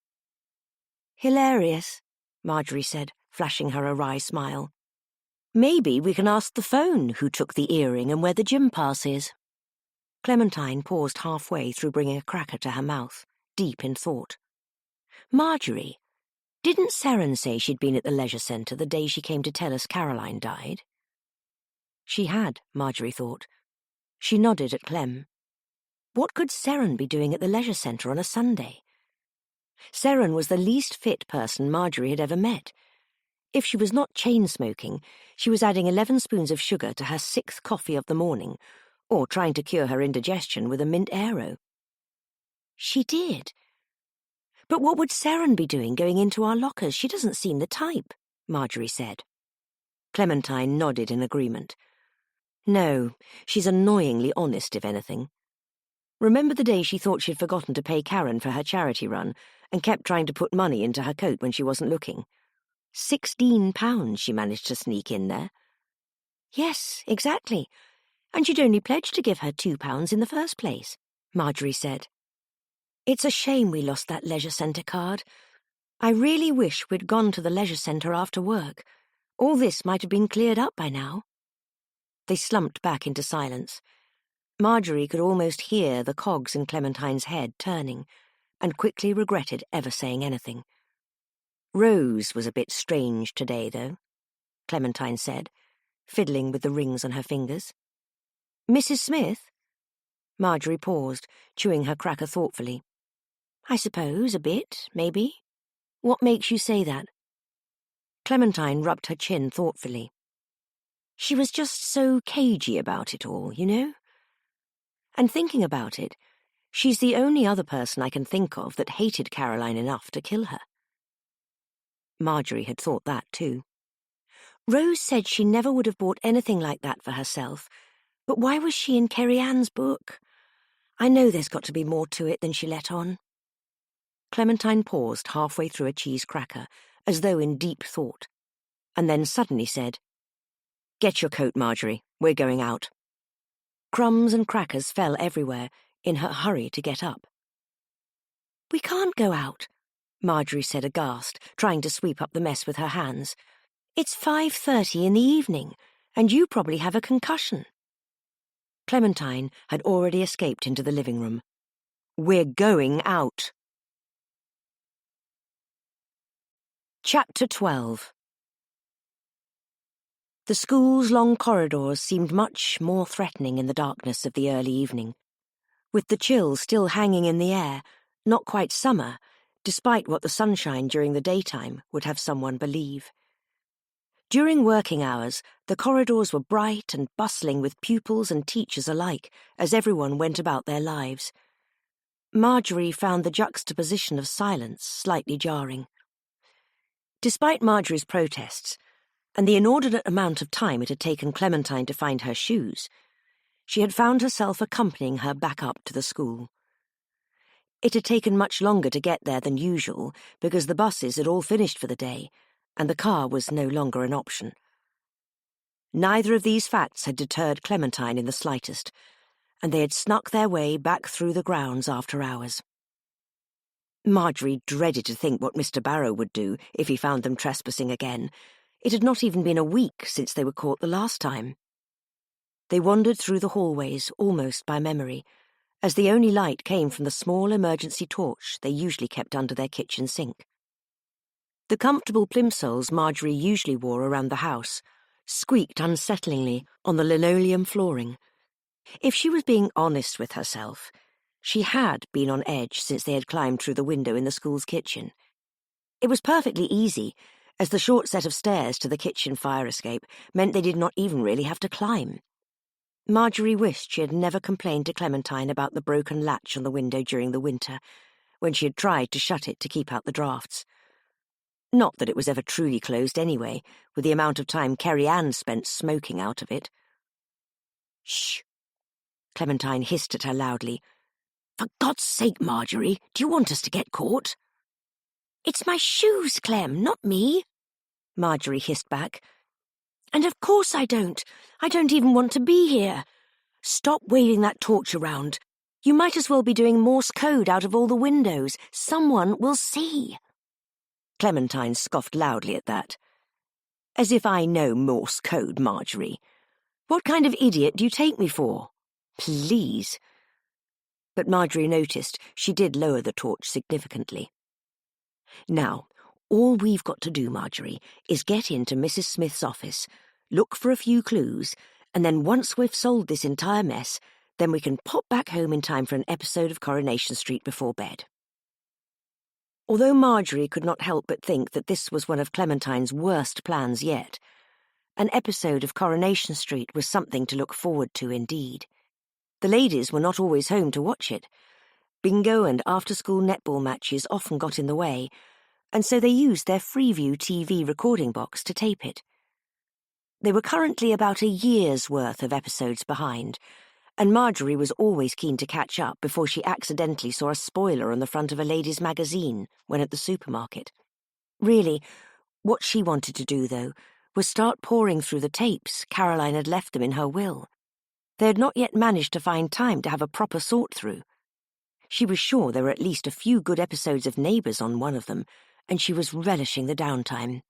Hilarious, Marjorie said, flashing her a wry smile. Maybe we can ask the phone who took the earring and where the gym pass is. Clementine paused halfway through bringing a cracker to her mouth, deep in thought. Marjorie, didn't Seren say she'd been at the leisure centre the day she came to tell us Caroline died? She had, Marjorie thought. She nodded at Clem. What could Seren be doing at the leisure centre on a Sunday? Seren was the least fit person Marjorie had ever met. If she was not chain-smoking, she was adding 11 spoons of sugar to her 6th coffee of the morning, or trying to cure her indigestion with a mint aero. She did. But what would Seren be doing going into our lockers? She doesn't seem the type, Marjorie said. Clementine nodded in agreement. No, she's annoyingly honest, if anything. Remember the day she thought she'd forgotten to pay Karen for her charity run and kept trying to put money into her coat when she wasn't looking? £16 she managed to sneak in there. Yes, exactly. And she'd only pledged to give her £2 in the first place, Marjorie said. It's a shame we lost that leisure centre card. I really wish we'd gone to the leisure centre after work. All this might have been cleared up by now. They slumped back into silence. Marjorie could almost hear the cogs in Clementine's head turning, and quickly regretted ever saying anything. Rose was a bit strange today, though, Clementine said, fiddling with the rings on her fingers. Mrs. Smith? Marjorie paused, chewing her cracker thoughtfully. I suppose, a bit, maybe. What makes you say that? Clementine rubbed her chin thoughtfully. She was just so cagey about it all, you know? And thinking about it, she's the only other person I can think of that hated Caroline enough to kill her. Marjorie had thought that too. Rose said she never would have bought anything like that for herself, but why was she in Kerry Ann's book? I know there's got to be more to it than she let on. Clementine paused halfway through a cheese cracker, as though in deep thought, and then suddenly said, Get your coat, Marjorie. We're going out. Crumbs and crackers fell everywhere in her hurry to get up. We can't go out, Marjorie said aghast, trying to sweep up the mess with her hands. It's 5:30 in the evening, and you probably have a concussion. Clementine had already escaped into the living room. We're going out. Chapter 12. The school's long corridors seemed much more threatening in the darkness of the early evening, with the chill still hanging in the air, not quite summer, despite what the sunshine during the daytime would have someone believe. During working hours, the corridors were bright and bustling with pupils and teachers alike as everyone went about their lives. Marjorie found the juxtaposition of silence slightly jarring. Despite Marjorie's protests, and the inordinate amount of time it had taken Clementine to find her shoes, she had found herself accompanying her back up to the school. It had taken much longer to get there than usual because the buses had all finished for the day, and the car was no longer an option. Neither of these facts had deterred Clementine in the slightest, and they had snuck their way back through the grounds after hours. Marjorie dreaded to think what Mr. Barrow would do if he found them trespassing again. It had not even been a week since they were caught the last time. They wandered through the hallways almost by memory, as the only light came from the small emergency torch they usually kept under their kitchen sink. The comfortable plimsolls Marjorie usually wore around the house squeaked unsettlingly on the linoleum flooring. If she was being honest with herself, she had been on edge since they had climbed through the window in the school's kitchen. It was perfectly easy, as the short set of stairs to the kitchen fire escape meant they did not even really have to climb. Marjorie wished she had never complained to Clementine about the broken latch on the window during the winter, when she had tried to shut it to keep out the drafts. Not that it was ever truly closed anyway, with the amount of time Kerry Ann spent smoking out of it. "Shh!" Clementine hissed at her loudly. "For God's sake, Marjorie, do you want us to get caught?" "It's my shoes, Clem, not me," Marjorie hissed back. "And of course I don't. I don't even want to be here. Stop waving that torch around. You might as well be doing Morse code out of all the windows. Someone will see." Clementine scoffed loudly at that. "As if I know Morse code, Marjorie. What kind of idiot do you take me for? Please." But Marjorie noticed she did lower the torch significantly. "Now, all we've got to do, Marjorie, is get into Mrs. Smith's office, look for a few clues, and then once we've solved this entire mess, then we can pop back home in time for an episode of Coronation Street before bed." Although Marjorie could not help but think that this was one of Clementine's worst plans yet, an episode of Coronation Street was something to look forward to indeed. The ladies were not always home to watch it. Bingo and after-school netball matches often got in the way, and so they used their Freeview TV recording box to tape it. They were currently about a year's worth of episodes behind, and Marjorie was always keen to catch up before she accidentally saw a spoiler on the front of a ladies' magazine when at the supermarket. Really, what she wanted to do, though, was start poring through the tapes Caroline had left them in her will. They had not yet managed to find time to have a proper sort-through. She was sure there were at least a few good episodes of Neighbours on one of them, and she was relishing the downtime.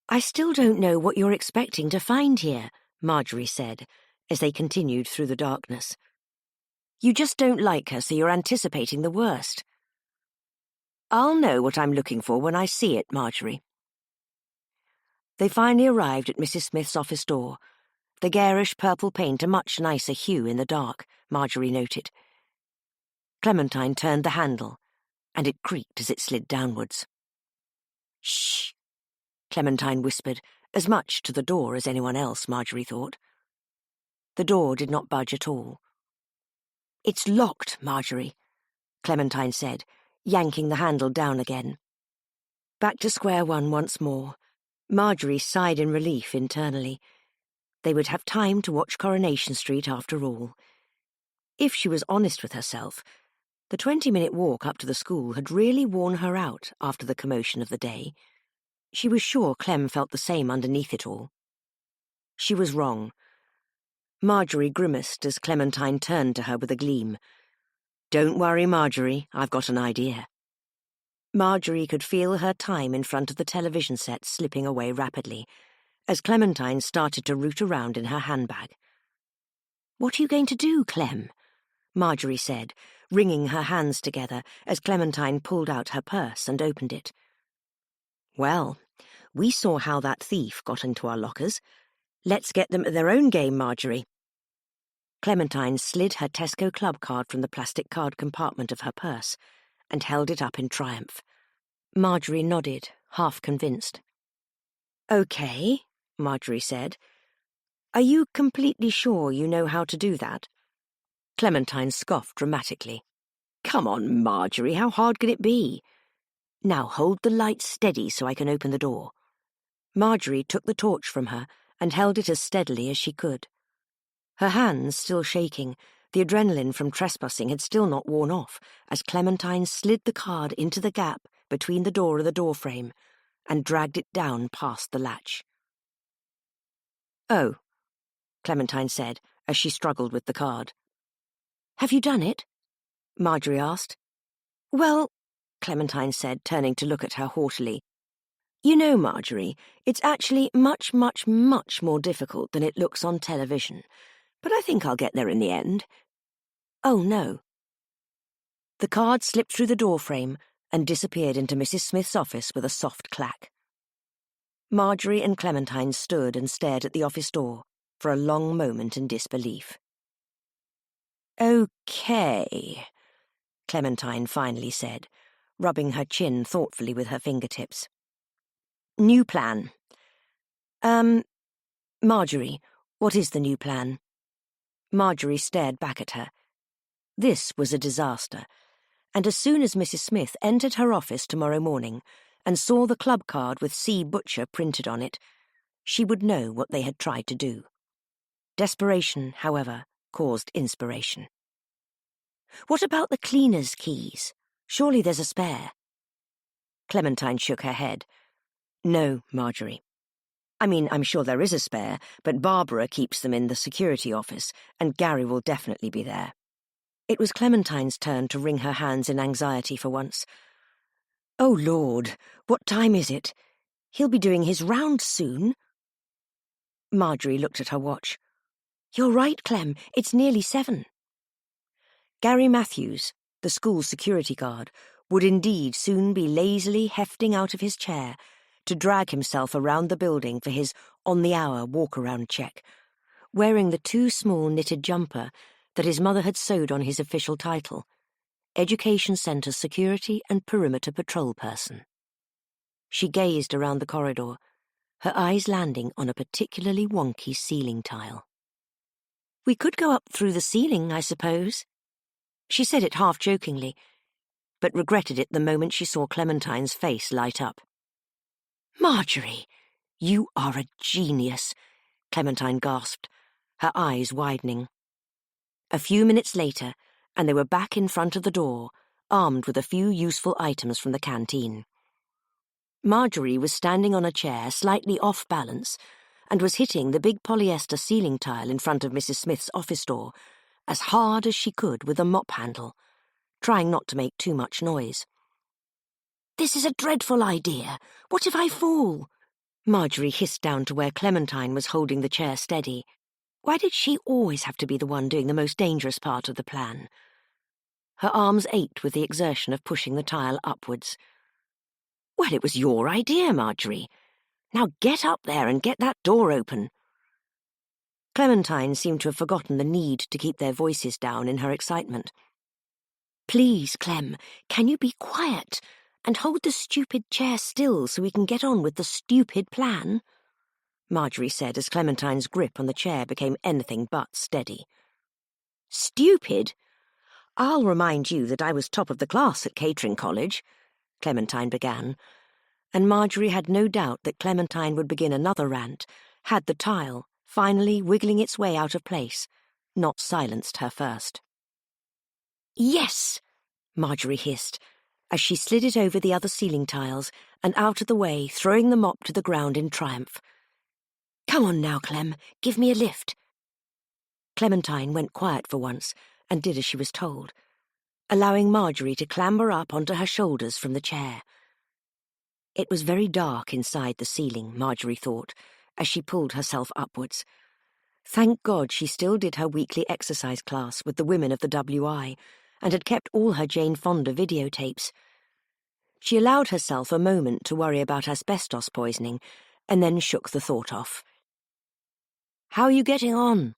"I still don't know what you're expecting to find here," Marjorie said, as they continued through the darkness. "You just don't like her, so you're anticipating the worst." "I'll know what I'm looking for when I see it, Marjorie." They finally arrived at Mrs. Smith's office door. The garish purple paint a much nicer hue in the dark, Marjorie noted. Clementine turned the handle, and it creaked as it slid downwards. "Shh," Clementine whispered, as much to the door as anyone else, Marjorie thought. The door did not budge at all. "It's locked, Marjorie," Clementine said, yanking the handle down again. Back to square one once more. Marjorie sighed in relief internally. They would have time to watch Coronation Street after all. If she was honest with herself, the 20-minute walk up to the school had really worn her out after the commotion of the day. She was sure Clem felt the same underneath it all. She was wrong. Marjorie grimaced as Clementine turned to her with a gleam. "Don't worry, Marjorie, I've got an idea." Marjorie could feel her time in front of the television set slipping away rapidly, as Clementine started to root around in her handbag. "What are you going to do, Clem?" Marjorie said, wringing her hands together as Clementine pulled out her purse and opened it. "Well, we saw how that thief got into our lockers. Let's get them at their own game, Marjorie." Clementine slid her Tesco Club card from the plastic card compartment of her purse and held it up in triumph. Marjorie nodded, half convinced. "Okay," Marjorie said. "Are you completely sure you know how to do that?" Clementine scoffed dramatically. "Come on, Marjorie, how hard could it be? Now hold the light steady so I can open the door." Marjorie took the torch from her and held it as steadily as she could. Her hands still shaking, the adrenaline from trespassing had still not worn off as Clementine slid the card into the gap between the door and the doorframe and dragged it down past the latch. "Oh," Clementine said as she struggled with the card. "Have you done it?" Marjorie asked. "Well," Clementine said, turning to look at her haughtily, You know, Marjorie, it's actually much, much, much more difficult than it looks on television. But I think I'll get there in the end. Oh, no. The card slipped through the doorframe and disappeared into Mrs. Smith's office with a soft clack. Marjorie and Clementine stood and stared at the office door for a long moment in disbelief. "Okay," Clementine finally said, rubbing her chin thoughtfully with her fingertips. "New plan. Marjorie, what is the new plan?" Marjorie stared back at her. This was a disaster, and as soon as Mrs. Smith entered her office tomorrow morning and saw the club card with C. Butcher printed on it, she would know what they had tried to do. Desperation, however, caused inspiration. "What about the cleaner's keys? Surely there's a spare." Clementine shook her head. "No, Marjorie. I mean, I'm sure there is a spare, but Barbara keeps them in the security office, and Gary will definitely be there." It was Clementine's turn to wring her hands in anxiety for once. "Oh, Lord, what time is it? He'll be doing his round soon." Marjorie looked at her watch. "You're right, Clem, it's nearly 7. Gary Matthews, the school security guard, would indeed soon be lazily hefting out of his chair to drag himself around the building for his on-the-hour walk-around check, wearing the too small knitted jumper that his mother had sewed on his official title, Education Centre Security and Perimeter Patrol Person. She gazed around the corridor, her eyes landing on a particularly wonky ceiling tile. "We could go up through the ceiling, I suppose." She said it half-jokingly, but regretted it the moment she saw Clementine's face light up. "Marjorie, you are a genius," Clementine gasped, her eyes widening. A few minutes later, and they were back in front of the door, armed with a few useful items from the canteen. Marjorie was standing on a chair, slightly off balance, and was hitting the big polyester ceiling tile in front of Mrs. Smith's office door as hard as she could with a mop handle, trying not to make too much noise. "This is a dreadful idea. What if I fall?" Marjorie hissed down to where Clementine was holding the chair steady. Why did she always have to be the one doing the most dangerous part of the plan? Her arms ached with the exertion of pushing the tile upwards. "Well, it was your idea, Marjorie. Now get up there and get that door open." Clementine seemed to have forgotten the need to keep their voices down in her excitement. "Please, Clem, can you be quiet and hold the stupid chair still so we can get on with the stupid plan?" Marjorie said as Clementine's grip on the chair became anything but steady. "Stupid? I'll remind you that I was top of the class at Catering College," Clementine began, and Marjorie had no doubt that Clementine would begin another rant had the tile, finally wiggling its way out of place, not silenced her first. "Yes," Marjorie hissed, as she slid it over the other ceiling tiles and out of the way, throwing the mop to the ground in triumph. "Come on now, Clem, give me a lift." Clementine went quiet for once and did as she was told, allowing Marjorie to clamber up onto her shoulders from the chair. It was very dark inside the ceiling, Marjorie thought, as she pulled herself upwards. Thank God she still did her weekly exercise class with the women of the WI and had kept all her Jane Fonda videotapes. She allowed herself a moment to worry about asbestos poisoning and then shook the thought off. "How are you getting on?"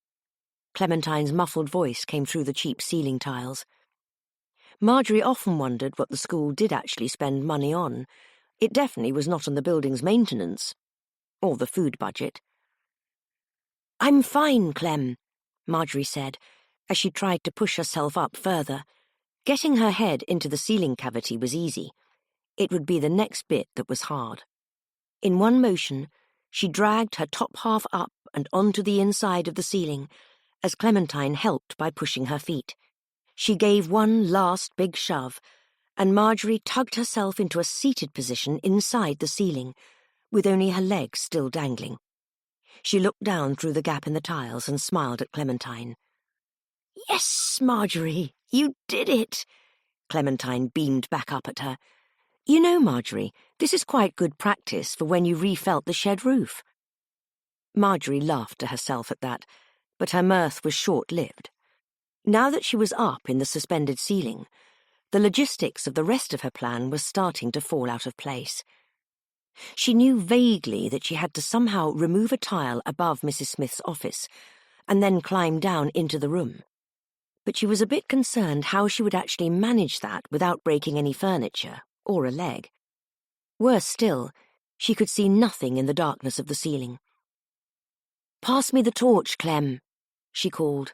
Clementine's muffled voice came through the cheap ceiling tiles. Marjorie often wondered what the school did actually spend money on. It definitely was not on the building's maintenance, or the food budget. "I'm fine, Clem," Marjorie said, as she tried to push herself up further. Getting her head into the ceiling cavity was easy. It would be the next bit that was hard. In one motion, she dragged her top half up and onto the inside of the ceiling, as Clementine helped by pushing her feet. She gave one last big shove, and Marjorie tugged herself into a seated position inside the ceiling, with only her legs still dangling. She looked down through the gap in the tiles and smiled at Clementine. "Yes, Marjorie, you did it!" Clementine beamed back up at her. You know, Marjorie, this is quite good practice for when you refelt the shed roof. Marjorie laughed to herself at that, but her mirth was short-lived. Now that she was up in the suspended ceiling, the logistics of the rest of her plan was starting to fall out of place. She knew vaguely that she had to somehow remove a tile above Mrs. Smith's office and then climb down into the room. But she was a bit concerned how she would actually manage that without breaking any furniture or a leg. Worse still, she could see nothing in the darkness of the ceiling. "Pass me the torch, Clem," she called.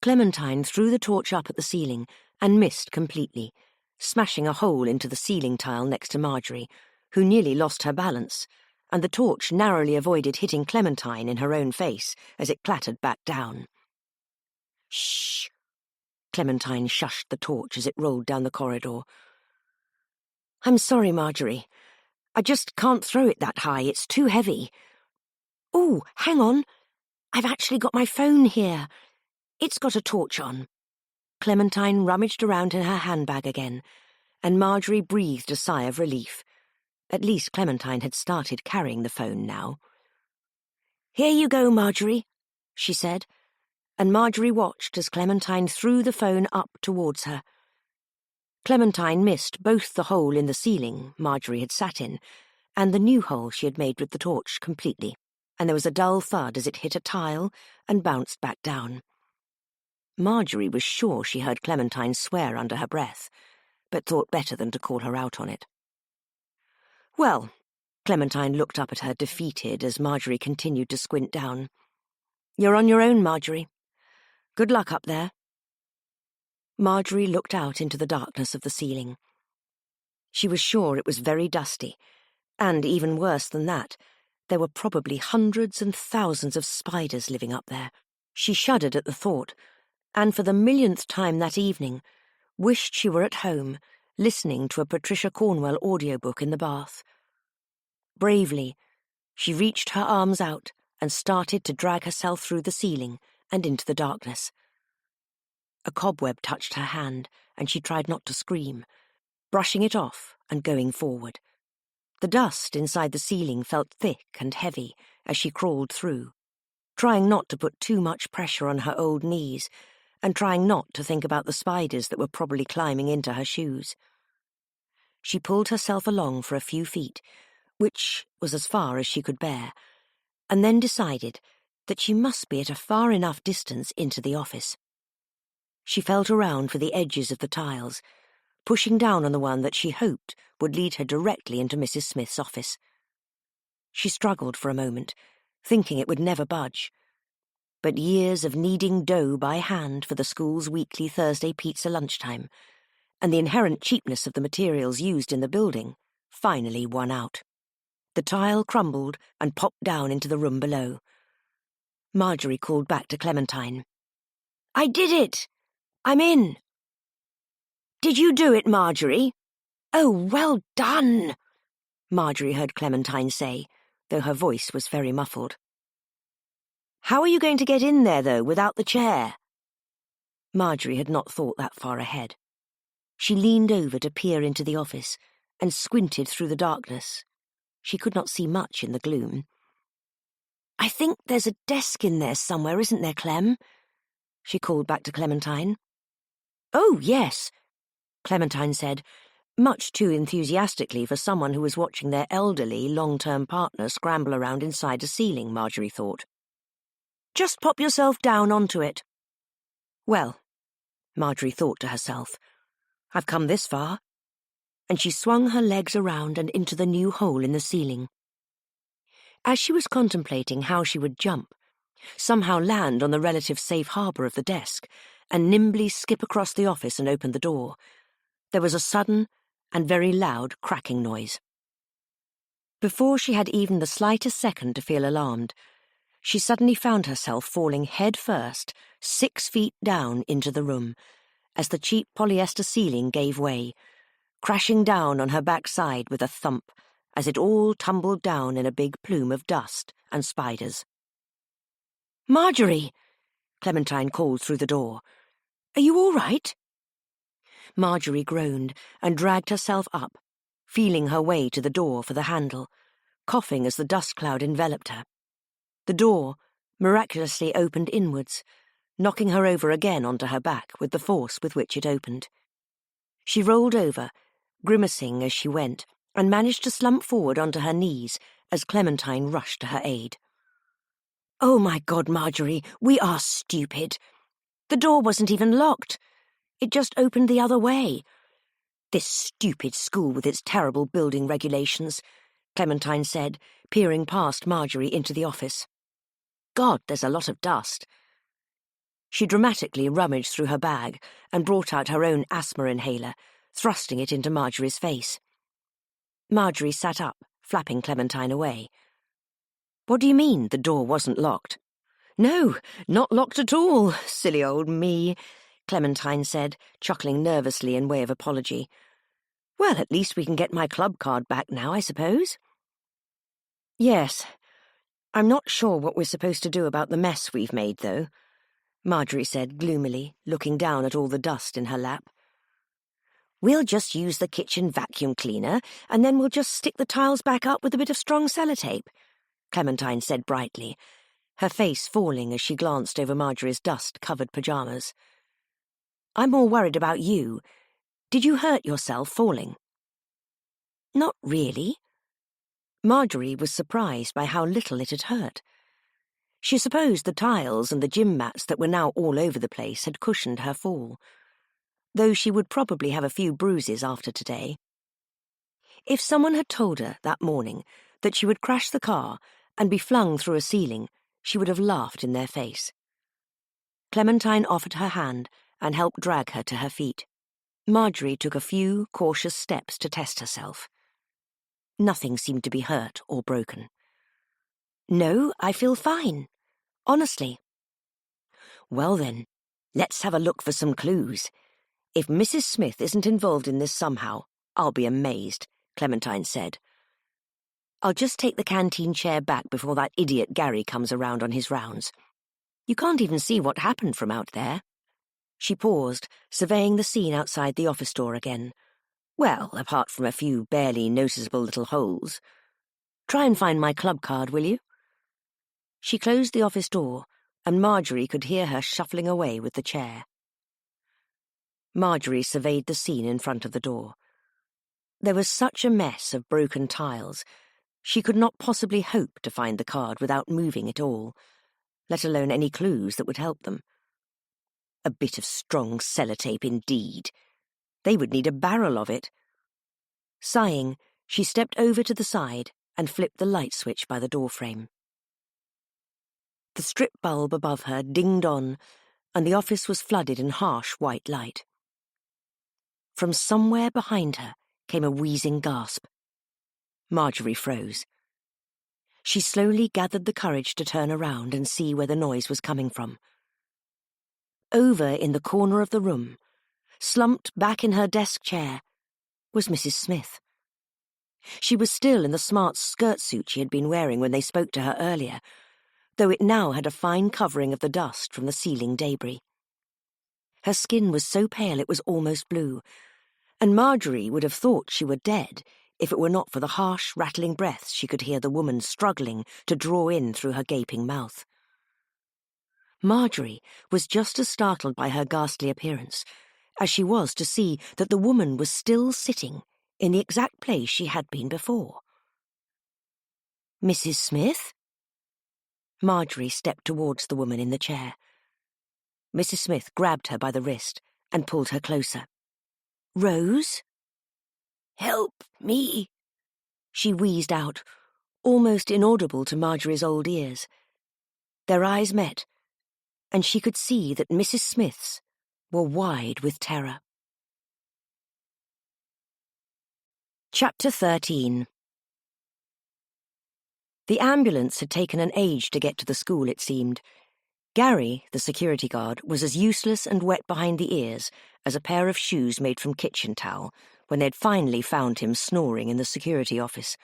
Clementine threw the torch up at the ceiling and missed completely, smashing a hole into the ceiling tile next to Marjorie, who nearly lost her balance, and the torch narrowly avoided hitting Clementine in her own face as it clattered back down. "Shh!" Clementine shushed the torch as it rolled down the corridor. "I'm sorry, Marjorie. I just can't throw it that high. It's too heavy. Oh, hang on. I've actually got my phone here. It's got a torch on." Clementine rummaged around in her handbag again, and Marjorie breathed a sigh of relief. At least Clementine had started carrying the phone now. "Here you go, Marjorie," she said, and Marjorie watched as Clementine threw the phone up towards her. Clementine missed both the hole in the ceiling Marjorie had sat in and the new hole she had made with the torch completely, and there was a dull thud as it hit a tile and bounced back down. Marjorie was sure she heard Clementine swear under her breath, but thought better than to call her out on it. "Well," Clementine looked up at her, defeated, as Marjorie continued to squint down. "You're on your own, Marjorie. Good luck up there." Marjorie looked out into the darkness of the ceiling. She was sure it was very dusty, and even worse than that, there were probably hundreds and thousands of spiders living up there. She shuddered at the thought, and for the millionth time that evening, wished she were at home, listening to a Patricia Cornwell audiobook in the bath. Bravely, she reached her arms out and started to drag herself through the ceiling and into the darkness. A cobweb touched her hand, and she tried not to scream, brushing it off and going forward. The dust inside the ceiling felt thick and heavy as she crawled through, trying not to put too much pressure on her old knees and trying not to think about the spiders that were probably climbing into her shoes. She pulled herself along for a few feet, which was as far as she could bear, and then decided that she must be at a far enough distance into the office. She felt around for the edges of the tiles, pushing down on the one that she hoped would lead her directly into Mrs. Smith's office. She struggled for a moment, thinking it would never budge. But years of kneading dough by hand for the school's weekly Thursday pizza lunchtime, and the inherent cheapness of the materials used in the building, finally won out. The tile crumbled and popped down into the room below. Marjorie called back to Clementine. "I did it! I'm in!" "Did you do it, Marjorie?" "Oh, well done!" Marjorie heard Clementine say, though her voice was very muffled. "How are you going to get in there, though, without the chair?" Marjorie had not thought that far ahead. She leaned over to peer into the office and squinted through the darkness. She could not see much in the gloom. "I think there's a desk in there somewhere, isn't there, Clem?" she called back to Clementine. "Oh, yes," Clementine said, much too enthusiastically for someone who was watching their elderly, long-term partner scramble around inside a ceiling, Marjorie thought. "Just pop yourself down onto it." "Well," Marjorie thought to herself, "I've come this far." And she swung her legs around and into the new hole in the ceiling. As she was contemplating how she would jump, somehow land on the relative safe harbour of the desk, and nimbly skip across the office and open the door, there was a sudden and very loud cracking noise. Before she had even the slightest second to feel alarmed, she suddenly found herself falling head first, 6 feet down into the room, as the cheap polyester ceiling gave way, crashing down on her backside with a thump as it all tumbled down in a big plume of dust and spiders. "Marjorie!" Clementine called through the door. "Are you all right?" Marjorie groaned and dragged herself up, feeling her way to the door for the handle, coughing as the dust cloud enveloped her. The door miraculously opened inwards, knocking her over again onto her back with the force with which it opened. She rolled over, grimacing as she went, and managed to slump forward onto her knees as Clementine rushed to her aid. "Oh, my God, Marjorie, we are stupid. The door wasn't even locked. It just opened the other way. This stupid school with its terrible building regulations," Clementine said, peering past Marjorie into the office. "God, there's a lot of dust." She dramatically rummaged through her bag and brought out her own asthma inhaler, thrusting it into Marjorie's face. Marjorie sat up, flapping Clementine away. "What do you mean, the door wasn't locked?" "No, not locked at all, silly old me," Clementine said, chuckling nervously in way of apology. "Well, at least we can get my club card back now, I suppose." "Yes. I'm not sure what we're supposed to do about the mess we've made, though," Marjorie said gloomily, looking down at all the dust in her lap. "We'll just use the kitchen vacuum cleaner, and then we'll just stick the tiles back up with a bit of strong sellotape," Clementine said brightly, her face falling as she glanced over Marjorie's dust-covered pyjamas. "I'm more worried about you. Did you hurt yourself falling?" "Not really." Marjorie was surprised by how little it had hurt. She supposed the tiles and the gym mats that were now all over the place had cushioned her fall, though she would probably have a few bruises after today. If someone had told her that morning that she would crash the car and be flung through a ceiling, she would have laughed in their face. Clementine offered her hand and helped drag her to her feet. Marjorie took a few cautious steps to test herself. Nothing seemed to be hurt or broken. "No, I feel fine. Honestly." "Well then, let's have a look for some clues. If Mrs. Smith isn't involved in this somehow, I'll be amazed," Clementine said. "I'll just take the canteen chair back before that idiot Gary comes around on his rounds. You can't even see what happened from out there." She paused, surveying the scene outside the office door again. "Well, apart from a few barely noticeable little holes. Try and find my club card, will you?" She closed the office door, and Marjorie could hear her shuffling away with the chair. Marjorie surveyed the scene in front of the door. There was such a mess of broken tiles. She could not possibly hope to find the card without moving it all, let alone any clues that would help them. A bit of strong sellotape indeed. They would need a barrel of it. Sighing, she stepped over to the side and flipped the light switch by the doorframe. The strip bulb above her dinged on, and the office was flooded in harsh white light. From somewhere behind her came a wheezing gasp. Marjorie froze. She slowly gathered the courage to turn around and see where the noise was coming from. Over in the corner of the room, slumped back in her desk chair, was Mrs. Smith. She was still in the smart skirt suit she had been wearing when they spoke to her earlier, though it now had a fine covering of the dust from the ceiling debris. Her skin was so pale it was almost blue, and Marjorie would have thought she were dead if it were not for the harsh, rattling breaths she could hear the woman struggling to draw in through her gaping mouth. Marjorie was just as startled by her ghastly appearance as she was to see that the woman was still sitting in the exact place she had been before. "Mrs. Smith?" Marjorie stepped towards the woman in the chair. Mrs. Smith grabbed her by the wrist and pulled her closer. "Rose?" "Help me," she wheezed out, almost inaudible to Marjorie's old ears. Their eyes met, and she could see that Mrs. Smith's were wide with terror. Chapter 13. The ambulance had taken an age to get to the school, it seemed. Gary, the security guard, was as useless and wet behind the ears as a pair of shoes made from kitchen towel when they'd finally found him snoring in the security office.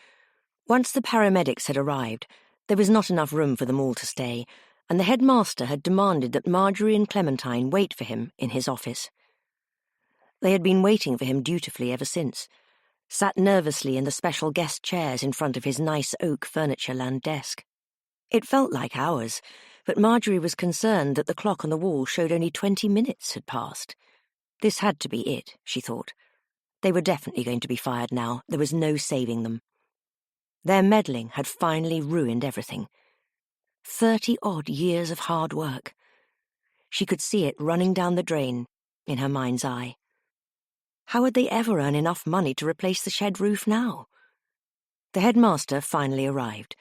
Once the paramedics had arrived, there was not enough room for them all to stay, and the headmaster had demanded that Marjorie and Clementine wait for him in his office. They had been waiting for him dutifully ever since, sat nervously in the special guest chairs in front of his nice oak furniture-land desk. It felt like hours, but Marjorie was concerned that the clock on the wall showed only 20 minutes had passed. This had to be it, she thought. They were definitely going to be fired now. There was no saving them. Their meddling had finally ruined everything. 30-odd years of hard work. She could see it running down the drain in her mind's eye. How would they ever earn enough money to replace the shed roof now? The headmaster finally arrived.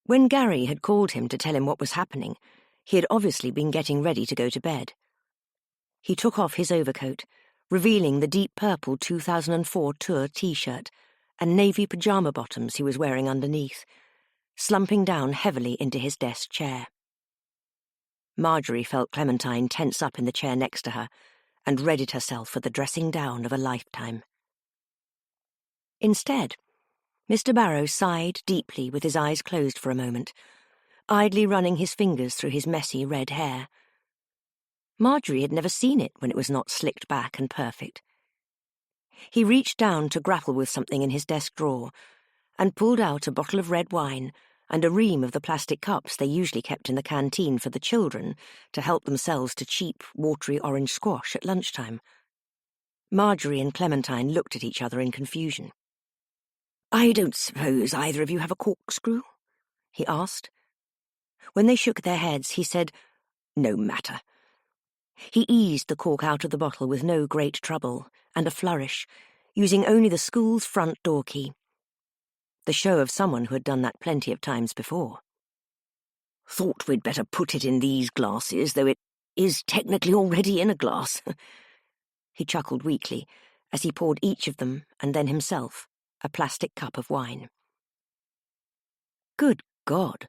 When Gary had called him to tell him what was happening, he had obviously been getting ready to go to bed. He took off his overcoat, revealing the deep purple 2004 Tour T-shirt and navy pyjama bottoms he was wearing underneath, slumping down heavily into his desk chair. Marjorie felt Clementine tense up in the chair next to her and readied herself for the dressing down of a lifetime. Instead, Mr. Barrow sighed deeply with his eyes closed for a moment, idly running his fingers through his messy red hair. Marjorie had never seen it when it was not slicked back and perfect. He reached down to grapple with something in his desk drawer and pulled out a bottle of red wine and a ream of the plastic cups they usually kept in the canteen for the children to help themselves to cheap, watery orange squash at lunchtime. Marjorie and Clementine looked at each other in confusion. "I don't suppose either of you have a corkscrew?" he asked. When they shook their heads, he said, "No matter." He eased the cork out of the bottle with no great trouble and a flourish, using only the school's front door key. The show of someone who had done that plenty of times before. "Thought we'd better put it in these glasses, though it is technically already in a glass." He chuckled weakly as he poured each of them, and then himself, a plastic cup of wine. "Good God,"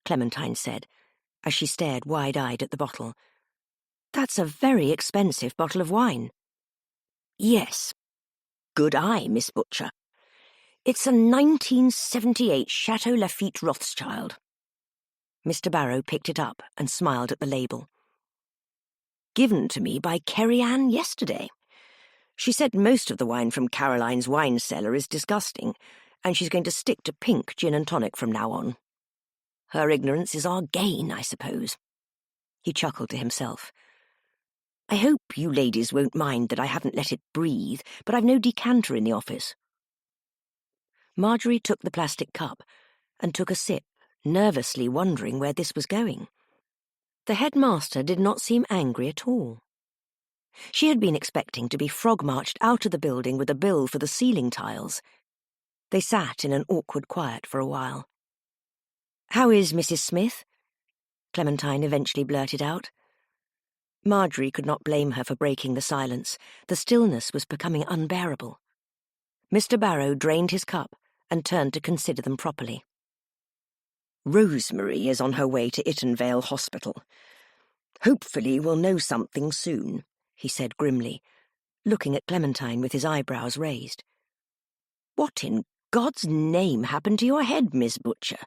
Clementine said, as she stared wide-eyed at the bottle. "That's a very expensive bottle of wine." "Yes. Good eye, Miss Butcher. It's a 1978 Chateau Lafite Rothschild." Mr. Barrow picked it up and smiled at the label. "Given to me by Kerry Ann yesterday. She said most of the wine from Caroline's wine cellar is disgusting, and she's going to stick to pink gin and tonic from now on. Her ignorance is our gain, I suppose." He chuckled to himself. "I hope you ladies won't mind that I haven't let it breathe, but I've no decanter in the office." Marjorie took the plastic cup and took a sip, nervously wondering where this was going. The headmaster did not seem angry at all. She had been expecting to be frog-marched out of the building with a bill for the ceiling tiles. They sat in an awkward quiet for a while. "How is Mrs. Smith?" Clementine eventually blurted out. Marjorie could not blame her for breaking the silence. The stillness was becoming unbearable. Mr. Barrow drained his cup and turned to consider them properly. "Rosemary is on her way to Ittenvale Hospital. Hopefully we'll know something soon," he said grimly, looking at Clementine with his eyebrows raised. "What in God's name happened to your head, Miss Butcher?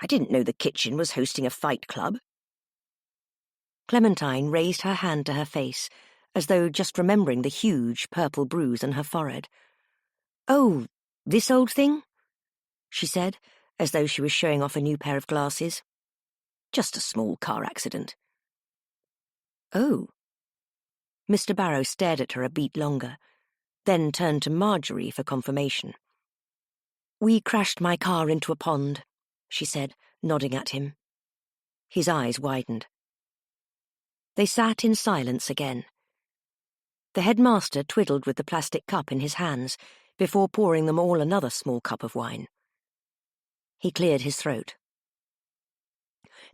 I didn't know the kitchen was hosting a fight club." Clementine raised her hand to her face, as though just remembering the huge purple bruise on her forehead. "Oh, this old thing?" she said, as though she was showing off a new pair of glasses. "Just a small car accident." "Oh." Mr. Barrow stared at her a beat longer, then turned to Marjorie for confirmation. "We crashed my car into a pond," she said, nodding at him. His eyes widened. They sat in silence again. The headmaster twiddled with the plastic cup in his hands before pouring them all another small cup of wine. He cleared his throat.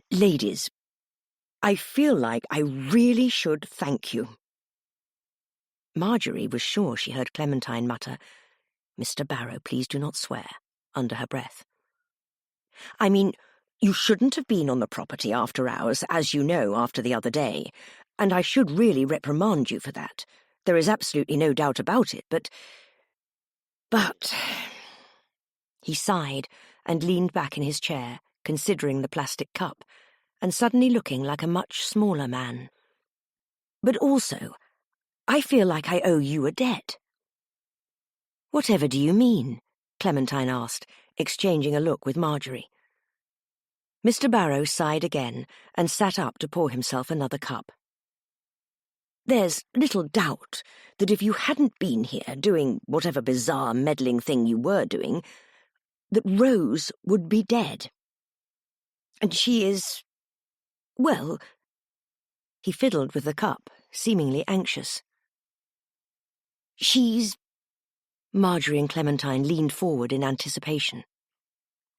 "Ladies, I feel like I really should thank you." Marjorie was sure she heard Clementine mutter, "Mr. Barrow, please do not swear," under her breath. "I mean, you shouldn't have been on the property after hours, as you know, after the other day, and I should really reprimand you for that. There is absolutely no doubt about it, but... He sighed and leaned back in his chair, considering the plastic cup, and suddenly looking like a much smaller man. "But also, I feel like I owe you a debt." "Whatever do you mean?" Clementine asked, exchanging a look with Marjorie. Mr. Barrow sighed again and sat up to pour himself another cup. "There's little doubt that if you hadn't been here doing whatever bizarre meddling thing you were doing, that Rose would be dead. And she is... well..." He fiddled with the cup, seemingly anxious. "She's..." Marjorie and Clementine leaned forward in anticipation.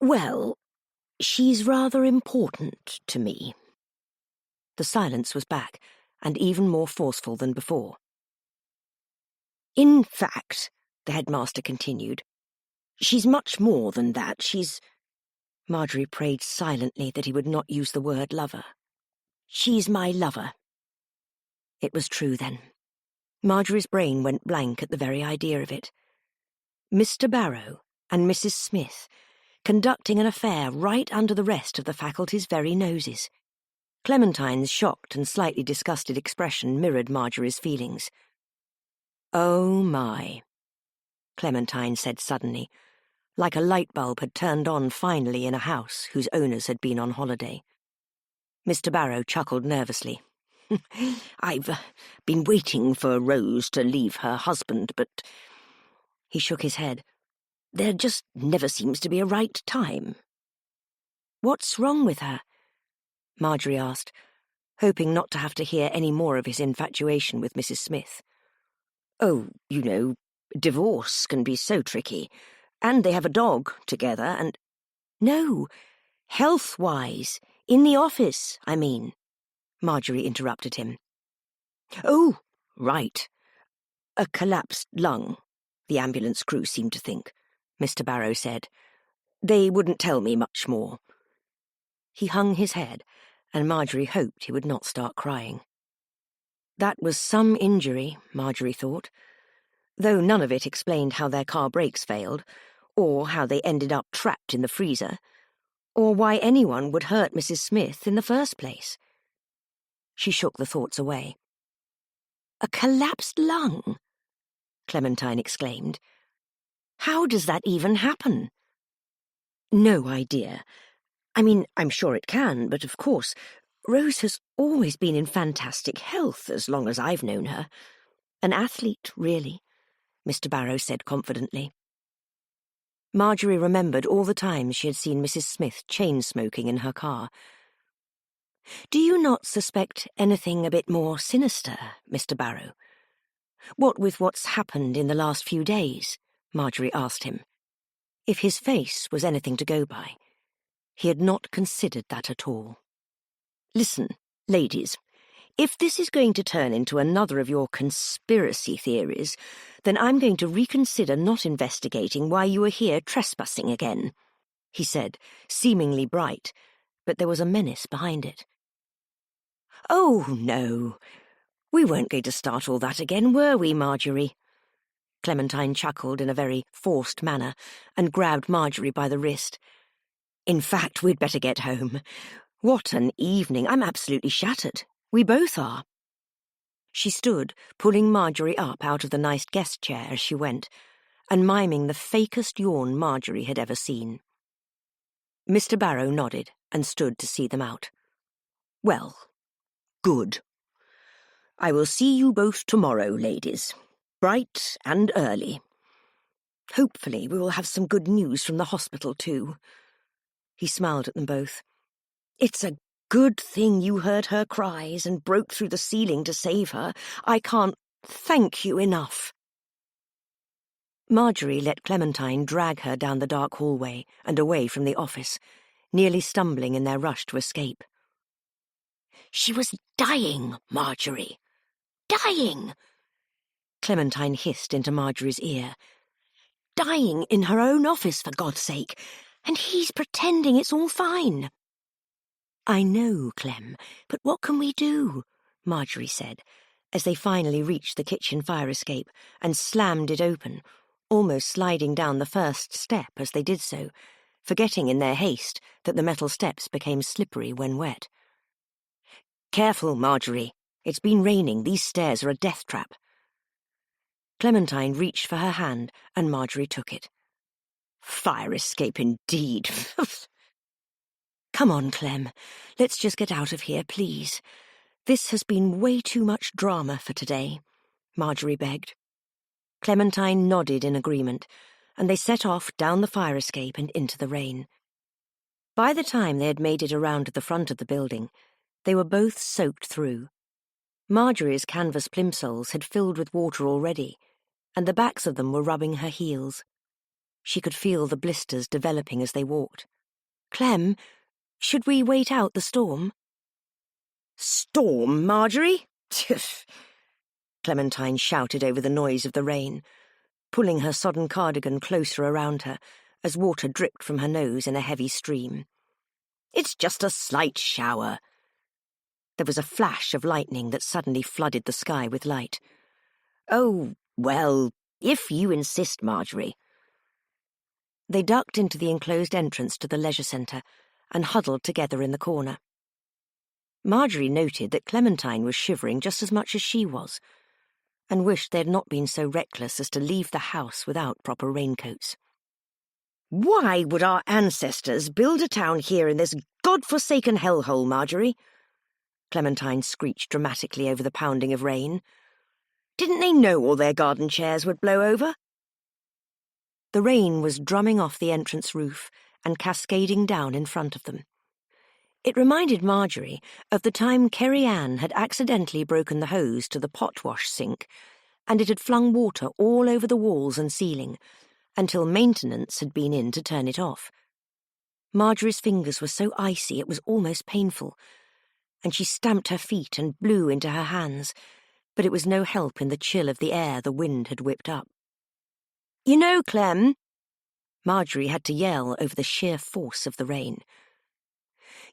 "Well, she's rather important to me." The silence was back, and even more forceful than before. "In fact," the headmaster continued, "she's much more than that. She's..." Marjorie prayed silently that he would not use the word lover. "She's my lover." It was true, then. Marjorie's brain went blank at the very idea of it. Mr. Barrow and Mrs. Smith conducting an affair right under the rest of the faculty's very noses. Clementine's shocked and slightly disgusted expression mirrored Marjorie's feelings. "Oh, my," Clementine said suddenly, like a light bulb had turned on finally in a house whose owners had been on holiday. Mr. Barrow chuckled nervously. "I've been waiting for Rose to leave her husband, but..." He shook his head. "There just never seems to be a right time." "What's wrong with her?" Marjorie asked, hoping not to have to hear any more of his infatuation with Mrs. Smith. "Oh, you know, divorce can be so tricky. And they have a dog together, and..." "No, health-wise, in the office, I mean," Marjorie interrupted him. "Oh, right. A collapsed lung, the ambulance crew seemed to think," Mr. Barrow said. "They wouldn't tell me much more." He hung his head, and Marjorie hoped he would not start crying. That was some injury, Marjorie thought, though none of it explained how their car brakes failed, or how they ended up trapped in the freezer, or why anyone would hurt Mrs. Smith in the first place. She shook the thoughts away. "A collapsed lung?" Clementine exclaimed. "How does that even happen?" "No idea. I mean, I'm sure it can, but of course, Rose has always been in fantastic health as long as I've known her. An athlete, really," Mr. Barrow said confidently. Marjorie remembered all the times she had seen Mrs. Smith chain-smoking in her car. "Do you not suspect anything a bit more sinister, Mr. Barrow? What with what's happened in the last few days?" Marjorie asked him. If his face was anything to go by, he had not considered that at all. "Listen, ladies, if this is going to turn into another of your conspiracy theories, then I'm going to reconsider not investigating why you are here trespassing again," he said, seemingly bright, but there was a menace behind it. "Oh, no. We weren't going to start all that again, were we, Marjorie?" Clementine chuckled in a very forced manner and grabbed Marjorie by the wrist. "In fact, we'd better get home. What an evening. I'm absolutely shattered. We both are." She stood, pulling Marjorie up out of the nice guest chair as she went, and miming the fakest yawn Marjorie had ever seen. Mr. Barrow nodded and stood to see them out. "Well, good. I will see you both tomorrow, ladies. Bright and early. Hopefully we will have some good news from the hospital, too." He smiled at them both. "It's a good thing you heard her cries and broke through the ceiling to save her. I can't thank you enough." Marjorie let Clementine drag her down the dark hallway and away from the office, nearly stumbling in their rush to escape. "She was dying, Marjorie. Dying!" Clementine hissed into Marjorie's ear. "Dying in her own office, for God's sake, and he's pretending it's all fine." "I know, Clem, but what can we do?" Marjorie said, as they finally reached the kitchen fire escape and slammed it open, almost sliding down the first step as they did so, forgetting in their haste that the metal steps became slippery when wet. "Careful, Marjorie. It's been raining. These stairs are a death trap." Clementine reached for her hand, and Marjorie took it. Fire escape indeed. Come on, Clem. Let's just get out of here, please. This has been way too much drama for today, Marjorie begged. Clementine nodded in agreement, and they set off down the fire escape and into the rain. By the time they had made it around to the front of the building, they were both soaked through. Marjorie's canvas plimsolls had filled with water already, and the backs of them were rubbing her heels. She could feel the blisters developing as they walked. Clem, should we wait out the storm? Storm, Marjorie? Clementine shouted over the noise of the rain, pulling her sodden cardigan closer around her as water dripped from her nose in a heavy stream. It's just a slight shower. There was a flash of lightning that suddenly flooded the sky with light. Oh, well, if you insist, Marjorie. They ducked into the enclosed entrance to the leisure centre and huddled together in the corner. Marjorie noted that Clementine was shivering just as much as she was, and wished they had not been so reckless as to leave the house without proper raincoats. Why would our ancestors build a town here in this God-forsaken hellhole, Marjorie? Clementine screeched dramatically over the pounding of rain. Didn't they know all their garden chairs would blow over? The rain was drumming off the entrance roof and cascading down in front of them. It reminded Marjorie of the time Kerry Ann had accidentally broken the hose to the pot-wash sink, and it had flung water all over the walls and ceiling, until maintenance had been in to turn it off. Marjorie's fingers were so icy it was almost painful, and she stamped her feet and blew into her hands, but it was no help in the chill of the air the wind had whipped up. You know, Clem, Marjorie had to yell over the sheer force of the rain.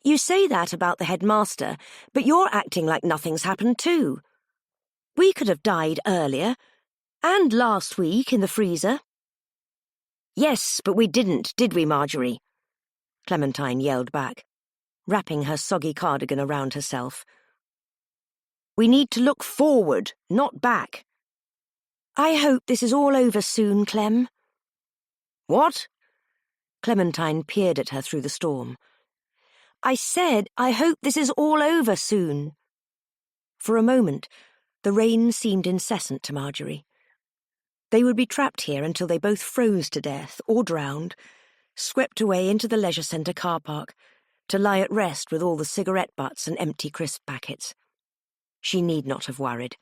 You say that about the headmaster, but you're acting like nothing's happened too. We could have died earlier, and last week in the freezer. Yes, but we didn't, did we, Marjorie? Clementine yelled back, wrapping her soggy cardigan around herself. We need to look forward, not back. I hope this is all over soon, Clem. What? Clementine peered at her through the storm. I said, I hope this is all over soon. For a moment, the rain seemed incessant to Marjorie. They would be trapped here until they both froze to death or drowned, swept away into the leisure centre car park, to lie at rest with all the cigarette butts and empty crisp packets. She need not have worried.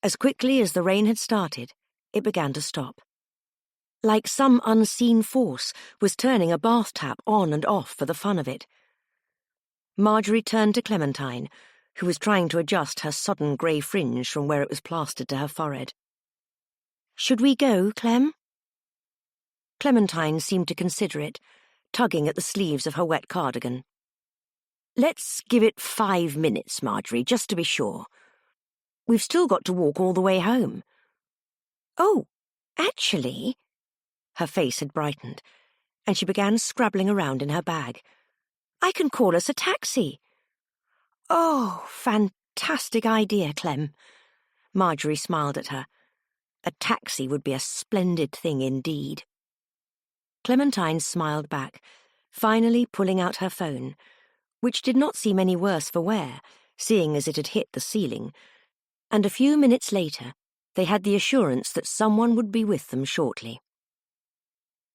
As quickly as the rain had started, it began to stop. Like some unseen force was turning a bath tap on and off for the fun of it. Marjorie turned to Clementine, who was trying to adjust her sodden grey fringe from where it was plastered to her forehead. Should we go, Clem? Clementine seemed to consider it, tugging at the sleeves of her wet cardigan. Let's give it 5 minutes, Marjorie, just to be sure. We've still got to walk all the way home. Oh, actually... Her face had brightened, and she began scrabbling around in her bag. I can call us a taxi. Oh, fantastic idea, Clem. Marjorie smiled at her. A taxi would be a splendid thing indeed. Clementine smiled back, finally pulling out her phone, which did not seem any worse for wear, seeing as it had hit the ceiling, and a few minutes later they had the assurance that someone would be with them shortly.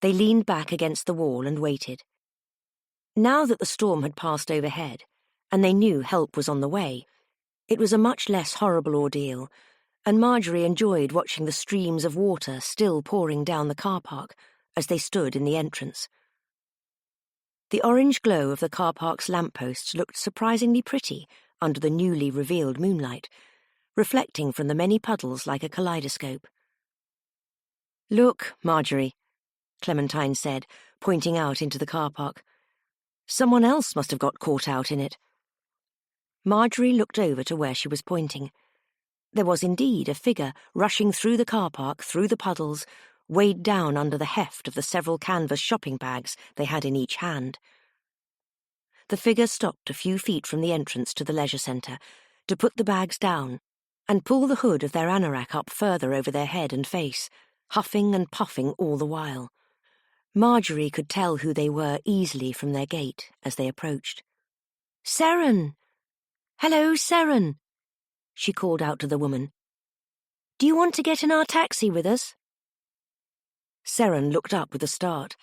They leaned back against the wall and waited. Now that the storm had passed overhead, and they knew help was on the way, it was a much less horrible ordeal, and Marjorie enjoyed watching the streams of water still pouring down the car park as they stood in the entrance. The orange glow of the car park's lampposts looked surprisingly pretty under the newly revealed moonlight, reflecting from the many puddles like a kaleidoscope. Look, Marjorie, Clementine said, pointing out into the car park. Someone else must have got caught out in it. Marjorie looked over to where she was pointing. There was indeed a figure rushing through the car park, through the puddles, weighed down under the heft of the several canvas shopping bags they had in each hand. The figure stopped a few feet from the entrance to the leisure centre to put the bags down and pull the hood of their anorak up further over their head and face, huffing and puffing all the while. Marjorie could tell who they were easily from their gait as they approached. "Seren! Hello, Seren!" she called out to the woman. "Do you want to get in our taxi with us?" Seren looked up with a start,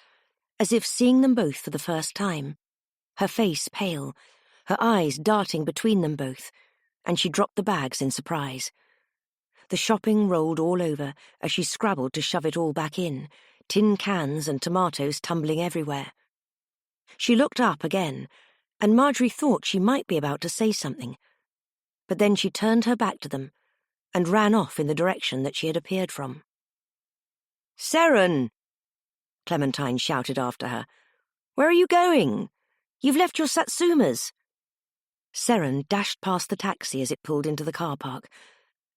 as if seeing them both for the first time, her face pale, her eyes darting between them both, and she dropped the bags in surprise. The shopping rolled all over as she scrabbled to shove it all back in, tin cans and tomatoes tumbling everywhere. She looked up again, and Marjorie thought she might be about to say something, but then she turned her back to them and ran off in the direction that she had appeared from. "Seren!" Clementine shouted after her. "Where are you going? You've left your Satsumas." Seren dashed past the taxi as it pulled into the car park,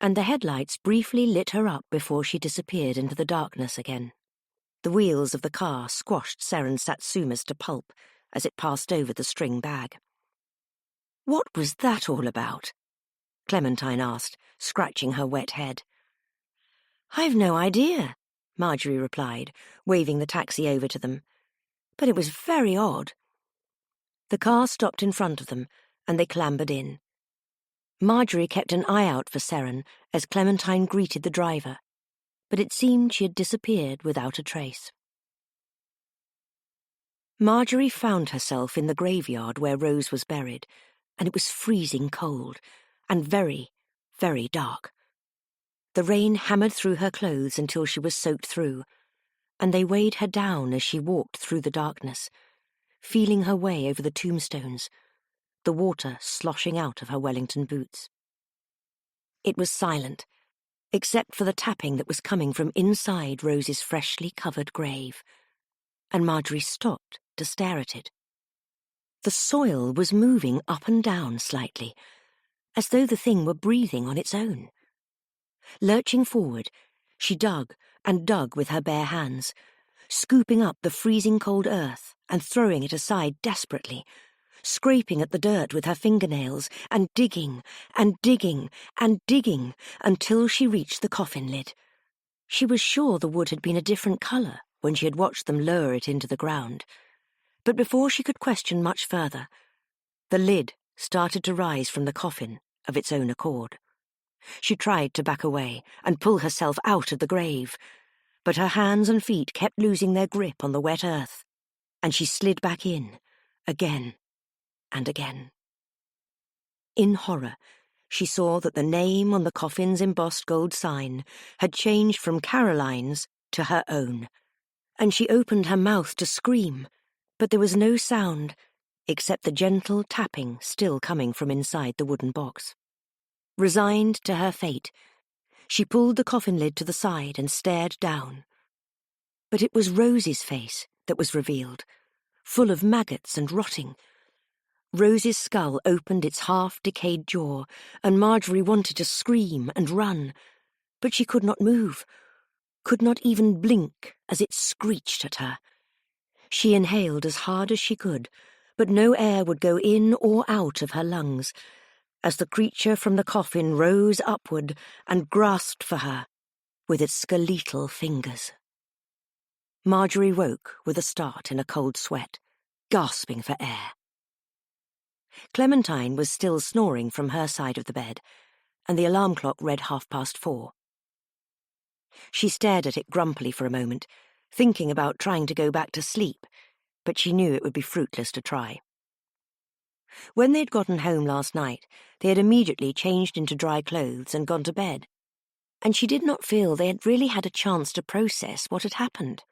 and the headlights briefly lit her up before she disappeared into the darkness again. The wheels of the car squashed Seren's Satsumas to pulp as it passed over the string bag. "What was that all about?" Clementine asked, scratching her wet head. "I've no idea," Marjorie replied, waving the taxi over to them. "But it was very odd." The car stopped in front of them, and they clambered in. Marjorie kept an eye out for Seren as Clementine greeted the driver, but it seemed she had disappeared without a trace. Marjorie found herself in the graveyard where Rose was buried, and it was freezing cold and very, very dark. The rain hammered through her clothes until she was soaked through, and they weighed her down as she walked through the darkness, feeling her way over the tombstones, the water sloshing out of her Wellington boots. It was silent, except for the tapping that was coming from inside Rose's freshly covered grave, and Marjorie stopped to stare at it. The soil was moving up and down slightly, as though the thing were breathing on its own. Lurching forward, she dug and dug with her bare hands, scooping up the freezing cold earth and throwing it aside desperately, scraping at the dirt with her fingernails and digging and digging and digging until she reached the coffin lid. She was sure the wood had been a different colour when she had watched them lower it into the ground, but before she could question much further, the lid started to rise from the coffin of its own accord. She tried to back away and pull herself out of the grave, but her hands and feet kept losing their grip on the wet earth, and she slid back in, again and again. In horror, she saw that the name on the coffin's embossed gold sign had changed from Caroline's to her own, and she opened her mouth to scream, but there was no sound except the gentle tapping still coming from inside the wooden box. Resigned to her fate, she pulled the coffin lid to the side and stared down. But it was Rose's face that was revealed, full of maggots and rotting. Rose's skull opened its half-decayed jaw, and Marjorie wanted to scream and run, but she could not move, could not even blink as it screeched at her. She inhaled as hard as she could, but no air would go in or out of her lungs, as the creature from the coffin rose upward and grasped for her with its skeletal fingers. Marjorie woke with a start in a cold sweat, gasping for air. Clementine was still snoring from her side of the bed, and the alarm clock read 4:30. She stared at it grumpily for a moment, thinking about trying to go back to sleep, but she knew it would be fruitless to try. When they had gotten home last night, they had immediately changed into dry clothes and gone to bed, and she did not feel they had really had a chance to process what had happened.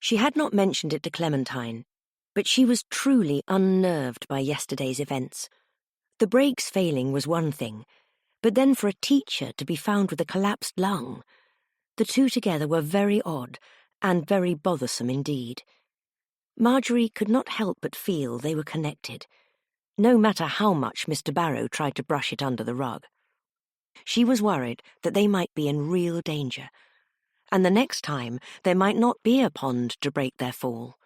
She had not mentioned it to Clementine, but she was truly unnerved by yesterday's events. The brakes failing was one thing, but then for a teacher to be found with a collapsed lung, the two together were very odd and very bothersome indeed. Marjorie could not help but feel they were connected, no matter how much Mr. Barrow tried to brush it under the rug. She was worried that they might be in real danger, and the next time there might not be a pond to break their fall.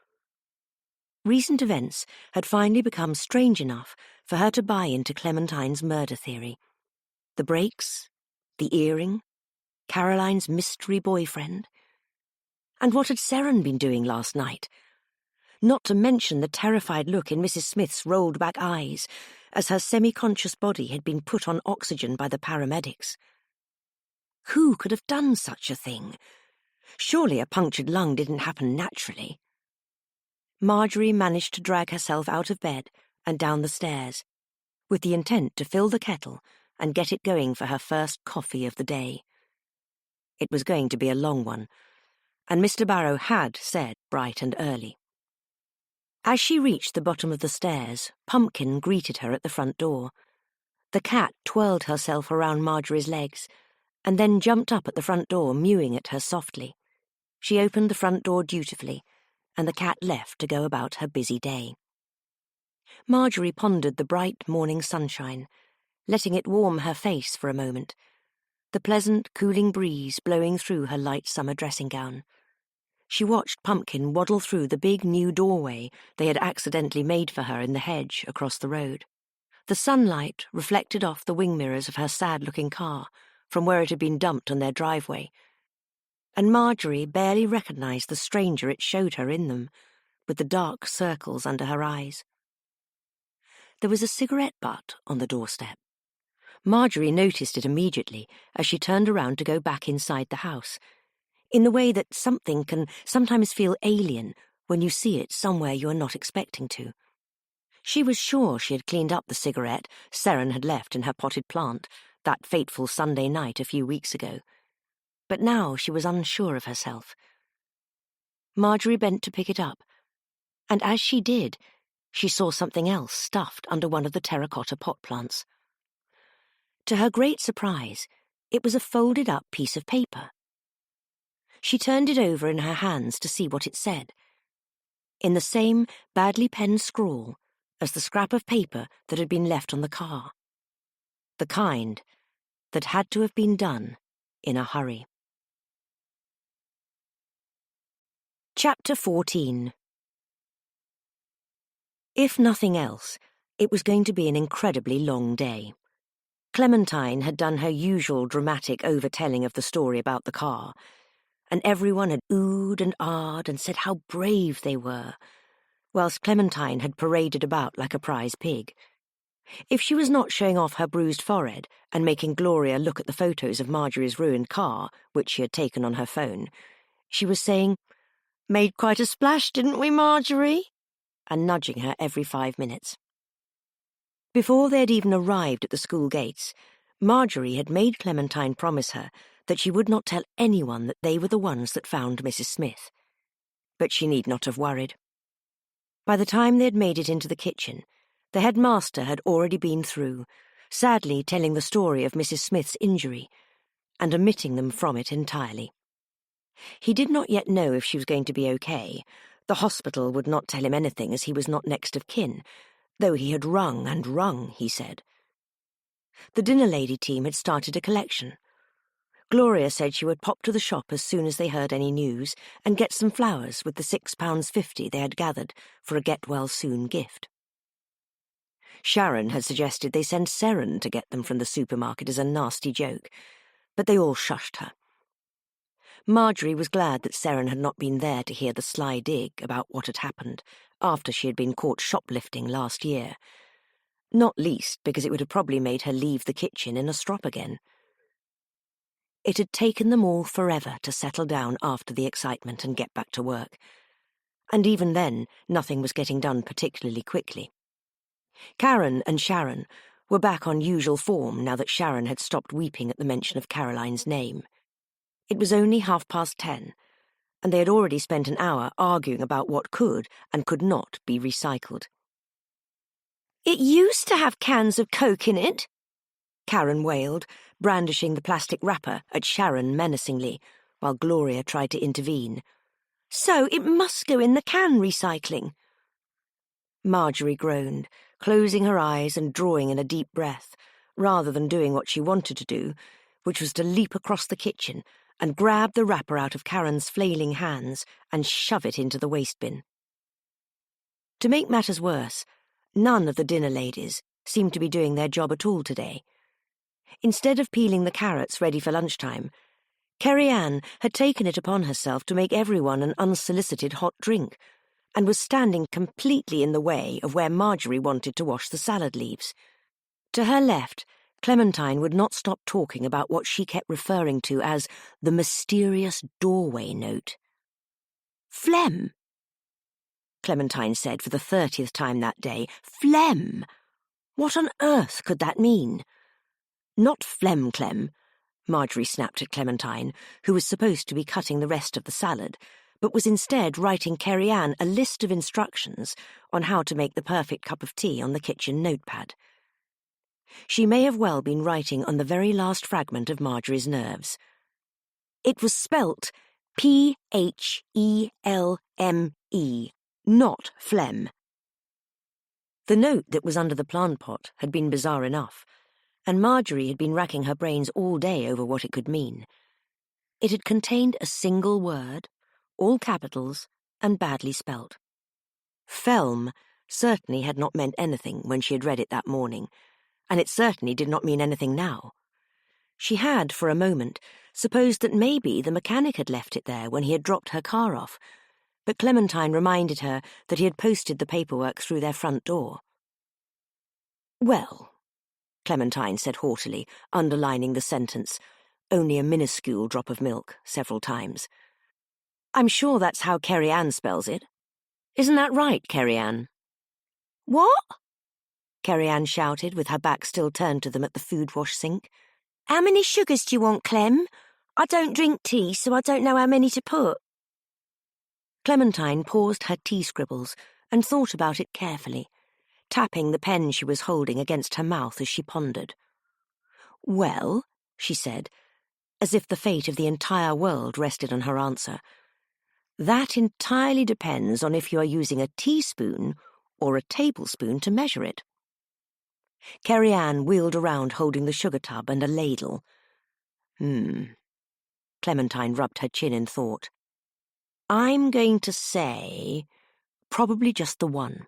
Recent events had finally become strange enough for her to buy into Clementine's murder theory. The brakes, the earring, Caroline's mystery boyfriend. And what had Seren been doing last night? Not to mention the terrified look in Mrs. Smith's rolled-back eyes as her semi-conscious body had been put on oxygen by the paramedics. Who could have done such a thing? Surely a punctured lung didn't happen naturally. Marjorie managed to drag herself out of bed and down the stairs, with the intent to fill the kettle and get it going for her first coffee of the day. It was going to be a long one, and Mr. Barrow had said bright and early. As she reached the bottom of the stairs, Pumpkin greeted her at the front door. The cat twirled herself around Marjorie's legs, and then jumped up at the front door, mewing at her softly. She opened the front door dutifully, and the cat left to go about her busy day. Marjorie pondered the bright morning sunshine, letting it warm her face for a moment, the pleasant, cooling breeze blowing through her light summer dressing gown. She watched Pumpkin waddle through the big new doorway they had accidentally made for her in the hedge across the road. The sunlight reflected off the wing mirrors of her sad-looking car from where it had been dumped on their driveway, and Marjorie barely recognised the stranger it showed her in them, with the dark circles under her eyes. There was a cigarette butt on the doorstep. Marjorie noticed it immediately as she turned around to go back inside the house, in the way that something can sometimes feel alien when you see it somewhere you are not expecting to. She was sure she had cleaned up the cigarette Seren had left in her potted plant that fateful Sunday night a few weeks ago, but now she was unsure of herself. Marjorie bent to pick it up, and as she did, she saw something else stuffed under one of the terracotta pot plants. To her great surprise, it was a folded-up piece of paper. She turned it over in her hands to see what it said, in the same badly penned scrawl as the scrap of paper that had been left on the car. The kind that had to have been done in a hurry. Chapter 14. If nothing else, it was going to be an incredibly long day. Clementine had done her usual dramatic overtelling of the story about the car, and everyone had oohed and ahed and said how brave they were, whilst Clementine had paraded about like a prize pig. If she was not showing off her bruised forehead and making Gloria look at the photos of Marjorie's ruined car, which she had taken on her phone, she was saying, "Made quite a splash, didn't we, Marjorie?" and nudging her every 5 minutes. Before they had even arrived at the school gates, Marjorie had made Clementine promise her that she would not tell anyone that they were the ones that found Mrs. Smith. But she need not have worried. By the time they had made it into the kitchen, the headmaster had already been through, sadly telling the story of Mrs. Smith's injury, and omitting them from it entirely. He did not yet know if she was going to be okay. The hospital would not tell him anything as he was not next of kin, though he had rung and rung, he said. The dinner lady team had started a collection. Gloria said she would pop to the shop as soon as they heard any news and get some flowers with the £6.50 they had gathered for a get-well-soon gift. Sharon had suggested they send Seren to get them from the supermarket as a nasty joke, but they all shushed her. Marjorie was glad that Seren had not been there to hear the sly dig about what had happened after she had been caught shoplifting last year, not least because it would have probably made her leave the kitchen in a strop again. It had taken them all forever to settle down after the excitement and get back to work, and even then nothing was getting done particularly quickly. Karen and Sharon were back on usual form now that Sharon had stopped weeping at the mention of Caroline's name. It was only 10:30, and they had already spent an hour arguing about what could and could not be recycled. "It used to have cans of Coke in it," Karen wailed, brandishing the plastic wrapper at Sharon menacingly, while Gloria tried to intervene. "So it must go in the can recycling." Marjorie groaned, closing her eyes and drawing in a deep breath, rather than doing what she wanted to do, which was to leap across the kitchen and grab the wrapper out of Karen's flailing hands and shove it into the waste bin. To make matters worse, none of the dinner ladies seemed to be doing their job at all today. Instead of peeling the carrots ready for lunchtime, Kerry-Ann had taken it upon herself to make everyone an unsolicited hot drink, and was standing completely in the way of where Marjorie wanted to wash the salad leaves. To her left, Clementine would not stop talking about what she kept referring to as the mysterious doorway note. "Phlegm," Clementine said for the 30th time that day. "Phlegm! What on earth could that mean?" "Not phlegm, Clem," Marjorie snapped at Clementine, who was supposed to be cutting the rest of the salad, but was instead writing Kerry-Ann a list of instructions on how to make the perfect cup of tea on the kitchen notepad. She may have well been writing on the very last fragment of Marjorie's nerves. It was spelt Phelme, not phlegm. The note that was under the plant pot had been bizarre enough, and Marjorie had been racking her brains all day over what it could mean. It had contained a single word, all capitals, and badly spelt. Phelme certainly had not meant anything when she had read it that morning, and it certainly did not mean anything now. She had, for a moment, supposed that maybe the mechanic had left it there when he had dropped her car off, but Clementine reminded her that he had posted the paperwork through their front door. "Well," Clementine said haughtily, underlining the sentence, only a minuscule drop of milk, several times. "I'm sure that's how Kerry-Ann spells it. Isn't that right, Kerry-Ann?" "What?" Kerry-Ann shouted, with her back still turned to them at the food wash sink. "How many sugars do you want, Clem? I don't drink tea, so I don't know how many to put." Clementine paused her tea scribbles and thought about it carefully, tapping the pen she was holding against her mouth as she pondered. "Well," she said, as if the fate of the entire world rested on her answer, "that entirely depends on if you are using a teaspoon or a tablespoon to measure it." Kerry-Ann wheeled around holding the sugar tub and a ladle. Clementine rubbed her chin in thought. "I'm going to say probably just the one."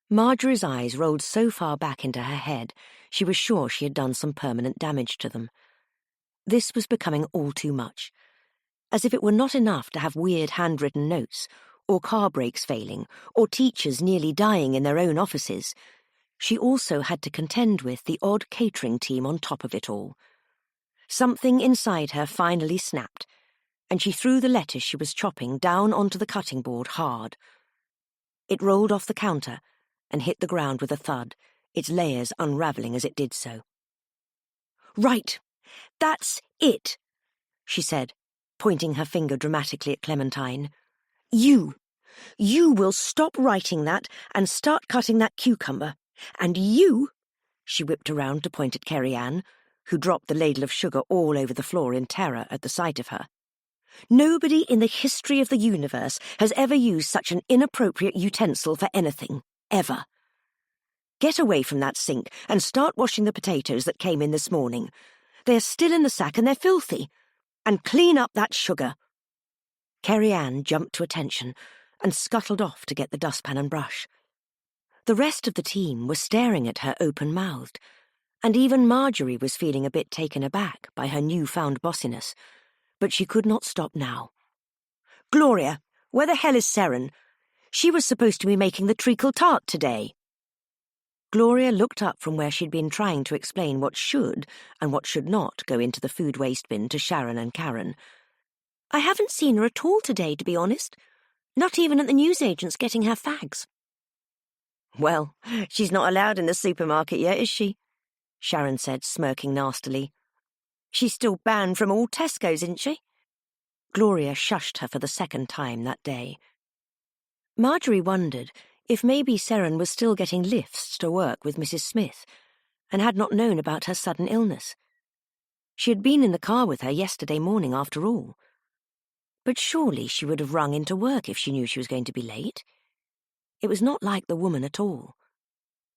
Marjorie's eyes rolled so far back into her head she was sure she had done some permanent damage to them. This was becoming all too much. As if it were not enough to have weird handwritten notes, or car brakes failing, or teachers nearly dying in their own offices, she also had to contend with the odd catering team on top of it all. Something inside her finally snapped, and she threw the lettuce she was chopping down onto the cutting board hard. It rolled off the counter and hit the ground with a thud, its layers unravelling as it did so. "Right, that's it," she said, pointing her finger dramatically at Clementine. You will stop writing that and start cutting that cucumber. And you," she whipped around to point at Kerry-Ann, who dropped the ladle of sugar all over the floor in terror at the sight of her. "Nobody in the history of the universe has ever used such an inappropriate utensil for anything, ever. Get away from that sink and start washing the potatoes that came in this morning. They are still in the sack and they're filthy. And clean up that sugar." Kerry-Ann jumped to attention and scuttled off to get the dustpan and brush. The rest of the team was staring at her open-mouthed, and even Marjorie was feeling a bit taken aback by her newfound bossiness, but she could not stop now. "Gloria, where the hell is Seren? She was supposed to be making the treacle tart today." Gloria looked up from where she'd been trying to explain what should and what should not go into the food waste bin to Sharon and Karen. "I haven't seen her at all today, to be honest. Not even at the newsagent's getting her fags." "Well, she's not allowed in the supermarket yet, is she?" Sharon said, smirking nastily. "She's still banned from all Tesco's, isn't she?" Gloria shushed her for the second time that day. Marjorie wondered if maybe Seren was still getting lifts to work with Mrs. Smith, and had not known about her sudden illness. She had been in the car with her yesterday morning after all. But surely she would have rung into work if she knew she was going to be late. It was not like the woman at all.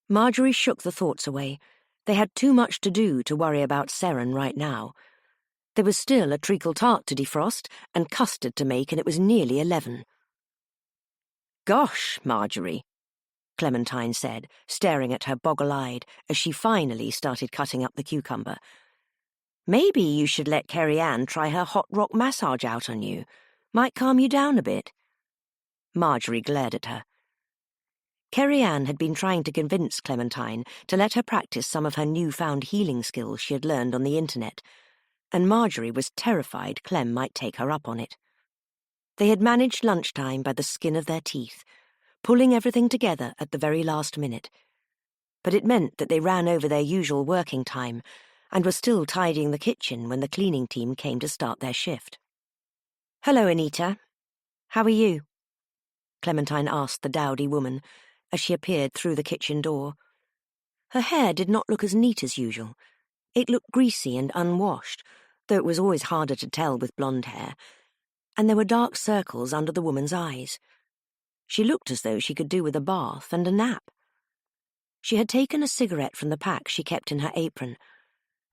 Marjorie shook the thoughts away. They had too much to do to worry about Seren right now. There was still a treacle tart to defrost and custard to make, and it was nearly 11. "Gosh, Marjorie," Clementine said, staring at her boggle-eyed as she finally started cutting up the cucumber. Maybe you should let Kerry-Ann try her hot rock massage out on you. Might calm you down a bit. Marjorie glared at her. Kerry-Ann had been trying to convince Clementine to let her practice some of her newfound healing skills she had learned on the internet, and Marjorie was terrified Clem might take her up on it. They had managed lunchtime by the skin of their teeth, pulling everything together at the very last minute, but it meant that they ran over their usual working time and were still tidying the kitchen when the cleaning team came to start their shift. "Hello, Anita. How are you?" Clementine asked the dowdy woman as she appeared through the kitchen door. Her hair did not look as neat as usual. It looked greasy and unwashed, though it was always harder to tell with blonde hair, and there were dark circles under the woman's eyes. She looked as though she could do with a bath and a nap. She had taken a cigarette from the pack she kept in her apron,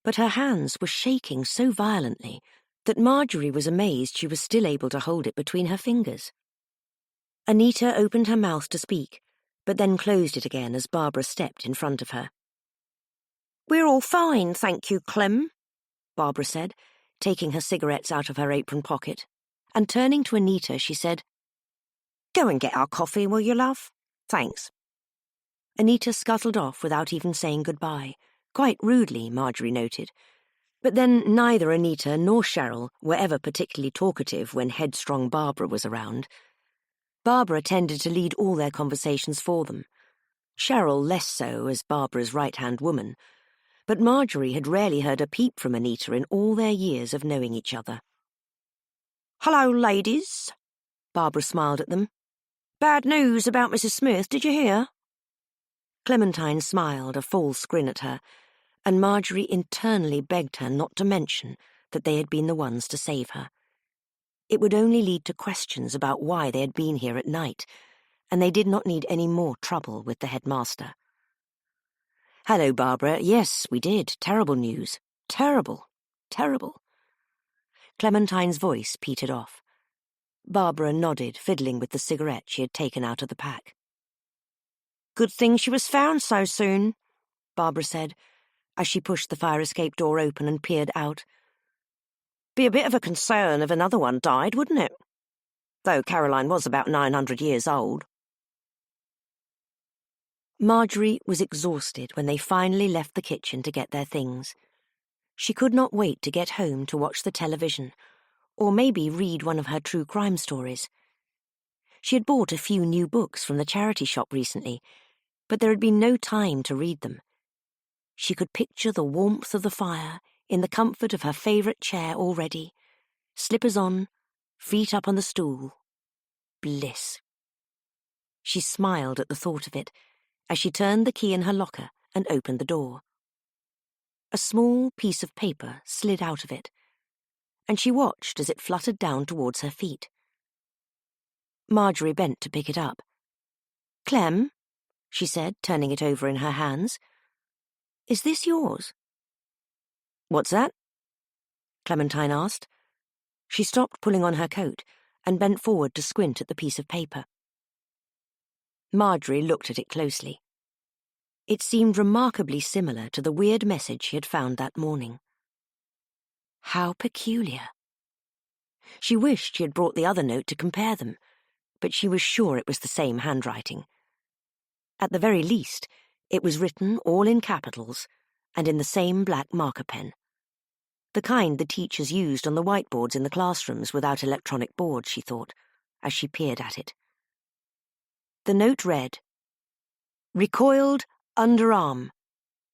but her hands were shaking so violently that Marjorie was amazed she was still able to hold it between her fingers. Anita opened her mouth to speak, but then closed it again as Barbara stepped in front of her. "We're all fine, thank you, Clem," Barbara said, taking her cigarettes out of her apron pocket, and turning to Anita she said, "Go and get our coffee, will you, love? Thanks." Anita scuttled off without even saying goodbye, quite rudely, Marjorie noted. But then neither Anita nor Cheryl were ever particularly talkative when headstrong Barbara was around. Barbara tended to lead all their conversations for them. Cheryl less so, as Barbara's right-hand woman, but Marjorie had rarely heard a peep from Anita in all their years of knowing each other. "Hello, ladies," Barbara smiled at them. "Bad news about Mrs. Smith, did you hear?" Clementine smiled, a false grin at her, and Marjorie internally begged her not to mention that they had been the ones to save her. It would only lead to questions about why they had been here at night, and they did not need any more trouble with the headmaster. "Hello, Barbara. Yes, we did. Terrible news. Terrible. Terrible." Clementine's voice petered off. Barbara nodded, fiddling with the cigarette she had taken out of the pack. "Good thing she was found so soon," Barbara said, as she pushed the fire escape door open and peered out. "Be a bit of a concern if another one died, wouldn't it? Though Caroline was about 900 years old." Marjorie was exhausted when they finally left the kitchen to get their things. She could not wait to get home to watch the television, or maybe read one of her true crime stories. She had bought a few new books from the charity shop recently, but there had been no time to read them. She could picture the warmth of the fire in the comfort of her favourite chair already, slippers on, feet up on the stool. Bliss. She smiled at the thought of it as she turned the key in her locker and opened the door. A small piece of paper slid out of it, and she watched as it fluttered down towards her feet. Marjorie bent to pick it up. "Clem," she said, turning it over in her hands, "is this yours?" "What's that?" Clementine asked. She stopped pulling on her coat and bent forward to squint at the piece of paper. Marjorie looked at it closely. It seemed remarkably similar to the weird message she had found that morning. How peculiar. She wished she had brought the other note to compare them, but she was sure it was the same handwriting. At the very least, it was written all in capitals and in the same black marker pen. The kind the teachers used on the whiteboards in the classrooms without electronic boards, she thought, as she peered at it. The note read, "Recoiled underarm,"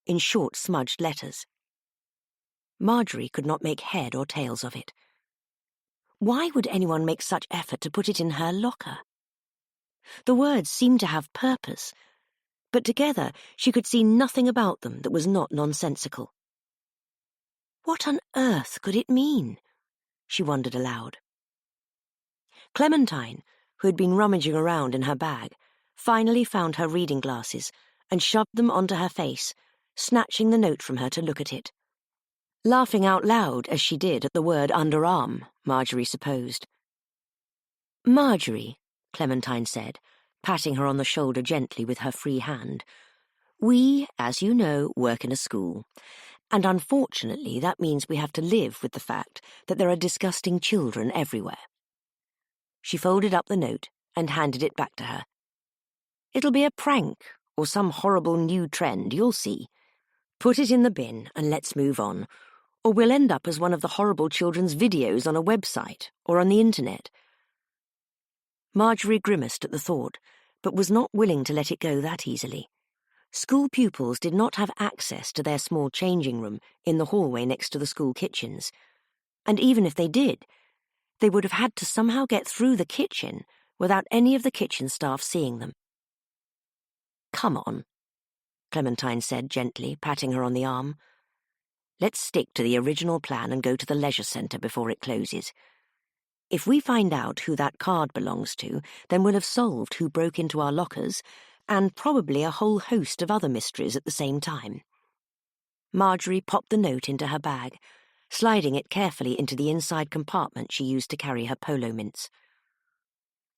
in short smudged letters. Marjorie could not make head or tails of it. Why would anyone make such effort to put it in her locker? The words seemed to have purpose, but together she could see nothing about them that was not nonsensical. What on earth could it mean? She wondered aloud. Clementine, who had been rummaging around in her bag, finally found her reading glasses and shoved them onto her face, snatching the note from her to look at it. Laughing out loud as she did at the word underarm, Marjorie supposed. "Marjorie," Clementine said, patting her on the shoulder gently with her free hand. "We, as you know, work in a school, and unfortunately that means we have to live with the fact that there are disgusting children everywhere." She folded up the note and handed it back to her. "It'll be a prank or some horrible new trend, you'll see. Put it in the bin and let's move on, or we'll end up as one of the horrible children's videos on a website or on the internet." Marjorie grimaced at the thought, but was not willing to let it go that easily. School pupils did not have access to their small changing room in the hallway next to the school kitchens, and even if they did, they would have had to somehow get through the kitchen without any of the kitchen staff seeing them. "Come on," Clementine said gently, patting her on the arm. "Let's stick to the original plan and go to the leisure centre before it closes. If we find out who that card belongs to, then we'll have solved who broke into our lockers, and probably a whole host of other mysteries at the same time." Marjorie popped the note into her bag, sliding it carefully into the inside compartment she used to carry her polo mints.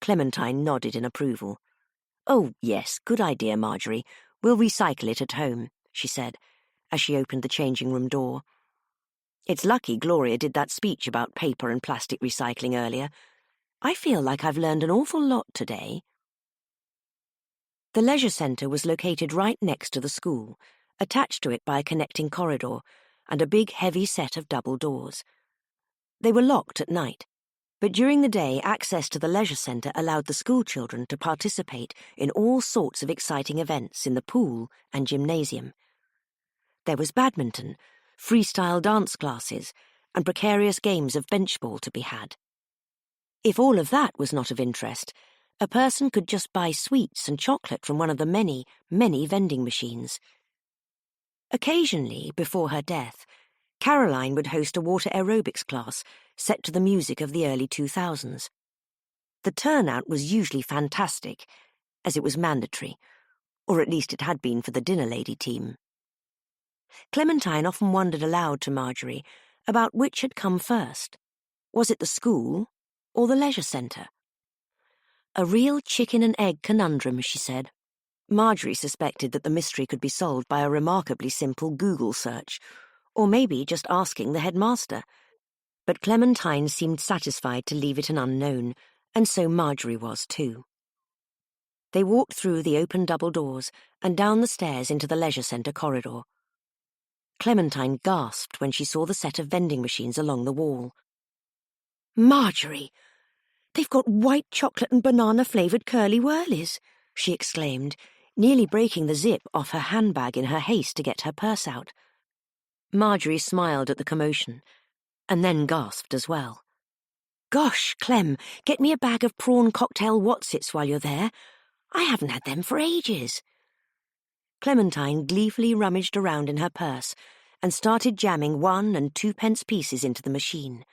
Clementine nodded in approval. "Oh, yes, good idea, Marjorie. We'll recycle it at home," she said, as she opened the changing room door. "It's lucky Gloria did that speech about paper and plastic recycling earlier. I feel like I've learned an awful lot today." The leisure centre was located right next to the school, attached to it by a connecting corridor and a big heavy set of double doors. They were locked at night, but during the day access to the leisure centre allowed the school children to participate in all sorts of exciting events in the pool and gymnasium. There was badminton, freestyle dance classes, and precarious games of bench ball to be had. If all of that was not of interest, a person could just buy sweets and chocolate from one of the many, many vending machines. Occasionally, before her death, Caroline would host a water aerobics class set to the music of the early 2000s. The turnout was usually fantastic, as it was mandatory, or at least it had been for the dinner lady team. Clementine often wondered aloud to Marjorie about which had come first. Was it the school or the leisure centre? A real chicken and egg conundrum, she said. Marjorie suspected that the mystery could be solved by a remarkably simple Google search, or maybe just asking the headmaster. But Clementine seemed satisfied to leave it an unknown, and so Marjorie was too. They walked through the open double doors and down the stairs into the leisure centre corridor. Clementine gasped when she saw the set of vending machines along the wall. "Marjorie! They've got white chocolate and banana-flavoured curly-whirlies," she exclaimed, nearly breaking the zip off her handbag in her haste to get her purse out. Marjorie smiled at the commotion, and then gasped as well. "Gosh, Clem, get me a bag of prawn cocktail Wotsits while you're there. I haven't had them for ages." Clementine gleefully rummaged around in her purse and started jamming 1 and 2 pence pieces into the machine.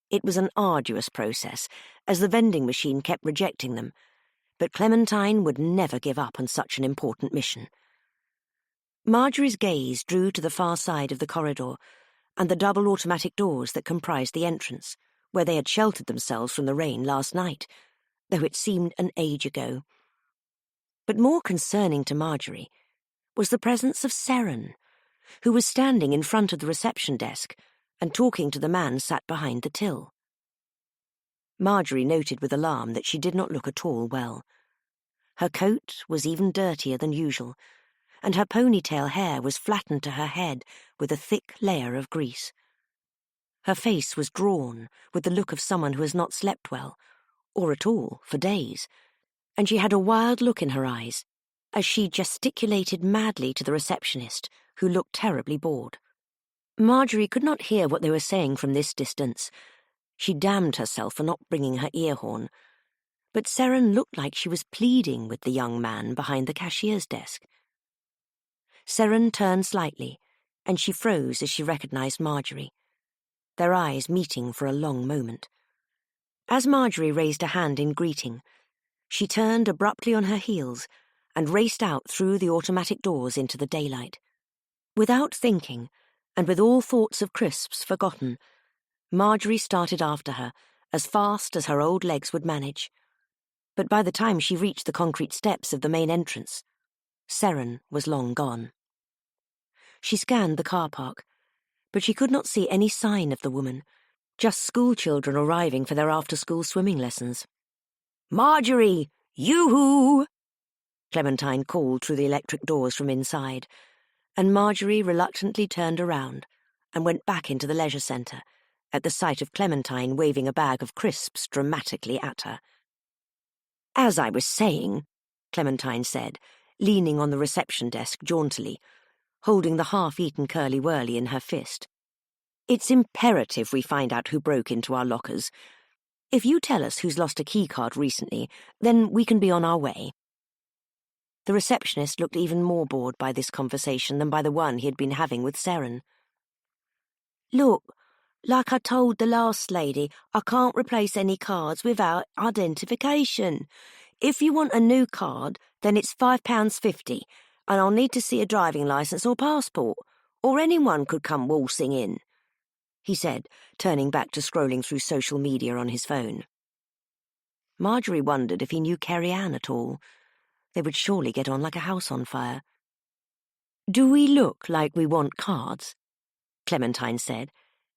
It was an arduous process, as the vending machine kept rejecting them, but Clementine would never give up on such an important mission. Marjorie's gaze drew to the far side of the corridor and the double automatic doors that comprised the entrance, where they had sheltered themselves from the rain last night, though it seemed an age ago. But more concerning to Marjorie was the presence of Seren, who was standing in front of the reception desk and talking to the man sat behind the till. Marjorie noted with alarm that she did not look at all well. Her coat was even dirtier than usual, and her ponytail hair was flattened to her head with a thick layer of grease. Her face was drawn with the look of someone who has not slept well, or at all, for days, and she had a wild look in her eyes as she gesticulated madly to the receptionist, who looked terribly bored. Marjorie could not hear what they were saying from this distance. She damned herself for not bringing her ear horn, but Seren looked like she was pleading with the young man behind the cashier's desk. Seren turned slightly, and she froze as she recognized Marjorie, their eyes meeting for a long moment. As Marjorie raised a hand in greeting, she turned abruptly on her heels and raced out through the automatic doors into the daylight. Without thinking, and with all thoughts of crisps forgotten, Marjorie started after her as fast as her old legs would manage. but by the time she reached the concrete steps of the main entrance, Seren was long gone. She scanned the car park, but she could not see any sign of the woman, just schoolchildren arriving for their after-school swimming lessons. "Marjorie! Yoo-hoo!" Clementine called through the electric doors from inside, and Marjorie reluctantly turned around and went back into the leisure centre at the sight of Clementine waving a bag of crisps dramatically at her. "As I was saying," Clementine said, leaning on the reception desk jauntily, holding the half-eaten curly-whirly in her fist, "it's imperative we find out who broke into our lockers. If you tell us who's lost a keycard recently, then we can be on our way." The receptionist looked even more bored by this conversation than by the one he had been having with Seren. "Look, like I told the last lady, I can't replace any cards without identification. If you want a new card, then it's £5.50, and I'll need to see a driving licence or passport, or anyone could come waltzing in," he said, turning back to scrolling through social media on his phone. Marjorie wondered if he knew Kerry Ann at all. They would surely get on like a house on fire. "Do we look like we want cards?" Clementine said,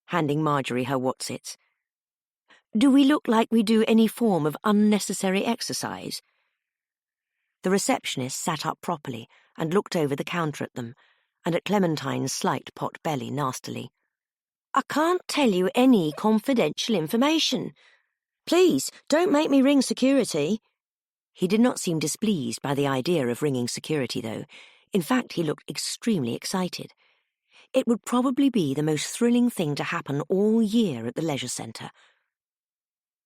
handing Marjorie her whatsits. "Do we look like we do any form of unnecessary exercise?" The receptionist sat up properly and looked over the counter at them, and at Clementine's slight pot belly nastily. "I can't tell you any confidential information. Please, don't make me ring security." He did not seem displeased by the idea of ringing security, though. In fact, he looked extremely excited. It would probably be the most thrilling thing to happen all year at the leisure centre.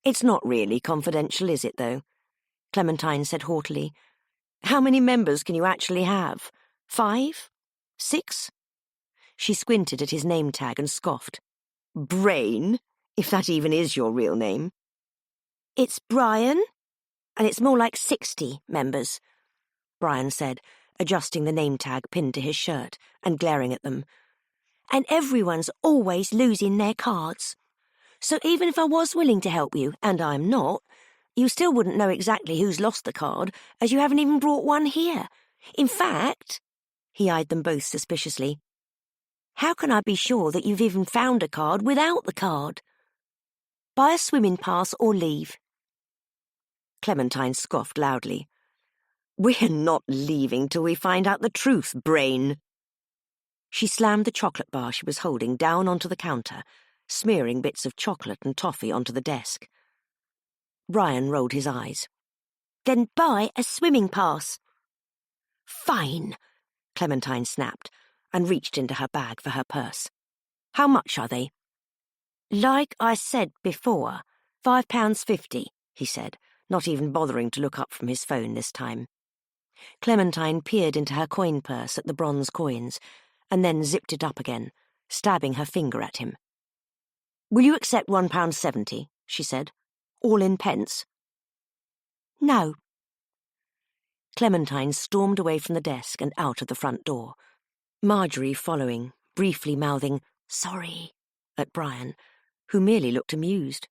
"It's not really confidential, is it, though?" Clementine said haughtily. "How many members can you actually have? 5? 6? She squinted at his name tag and scoffed. "Brain, if that even is your real name." "It's Brian, and it's more like 60 members," Brian said, adjusting the name tag pinned to his shirt and glaring at them. "And everyone's always losing their cards. So even if I was willing to help you, and I'm not, you still wouldn't know exactly who's lost the card, as you haven't even brought one here. In fact," he eyed them both suspiciously, "how can I be sure that you've even found a card without the card? Buy a swimming pass or leave." Clementine scoffed loudly. "We're not leaving till we find out the truth, Brain." She slammed the chocolate bar she was holding down onto the counter, smearing bits of chocolate and toffee onto the desk. Brian rolled his eyes. "Then buy a swimming pass." "Fine," Clementine snapped, and reached into her bag for her purse. "How much are they?" "Like I said before, £5.50, he said, not even bothering to look up from his phone this time. Clementine peered into her coin purse at the bronze coins, and then zipped it up again, stabbing her finger at him. "Will you accept £1.70, she said, all in pence?" "No." Clementine stormed away from the desk and out of the front door, Marjorie following, briefly mouthing, "Sorry," at Brian, who merely looked amused.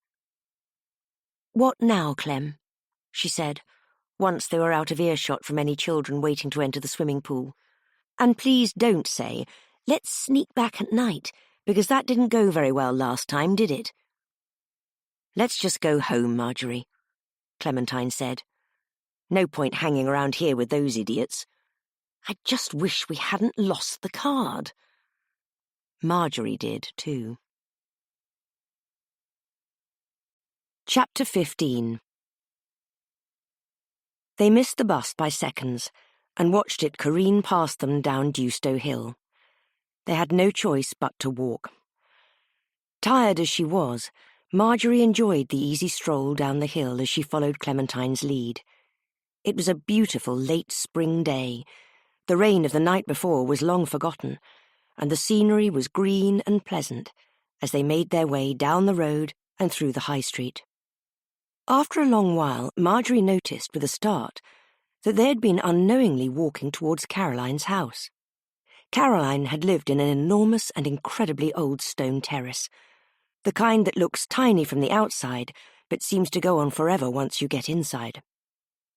"What now, Clem?" she said, once they were out of earshot from any children waiting to enter the swimming pool. "And please don't say, 'Let's sneak back at night,' because that didn't go very well last time, did it?" "Let's just go home, Marjorie," Clementine said. "No point hanging around here with those idiots. I just wish we hadn't lost the card." Marjorie did, too. Chapter 15. They missed the bus by seconds and watched it careen past them down Dewstow Hill. They had no choice but to walk. Tired as she was, Marjorie enjoyed the easy stroll down the hill as she followed Clementine's lead. It was a beautiful late spring day. The rain of the night before was long forgotten, and the scenery was green and pleasant as they made their way down the road and through the high street. After a long while, Marjorie noticed with a start that they had been unknowingly walking towards Caroline's house. Caroline had lived in an enormous and incredibly old stone terrace, the kind that looks tiny from the outside but seems to go on forever once you get inside.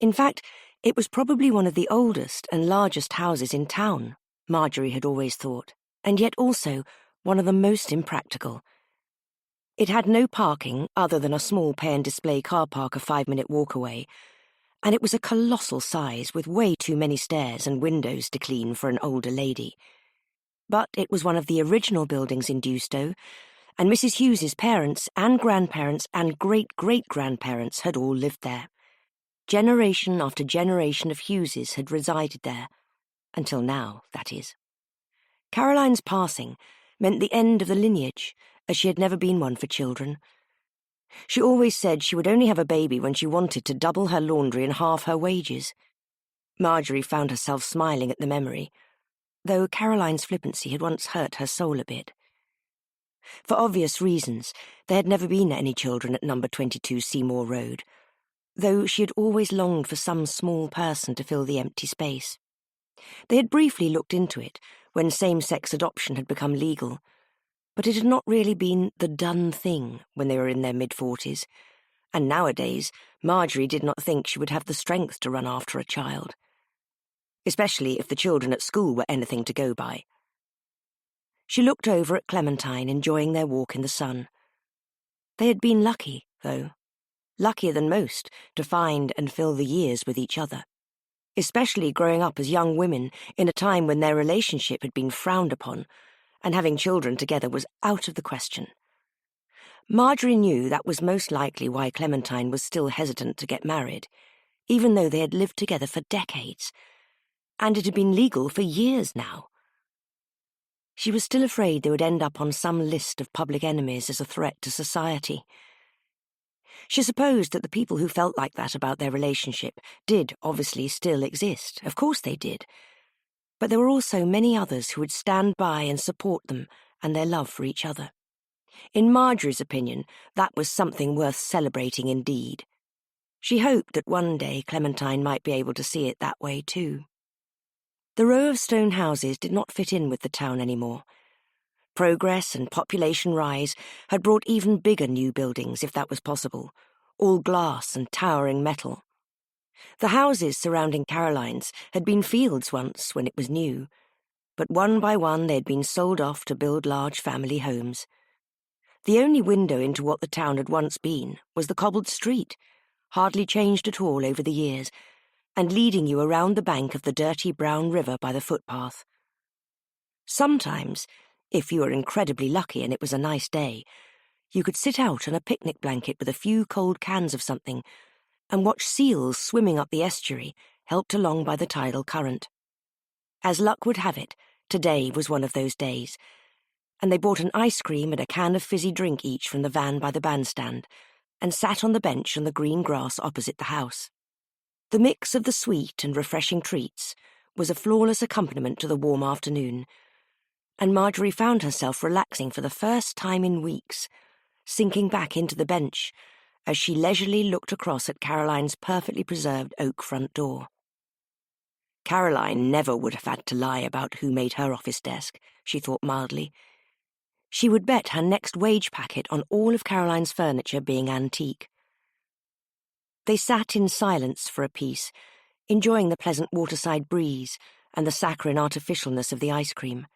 In fact, it was probably one of the oldest and largest houses in town, Marjorie had always thought, and yet also one of the most impractical. It had no parking other than a small pay-and-display car park a 5-minute walk away, and it was a colossal size with way too many stairs and windows to clean for an older lady. But it was one of the original buildings in Dewstowe, and Mrs. Hughes's parents and grandparents and great-great-grandparents had all lived there. Generation after generation of Hugheses had resided there, until now, that is. Caroline's passing meant the end of the lineage, as she had never been one for children. She always said she would only have a baby when she wanted to double her laundry and halve her wages. Marjorie found herself smiling at the memory, though Caroline's flippancy had once hurt her soul a bit. For obvious reasons, there had never been any children at number 22 Seymour Road, though she had always longed for some small person to fill the empty space. They had briefly looked into it when same-sex adoption had become legal, but it had not really been the done thing when they were in their mid-40s, and nowadays Marjorie did not think she would have the strength to run after a child, especially if the children at school were anything to go by. She looked over at Clementine, enjoying their walk in the sun. They had been lucky, though, luckier than most, to find and fill the years with each other, especially growing up as young women in a time when their relationship had been frowned upon, and having children together was out of the question. Marjorie knew that was most likely why Clementine was still hesitant to get married, even though they had lived together for decades, and it had been legal for years now. She was still afraid they would end up on some list of public enemies as a threat to society. She supposed that the people who felt like that about their relationship did obviously still exist. Of course they did. But there were also many others who would stand by and support them and their love for each other. In Marjorie's opinion, that was something worth celebrating indeed. She hoped that one day Clementine might be able to see it that way too. The row of stone houses did not fit in with the town anymore. Progress and population rise had brought even bigger new buildings, if that was possible, all glass and towering metal. The houses surrounding Caroline's had been fields once when it was new, but one by one they had been sold off to build large family homes. The only window into what the town had once been was the cobbled street, hardly changed at all over the years, and leading you around the bank of the dirty brown river by the footpath. Sometimes, if you were incredibly lucky and it was a nice day, you could sit out on a picnic blanket with a few cold cans of something and watch seals swimming up the estuary, helped along by the tidal current. As luck would have it, today was one of those days, and they bought an ice cream and a can of fizzy drink each from the van by the bandstand, and sat on the bench on the green grass opposite the house. The mix of the sweet and refreshing treats was a flawless accompaniment to the warm afternoon, and Marjorie found herself relaxing for the first time in weeks, sinking back into the bench as she leisurely looked across at Caroline's perfectly preserved oak front door. Caroline never would have had to lie about who made her office desk, she thought mildly. She would bet her next wage packet on all of Caroline's furniture being antique. They sat in silence for a piece, enjoying the pleasant waterside breeze and the saccharine artificialness of the ice cream.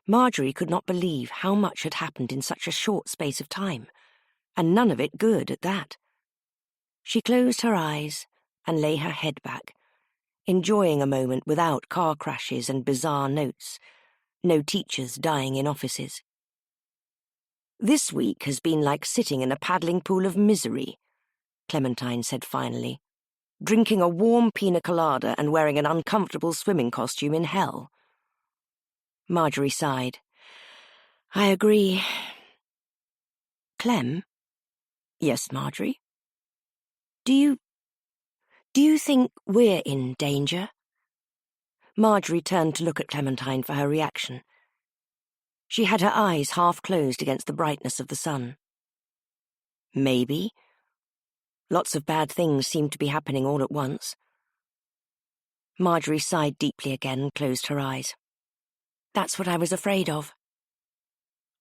Marjorie could not believe how much had happened in such a short space of time, and none of it good at that. She closed her eyes and lay her head back, enjoying a moment without car crashes and bizarre notes, no teachers dying in offices. "This week has been like sitting in a paddling pool of misery," Clementine said finally, "drinking a warm pina colada and wearing an uncomfortable swimming costume in hell." Marjorie sighed. "I agree." "Clem?" "Yes, Marjorie?" Do you think we're in danger?" Marjorie turned to look at Clementine for her reaction. She had her eyes half closed against the brightness of the sun. "Maybe. Lots of bad things seem to be happening all at once." Marjorie sighed deeply again and closed her eyes. "That's what I was afraid of."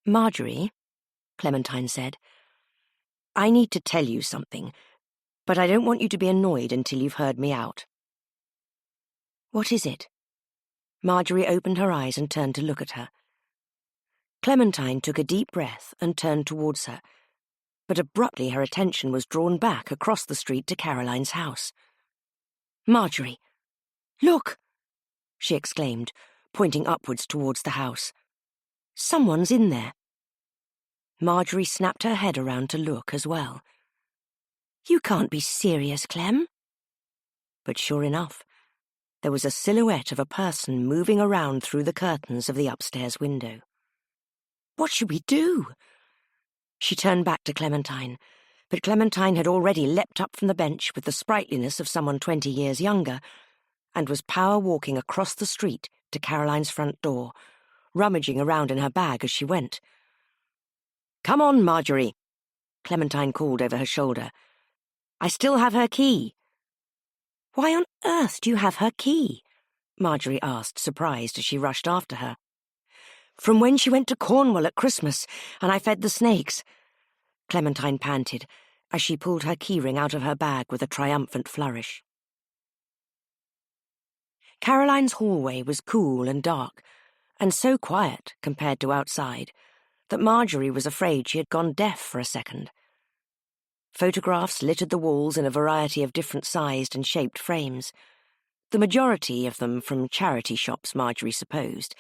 "Marjorie," Clementine said, "I need to tell you something, But I don't want you to be annoyed until you've heard me out. What is it? Marjorie opened her eyes and turned to look at her. Clementine took a deep breath and turned towards her, but abruptly her attention was drawn back across the street to Caroline's house. "Marjorie, look!" she exclaimed, pointing upwards towards the house. "Someone's in there." Marjorie snapped her head around to look as well. "You can't be serious, Clem." But sure enough, there was a silhouette of a person moving around through the curtains of the upstairs window. "What should we do?" She turned back to Clementine, but Clementine had already leapt up from the bench with the sprightliness of someone 20 years younger, and was power-walking across the street to Caroline's front door, rummaging around in her bag as she went. "Come on, Marjorie," Clementine called over her shoulder. "I still have her key." "Why on earth do you have her key?" Marjorie asked, surprised as she rushed after her. "From when she went to Cornwall at Christmas, and I fed the snakes," Clementine panted, as she pulled her keyring out of her bag with a triumphant flourish. Caroline's hallway was cool and dark, and so quiet compared to outside, that Marjorie was afraid she had gone deaf for a second. Photographs littered the walls in a variety of different sized and shaped frames, the majority of them from charity shops, Marjorie supposed,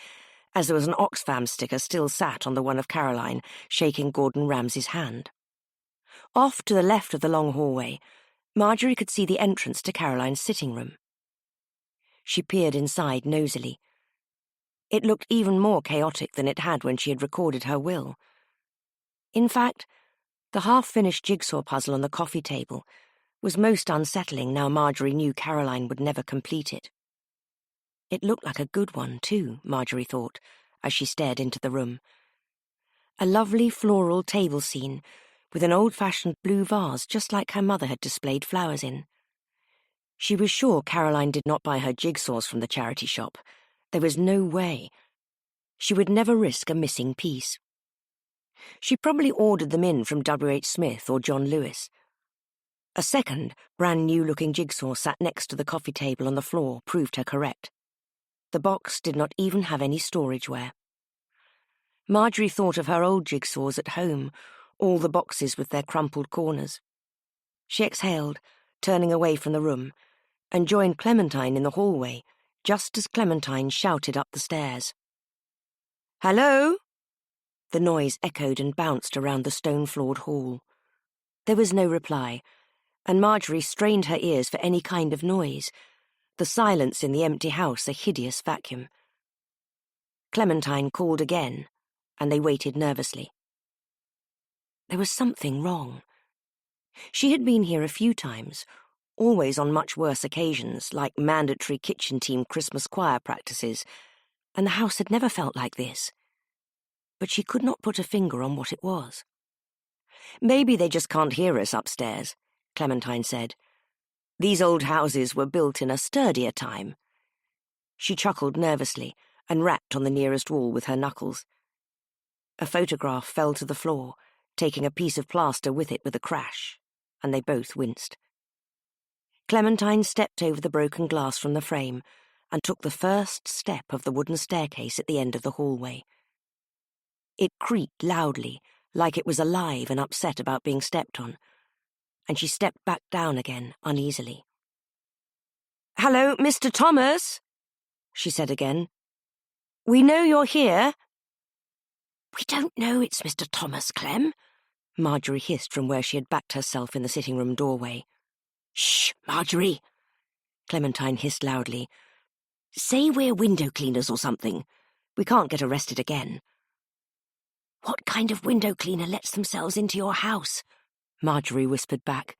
as there was an Oxfam sticker still sat on the one of Caroline, shaking Gordon Ramsay's hand. Off to the left of the long hallway, Marjorie could see the entrance to Caroline's sitting room. She peered inside nosily. It looked even more chaotic than it had when she had recorded her will. In fact, the half-finished jigsaw puzzle on the coffee table was most unsettling now Marjorie knew Caroline would never complete it. It looked like a good one, too, Marjorie thought, as she stared into the room. A lovely floral table scene with an old-fashioned blue vase just like her mother had displayed flowers in. She was sure Caroline did not buy her jigsaws from the charity shop. There was no way. She would never risk a missing piece. She probably ordered them in from W.H. Smith or John Lewis. A second, brand-new-looking jigsaw sat next to the coffee table on the floor proved her correct. The box did not even have any storageware. Marjorie thought of her old jigsaws at home, all the boxes with their crumpled corners. She exhaled, turning away from the room, and joined Clementine in the hallway, just as Clementine shouted up the stairs. "Hello?" The noise echoed and bounced around the stone-floored hall. There was no reply, and Marjorie strained her ears for any kind of noise, the silence in the empty house a hideous vacuum. Clementine called again, and they waited nervously. There was something wrong. She had been here a few times, always on much worse occasions, like mandatory kitchen team Christmas choir practices, and the house had never felt like this. But she could not put a finger on what it was. "Maybe they just can't hear us upstairs," Clementine said. "These old houses were built in a sturdier time." She chuckled nervously and rapped on the nearest wall with her knuckles. A photograph fell to the floor, taking a piece of plaster with it with a crash, and they both winced. Clementine stepped over the broken glass from the frame and took the first step of the wooden staircase at the end of the hallway. It creaked loudly, like it was alive and upset about being stepped on, and she stepped back down again uneasily. "Hello, Mr. Thomas," she said again. "We know you're here." "We don't know it's Mr. Thomas, Clem," Marjorie hissed from where she had backed herself in the sitting-room doorway. "Shh, Marjorie," Clementine hissed loudly. "Say we're window cleaners or something. We can't get arrested again." "What kind of window cleaner lets themselves into your house?" Marjorie whispered back.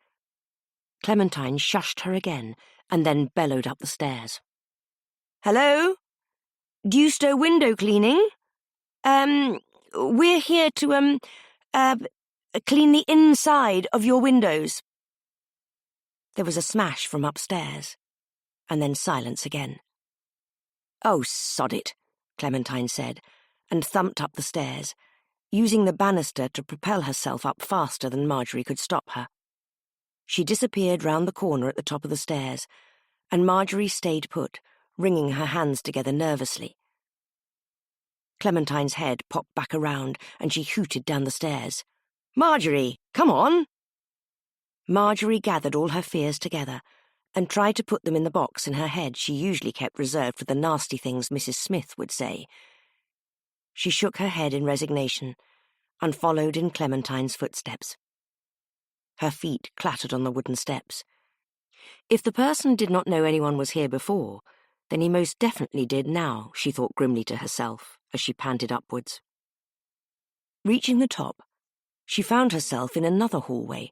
Clementine shushed her again and then bellowed up the stairs. "Hello? Deusto window cleaning? We're here to, clean the inside of your windows." There was a smash from upstairs, and then silence again. "Oh, sod it," Clementine said, and thumped up the stairs, using the banister to propel herself up faster than Marjorie could stop her. She disappeared round the corner at the top of the stairs, and Marjorie stayed put, wringing her hands together nervously. Clementine's head popped back around, and she hooted down the stairs. "Marjorie, come on!" Marjorie gathered all her fears together and tried to put them in the box in her head she usually kept reserved for the nasty things Mrs. Smith would say. She shook her head in resignation and followed in Clementine's footsteps. Her feet clattered on the wooden steps. If the person did not know anyone was here before, then he most definitely did now, she thought grimly to herself as she panted upwards. Reaching the top, she found herself in another hallway.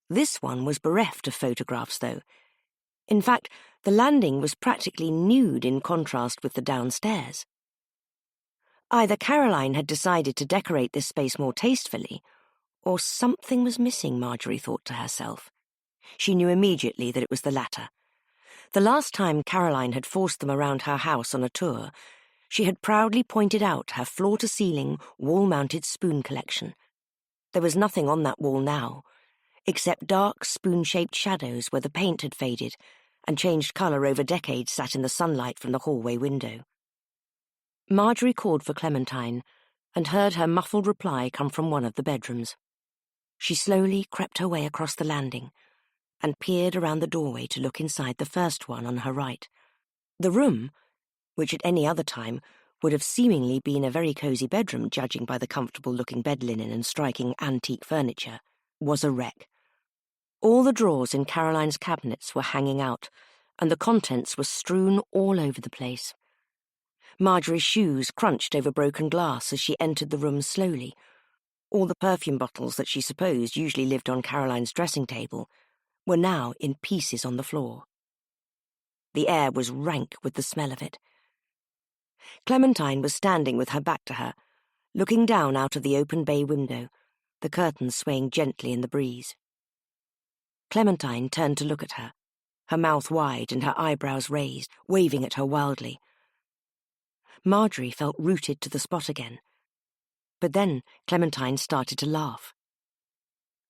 This one was bereft of photographs, though. In fact, the landing was practically nude in contrast with the downstairs. Either Caroline had decided to decorate this space more tastefully, or something was missing, Marjorie thought to herself. She knew immediately that it was the latter. The last time Caroline had forced them around her house on a tour, she had proudly pointed out her floor-to-ceiling, wall-mounted spoon collection. There was nothing on that wall now, except dark, spoon-shaped shadows where the paint had faded and changed colour over decades sat in the sunlight from the hallway window. Marjorie called for Clementine and heard her muffled reply come from one of the bedrooms. She slowly crept her way across the landing and peered around the doorway to look inside the first one on her right. The room, which at any other time would have seemingly been a very cosy bedroom judging by the comfortable-looking bed linen and striking antique furniture, was a wreck. All the drawers in Caroline's cabinets were hanging out, and the contents were strewn all over the place. Marjorie's shoes crunched over broken glass as she entered the room slowly. All the perfume bottles that she supposed usually lived on Caroline's dressing table were now in pieces on the floor. The air was rank with the smell of it. Clementine was standing with her back to her, looking down out of the open bay window, the curtains swaying gently in the breeze. Clementine turned to look at her, her mouth wide and her eyebrows raised, waving at her wildly. Marjorie felt rooted to the spot again. But then Clementine started to laugh.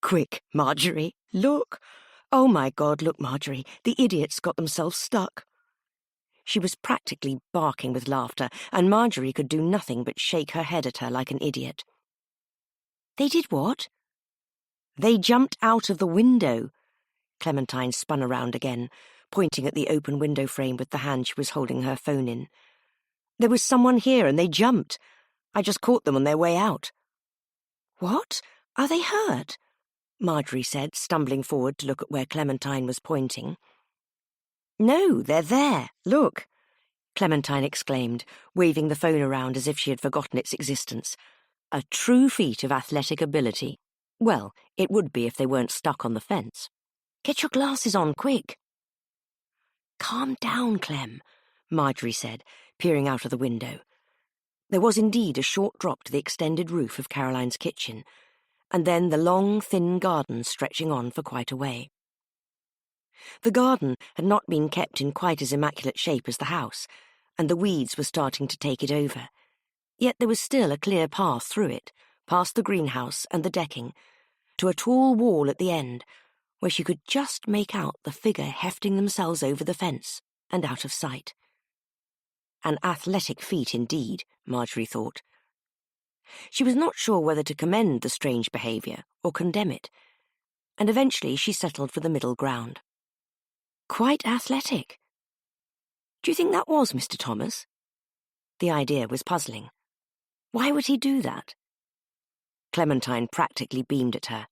"Quick, Marjorie, look! Oh, my God, look, Marjorie, the idiots got themselves stuck." She was practically barking with laughter, and Marjorie could do nothing but shake her head at her like an idiot. "They did what?" "They jumped out of the window." Clementine spun around again, pointing at the open window frame with the hand she was holding her phone in. "There was someone here and they jumped. I just caught them on their way out." "What? Are they hurt?" Marjorie said, stumbling forward to look at where Clementine was pointing. "No, they're there. Look," Clementine exclaimed, waving the phone around as if she had forgotten its existence. A true feat of athletic ability. Well, it would be if they weren't stuck on the fence. "Get your glasses on, quick." "Calm down, Clem," Marjorie said, peering out of the window. There was indeed a short drop to the extended roof of Caroline's kitchen, and then the long, thin garden stretching on for quite a way. The garden had not been kept in quite as immaculate shape as the house, and the weeds were starting to take it over. Yet there was still a clear path through it, past the greenhouse and the decking, to a tall wall at the end, where she could just make out the figure hefting themselves over the fence and out of sight. An athletic feat indeed, Marjorie thought. She was not sure whether to commend the strange behaviour or condemn it, and eventually she settled for the middle ground. Quite athletic. Do you think that was Mr. Thomas? The idea was puzzling. Why would he do that? Clementine practically beamed at her.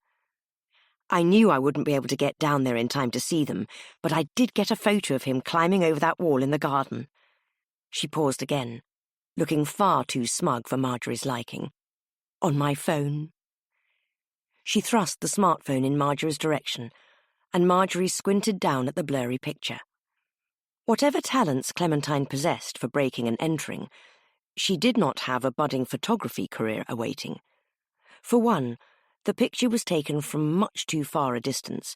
"I knew I wouldn't be able to get down there in time to see them, but I did get a photo of him climbing over that wall in the garden." She paused again, looking far too smug for Marjorie's liking. "On my phone." She thrust the smartphone in Marjorie's direction, and Marjorie squinted down at the blurry picture. Whatever talents Clementine possessed for breaking and entering, she did not have a budding photography career awaiting. For one, the picture was taken from much too far a distance,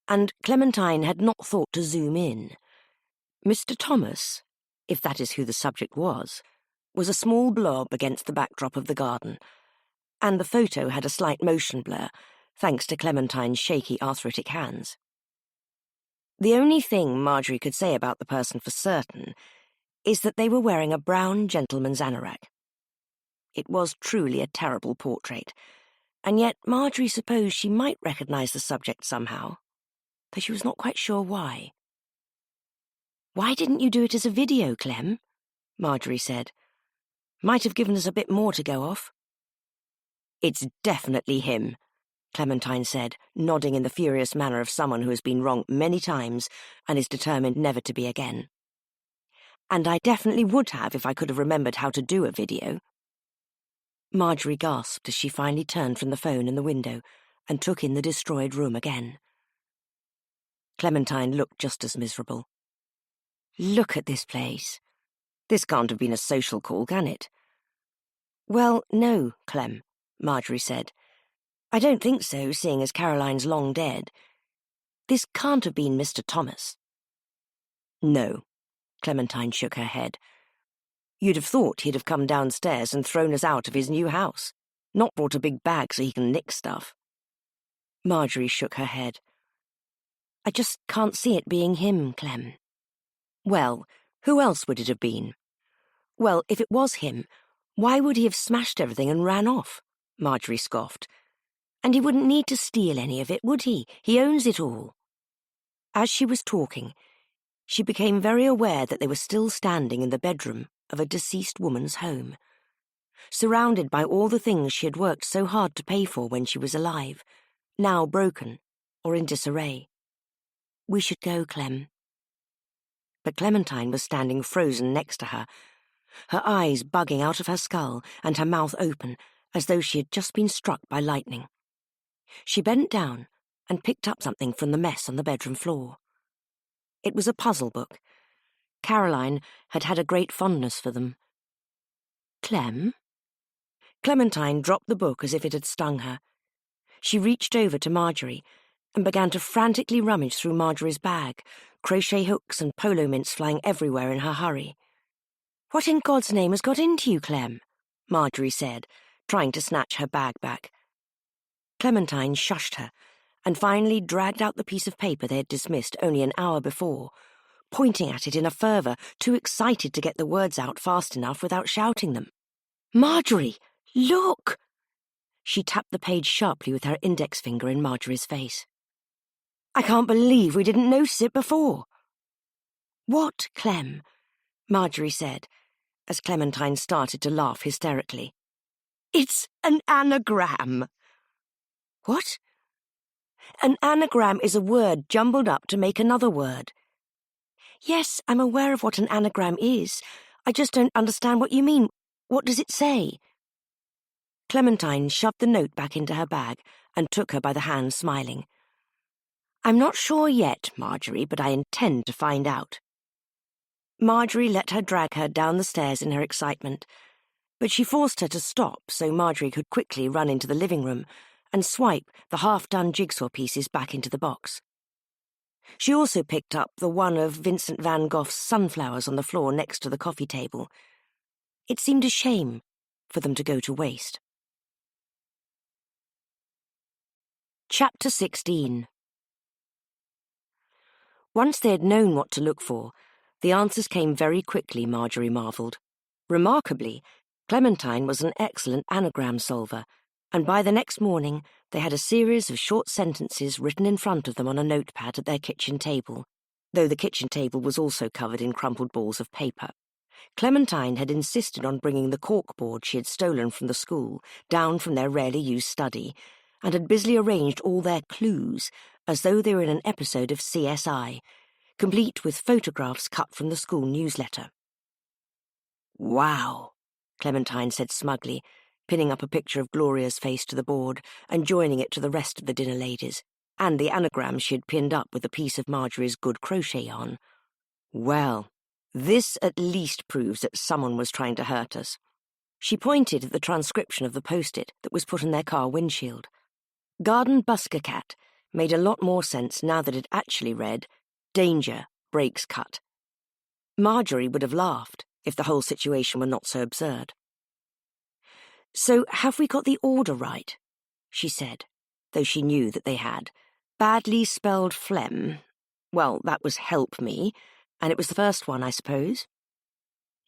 and Clementine had not thought to zoom in. Mr. Thomas, if that is who the subject was a small blob against the backdrop of the garden, and the photo had a slight motion blur, thanks to Clementine's shaky arthritic hands. The only thing Marjorie could say about the person for certain is that they were wearing a brown gentleman's anorak. It was truly a terrible portrait, and yet Marjorie supposed she might recognise the subject somehow, though she was not quite sure why. "Why didn't you do it as a video, Clem?" Marjorie said. "Might have given us a bit more to go off." "It's definitely him," Clementine said, nodding in the furious manner of someone who has been wrong many times and is determined never to be again. "And I definitely would have if I could have remembered how to do a video." Marjorie gasped as she finally turned from the phone in the window and took in the destroyed room again. Clementine looked just as miserable. "Look at this place. This can't have been a social call, can it?" "Well, no, Clem," Marjorie said. "I don't think so, seeing as Caroline's long dead. This can't have been Mr. Thomas." "No," Clementine shook her head. "You'd have thought he'd have come downstairs and thrown us out of his new house, not brought a big bag so he can nick stuff." Marjorie shook her head. "I just can't see it being him, Clem." "Well, who else would it have been?" "Well, if it was him, why would he have smashed everything and ran off?" Marjorie scoffed. "And he wouldn't need to steal any of it, would he? He owns it all." As she was talking, she became very aware that they were still standing in the bedroom of a deceased woman's home, surrounded by all the things she had worked so hard to pay for when she was alive, now broken or in disarray. "We should go, Clem." But Clementine was standing frozen next to her, her eyes bugging out of her skull and her mouth open as though she had just been struck by lightning. She bent down and picked up something from the mess on the bedroom floor. It was a puzzle book. Caroline had had a great fondness for them. "Clem?" Clementine dropped the book as if it had stung her. She reached over to Marjorie and began to frantically rummage through Marjorie's bag, crochet hooks and polo mints flying everywhere in her hurry. "What in God's name has got into you, Clem?" Marjorie said, trying to snatch her bag back. Clementine shushed her and finally dragged out the piece of paper they had dismissed only an hour before, pointing at it in a fervour, too excited to get the words out fast enough without shouting them. "Marjorie, look!" She tapped the page sharply with her index finger in Marjorie's face. "I can't believe we didn't notice it before." "What, Clem?" Marjorie said, as Clementine started to laugh hysterically. "It's an anagram." "What?" "An anagram is a word jumbled up to make another word." "Yes, I'm aware of what an anagram is. I just don't understand what you mean. What does it say?" Clementine shoved the note back into her bag and took her by the hand, smiling. "I'm not sure yet, Marjorie, but I intend to find out." Marjorie let her drag her down the stairs in her excitement, but she forced her to stop so Marjorie could quickly run into the living room and swipe the half-done jigsaw pieces back into the box. She also picked up the one of Vincent van Gogh's sunflowers on the floor next to the coffee table. It seemed a shame for them to go to waste. Chapter 16. Once they had known what to look for, the answers came very quickly, Marjorie marvelled. Remarkably, Clementine was an excellent anagram solver, and by the next morning they had a series of short sentences written in front of them on a notepad at their kitchen table, though the kitchen table was also covered in crumpled balls of paper. Clementine had insisted on bringing the corkboard she had stolen from the school down from their rarely used study, and had busily arranged all their clues as though they were in an episode of CSI, complete with photographs cut from the school newsletter. "Wow," Clementine said smugly, pinning up a picture of Gloria's face to the board and joining it to the rest of the dinner ladies, and the anagram she had pinned up with a piece of Marjorie's good crochet yarn. "Well, this at least proves that someone was trying to hurt us." She pointed at the transcription of the post-it that was put on their car windshield. Garden Busker Cat made a lot more sense now that it actually read, "Danger, brakes cut." Marjorie would have laughed if the whole situation were not so absurd. "So have we got the order right?" she said. though she knew that they had. Badly spelled phlegm. Well, that was help me, and it was the first one, I suppose.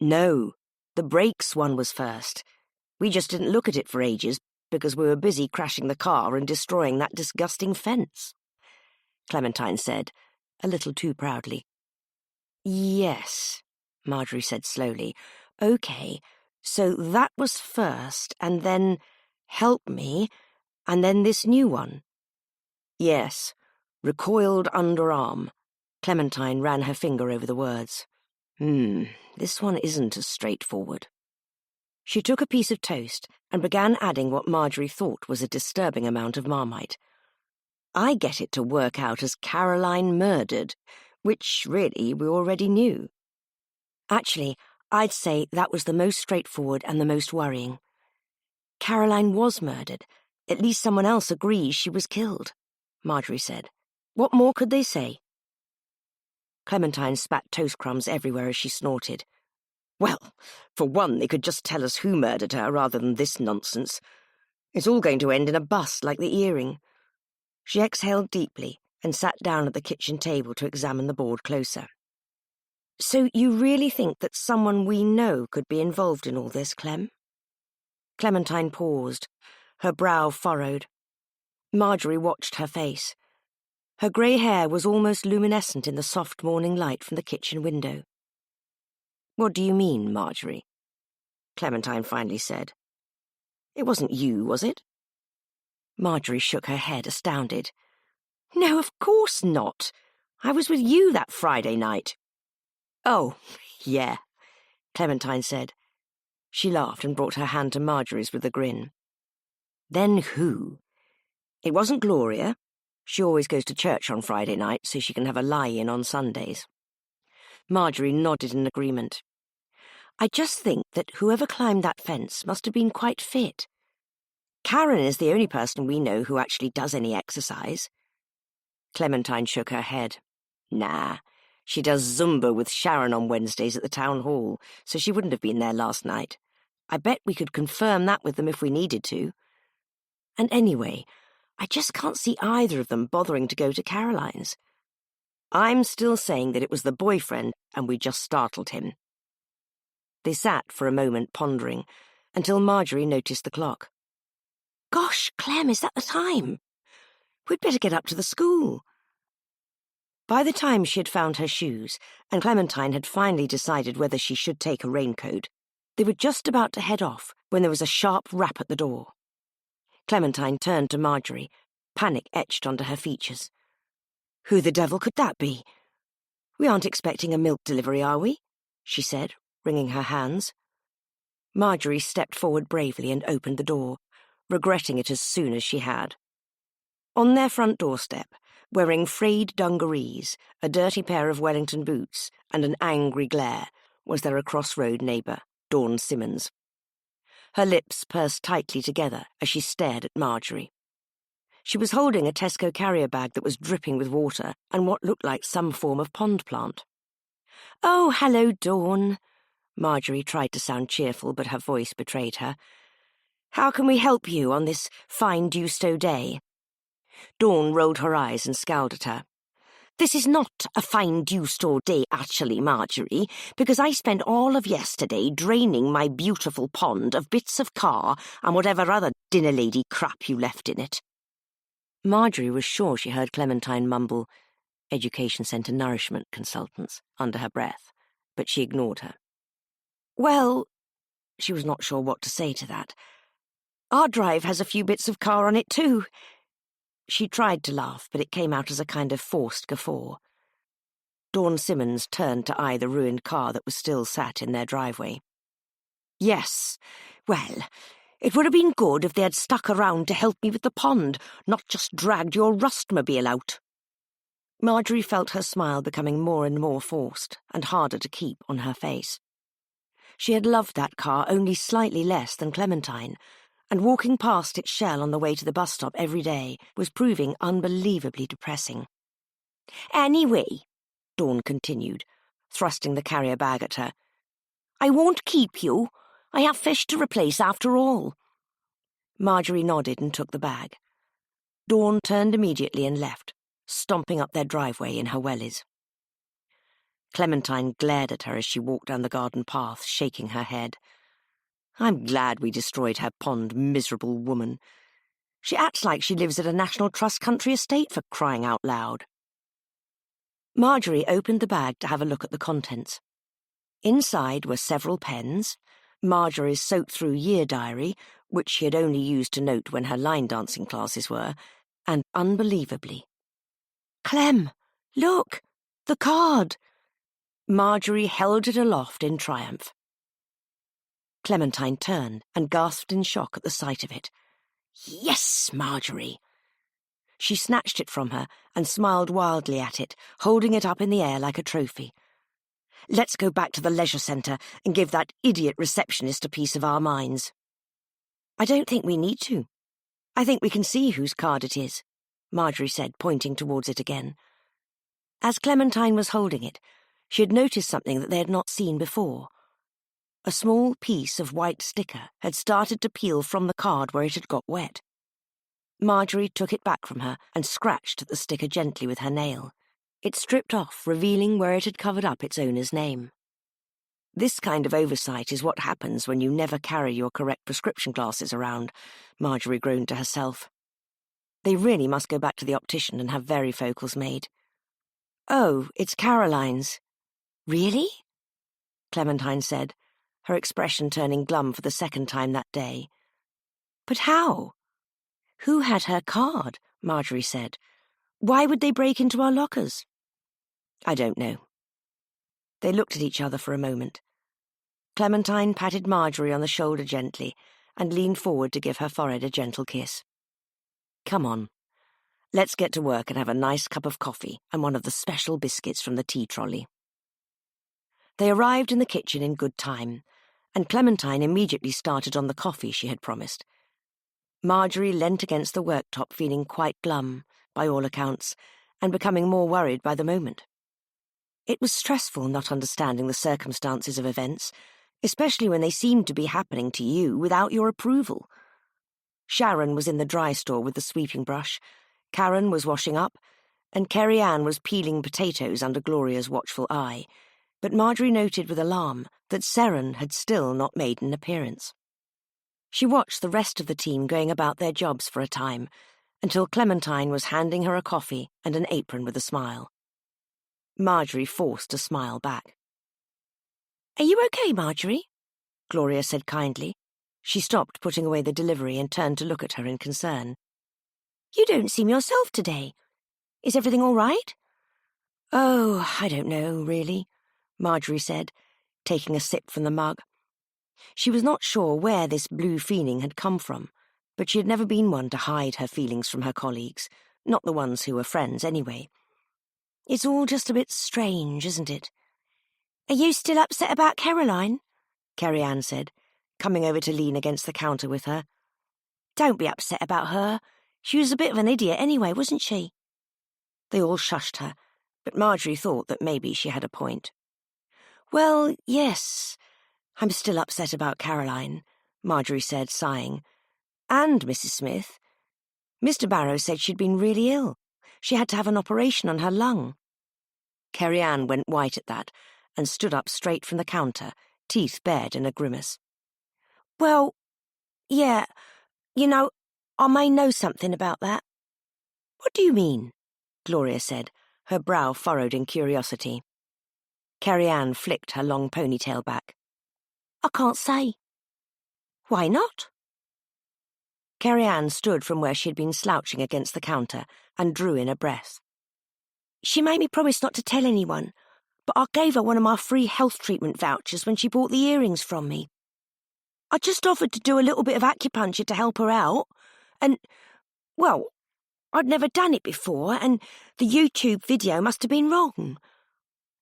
No, the brakes one was first. We just didn't look at it for ages because we were busy crashing the car and destroying that disgusting fence, Clementine said, a little too proudly. Yes, Marjorie said slowly. OK, so that was first, and then help me, and then this new one. Yes, recoiled underarm. Clementine ran her finger over the words. This one isn't as straightforward. She took a piece of toast and began adding what Marjorie thought was a disturbing amount of Marmite. I get it to work out as Caroline murdered, which, really, we already knew. Actually, I'd say that was the most straightforward and the most worrying. Caroline was murdered. At least someone else agrees she was killed, Marjorie said. What more could they say? Clementine spat toast crumbs everywhere as she snorted. Well, for one, they could just tell us who murdered her rather than this nonsense. It's all going to end in a bust like the earring. She exhaled deeply and sat down at the kitchen table to examine the board closer. So you really think that someone we know could be involved in all this, Clem? Clementine paused, her brow furrowed. Marjorie watched her face. Her grey hair was almost luminescent in the soft morning light from the kitchen window. What do you mean, Marjorie? Clementine finally said. It wasn't you, was it? Marjorie shook her head, astounded. No, of course not. I was with you that Friday night. Oh, yeah, Clementine said. She laughed and brought her hand to Marjorie's with a grin. Then who? It wasn't Gloria. She always goes to church on Friday night so she can have a lie-in on Sundays. Marjorie nodded in agreement. I just think that whoever climbed that fence must have been quite fit. Karen is the only person we know who actually does any exercise. Clementine shook her head. Nah, she does Zumba with Sharon on Wednesdays at the town hall, so she wouldn't have been there last night. I bet we could confirm that with them if we needed to. And anyway, I just can't see either of them bothering to go to Caroline's. I'm still saying that it was the boyfriend and we just startled him. They sat for a moment pondering, until Marjorie noticed the clock. Gosh, Clem, is that the time? We'd better get up to the school. By the time she had found her shoes, and Clementine had finally decided whether she should take a raincoat, they were just about to head off when there was a sharp rap at the door. Clementine turned to Marjorie, panic etched onto her features. Who the devil could that be? We aren't expecting a milk delivery, are we? She said, wringing her hands. Marjorie stepped forward bravely and opened the door, regretting it as soon as she had. On their front doorstep, wearing frayed dungarees, a dirty pair of Wellington boots, and an angry glare, was their across-road neighbour, Dawn Simmons. Her lips pursed tightly together as she stared at Marjorie. She was holding a Tesco carrier bag that was dripping with water and what looked like some form of pond plant. Oh, hello, Dawn. Marjorie tried to sound cheerful, but her voice betrayed her. How can we help you on this fine Dewstow day? Dawn rolled her eyes and scowled at her. This is not a fine Dewstow day, actually, Marjorie, because I spent all of yesterday draining my beautiful pond of bits of car and whatever other dinner lady crap you left in it. Marjorie was sure she heard Clementine mumble, Education Centre Nourishment Consultants, under her breath, but she ignored her. Well, she was not sure what to say to that. Our drive has a few bits of car on it too. She tried to laugh, but it came out as a kind of forced guffaw. Dawn Simmons turned to eye the ruined car that was still sat in their driveway. Yes, well, it would have been good if they had stuck around to help me with the pond, not just dragged your rustmobile out. Marjorie felt her smile becoming more and more forced and harder to keep on her face. She had loved that car only slightly less than Clementine, and walking past its shell on the way to the bus stop every day was proving unbelievably depressing. Anyway, Dawn continued, thrusting the carrier bag at her, I won't keep you. I have fish to replace after all. Marjorie nodded and took the bag. Dawn turned immediately and left, stomping up their driveway in her wellies. Clementine glared at her as she walked down the garden path, shaking her head. I'm glad we destroyed her pond, miserable woman. She acts like she lives at a National Trust country estate, for crying out loud. Marjorie opened the bag to have a look at the contents. Inside were several pens, Marjorie's soaked-through year diary, which she had only used to note when her line dancing classes were, and, unbelievably, Clem, look, the card! Marjorie held it aloft in triumph. Clementine turned and gasped in shock at the sight of it. Yes, Marjorie! She snatched it from her and smiled wildly at it, holding it up in the air like a trophy. Let's go back to the leisure centre and give that idiot receptionist a piece of our minds. I don't think we need to. I think we can see whose card it is, Marjorie said, pointing towards it again. As Clementine was holding it, she had noticed something that they had not seen before. A small piece of white sticker had started to peel from the card where it had got wet. Marjorie took it back from her and scratched at the sticker gently with her nail. It stripped off, revealing where it had covered up its owner's name. This kind of oversight is what happens when you never carry your correct prescription glasses around, Marjorie groaned to herself. They really must go back to the optician and have varifocals made. Oh, it's Caroline's. Really? Clementine said, her expression turning glum for the second time that day. But how? Who had her card? Marjorie said. Why would they break into our lockers? I don't know. They looked at each other for a moment. Clementine patted Marjorie on the shoulder gently and leaned forward to give her forehead a gentle kiss. Come on. Let's get to work and have a nice cup of coffee and one of the special biscuits from the tea trolley. They arrived in the kitchen in good time, and Clementine immediately started on the coffee she had promised. Marjorie leant against the worktop feeling quite glum, by all accounts, and becoming more worried by the moment. It was stressful not understanding the circumstances of events, especially when they seemed to be happening to you without your approval. Sharon was in the dry store with the sweeping brush, Karen was washing up, and Kerry Ann was peeling potatoes under Gloria's watchful eye, but Marjorie noted with alarm that Seren had still not made an appearance. She watched the rest of the team going about their jobs for a time, until Clementine was handing her a coffee and an apron with a smile. Marjorie forced a smile back. Are you okay, Marjorie? Gloria said kindly. She stopped putting away the delivery and turned to look at her in concern. You don't seem yourself today. Is everything all right? Oh, I don't know, really, Marjorie said, taking a sip from the mug. She was not sure where this blue feeling had come from, but she had never been one to hide her feelings from her colleagues, not the ones who were friends anyway. It's all just a bit strange, isn't it? Are you still upset about Caroline? Kerry Ann said, coming over to lean against the counter with her. Don't be upset about her. She was a bit of an idiot anyway, wasn't she? They all shushed her, but Marjorie thought that maybe she had a point. Well, yes, I'm still upset about Caroline, Marjorie said, sighing. And Mrs. Smith. Mr. Barrow said she'd been really ill. She had to have an operation on her lung. Kerry Ann went white at that and stood up straight from the counter, teeth bared in a grimace. Well, yeah, you know, I may know something about that. What do you mean? Gloria said, her brow furrowed in curiosity. Kerry Ann flicked her long ponytail back. I can't say. Why not? Kerry Ann stood from where she had been slouching against the counter and drew in a breath. She made me promise not to tell anyone, but I gave her one of my free health treatment vouchers when she bought the earrings from me. I just offered to do a little bit of acupuncture to help her out, and, well, I'd never done it before, and the YouTube video must have been wrong.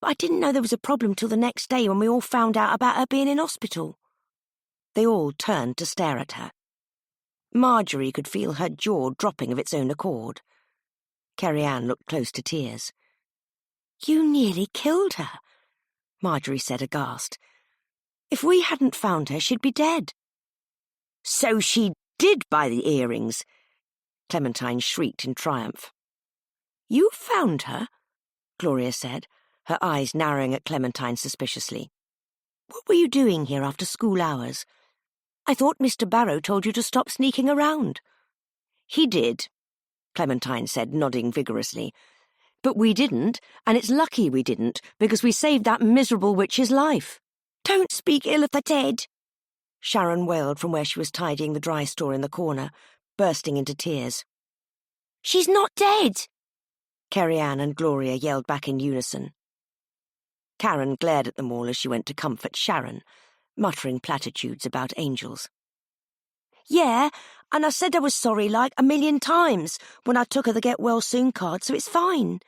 But I didn't know there was a problem till the next day when we all found out about her being in hospital. They all turned to stare at her. Marjorie could feel her jaw dropping of its own accord. Kerry Ann looked close to tears. You nearly killed her, Marjorie said aghast. If we hadn't found her, she'd be dead. So she did buy the earrings. Clementine shrieked in triumph. You found her? Gloria said, her eyes narrowing at Clementine suspiciously. What were you doing here after school hours? I thought Mr. Barrow told you to stop sneaking around. He did, Clementine said, nodding vigorously. But we didn't, and it's lucky we didn't, because we saved that miserable witch's life. Don't speak ill of the dead, Sharon wailed from where she was tidying the dry store in the corner, bursting into tears. She's not dead, Kerry-Ann and Gloria yelled back in unison. Karen glared at them all as she went to comfort Sharon, muttering platitudes about angels. Yeah, and I said I was sorry like a million times when I took her the get-well-soon card, so it's fine,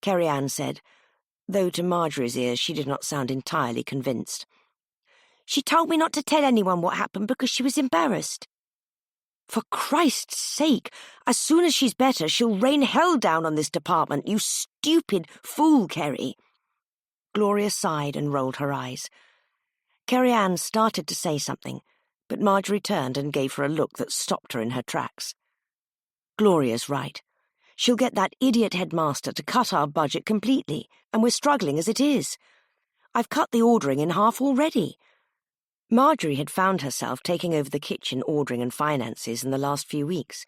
Kerry-Ann said, though to Marjorie's ears she did not sound entirely convinced. She told me not to tell anyone what happened because she was embarrassed. For Christ's sake, as soon as she's better, she'll rain hell down on this department, you stupid fool, Kerry. Gloria sighed and rolled her eyes. Kerry-Ann started to say something, but Marjorie turned and gave her a look that stopped her in her tracks. Gloria's right. She'll get that idiot headmaster to cut our budget completely, and we're struggling as it is. I've cut the ordering in half already. Marjorie had found herself taking over the kitchen ordering and finances in the last few weeks.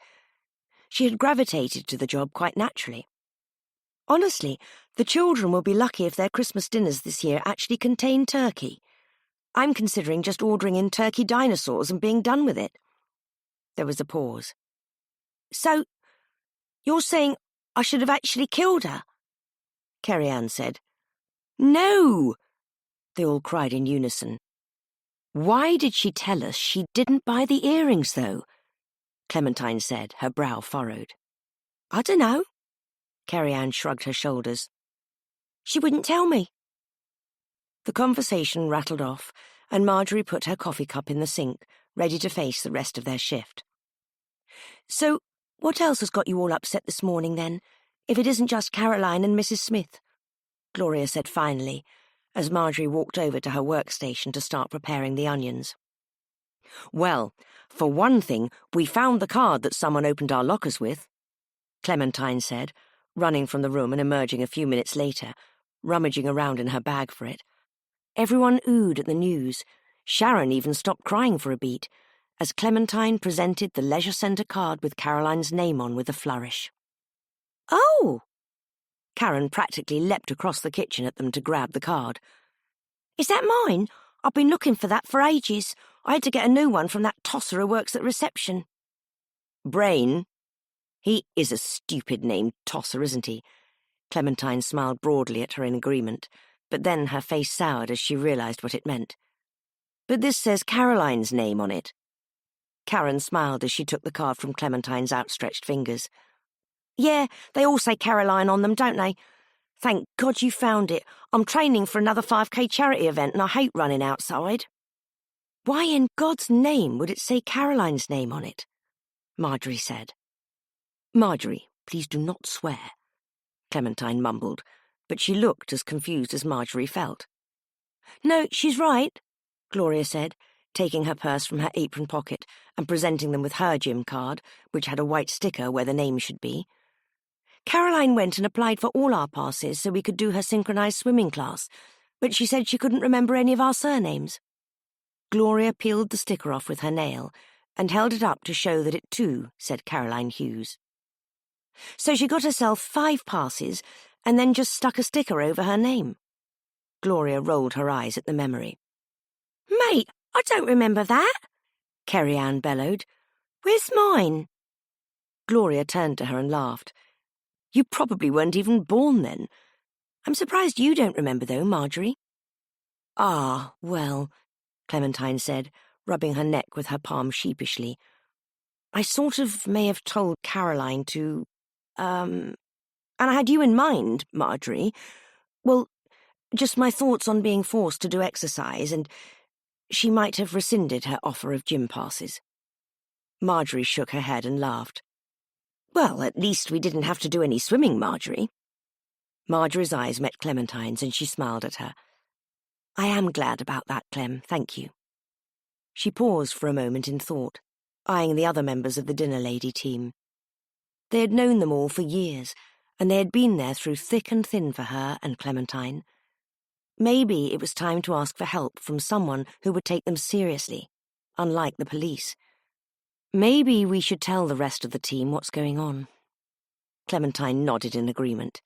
She had gravitated to the job quite naturally. Honestly, the children will be lucky if their Christmas dinners this year actually contain turkey. I'm considering just ordering in turkey dinosaurs and being done with it. There was a pause. So, you're saying I should have actually killed her? Kerry-Ann said. No! They all cried in unison. Why did she tell us she didn't buy the earrings, though? Clementine said, her brow furrowed. I dunno. Kerry-Ann shrugged her shoulders. She wouldn't tell me. The conversation rattled off, and Marjorie put her coffee cup in the sink, ready to face the rest of their shift. So, what else has got you all upset this morning, then, if it isn't just Caroline and Mrs. Smith? Gloria said finally, as Marjorie walked over to her workstation to start preparing the onions. Well, for one thing, we found the card that someone opened our lockers with, Clementine said, running from the room and emerging a few minutes later, rummaging around in her bag for it. Everyone oohed at the news. Sharon even stopped crying for a beat, as Clementine presented the leisure centre card with Caroline's name on with a flourish. Oh! Karen practically leapt across the kitchen at them to grab the card. Is that mine? I've been looking for that for ages. I had to get a new one from that tosser who works at reception. Brain? He is a stupid name, Tosser, isn't he? Clementine smiled broadly at her in agreement, but then her face soured as she realised what it meant. But this says Caroline's name on it. Karen smiled as she took the card from Clementine's outstretched fingers. Yeah, they all say Caroline on them, don't they? Thank God you found it. I'm training for another 5K charity event and I hate running outside. Why in God's name would it say Caroline's name on it? Marjorie said. Marjorie, please do not swear, Clementine mumbled, but she looked as confused as Marjorie felt. No, she's right, Gloria said, taking her purse from her apron pocket and presenting them with her gym card, which had a white sticker where the name should be. Caroline went and applied for all our passes so we could do her synchronized swimming class, but she said she couldn't remember any of our surnames. Gloria peeled the sticker off with her nail and held it up to show that it too said Caroline Hughes. So she got herself 5 passes and then just stuck a sticker over her name. Gloria rolled her eyes at the memory. Mate, I don't remember that, Kerry-Ann bellowed. Where's mine? Gloria turned to her and laughed. You probably weren't even born then. I'm surprised you don't remember, though, Marjorie. Ah, well, Clementine said, rubbing her neck with her palm sheepishly. I sort of may have told Caroline to, and I had you in mind, Marjorie. Well, just my thoughts on being forced to do exercise, and she might have rescinded her offer of gym passes. Marjorie shook her head and laughed. Well, at least we didn't have to do any swimming, Marjorie. Marjorie's eyes met Clementine's and she smiled at her. I am glad about that, Clem, thank you. She paused for a moment in thought, eyeing the other members of the dinner lady team. They had known them all for years, and they had been there through thick and thin for her and Clementine. Maybe it was time to ask for help from someone who would take them seriously, unlike the police. Maybe we should tell the rest of the team what's going on. Clementine nodded in agreement.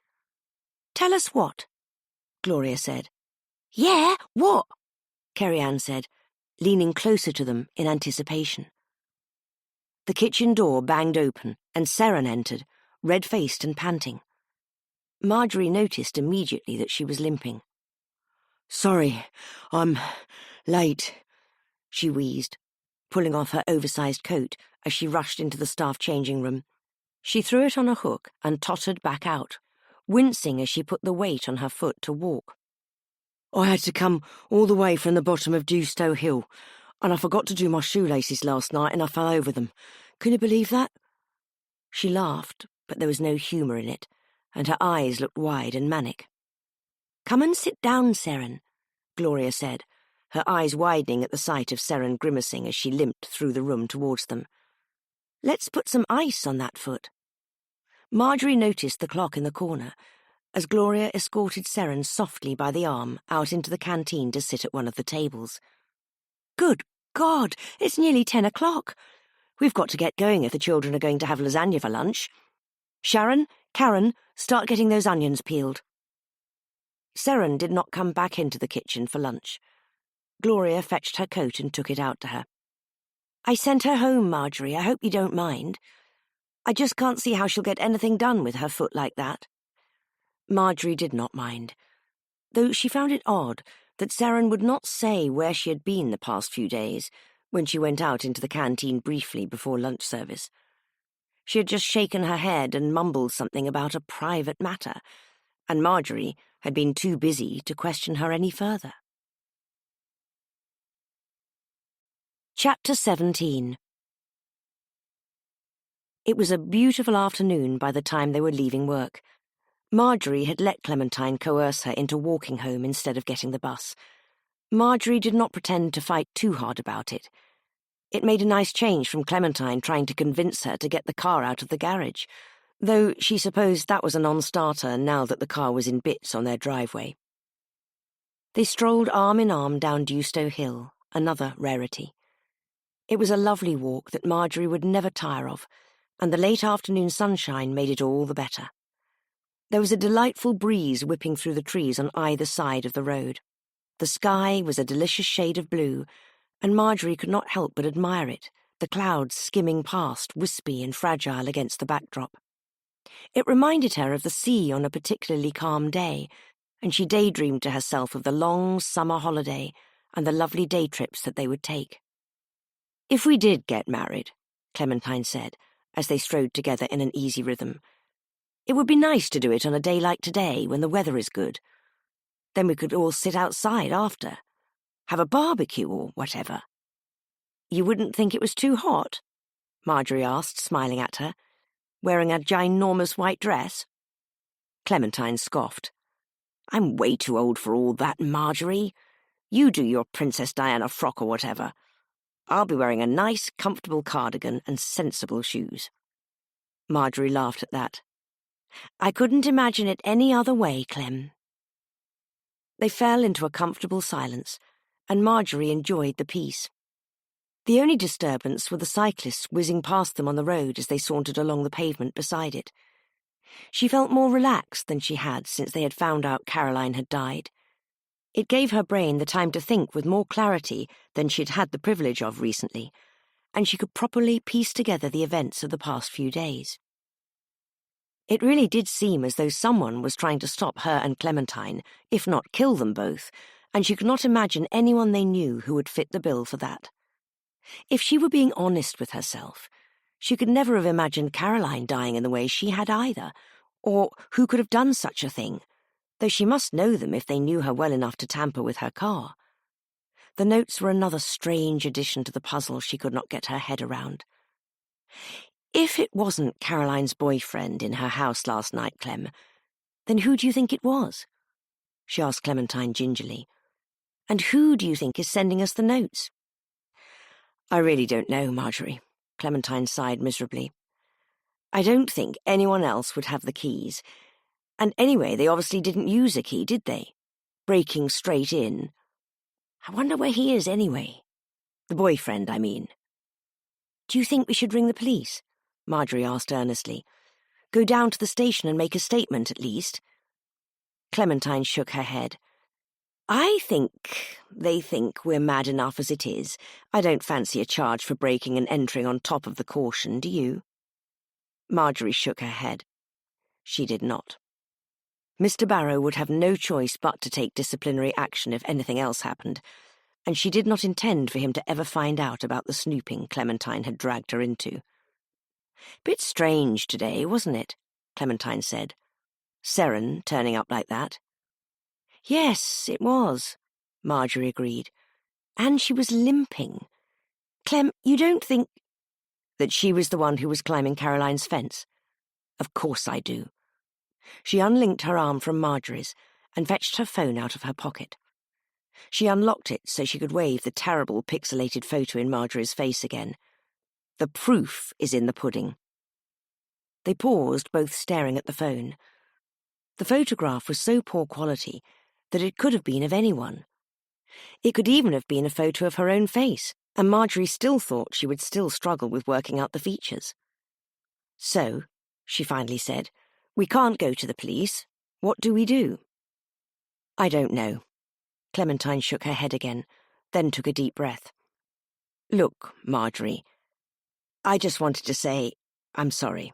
"Tell us what?" Gloria said. "Yeah, what?" Kerry-Ann said, leaning closer to them in anticipation. The kitchen door banged open, and Seren entered, red-faced and panting. Marjorie noticed immediately that she was limping. "Sorry, I'm late," she wheezed, pulling off her oversized coat as she rushed into the staff changing room. She threw it on a hook and tottered back out, wincing as she put the weight on her foot to walk. "I had to come all the way from the bottom of Dewstow Hill, and I forgot to do my shoelaces last night and I fell over them. Can you believe that?" She laughed, but there was no humour in it, and her eyes looked wide and manic. "Come and sit down, Seren," Gloria said, her eyes widening at the sight of Seren grimacing as she limped through the room towards them. "Let's put some ice on that foot." Marjorie noticed the clock in the corner as Gloria escorted Seren softly by the arm out into the canteen to sit at one of the tables. "Good God, it's nearly 10 o'clock. We've got to get going if the children are going to have lasagna for lunch. Sharon, Karen, start getting those onions peeled." Seren did not come back into the kitchen for lunch. Gloria fetched her coat and took it out to her. "I sent her home, Marjorie. I hope you don't mind. I just can't see how she'll get anything done with her foot like that." Marjorie did not mind, though she found it odd that Seren would not say where she had been the past few days when she went out into the canteen briefly before lunch service. She had just shaken her head and mumbled something about a private matter, and Marjorie had been too busy to question her any further. Chapter 17. It was a beautiful afternoon by the time they were leaving work. Marjorie had let Clementine coerce her into walking home instead of getting the bus. Marjorie did not pretend to fight too hard about it. It made a nice change from Clementine trying to convince her to get the car out of the garage, though she supposed that was a non-starter now that the car was in bits on their driveway. They strolled arm in arm down Dewstow Hill, another rarity. It was a lovely walk that Marjorie would never tire of, and the late afternoon sunshine made it all the better. There was a delightful breeze whipping through the trees on either side of the road. The sky was a delicious shade of blue, and Marjorie could not help but admire it, the clouds skimming past, wispy and fragile against the backdrop. It reminded her of the sea on a particularly calm day, and she daydreamed to herself of the long summer holiday and the lovely day trips that they would take. "If we did get married," Clementine said, as they strode together in an easy rhythm, "it would be nice to do it on a day like today when the weather is good. Then we could all sit outside after, have a barbecue or whatever." "You wouldn't think it was too hot?" Marjorie asked, smiling at her, wearing a ginormous white dress. Clementine scoffed. "I'm way too old for all that, Marjorie. You do your Princess Diana frock or whatever. I'll be wearing a nice, comfortable cardigan and sensible shoes." Marjorie laughed at that. "I couldn't imagine it any other way, Clem." They fell into a comfortable silence, and Marjorie enjoyed the peace. The only disturbance were the cyclists whizzing past them on the road as they sauntered along the pavement beside it. She felt more relaxed than she had since they had found out Caroline had died. It gave her brain the time to think with more clarity than she'd had the privilege of recently, and she could properly piece together the events of the past few days. It really did seem as though someone was trying to stop her and Clementine, if not kill them both, and she could not imagine anyone they knew who would fit the bill for that. If she were being honest with herself, she could never have imagined Caroline dying in the way she had either, or who could have done such a thing, though she must know them if they knew her well enough to tamper with her car. The notes were another strange addition to the puzzle she could not get her head around. "If it wasn't Caroline's boyfriend in her house last night, Clem, then who do you think it was?" she asked Clementine gingerly. "And who do you think is sending us the notes?" "I really don't know, Marjorie," Clementine sighed miserably. I don't think anyone else would have the keys. And anyway, they obviously didn't use a key, did they? Breaking straight in. I wonder where he is anyway. The boyfriend, I mean. Do you think we should ring the police? Marjorie asked earnestly. Go down to the station and make a statement, at least. Clementine shook her head. I think they think we're mad enough as it is. I don't fancy a charge for breaking and entering on top of the caution, do you? Marjorie shook her head. She did not. Mr. Barrow would have no choice but to take disciplinary action if anything else happened, and she did not intend for him to ever find out about the snooping Clementine had dragged her into. Bit strange today, wasn't it? Clementine said. Seren turning up like that. Yes, it was, Marjorie agreed. And she was limping. Clem, you don't think that she was the one who was climbing Caroline's fence? Of course I do. She unlinked her arm from Marjorie's and fetched her phone out of her pocket. She unlocked it so she could wave the terrible pixelated photo in Marjorie's face again. The proof is in the pudding. They paused, both staring at the phone. The photograph was so poor quality that it could have been of anyone. It could even have been a photo of her own face, and Marjorie still thought she would still struggle with working out the features. So, she finally said, we can't go to the police. What do we do? I don't know. Clementine shook her head again, then took a deep breath. Look, Marjorie, I just wanted to say I'm sorry.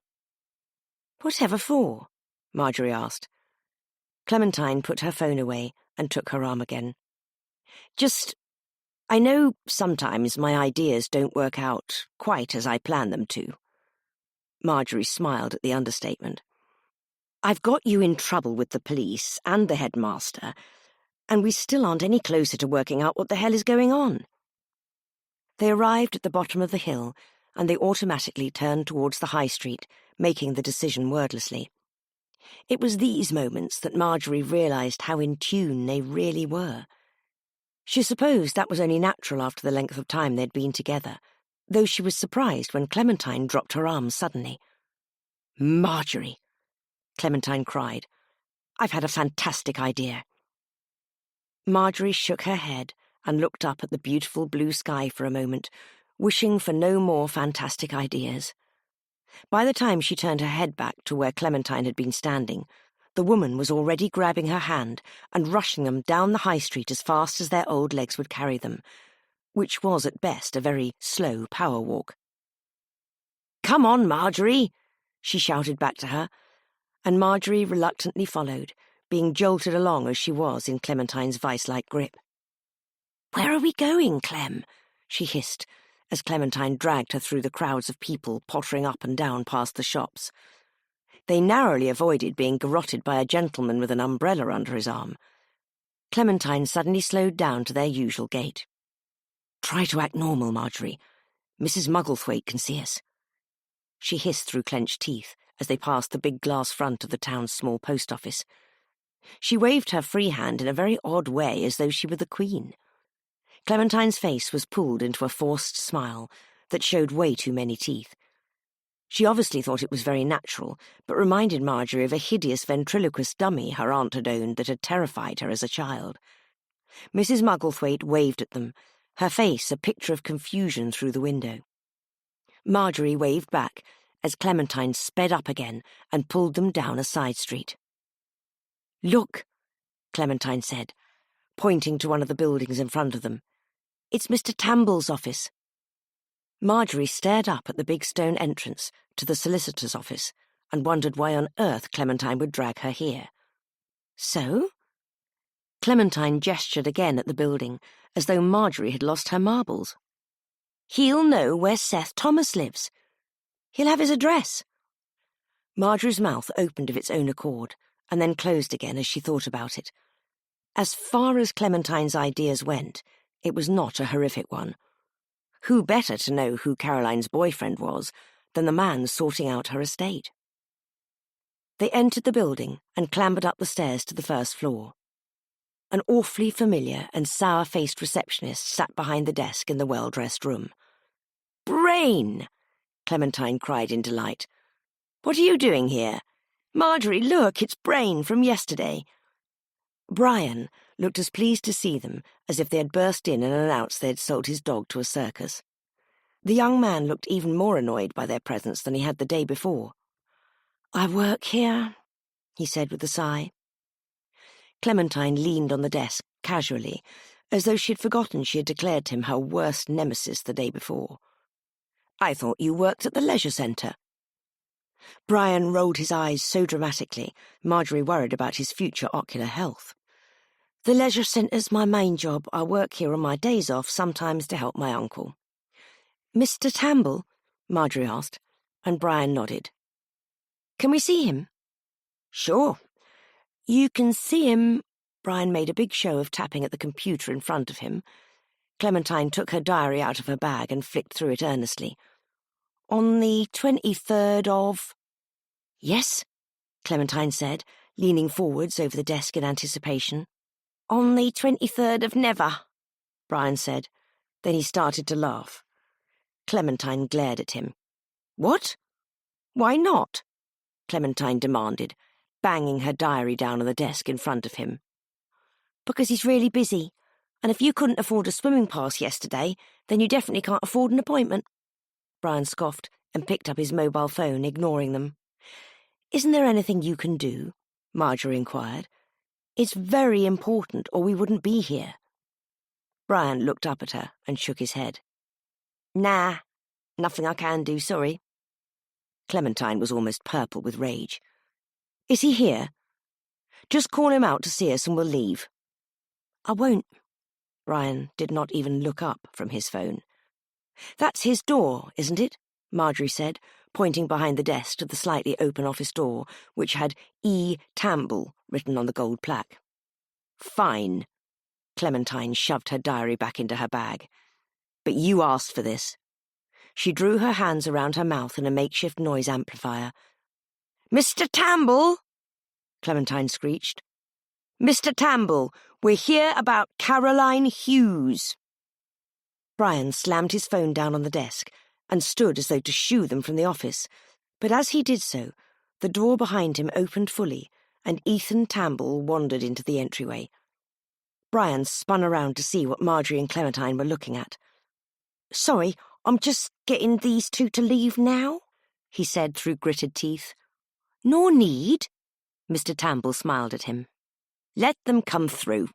Whatever for? Marjorie asked. Clementine put her phone away and took her arm again. I know sometimes my ideas don't work out quite as I plan them to. Marjorie smiled at the understatement. I've got you in trouble with the police and the headmaster, and we still aren't any closer to working out what the hell is going on. They arrived at the bottom of the hill, and they automatically turned towards the high street, making the decision wordlessly. It was these moments that Marjorie realised how in tune they really were. She supposed that was only natural after the length of time they'd been together, though she was surprised when Clementine dropped her arm suddenly. Marjorie! Clementine cried. I've had a fantastic idea. Marjorie shook her head and looked up at the beautiful blue sky for a moment, wishing for no more fantastic ideas. By the time she turned her head back to where Clementine had been standing, the woman was already grabbing her hand and rushing them down the high street as fast as their old legs would carry them, which was at best a very slow power walk. Come on, Marjorie, she shouted back to her, and Marjorie reluctantly followed, being jolted along as she was in Clementine's vice-like grip. Where are we going, Clem? She hissed, as Clementine dragged her through the crowds of people pottering up and down past the shops. They narrowly avoided being garroted by a gentleman with an umbrella under his arm. Clementine suddenly slowed down to their usual gait. Try to act normal, Marjorie. Mrs. Mugglethwaite can see us. She hissed through clenched teeth as they passed the big glass front of the town's small post office. She waved her free hand in a very odd way as though she were the Queen. Clementine's face was pulled into a forced smile that showed way too many teeth. She obviously thought it was very natural, but reminded Marjorie of a hideous ventriloquist dummy her aunt had owned that had terrified her as a child. Mrs. Mugglethwaite waved at them, her face a picture of confusion through the window. Marjorie waved back as Clementine sped up again and pulled them down a side street. Look, Clementine said, pointing to one of the buildings in front of them. It's Mr. Tamble's office. Marjorie stared up at the big stone entrance to the solicitor's office and wondered why on earth Clementine would drag her here. So? Clementine gestured again at the building, as though Marjorie had lost her marbles. He'll know where Seth Thomas lives. He'll have his address. Marjorie's mouth opened of its own accord, and then closed again as she thought about it. As far as Clementine's ideas went, it was not a horrific one. Who better to know who Caroline's boyfriend was than the man sorting out her estate? They entered the building and clambered up the stairs to the first floor. An awfully familiar and sour-faced receptionist sat behind the desk in the well-dressed room. Brain! Clementine cried in delight. What are you doing here? Marjorie, look, it's Brain from yesterday." Brian looked as pleased to see them as if they had burst in and announced they had sold his dog to a circus. The young man looked even more annoyed by their presence than he had the day before. "I work here," he said with a sigh. Clementine leaned on the desk, casually, as though she had forgotten she had declared him her worst nemesis the day before. "I thought you worked at the leisure centre." Brian rolled his eyes so dramatically, Marjorie worried about his future ocular health. "The leisure centre's my main job. I work here on my days off, sometimes to help my uncle." "Mr. Tamble?" Marjorie asked, and Brian nodded. "Can we see him?" "Sure. You can see him." Brian made a big show of tapping at the computer in front of him. Clementine took her diary out of her bag and flicked through it earnestly. "On the 23rd of—" "Yes," Clementine said, leaning forwards over the desk in anticipation. "On the 23rd of never," Brian said. Then he started to laugh. Clementine glared at him. "What? Why not?" Clementine demanded, banging her diary down on the desk in front of him. "Because he's really busy, and if you couldn't afford a swimming pass yesterday, then you definitely can't afford an appointment." Brian scoffed and picked up his mobile phone, ignoring them. "Isn't there anything you can do?" Marjorie inquired. "It's very important, or we wouldn't be here." Brian looked up at her and shook his head. "Nah, nothing I can do, sorry." Clementine was almost purple with rage. "Is he here? Just call him out to see us and we'll leave." "I won't." Brian did not even look up from his phone. "That's his door, isn't it?" Marjorie said, pointing behind the desk to the slightly open office door, which had E. Tamble written on the gold plaque. "Fine." Clementine shoved her diary back into her bag. "But you asked for this." She drew her hands around her mouth in a makeshift noise amplifier. "Mr. Tamble!" Clementine screeched. "Mr. Tamble, we're here about Caroline Hughes." Brian slammed his phone down on the desk and stood as though to shoo them from the office, but as he did so, the door behind him opened fully and Ethan Tamble wandered into the entryway. Brian spun around to see what Marjorie and Clementine were looking at. "Sorry, I'm just getting these two to leave now," he said through gritted teeth. "No need." Mr. Tamble smiled at him. "Let them come through.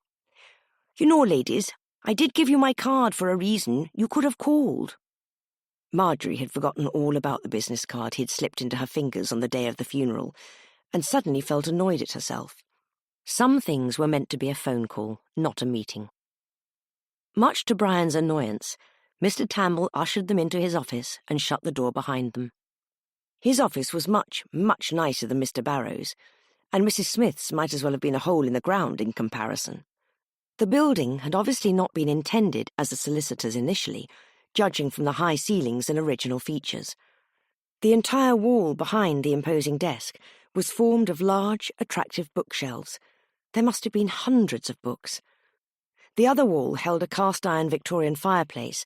You know, ladies, I did give you my card for a reason. You could have called." Marjorie had forgotten all about the business card he'd slipped into her fingers on the day of the funeral, and suddenly felt annoyed at herself. Some things were meant to be a phone call, not a meeting. Much to Brian's annoyance, Mr. Tamble ushered them into his office and shut the door behind them. His office was much, much nicer than Mr. Barrow's, and Mrs. Smith's might as well have been a hole in the ground in comparison. The building had obviously not been intended as a solicitor's initially, judging from the high ceilings and original features. The entire wall behind the imposing desk was formed of large, attractive bookshelves. There must have been hundreds of books. The other wall held a cast-iron Victorian fireplace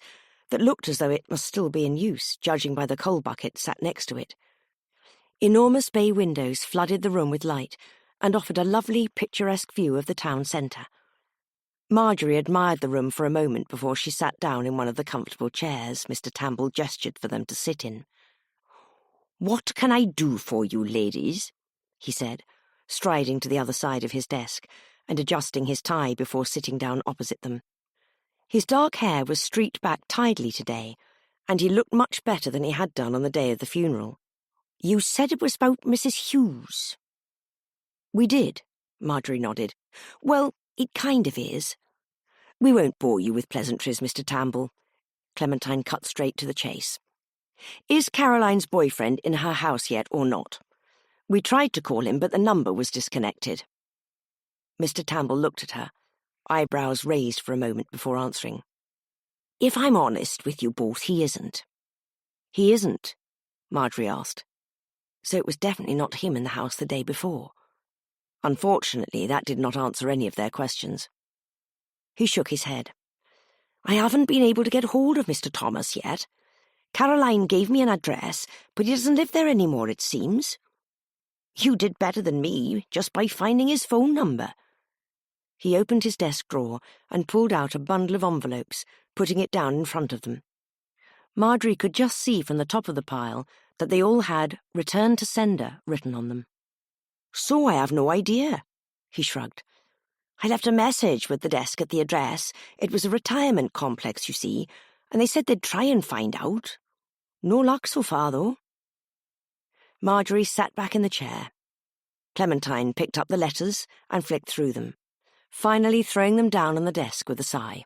that looked as though it must still be in use, judging by the coal bucket sat next to it. Enormous bay windows flooded the room with light and offered a lovely, picturesque view of the town centre. Marjorie admired the room for a moment before she sat down in one of the comfortable chairs Mr. Tamble gestured for them to sit in. "What can I do for you, ladies?" he said, striding to the other side of his desk and adjusting his tie before sitting down opposite them. His dark hair was streaked back tidily today, and he looked much better than he had done on the day of the funeral. "You said it was about Mrs. Hughes." "We did," Marjorie nodded. "Well, it kind of is. We won't bore you with pleasantries, Mr. Tamble." Clementine cut straight to the chase. "Is Caroline's boyfriend in her house yet or not? We tried to call him, but the number was disconnected." Mr. Tamble looked at her, eyebrows raised for a moment before answering. "If I'm honest with you both, he isn't." "He isn't?" Marjorie asked. So it was definitely not him in the house the day before. Unfortunately, that did not answer any of their questions. He shook his head. "I haven't been able to get hold of Mr. Thomas yet. Caroline gave me an address, but he doesn't live there anymore, it seems. You did better than me, just by finding his phone number. He opened his desk drawer and pulled out a bundle of envelopes, putting it down in front of them. Marjorie could just see from the top of the pile that they all had "Return to Sender" written on them. So I have no idea, he shrugged. I left a message with the desk at the address. It was a retirement complex, you see, and they said they'd try and find out. No luck so far, though. Marjorie sat back in the chair. Clementine picked up the letters and flicked through them, finally throwing them down on the desk with a sigh.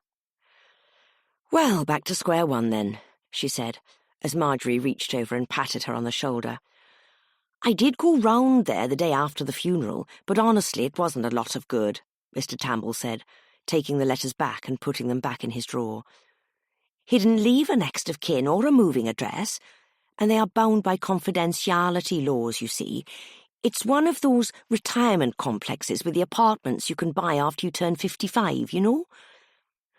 Well, back to square one then, she said, as Marjorie reached over and patted her on the shoulder. I did go round there the day after the funeral, but honestly it wasn't a lot of good, Mr. Tamble said, taking the letters back and putting them back in his drawer. He didn't leave a next of kin or a moving address, and they are bound by confidentiality laws, you see. It's one of those retirement complexes with the apartments you can buy after you turn 55, you know?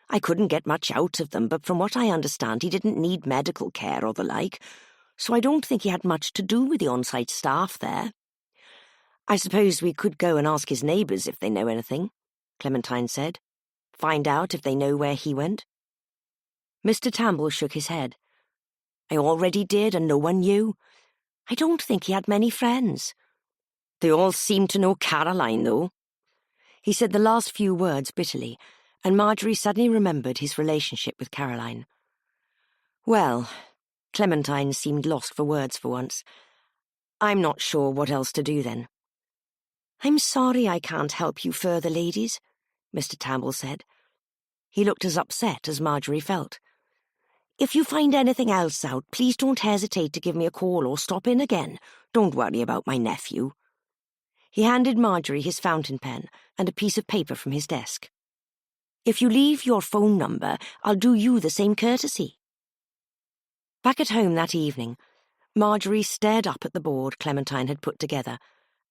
I couldn't get much out of them, but from what I understand, he didn't need medical care or the like, so I don't think he had much to do with the on-site staff there. I suppose we could go and ask his neighbours if they know anything, Clementine said. Find out if they know where he went. Mr. Tamble shook his head. I already did, and no one knew. I don't think he had many friends. They all seemed to know Caroline, though. He said the last few words bitterly, and Marjorie suddenly remembered his relationship with Caroline. Well, Clementine seemed lost for words for once. I'm not sure what else to do then. I'm sorry I can't help you further, ladies, Mr. Tamble said. He looked as upset as Marjorie felt. If you find anything else out, please don't hesitate to give me a call or stop in again. Don't worry about my nephew. He handed Marjorie his fountain pen and a piece of paper from his desk. If you leave your phone number, I'll do you the same courtesy. Back at home that evening, Marjorie stared up at the board Clementine had put together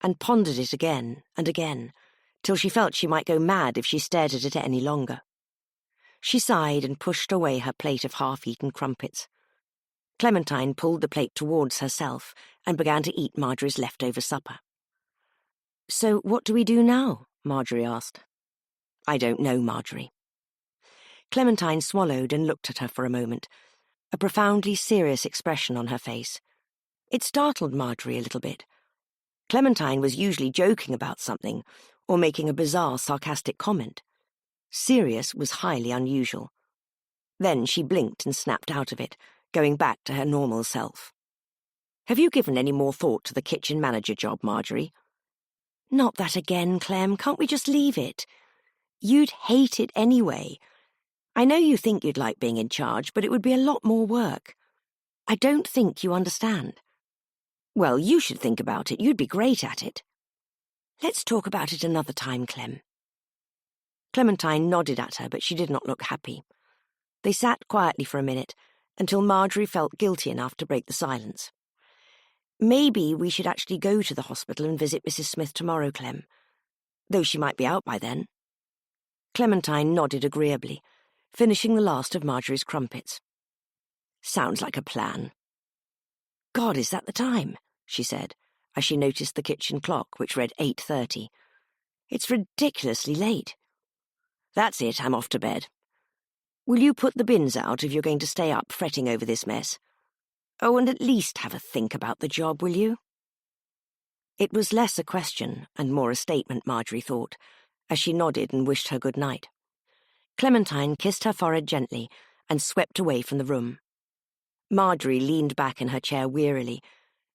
and pondered it again and again, till she felt she might go mad if she stared at it any longer. She sighed and pushed away her plate of half-eaten crumpets. Clementine pulled the plate towards herself and began to eat Marjorie's leftover supper. So what do we do now? Marjorie asked. I don't know, Marjorie. Clementine swallowed and looked at her for a moment, a profoundly serious expression on her face. It startled Marjorie a little bit. Clementine was usually joking about something or making a bizarre, sarcastic comment. Serious was highly unusual. Then she blinked and snapped out of it, going back to her normal self. Have you given any more thought to the kitchen manager job, Marjorie? Not that again, Clem. Can't we just leave it? You'd hate it anyway. I know you think you'd like being in charge, but it would be a lot more work. I don't think you understand. Well, you should think about it. You'd be great at it. Let's talk about it another time, Clem. Clementine nodded at her, but she did not look happy. They sat quietly for a minute, until Marjorie felt guilty enough to break the silence. Maybe we should actually go to the hospital and visit Mrs. Smith tomorrow, Clem, though she might be out by then. Clementine nodded agreeably, finishing the last of Marjorie's crumpets. Sounds like a plan. God, is that the time? She said, as she noticed the kitchen clock, which read 8:30. It's ridiculously late. That's it, I'm off to bed. Will you put the bins out if you're going to stay up fretting over this mess? Oh, and at least have a think about the job, will you? It was less a question and more a statement, Marjorie thought, as she nodded and wished her good night. Clementine kissed her forehead gently and swept away from the room. Marjorie leaned back in her chair wearily,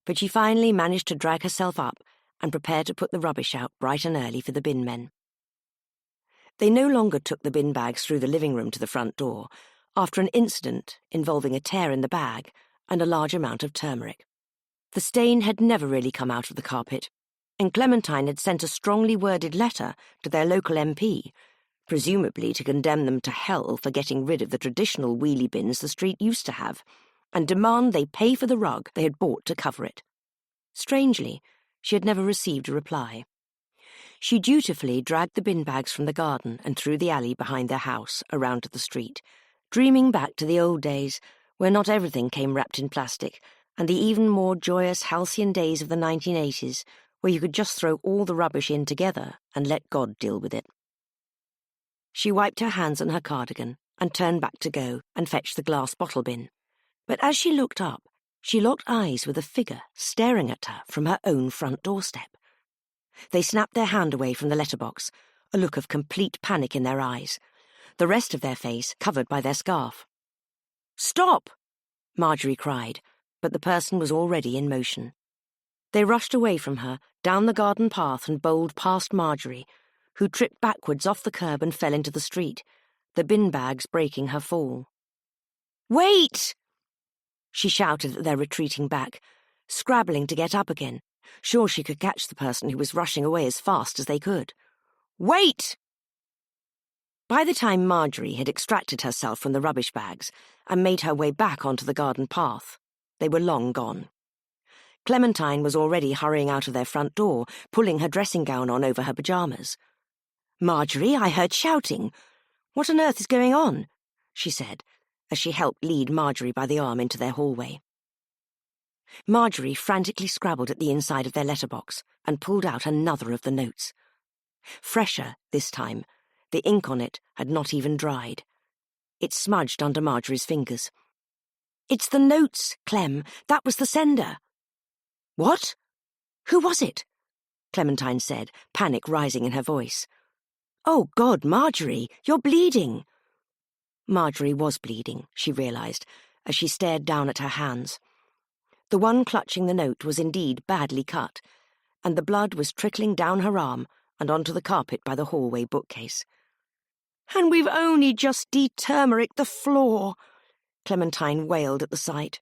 but she finally managed to drag herself up and prepare to put the rubbish out bright and early for the bin men. They no longer took the bin bags through the living room to the front door, after an incident involving a tear in the bag and a large amount of turmeric. The stain had never really come out of the carpet, and Clementine had sent a strongly worded letter to their local MP, presumably to condemn them to hell for getting rid of the traditional wheelie bins the street used to have, and demand they pay for the rug they had bought to cover it. Strangely, she had never received a reply. She dutifully dragged the bin bags from the garden and through the alley behind their house, around to the street, dreaming back to the old days where not everything came wrapped in plastic, and the even more joyous halcyon days of the 1980s, where you could just throw all the rubbish in together and let God deal with it. She wiped her hands on her cardigan and turned back to go and fetch the glass bottle bin. But as she looked up, she locked eyes with a figure staring at her from her own front doorstep. They snapped their hand away from the letterbox, a look of complete panic in their eyes, the rest of their face covered by their scarf. "Stop!" Marjorie cried, but the person was already in motion. They rushed away from her, down the garden path and bowled past Marjorie, who tripped backwards off the curb and fell into the street, the bin bags breaking her fall. "Wait!" she shouted at their retreating back, scrabbling to get up again, sure she could catch the person who was rushing away as fast as they could. "Wait!" By the time Marjorie had extracted herself from the rubbish bags and made her way back onto the garden path, they were long gone. Clementine was already hurrying out of their front door, pulling her dressing gown on over her pyjamas. "Marjorie, I heard shouting. What on earth is going on?" she said, as she helped lead Marjorie by the arm into their hallway. Marjorie frantically scrabbled at the inside of their letterbox and pulled out another of the notes. Fresher, this time, the ink on it had not even dried. It smudged under Marjorie's fingers. "It's the notes, Clem. That was the sender." "What? Who was it?" Clementine said, panic rising in her voice. "Oh, God, Marjorie, you're bleeding." Marjorie was bleeding, she realised, as she stared down at her hands. The one clutching the note was indeed badly cut, and the blood was trickling down her arm and onto the carpet by the hallway bookcase. "And we've only just de-turmericked the floor," Clementine wailed at the sight.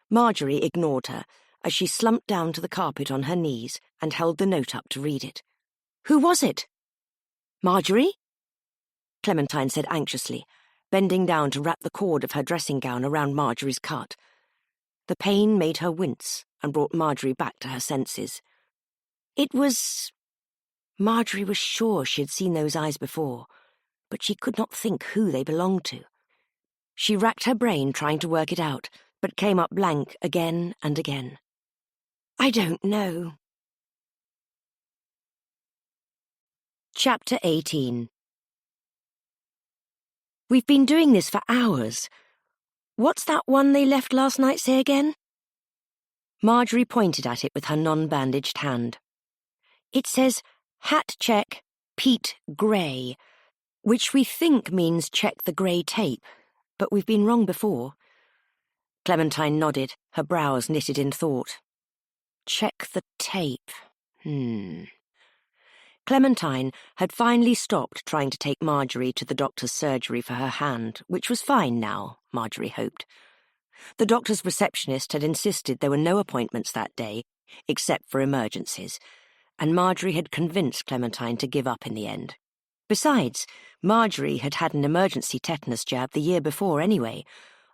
Marjorie ignored her as she slumped down to the carpet on her knees and held the note up to read it. "Who was it?" "Marjorie?" Clementine said anxiously, bending down to wrap the cord of her dressing gown around Marjorie's cut. The pain made her wince and brought Marjorie back to her senses. It was... Marjorie was sure she had seen those eyes before, but she could not think who they belonged to. She racked her brain trying to work it out, but came up blank again and again. "I don't know." Chapter 18. "We've been doing this for hours. What's that one they left last night say again?" Marjorie pointed at it with her non-bandaged hand. "It says, hat check, Pete Gray, which we think means check the grey tape, but we've been wrong before." Clementine nodded, her brows knitted in thought. Check the tape. Clementine had finally stopped trying to take Marjorie to the doctor's surgery for her hand, which was fine now, Marjorie hoped. The doctor's receptionist had insisted there were no appointments that day, except for emergencies, and Marjorie had convinced Clementine to give up in the end. Besides, Marjorie had had an emergency tetanus jab the year before anyway,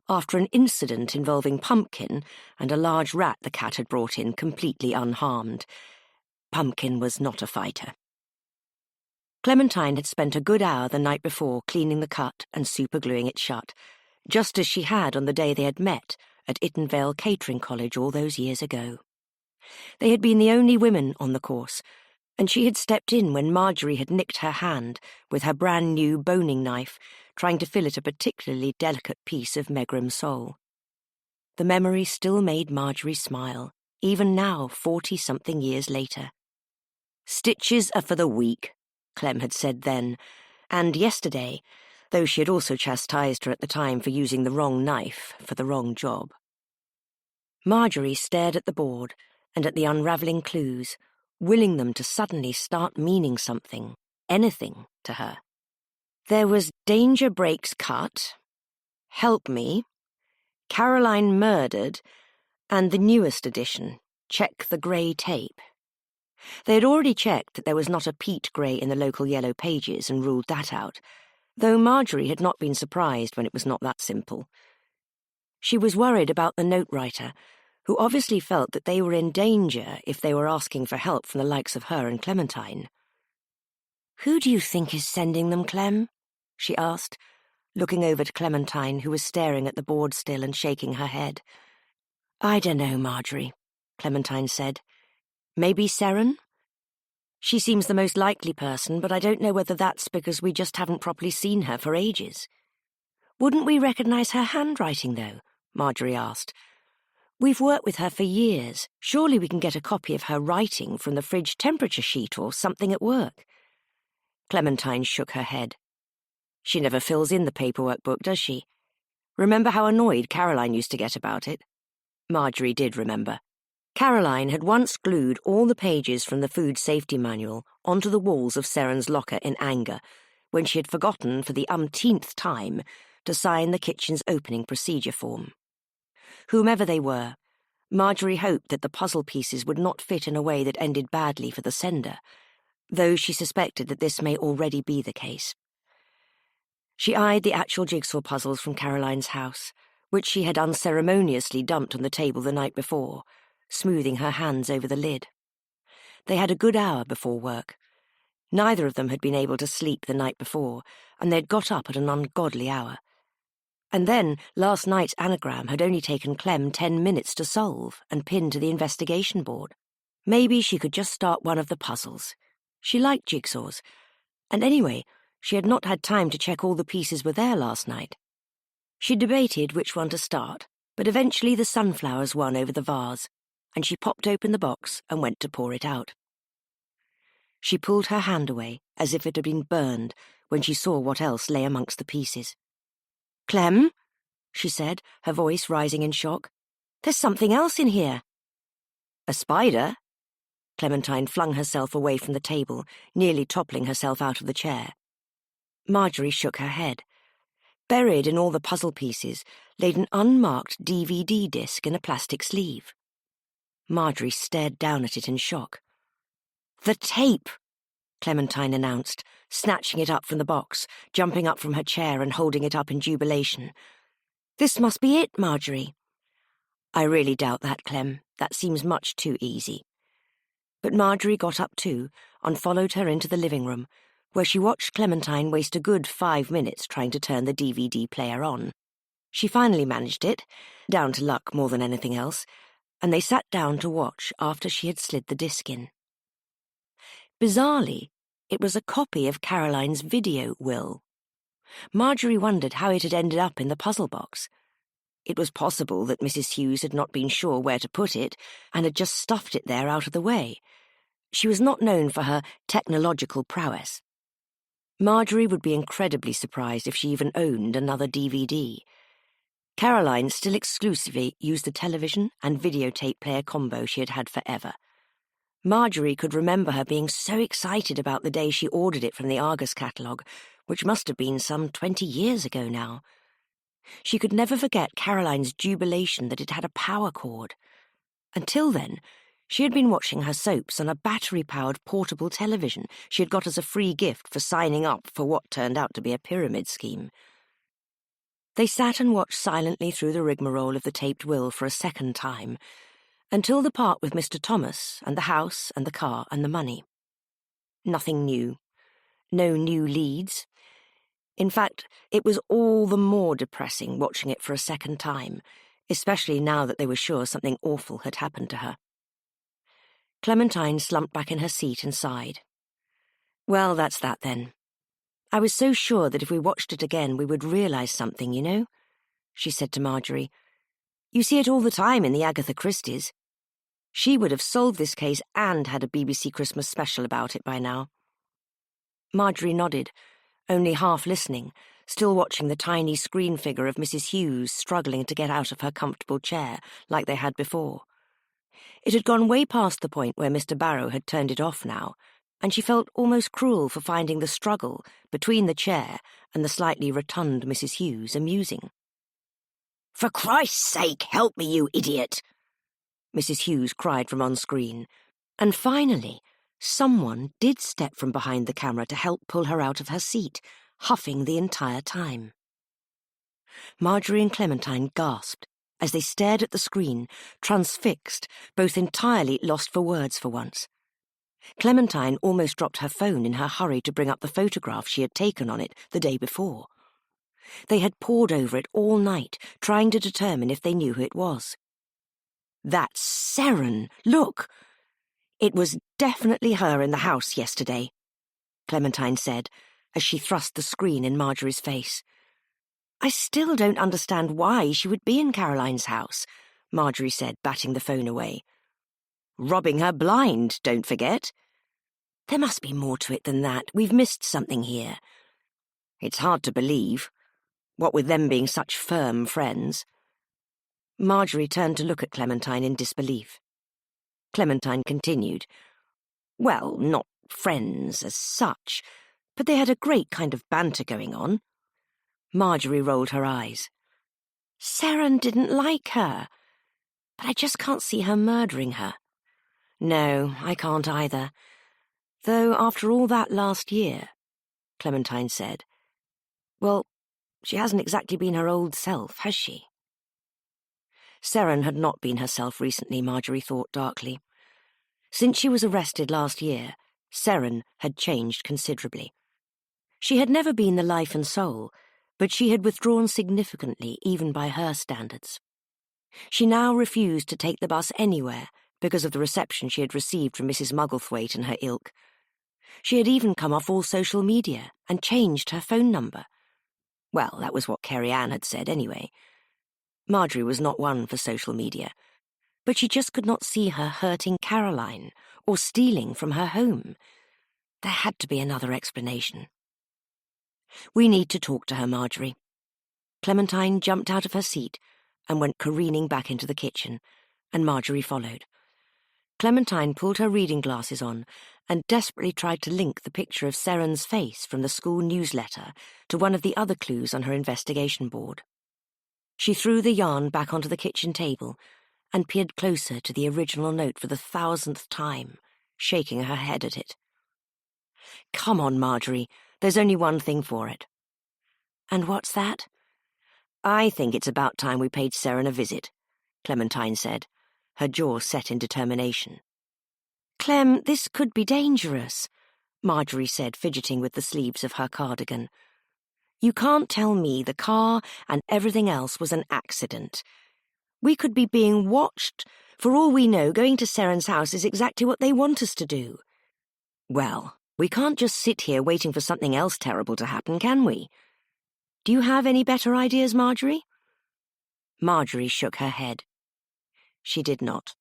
after an incident involving Pumpkin and a large rat the cat had brought in completely unharmed. Pumpkin was not a fighter. Clementine had spent a good hour the night before cleaning the cut and supergluing it shut, just as she had on the day they had met at Ittenvale Catering College all those years ago. They had been the only women on the course, and she had stepped in when Marjorie had nicked her hand with her brand-new boning knife, trying to fillet a particularly delicate piece of Megrim sole. The memory still made Marjorie smile, even now 40-something years later. "Stitches are for the weak," Clem had said then, and yesterday, though she had also chastised her at the time for using the wrong knife for the wrong job. Marjorie stared at the board and at the unravelling clues, willing them to suddenly start meaning something, anything, to her. There was Danger Breaks Cut, Help Me, Caroline Murdered, and the newest edition, Check the Grey Tape. They had already checked that there was not a Pete Gray in the local yellow pages and ruled that out, though Marjorie had not been surprised when it was not that simple. She was worried about the note writer, who obviously felt that they were in danger if they were asking for help from the likes of her and Clementine. "Who do you think is sending them, Clem?" she asked, looking over to Clementine, who was staring at the board still and shaking her head. "I dunno, Marjorie," Clementine said. "Maybe Seren? She seems the most likely person, but I don't know whether that's because we just haven't properly seen her for ages." "Wouldn't we recognise her handwriting, though?" Marjorie asked. "We've worked with her for years. Surely we can get a copy of her writing from the fridge temperature sheet or something at work." Clementine shook her head. "She never fills in the paperwork book, does she? Remember how annoyed Caroline used to get about it?" Marjorie did remember. Caroline had once glued all the pages from the food safety manual onto the walls of Seren's locker in anger, when she had forgotten for the umpteenth time to sign the kitchen's opening procedure form. Whomever they were, Marjorie hoped that the puzzle pieces would not fit in a way that ended badly for the sender, though she suspected that this may already be the case. She eyed the actual jigsaw puzzles from Caroline's house, which she had unceremoniously dumped on the table the night before, smoothing her hands over the lid. They had a good hour before work. Neither of them had been able to sleep the night before, and they'd got up at an ungodly hour. And then last night's anagram had only taken Clem 10 minutes to solve and pin to the investigation board. Maybe she could just start one of the puzzles. She liked jigsaws, and anyway, she had not had time to check all the pieces were there last night. She debated which one to start, but eventually the sunflowers won over the vase, and she popped open the box and went to pour it out. She pulled her hand away, as if it had been burned, when she saw what else lay amongst the pieces. "Clem," she said, her voice rising in shock. "There's something else in here." "A spider?" Clementine flung herself away from the table, nearly toppling herself out of the chair. Marjorie shook her head. Buried in all the puzzle pieces laid an unmarked DVD disc in a plastic sleeve. Marjorie stared down at it in shock. "The tape!" Clementine announced, snatching it up from the box, jumping up from her chair and holding it up in jubilation. "This must be it, Marjorie." "I really doubt that, Clem. That seems much too easy." But Marjorie got up too and followed her into the living room, where she watched Clementine waste a good 5 minutes trying to turn the DVD player on. She finally managed it, down to luck more than anything else, and they sat down to watch after she had slid the disc in. Bizarrely, it was a copy of Caroline's video will. Marjorie wondered how it had ended up in the puzzle box. It was possible that Mrs. Hughes had not been sure where to put it and had just stuffed it there out of the way. She was not known for her technological prowess. Marjorie would be incredibly surprised if she even owned another DVD. Caroline still exclusively used the television and videotape player combo she had had forever. Marjorie could remember her being so excited about the day she ordered it from the Argus catalogue, which must have been some 20 years ago now. She could never forget Caroline's jubilation that it had a power cord. Until then, she had been watching her soaps on a battery-powered portable television she had got as a free gift for signing up for what turned out to be a pyramid scheme. They sat and watched silently through the rigmarole of the taped will for a second time, until the part with Mr. Thomas and the house and the car and the money. Nothing new. No new leads. In fact, it was all the more depressing watching it for a second time, especially now that they were sure something awful had happened to her. Clementine slumped back in her seat and sighed. "Well, that's that then. I was so sure that if we watched it again we would realise something, you know," she said to Marjorie. "You see it all the time in the Agatha Christies. She would have solved this case and had a BBC Christmas special about it by now." Marjorie nodded, only half listening, still watching the tiny screen figure of Mrs. Hughes struggling to get out of her comfortable chair like they had before. It had gone way past the point where Mr. Barrow had turned it off now, and she felt almost cruel for finding the struggle between the chair and the slightly rotund Mrs. Hughes amusing. "For Christ's sake, help me, you idiot!" Mrs. Hughes cried from on-screen, and finally someone did step from behind the camera to help pull her out of her seat, huffing the entire time. Marjorie and Clementine gasped as they stared at the screen, transfixed, both entirely lost for words for once. Clementine almost dropped her phone in her hurry to bring up the photograph she had taken on it the day before. They had pored over it all night, trying to determine if they knew who it was. "That's Seren! Look! It was definitely her in the house yesterday," Clementine said, as she thrust the screen in Marjorie's face. "I still don't understand why she would be in Caroline's house," Marjorie said, batting the phone away. "Robbing her blind, don't forget." "There must be more to it than that. We've missed something here." "It's hard to believe, what with them being such firm friends." Marjorie turned to look at Clementine in disbelief. Clementine continued. "Well, not friends as such, but they had a great kind of banter going on." Marjorie rolled her eyes. "Seren didn't like her, but I just can't see her murdering her." "No, I can't either. Though after all that last year," Clementine said, "well, she hasn't exactly been her old self, has she?" Seren had not been herself recently, Marjorie thought darkly. Since she was arrested last year, Seren had changed considerably. She had never been the life and soul, but she had withdrawn significantly even by her standards. She now refused to take the bus anywhere because of the reception she had received from Mrs. Mugglethwaite and her ilk. She had even come off all social media and changed her phone number. Well, that was what Kerry Ann had said anyway. Marjorie was not one for social media, but she just could not see her hurting Caroline or stealing from her home. There had to be another explanation. "We need to talk to her, Marjorie." Clementine jumped out of her seat and went careening back into the kitchen, and Marjorie followed. Clementine pulled her reading glasses on and desperately tried to link the picture of Seren's face from the school newsletter to one of the other clues on her investigation board. She threw the yarn back onto the kitchen table and peered closer to the original note for the 1,000th time, shaking her head at it. "Come on, Marjorie, there's only one thing for it." "And what's that?" "I think it's about time we paid Seren a visit," Clementine said, her jaw set in determination. "Clem, this could be dangerous," Marjorie said, fidgeting with the sleeves of her cardigan. "You can't tell me the car and everything else was an accident. We could be being watched. For all we know, going to Seren's house is exactly what they want us to do." "Well, we can't just sit here waiting for something else terrible to happen, can we? Do you have any better ideas, Marjorie?" Marjorie shook her head. She did not.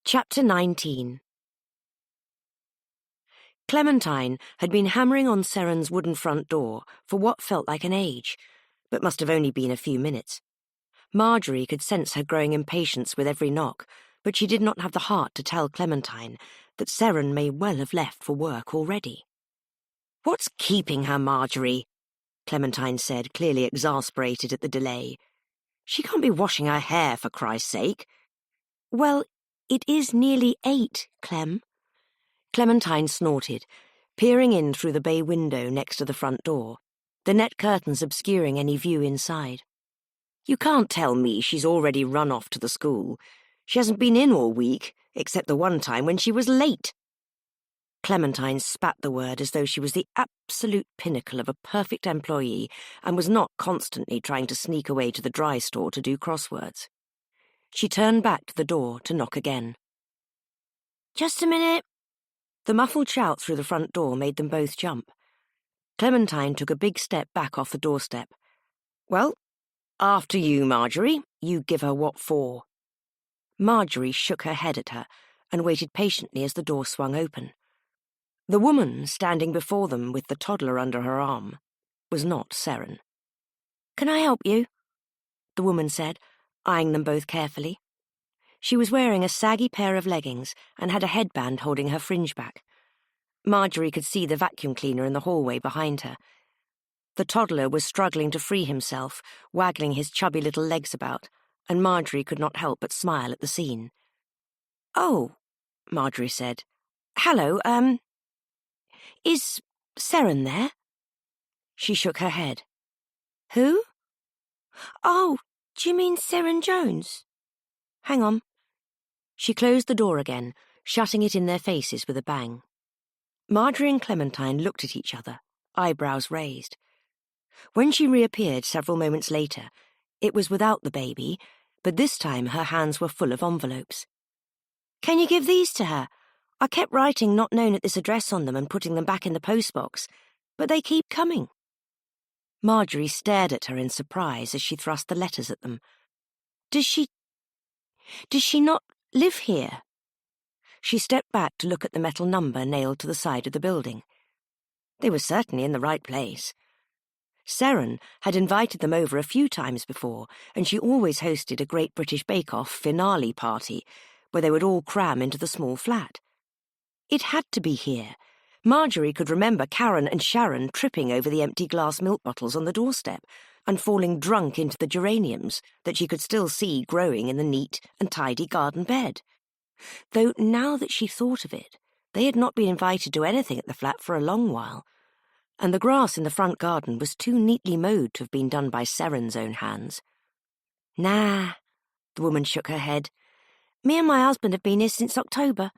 Chapter 19. Clementine had been hammering on Seren's wooden front door for what felt like an age, but must have only been a few minutes. Marjorie could sense her growing impatience with every knock, but she did not have the heart to tell Clementine that Seren may well have left for work already. "What's keeping her, Marjorie?" Clementine said, clearly exasperated at the delay. "She can't be washing her hair, for Christ's sake." "Well, it is nearly 8, Clem." Clementine snorted, peering in through the bay window next to the front door, the net curtains obscuring any view inside. "You can't tell me she's already run off to the school. She hasn't been in all week, except the one time when she was late." Clementine spat the word as though she was the absolute pinnacle of a perfect employee and was not constantly trying to sneak away to the dry store to do crosswords. She turned back to the door to knock again. "Just a minute." The muffled shout through the front door made them both jump. Clementine took a big step back off the doorstep. "Well, after you, Marjorie. You give her what for." Marjorie shook her head at her and waited patiently as the door swung open. The woman standing before them with the toddler under her arm was not Seren. "Can I help you?" the woman said, eyeing them both carefully. She was wearing a saggy pair of leggings and had a headband holding her fringe back. Marjorie could see the vacuum cleaner in the hallway behind her. The toddler was struggling to free himself, waggling his chubby little legs about, and Marjorie could not help but smile at the scene. "Oh," Marjorie said. "Hello, is Seren there?" She shook her head. "Who?" "Oh, do you mean Seren Jones?" "Hang on." She closed the door again, shutting it in their faces with a bang. Marjorie and Clementine looked at each other, eyebrows raised. When she reappeared several moments later, it was without the baby, but this time her hands were full of envelopes. "Can you give these to her? I kept writing not known at this address on them and putting them back in the postbox, but they keep coming." Marjorie stared at her in surprise as she thrust the letters at them. Does she not live here?" She stepped back to look at the metal number nailed to the side of the building. They were certainly in the right place. Seren had invited them over a few times before, and she always hosted a Great British Bake Off finale party, where they would all cram into the small flat. It had to be here. Marjorie could remember Karen and Sharon tripping over the empty glass milk bottles on the doorstep and falling drunk into the geraniums that she could still see growing in the neat and tidy garden bed. Though now that she thought of it, they had not been invited to anything at the flat for a long while, and the grass in the front garden was too neatly mowed to have been done by Seren's own hands. "Nah," the woman shook her head. "Me and my husband have been here since October.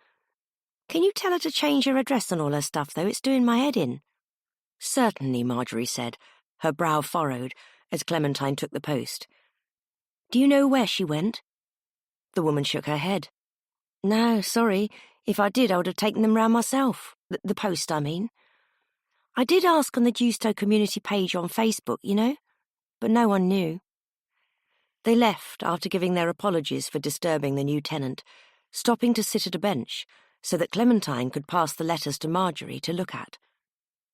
Can you tell her to change her address on all her stuff, though? It's doing my head in." "Certainly," Marjorie said, her brow furrowed as Clementine took the post. "Do you know where she went?" The woman shook her head. "No, sorry. If I did, I would have taken them round myself. The post, I mean. I did ask on the Dewstow community page on Facebook, you know, but no one knew." They left after giving their apologies for disturbing the new tenant, stopping to sit at a bench so that Clementine could pass the letters to Marjorie to look at.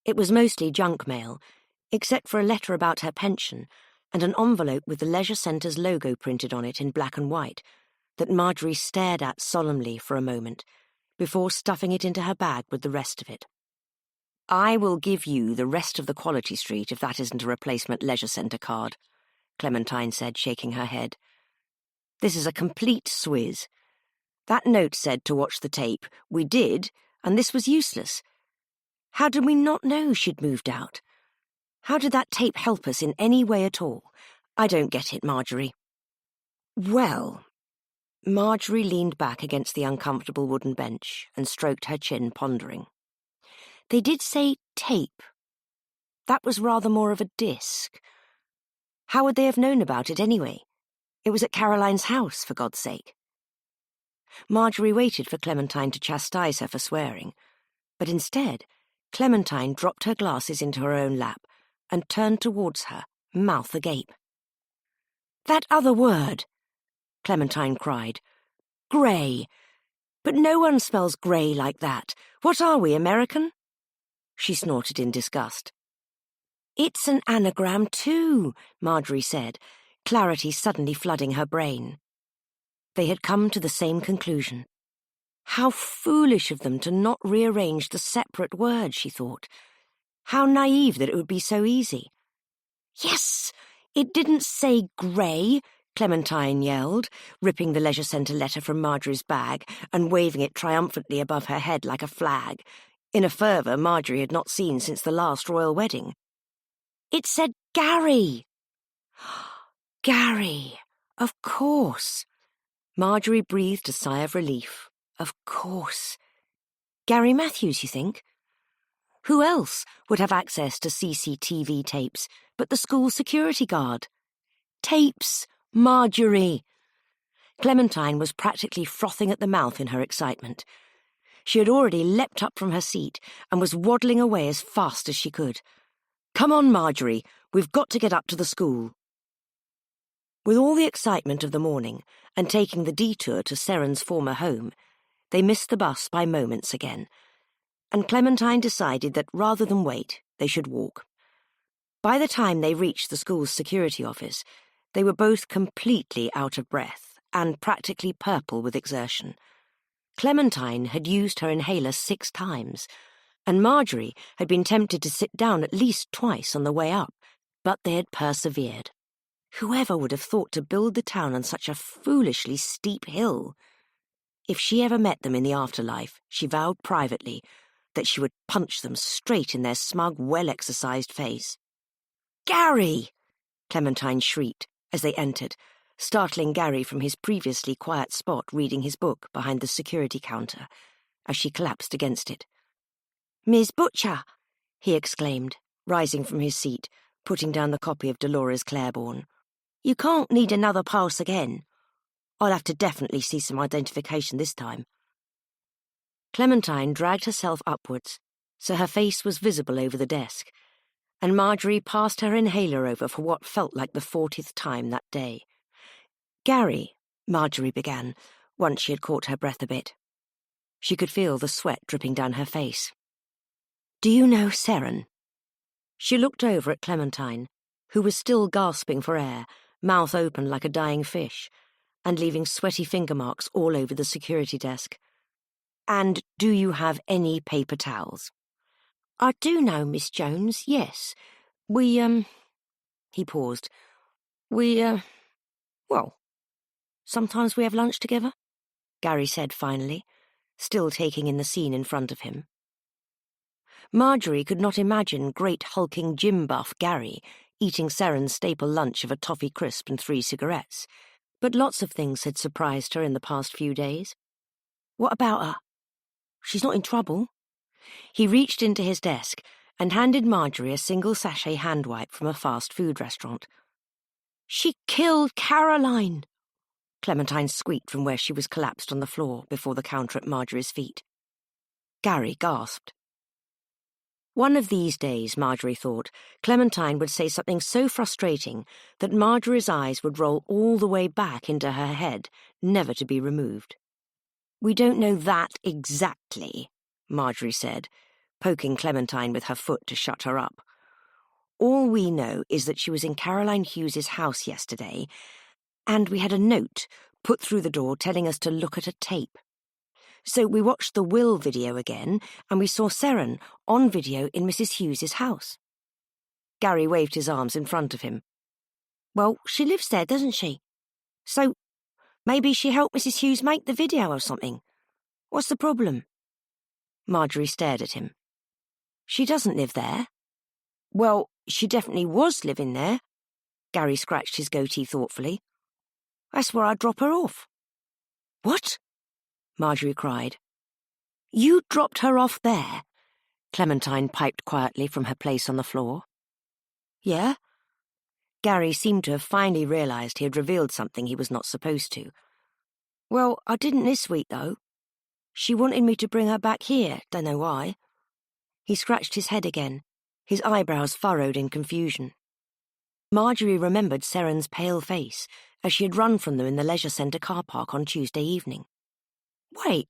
It was mostly junk mail, except for a letter about her pension and an envelope with the Leisure Centre's logo printed on it in black and white that Marjorie stared at solemnly for a moment before stuffing it into her bag with the rest of it. "I will give you the rest of the Quality Street if that isn't a replacement Leisure Centre card," Clementine said, shaking her head. "This is a complete swizz. That note said to watch the tape. We did, and this was useless. How did we not know she'd moved out? How did that tape help us in any way at all? I don't get it, Marjorie." "Well," Marjorie leaned back against the uncomfortable wooden bench and stroked her chin, pondering. "They did say tape. That was rather more of a disc. How would they have known about it anyway? It was at Caroline's house, for God's sake." Marjorie waited for Clementine to chastise her for swearing, but instead, Clementine dropped her glasses into her own lap and turned towards her, mouth agape. "That other word," Clementine cried. "Grey. But no one spells grey like that. What are we, American?" She snorted in disgust. "It's an anagram too," Marjorie said, clarity suddenly flooding her brain. They had come to the same conclusion. How foolish of them to not rearrange the separate words, she thought. How naive that it would be so easy. "Yes, it didn't say grey," Clementine yelled, ripping the Leisure Centre letter from Marjorie's bag and waving it triumphantly above her head like a flag, in a fervour Marjorie had not seen since the last royal wedding. "It said Gary." Gary, of course. Marjorie breathed a sigh of relief. Of course. Gary Matthews, you think? Who else would have access to CCTV tapes but the school security guard? Tapes, Marjorie! Clementine was practically frothing at the mouth in her excitement. She had already leapt up from her seat and was waddling away as fast as she could. "Come on, Marjorie, we've got to get up to the school." With all the excitement of the morning and taking the detour to Seren's former home, they missed the bus by moments again, and Clementine decided that rather than wait, they should walk. By the time they reached the school's security office, they were both completely out of breath and practically purple with exertion. Clementine had used her inhaler 6 times, and Marjorie had been tempted to sit down at least twice on the way up, but they had persevered. Whoever would have thought to build the town on such a foolishly steep hill? If she ever met them in the afterlife, she vowed privately that she would punch them straight in their smug, well-exercised face. "Gary!" Clementine shrieked as they entered, startling Gary from his previously quiet spot reading his book behind the security counter as she collapsed against it. "Miss Butcher!" he exclaimed, rising from his seat, putting down the copy of Dolores Claiborne. You can't need another pass again. I'll have to definitely see some identification this time. Clementine dragged herself upwards, so her face was visible over the desk, and Marjorie passed her inhaler over for what felt like the 40th time that day. "Gary," Marjorie began, once she had caught her breath a bit. She could feel the sweat dripping down her face. "Do you know Seren?" She looked over at Clementine, who was still gasping for air, mouth open like a dying fish, and leaving sweaty finger marks all over the security desk. "And do you have any paper towels?" I do know, Miss Jones, yes. We, He paused. Well, sometimes we have lunch together," Gary said finally, still taking in the scene in front of him. Marjorie could not imagine great hulking gym buff Gary eating Seren's staple lunch of a toffee crisp and 3 cigarettes, but lots of things had surprised her in the past few days. What about her? She's not in trouble? He reached into his desk and handed Marjorie a single sachet hand wipe from a fast food restaurant. She killed Caroline! Clementine squeaked from where she was collapsed on the floor before the counter at Marjorie's feet. Gary gasped. One of these days, Marjorie thought, Clementine would say something so frustrating that Marjorie's eyes would roll all the way back into her head, never to be removed. "We don't know that exactly," Marjorie said, poking Clementine with her foot to shut her up. "All we know is that she was in Caroline Hughes's house yesterday, and we had a note put through the door telling us to look at a tape. So we watched the will video again, and we saw Seren on video in Mrs. Hughes's house." Gary waved his arms in front of him. "Well, she lives there, doesn't she? So maybe she helped Mrs. Hughes make the video or something. What's the problem?" Marjorie stared at him. "She doesn't live there." "Well, she definitely was living there." Gary scratched his goatee thoughtfully. "That's where I'd drop her off." "What?" Marjorie cried. "You dropped her off there?" Clementine piped quietly from her place on the floor. "Yeah?" Gary seemed to have finally realized he had revealed something he was not supposed to. "Well, I didn't this week, though. She wanted me to bring her back here, don't know why." He scratched his head again, his eyebrows furrowed in confusion. Marjorie remembered Seren's pale face as she had run from them in the leisure centre car park on Tuesday evening. "Wait,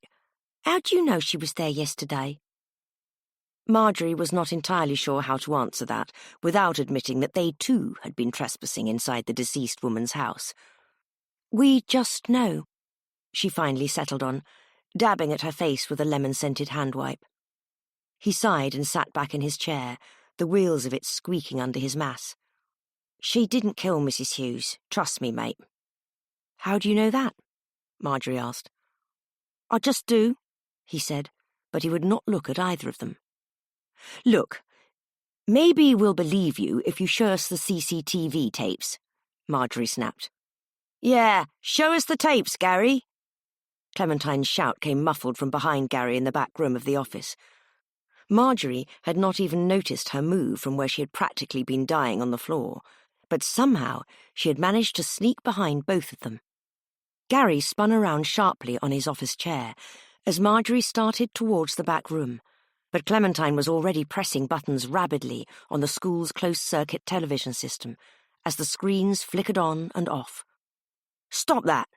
how do you know she was there yesterday?" Marjorie was not entirely sure how to answer that without admitting that they too had been trespassing inside the deceased woman's house. "We just know," she finally settled on, dabbing at her face with a lemon-scented hand wipe. He sighed and sat back in his chair, the wheels of it squeaking under his mass. "She didn't kill Mrs. Hughes, trust me, mate." "How do you know that?" Marjorie asked. "I just do," he said, but he would not look at either of them. "Look, maybe we'll believe you if you show us the CCTV tapes," Marjorie snapped. "Yeah, show us the tapes, Gary." Clementine's shout came muffled from behind Gary in the back room of the office. Marjorie had not even noticed her move from where she had practically been dying on the floor, but somehow she had managed to sneak behind both of them. Gary spun around sharply on his office chair as Marjorie started towards the back room, but Clementine was already pressing buttons rapidly on the school's closed-circuit television system as the screens flickered on and off. "Stop that!"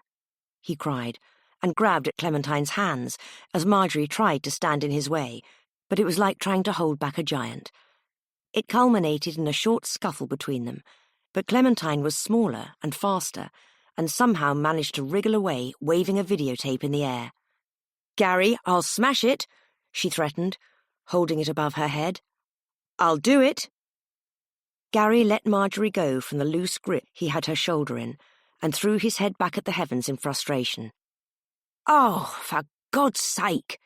he cried, and grabbed at Clementine's hands as Marjorie tried to stand in his way, but it was like trying to hold back a giant. It culminated in a short scuffle between them, but Clementine was smaller and faster, and somehow managed to wriggle away, waving a videotape in the air. "Gary, I'll smash it," she threatened, holding it above her head. "I'll do it." Gary let Marjorie go from the loose grip he had her shoulder in, and threw his head back at the heavens in frustration. "Oh, for God's sake!"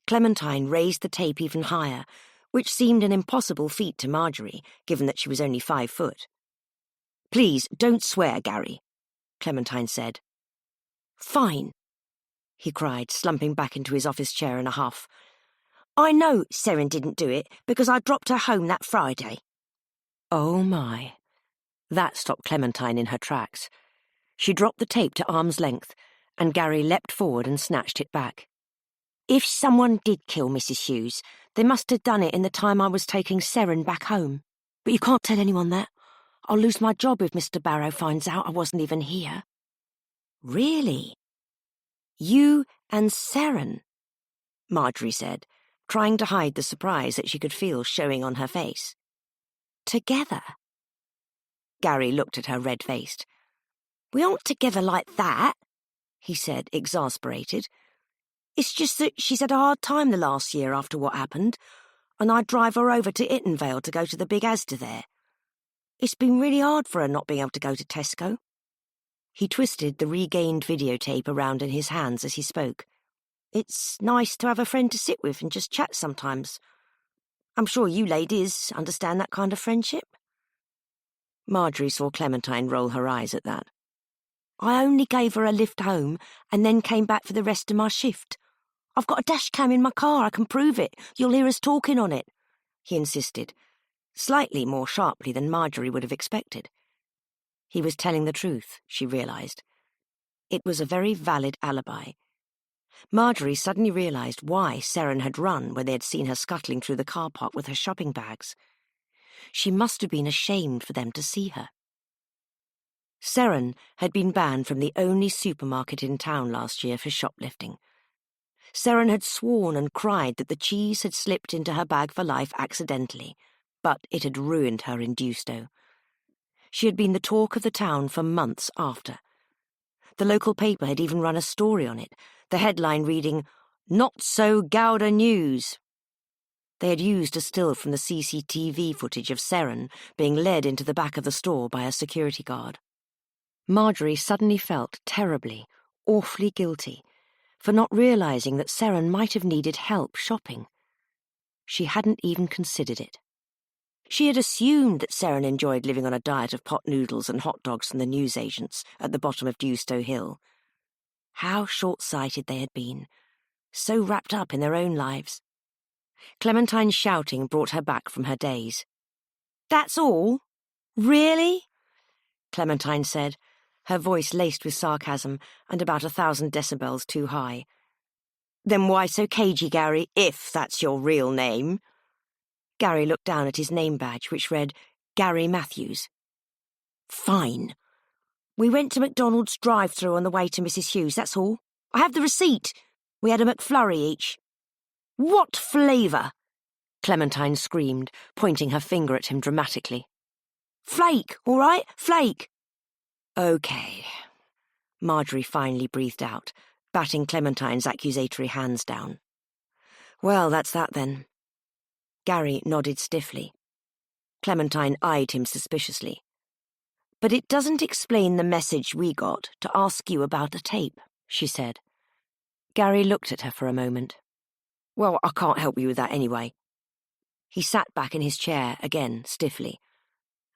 Clementine raised the tape even higher, which seemed an impossible feat to Marjorie, given that she was only 5 foot. "Please, don't swear, Gary," Clementine said. "Fine," he cried, slumping back into his office chair in a huff. I know Seren didn't do it because I dropped her home that Friday. Oh my. That stopped Clementine in her tracks. She dropped the tape to arm's length, and Gary leapt forward and snatched it back. If someone did kill Mrs. Hughes, they must have done it in the time I was taking Seren back home. But you can't tell anyone that. I'll lose my job if Mr. Barrow finds out I wasn't even here. Really? You and Seren? Marjorie said, trying to hide the surprise that she could feel showing on her face. Together? Gary looked at her red-faced. We aren't together like that, he said, exasperated. It's just that she's had a hard time the last year after what happened, and I drive her over to Ittenvale to go to the big Asda there. It's been really hard for her not being able to go to Tesco. He twisted the regained videotape around in his hands as he spoke. It's nice to have a friend to sit with and just chat sometimes. I'm sure you ladies understand that kind of friendship. Marjorie saw Clementine roll her eyes at that. I only gave her a lift home and then came back for the rest of my shift. I've got a dash cam in my car, I can prove it. You'll hear us talking on it, he insisted, slightly more sharply than Marjorie would have expected. He was telling the truth, she realised. It was a very valid alibi. Marjorie suddenly realised why Seren had run when they had seen her scuttling through the car park with her shopping bags. She must have been ashamed for them to see her. Seren had been banned from the only supermarket in town last year for shoplifting. Seren had sworn and cried that the cheese had slipped into her bag for life accidentally, but it had ruined her in Deusto. She had been the talk of the town for months after. The local paper had even run a story on it, the headline reading, "Not So Gouda News." They had used a still from the CCTV footage of Seren being led into the back of the store by a security guard. Marjorie suddenly felt terribly, awfully guilty for not realising that Seren might have needed help shopping. She hadn't even considered it. She had assumed that Seren enjoyed living on a diet of pot noodles and hot dogs from the newsagents at the bottom of Deusto Hill. How short-sighted they had been, so wrapped up in their own lives. Clementine's shouting brought her back from her daze. That's all? Really? Clementine said, her voice laced with sarcasm and about 1,000 decibels too high. Then why so cagey, Gary, if that's your real name? Gary looked down at his name badge, which read, Gary Matthews. Fine. We went to McDonald's drive-through on the way to Mrs. Hughes, that's all. I have the receipt. We had a McFlurry each. What flavour? Clementine screamed, pointing her finger at him dramatically. Flake, all right? Flake. Okay. Marjorie finally breathed out, batting Clementine's accusatory hands down. Well, that's that then. Gary nodded stiffly. Clementine eyed him suspiciously. But it doesn't explain the message we got to ask you about the tape, she said. Gary looked at her for a moment. Well, I can't help you with that anyway. He sat back in his chair, again, stiffly.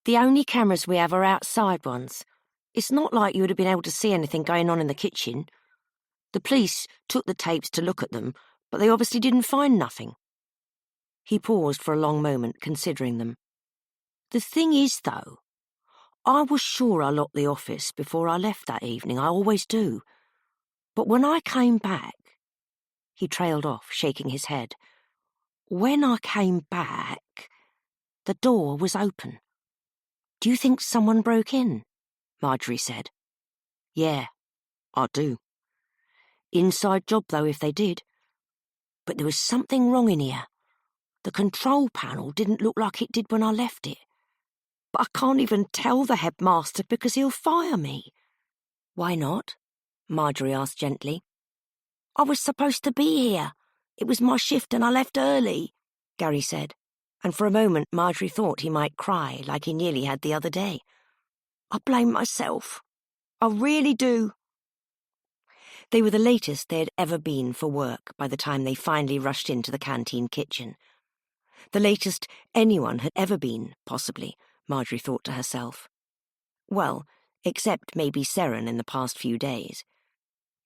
The only cameras we have are outside ones. It's not like you would have been able to see anything going on in the kitchen. The police took the tapes to look at them, but they obviously didn't find nothing. He paused for a long moment, considering them. The thing is, though, I was sure I locked the office before I left that evening, I always do. But when I came back... He trailed off, shaking his head. When I came back, the door was open. Do you think someone broke in? Marjorie said. Yeah, I do. Inside job, though, if they did. But there was something wrong in here. The control panel didn't look like it did when I left it. But I can't even tell the headmaster because he'll fire me. Why not? Marjorie asked gently. I was supposed to be here. It was my shift and I left early, Gary said, and for a moment Marjorie thought he might cry like he nearly had the other day. I blame myself. I really do. They were the latest they had ever been for work by the time they finally rushed into the canteen kitchen. The latest anyone had ever been, possibly, Marjorie thought to herself. Well, except maybe Seren in the past few days.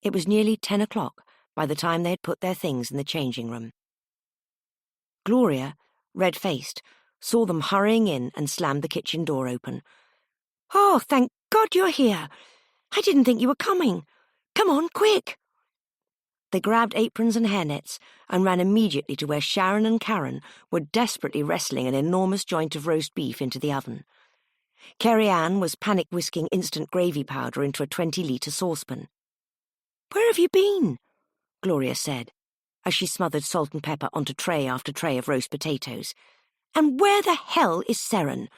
It was nearly 10 o'clock by the time they had put their things in the changing room. Gloria, red-faced, saw them hurrying in and slammed the kitchen door open. "Oh, thank God you're here. I didn't think you were coming. Come on, quick." They grabbed aprons and hairnets and ran immediately to where Sharon and Karen were desperately wrestling an enormous joint of roast beef into the oven. Kerry Ann was panic-whisking instant gravy powder into a 20-litre saucepan. "Where have you been?" Gloria said, as she smothered salt and pepper onto tray after tray of roast potatoes. "And where the hell is Seren?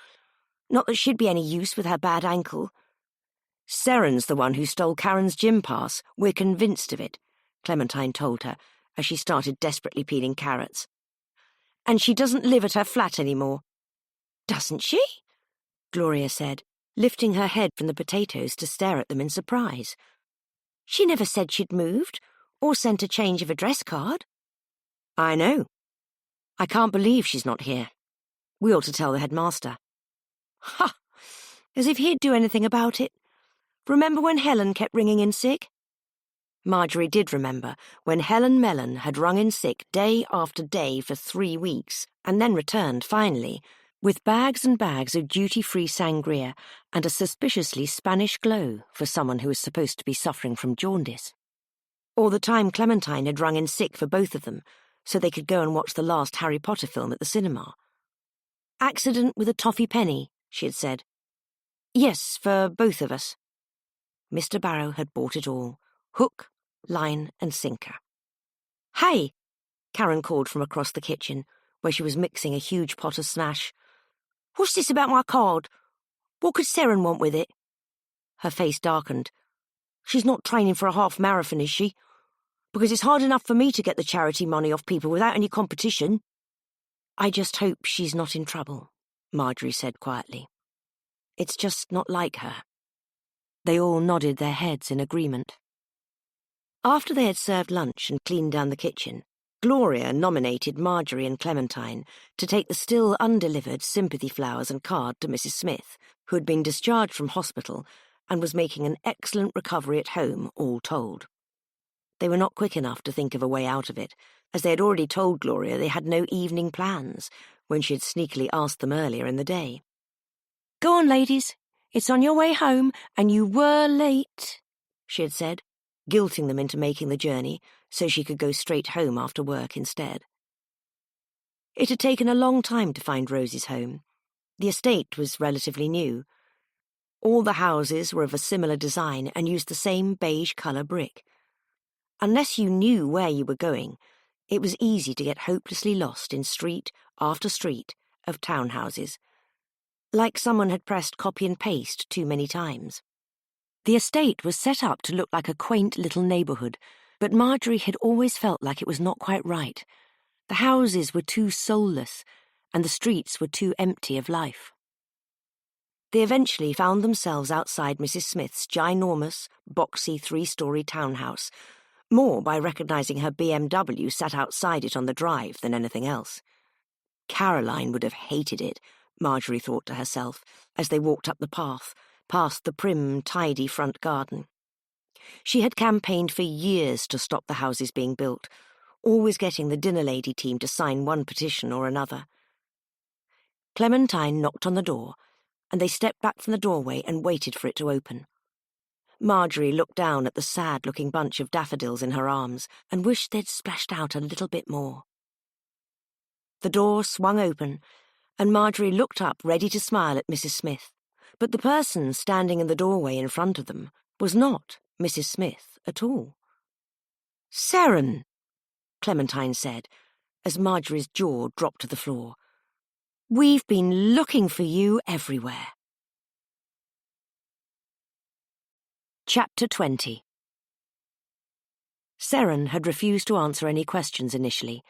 Not that she'd be any use with her bad ankle." "Seren's the one who stole Karen's gym pass. We're convinced of it," Clementine told her, as she started desperately peeling carrots. "And she doesn't live at her flat anymore." "Doesn't she?" Gloria said, lifting her head from the potatoes to stare at them in surprise. "She never said she'd moved, or sent a change of address card." "I know. I can't believe she's not here. We ought to tell the headmaster." "Ha! As if he'd do anything about it. Remember when Helen kept ringing in sick?" Marjorie did remember when Helen Mellon had rung in sick day after day for 3 weeks, and then returned, finally, with bags and bags of duty-free sangria and a suspiciously Spanish glow for someone who was supposed to be suffering from jaundice. Or the time Clementine had rung in sick for both of them, so they could go and watch the last Harry Potter film at the cinema. "Accident with a toffee penny," she had said. "Yes, for both of us." Mr. Barrow had bought it all. Hook, line, and sinker. "Hey!" Karen called from across the kitchen, where she was mixing a huge pot of smash. "What's this about my card? What could Seren want with it?" Her face darkened. "She's not training for a half marathon, is she? Because it's hard enough for me to get the charity money off people without any competition." "I just hope she's not in trouble," Marjorie said quietly. "It's just not like her." They all nodded their heads in agreement. After they had served lunch and cleaned down the kitchen, Gloria nominated Marjorie and Clementine to take the still undelivered sympathy flowers and card to Mrs. Smith, who had been discharged from hospital and was making an excellent recovery at home, all told. They were not quick enough to think of a way out of it, as they had already told Gloria they had no evening plans when she had sneakily asked them earlier in the day. "Go on, ladies. It's on your way home, and you were late," she had said, guilting them into making the journey so she could go straight home after work instead. It had taken a long time to find Rosie's home. The estate was relatively new. All the houses were of a similar design and used the same beige colour brick. Unless you knew where you were going, it was easy to get hopelessly lost in street after street of townhouses, like someone had pressed copy and paste too many times. The estate was set up to look like a quaint little neighbourhood, but Marjorie had always felt like it was not quite right. The houses were too soulless, and the streets were too empty of life. They eventually found themselves outside Mrs. Smith's ginormous, boxy 3-storey townhouse, more by recognising her BMW sat outside it on the drive than anything else. Caroline would have hated it, Marjorie thought to herself, as they walked up the path, past the prim, tidy front garden. She had campaigned for years to stop the houses being built, always getting the dinner lady team to sign one petition or another. Clementine knocked on the door, and they stepped back from the doorway and waited for it to open. Marjorie looked down at the sad-looking bunch of daffodils in her arms and wished they'd splashed out a little bit more. The door swung open, and Marjorie looked up ready to smile at Mrs. Smith. But the person standing in the doorway in front of them was not Mrs. Smith at all. "Seren," Clementine said, as Marjorie's jaw dropped to the floor. "We've been looking for you everywhere." Chapter 20. Seren had refused to answer any questions initially,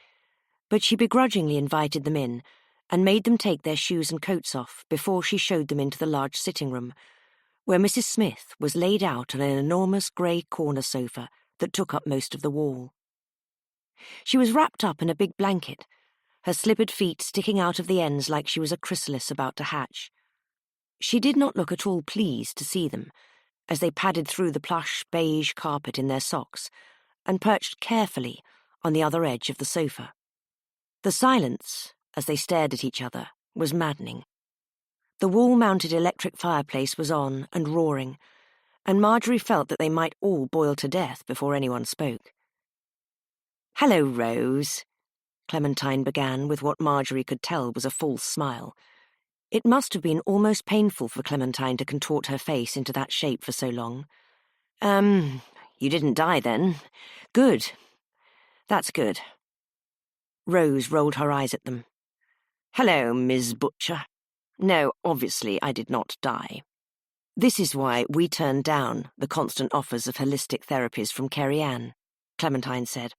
but she begrudgingly invited them in and made them take their shoes and coats off before she showed them into the large sitting room, where Mrs. Smith was laid out on an enormous grey corner sofa that took up most of the wall. She was wrapped up in a big blanket, her slippered feet sticking out of the ends like she was a chrysalis about to hatch. She did not look at all pleased to see them, as they padded through the plush beige carpet in their socks and perched carefully on the other edge of the sofa. The silence, as they stared at each other, was maddening. The wall-mounted electric fireplace was on and roaring, and Marjorie felt that they might all boil to death before anyone spoke. "Hello, Rose," Clementine began with what Marjorie could tell was a false smile. It must have been almost painful for Clementine to contort her face into that shape for so long. You didn't die then. Good. That's good." Rose rolled her eyes at them. "Hello, Ms. Butcher. No, obviously I did not die. This is why we turned down the constant offers of holistic therapies from Kerry Ann," Clementine said.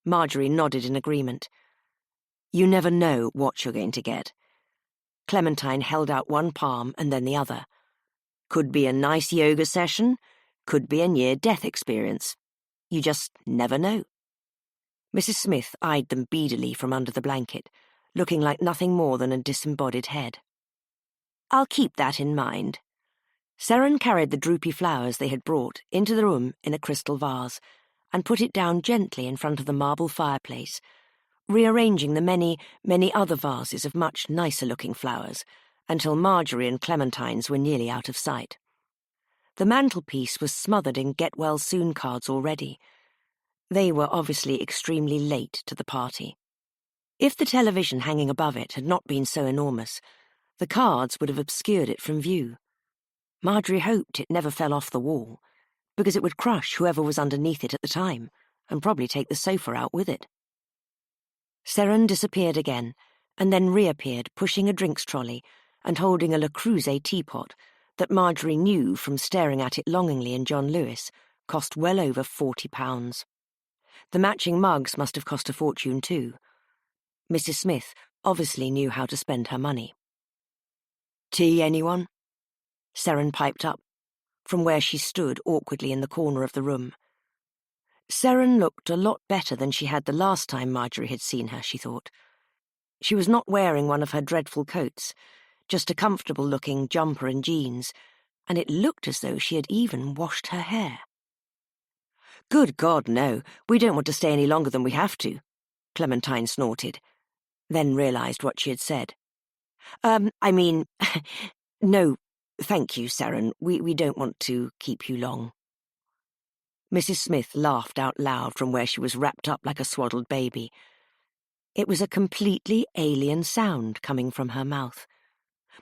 Marjorie nodded in agreement. "You never know what you're going to get." Clementine held out one palm and then the other. "Could be a nice yoga session, could be a near-death experience. You just never know." Mrs. Smith eyed them beadily from under the blanket, looking like nothing more than a disembodied head. "I'll keep that in mind." Seren carried the droopy flowers they had brought into the room in a crystal vase and put it down gently in front of the marble fireplace, rearranging the many, many other vases of much nicer-looking flowers until Marjorie and Clementine's were nearly out of sight. The mantelpiece was smothered in get-well-soon cards already. They were obviously extremely late to the party. If the television hanging above it had not been so enormous, the cards would have obscured it from view. Marjorie hoped it never fell off the wall, because it would crush whoever was underneath it at the time, and probably take the sofa out with it. Seren disappeared again, and then reappeared pushing a drinks trolley and holding a Le Creuset teapot that Marjorie knew from staring at it longingly in John Lewis cost well over £40. The matching mugs must have cost a fortune too. Mrs. Smith obviously knew how to spend her money. "Tea, anyone?" Seren piped up, from where she stood awkwardly in the corner of the room. Seren looked a lot better than she had the last time Marjorie had seen her, she thought. She was not wearing one of her dreadful coats, just a comfortable-looking jumper and jeans, and it looked as though she had even washed her hair. "Good God, no. We don't want to stay any longer than we have to," Clementine snorted, then realised what she had said. No, thank you, Seren. We don't want to keep you long." Mrs. Smith laughed out loud from where she was wrapped up like a swaddled baby. It was a completely alien sound coming from her mouth.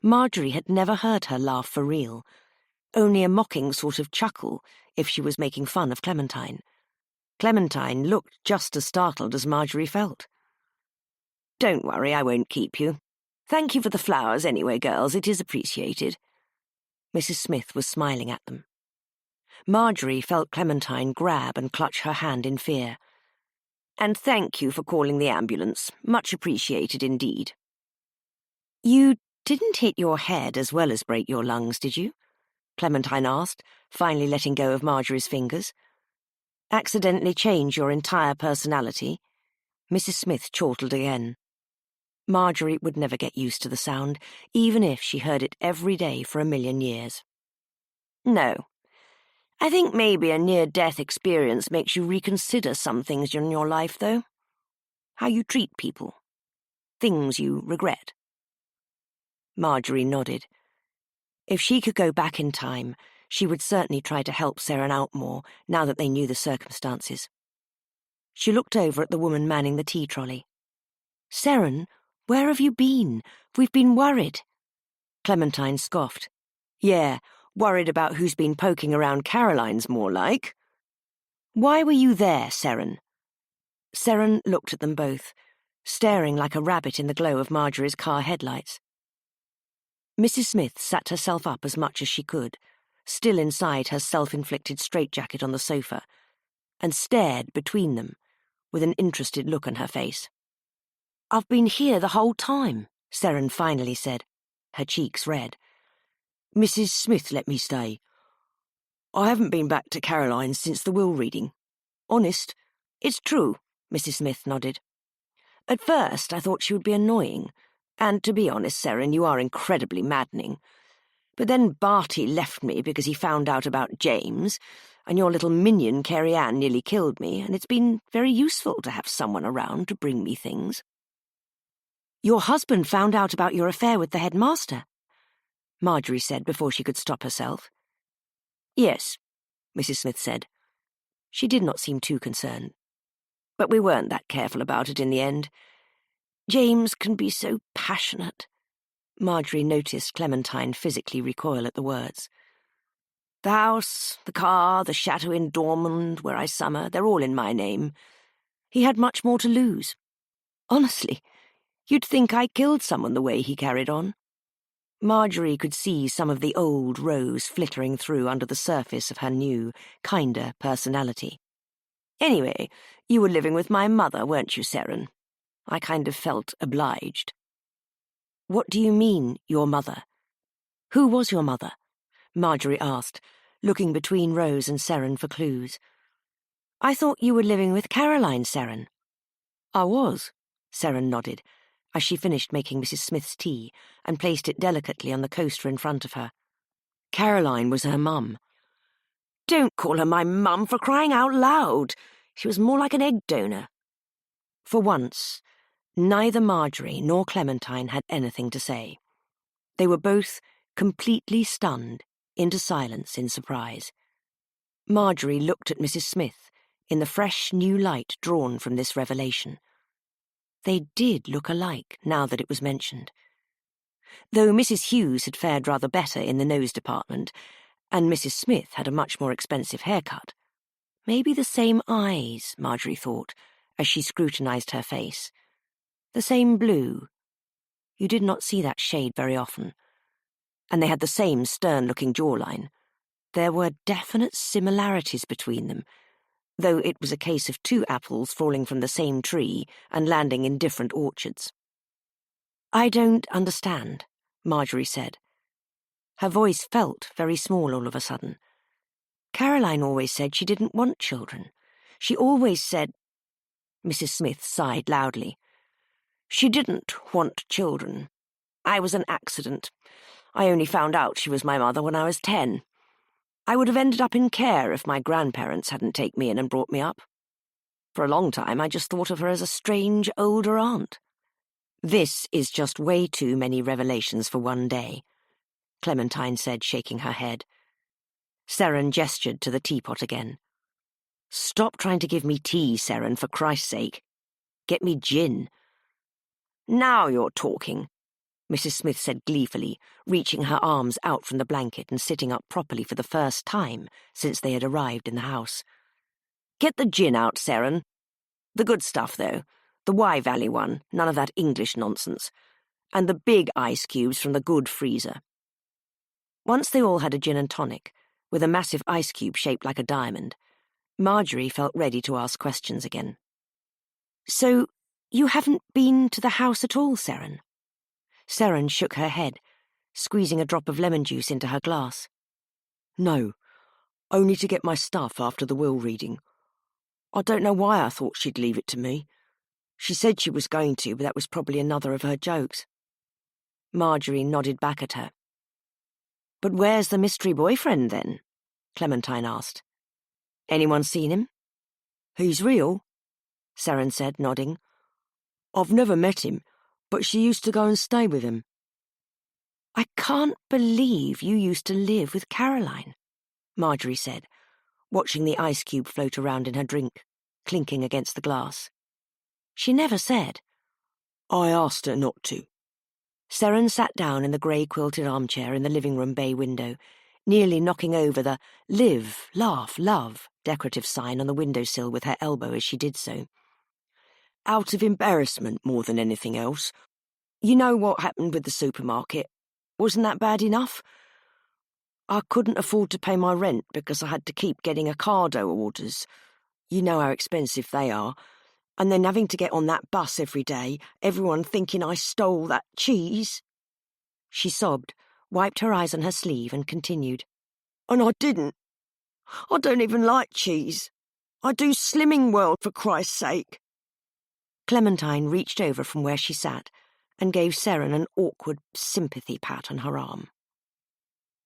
Marjorie had never heard her laugh for real, only a mocking sort of chuckle if she was making fun of Clementine. Clementine looked just as startled as Marjorie felt. "Don't worry, I won't keep you. Thank you for the flowers anyway, girls, it is appreciated." Mrs. Smith was smiling at them. Marjorie felt Clementine grab and clutch her hand in fear. "And thank you for calling the ambulance. Much appreciated indeed." "You didn't hit your head as well as break your lungs, did you?" Clementine asked, finally letting go of Marjorie's fingers. "Accidentally change your entire personality?" Mrs. Smith chortled again. Marjorie would never get used to the sound, even if she heard it every day for 1,000,000 years. "No. I think maybe a near-death experience makes you reconsider some things in your life, though. How you treat people. Things you regret." Marjorie nodded. If she could go back in time, she would certainly try to help Seren out more, now that they knew the circumstances. She looked over at the woman manning the tea trolley. "Seren, where have you been? We've been worried." Clementine scoffed. "Yeah, worried about who's been poking around Caroline's more like." "Why were you there, Seren?" Seren looked at them both, staring like a rabbit in the glow of Marjorie's car headlights. Mrs. Smith sat herself up as much as she could, still inside her self-inflicted straitjacket on the sofa, and stared between them, with an interested look on her face. "I've been here the whole time," Seren finally said, her cheeks red. "Mrs. Smith let me stay. I haven't been back to Caroline's since the will reading. Honest, it's true," Mrs. Smith nodded. "At first I thought she would be annoying, and to be honest, Seren, you are incredibly maddening. But then Barty left me because he found out about James, and your little minion Kerry Ann nearly killed me, and it's been very useful to have someone around to bring me things." Your husband found out about your affair with the headmaster, Marjorie said before she could stop herself. Yes, Mrs. Smith said. She did not seem too concerned. But we weren't that careful about it in the end. James can be so passionate. Marjorie noticed Clementine physically recoil at the words. The house, the car, the chateau in Dormond, where I summer, they're all in my name. He had much more to lose. Honestly, you'd think I killed someone the way he carried on. Marjorie could see some of the old rose flittering through under the surface of her new, kinder personality. Anyway, you were living with my mother, weren't you, Seren? I kind of felt obliged. What do you mean, your mother? Who was your mother? Marjorie asked, looking between Rose and Seren for clues. I thought you were living with Caroline, Seren. I was, Seren nodded, as she finished making Mrs. Smith's tea and placed it delicately on the coaster in front of her. Caroline was her mum. Don't call her my mum, for crying out loud. She was more like an egg donor. For once, neither Marjorie nor Clementine had anything to say. They were both completely stunned into silence in surprise. Marjorie looked at Mrs. Smith in the fresh new light drawn from this revelation. They did look alike now that it was mentioned. Though Mrs. Hughes had fared rather better in the nose department, and Mrs. Smith had a much more expensive haircut, maybe the same eyes, Marjorie thought, as she scrutinized her face. The same blue. You did not see that shade very often. And they had the same stern-looking jawline. There were definite similarities between them, though it was a case of two apples falling from the same tree and landing in different orchards. I don't understand, Marjorie said. Her voice felt very small all of a sudden. Caroline always said she didn't want children. She always said... Mrs. Smith sighed loudly. She didn't want children. I was an accident. I only found out she was my mother when I was 10. I would have ended up in care if my grandparents hadn't taken me in and brought me up. For a long time, I just thought of her as a strange older aunt. This is just way too many revelations for one day, Clementine said, shaking her head. Seren gestured to the teapot again. Stop trying to give me tea, Seren, for Christ's sake. Get me gin. Now you're talking, Mrs. Smith said gleefully, reaching her arms out from the blanket and sitting up properly for the first time since they had arrived in the house. Get the gin out, Seren. The good stuff, though. The Wye Valley one, none of that English nonsense. And the big ice cubes from the good freezer. Once they all had a gin and tonic, with a massive ice cube shaped like a diamond, Marjorie felt ready to ask questions again. So, you haven't been to the house at all, Seren? Seren shook her head, squeezing a drop of lemon juice into her glass. No, only to get my stuff after the will reading. I don't know why I thought she'd leave it to me. She said she was going to, but that was probably another of her jokes. Marjorie nodded back at her. But where's the mystery boyfriend, then? Clementine asked. Anyone seen him? He's real, Seren said, nodding. I've never met him, but she used to go and stay with him. I can't believe you used to live with Caroline, Marjorie said, watching the ice cube float around in her drink, clinking against the glass. She never said. I asked her not to. Seren sat down in the grey quilted armchair in the living room bay window, nearly knocking over the live, laugh, love decorative sign on the windowsill with her elbow as she did so. Out of embarrassment more than anything else. You know what happened with the supermarket? Wasn't that bad enough? I couldn't afford to pay my rent because I had to keep getting Ocado orders. You know how expensive they are. And then having to get on that bus every day, everyone thinking I stole that cheese. She sobbed, wiped her eyes on her sleeve and continued. And I didn't. I don't even like cheese. I do Slimming World, for Christ's sake. Clementine reached over from where she sat and gave Seren an awkward sympathy pat on her arm.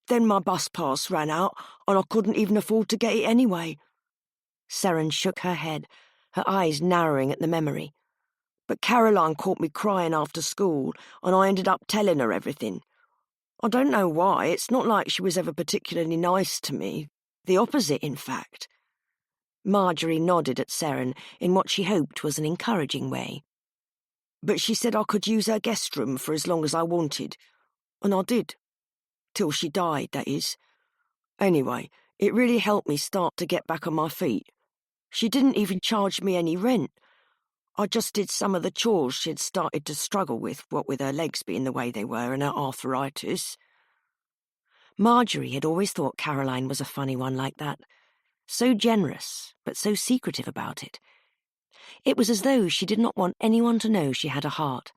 Then my bus pass ran out and I couldn't even afford to get it anyway. Seren shook her head, her eyes narrowing at the memory. But Caroline caught me crying after school, and I ended up telling her everything. I don't know why. It's not like she was ever particularly nice to me. The opposite, in fact." Marjorie nodded at Seren in what she hoped was an encouraging way. "But she said I could use her guest room for as long as I wanted. And I did. Till she died, that is. Anyway, it really helped me start to get back on my feet. She didn't even charge me any rent. I just did some of the chores she'd started to struggle with, what with her legs being the way they were and her arthritis." Marjorie had always thought Caroline was a funny one like that. So generous, but so secretive about it. It was as though she did not want anyone to know she had a heart,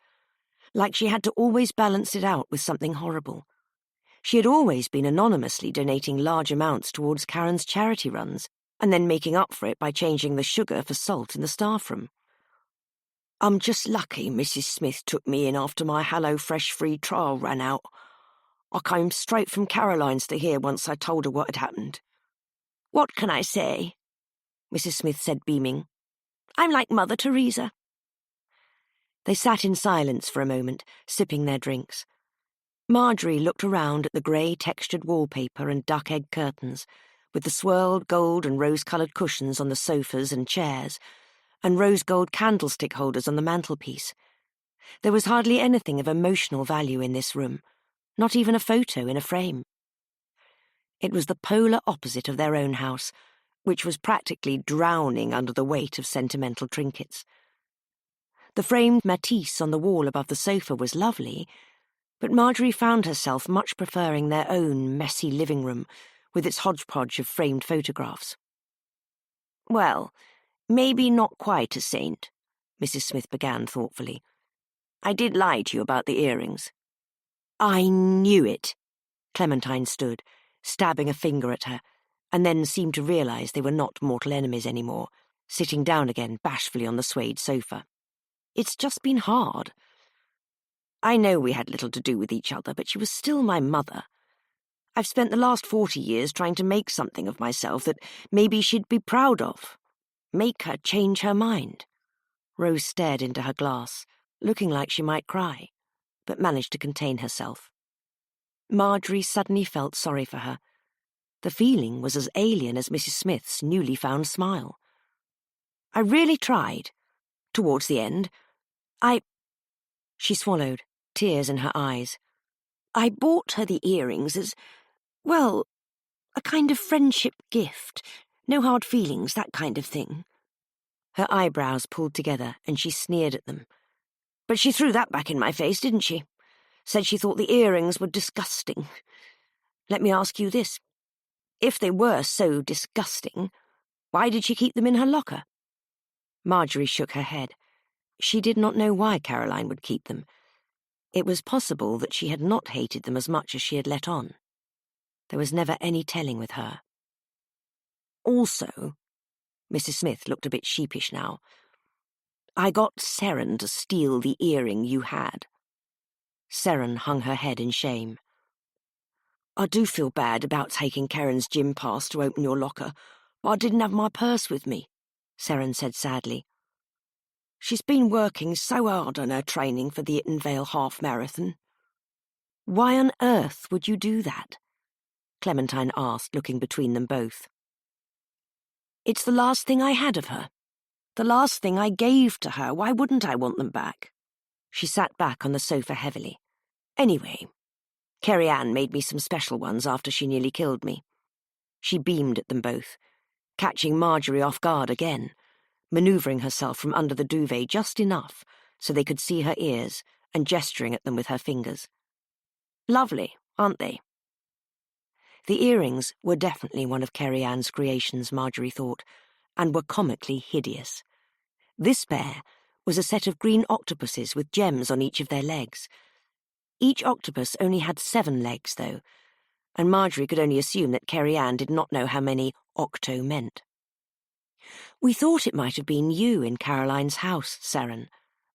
like she had to always balance it out with something horrible. She had always been anonymously donating large amounts towards Karen's charity runs, and then making up for it by changing the sugar for salt in the staff room. "I'm just lucky Mrs. Smith took me in after my HelloFresh free trial ran out. I came straight from Caroline's to here once I told her what had happened." "What can I say?" Mrs. Smith said, beaming. "I'm like Mother Teresa." They sat in silence for a moment, sipping their drinks. Marjorie looked around at the grey textured wallpaper and duck-egg curtains, with the swirled gold and rose-coloured cushions on the sofas and chairs, and rose-gold candlestick holders on the mantelpiece. There was hardly anything of emotional value in this room, not even a photo in a frame. It was the polar opposite of their own house, which was practically drowning under the weight of sentimental trinkets. The framed Matisse on the wall above the sofa was lovely, but Marjorie found herself much preferring their own messy living room with its hodgepodge of framed photographs. "Well, maybe not quite a saint," Mrs. Smith began thoughtfully. "I did lie to you about the earrings." "I knew it," Clementine stood, stabbing a finger at her, and then seemed to realise they were not mortal enemies anymore, sitting down again bashfully on the suede sofa. "It's just been hard. I know we had little to do with each other, but she was still my mother. I've spent the last 40 years trying to make something of myself that maybe she'd be proud of. Make her change her mind." Rose stared into her glass, looking like she might cry, but managed to contain herself. Marjorie suddenly felt sorry for her. The feeling was as alien as Mrs. Smith's newly found smile. "I really tried. Towards the end. She swallowed, tears in her eyes. "I bought her the earrings as, well, a kind of friendship gift. No hard feelings, that kind of thing." Her eyebrows pulled together, and she sneered at them. "But she threw that back in my face, didn't she? Said she thought the earrings were disgusting. Let me ask you this. If they were so disgusting, why did she keep them in her locker?" Marjorie shook her head. She did not know why Caroline would keep them. It was possible that she had not hated them as much as she had let on. There was never any telling with her. "Also," Mrs. Smith looked a bit sheepish now, "I got Seren to steal the earring you had." Seren hung her head in shame. "I do feel bad about taking Karen's gym pass to open your locker, but I didn't have my purse with me," Seren said sadly. "She's been working so hard on her training for the Ittenvale half marathon." "Why on earth would you do that?" Clementine asked, looking between them both. "It's the last thing I had of her. The last thing I gave to her. Why wouldn't I want them back?" She sat back on the sofa heavily. "Anyway, Kerry Ann made me some special ones after she nearly killed me." She beamed at them both, catching Marjorie off guard again, manoeuvring herself from under the duvet just enough so they could see her ears and gesturing at them with her fingers. "Lovely, aren't they?" The earrings were definitely one of Kerry Ann's creations, Marjorie thought, and were comically hideous. This pair was a set of green octopuses with gems on each of their legs. Each octopus only had 7 legs, though, and Marjorie could only assume that Kerry Ann did not know how many octo meant. "We thought it might have been you in Caroline's house, Seren,"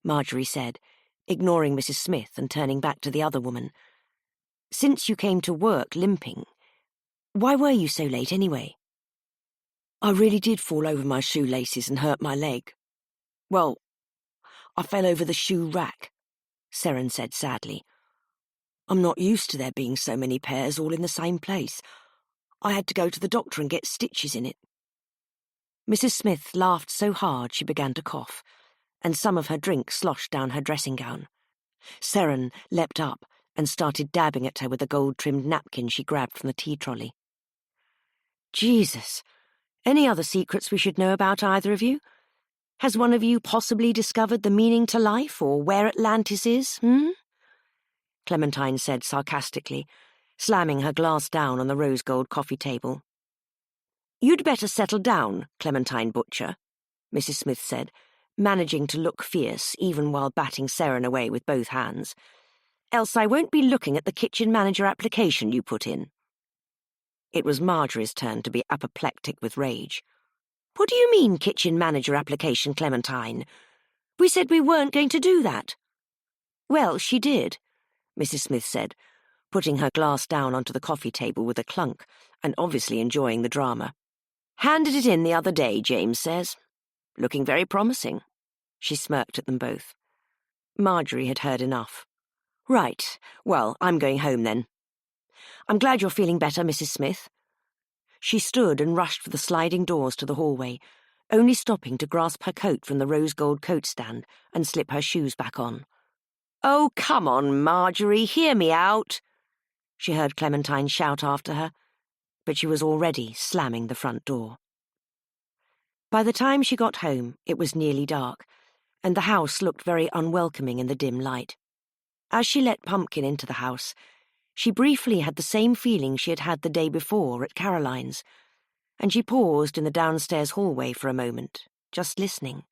Marjorie said, ignoring Mrs. Smith and turning back to the other woman. "Since you came to work limping, why were you so late anyway?" "I really did fall over my shoelaces and hurt my leg. Well, I fell over the shoe rack, Seren said sadly. I'm not used to there being so many pairs all in the same place. I had to go to the doctor and get stitches in it. Mrs. Smith laughed so hard she began to cough, and some of her drink sloshed down her dressing gown. Seren leapt up and started dabbing at her with a gold-trimmed napkin she grabbed from the tea trolley. Jesus! Any other secrets we should know about either of you? Has one of you possibly discovered the meaning to life, or where Atlantis is, Clementine said sarcastically, slamming her glass down on the rose-gold coffee table. You'd better settle down, Clementine Butcher, Mrs. Smith said, managing to look fierce even while batting Seren away with both hands. Else I won't be looking at the kitchen manager application you put in. It was Marjorie's turn to be apoplectic with rage. What do you mean, kitchen manager application, Clementine? We said we weren't going to do that. Well, she did, Mrs. Smith said, putting her glass down onto the coffee table with a clunk and obviously enjoying the drama. Handed it in the other day, James says. Looking very promising. She smirked at them both. Marjorie had heard enough. Right, well, I'm going home then. I'm glad you're feeling better, Mrs. Smith. She stood and rushed for the sliding doors to the hallway, only stopping to grasp her coat from the rose-gold coat stand and slip her shoes back on. Oh, come on, Marjorie, hear me out, she heard Clementine shout after her, but she was already slamming the front door. By the time she got home, it was nearly dark, and the house looked very unwelcoming in the dim light. As she let Pumpkin into the house, she briefly had the same feeling she had had the day before at Caroline's, and she paused in the downstairs hallway for a moment, just listening.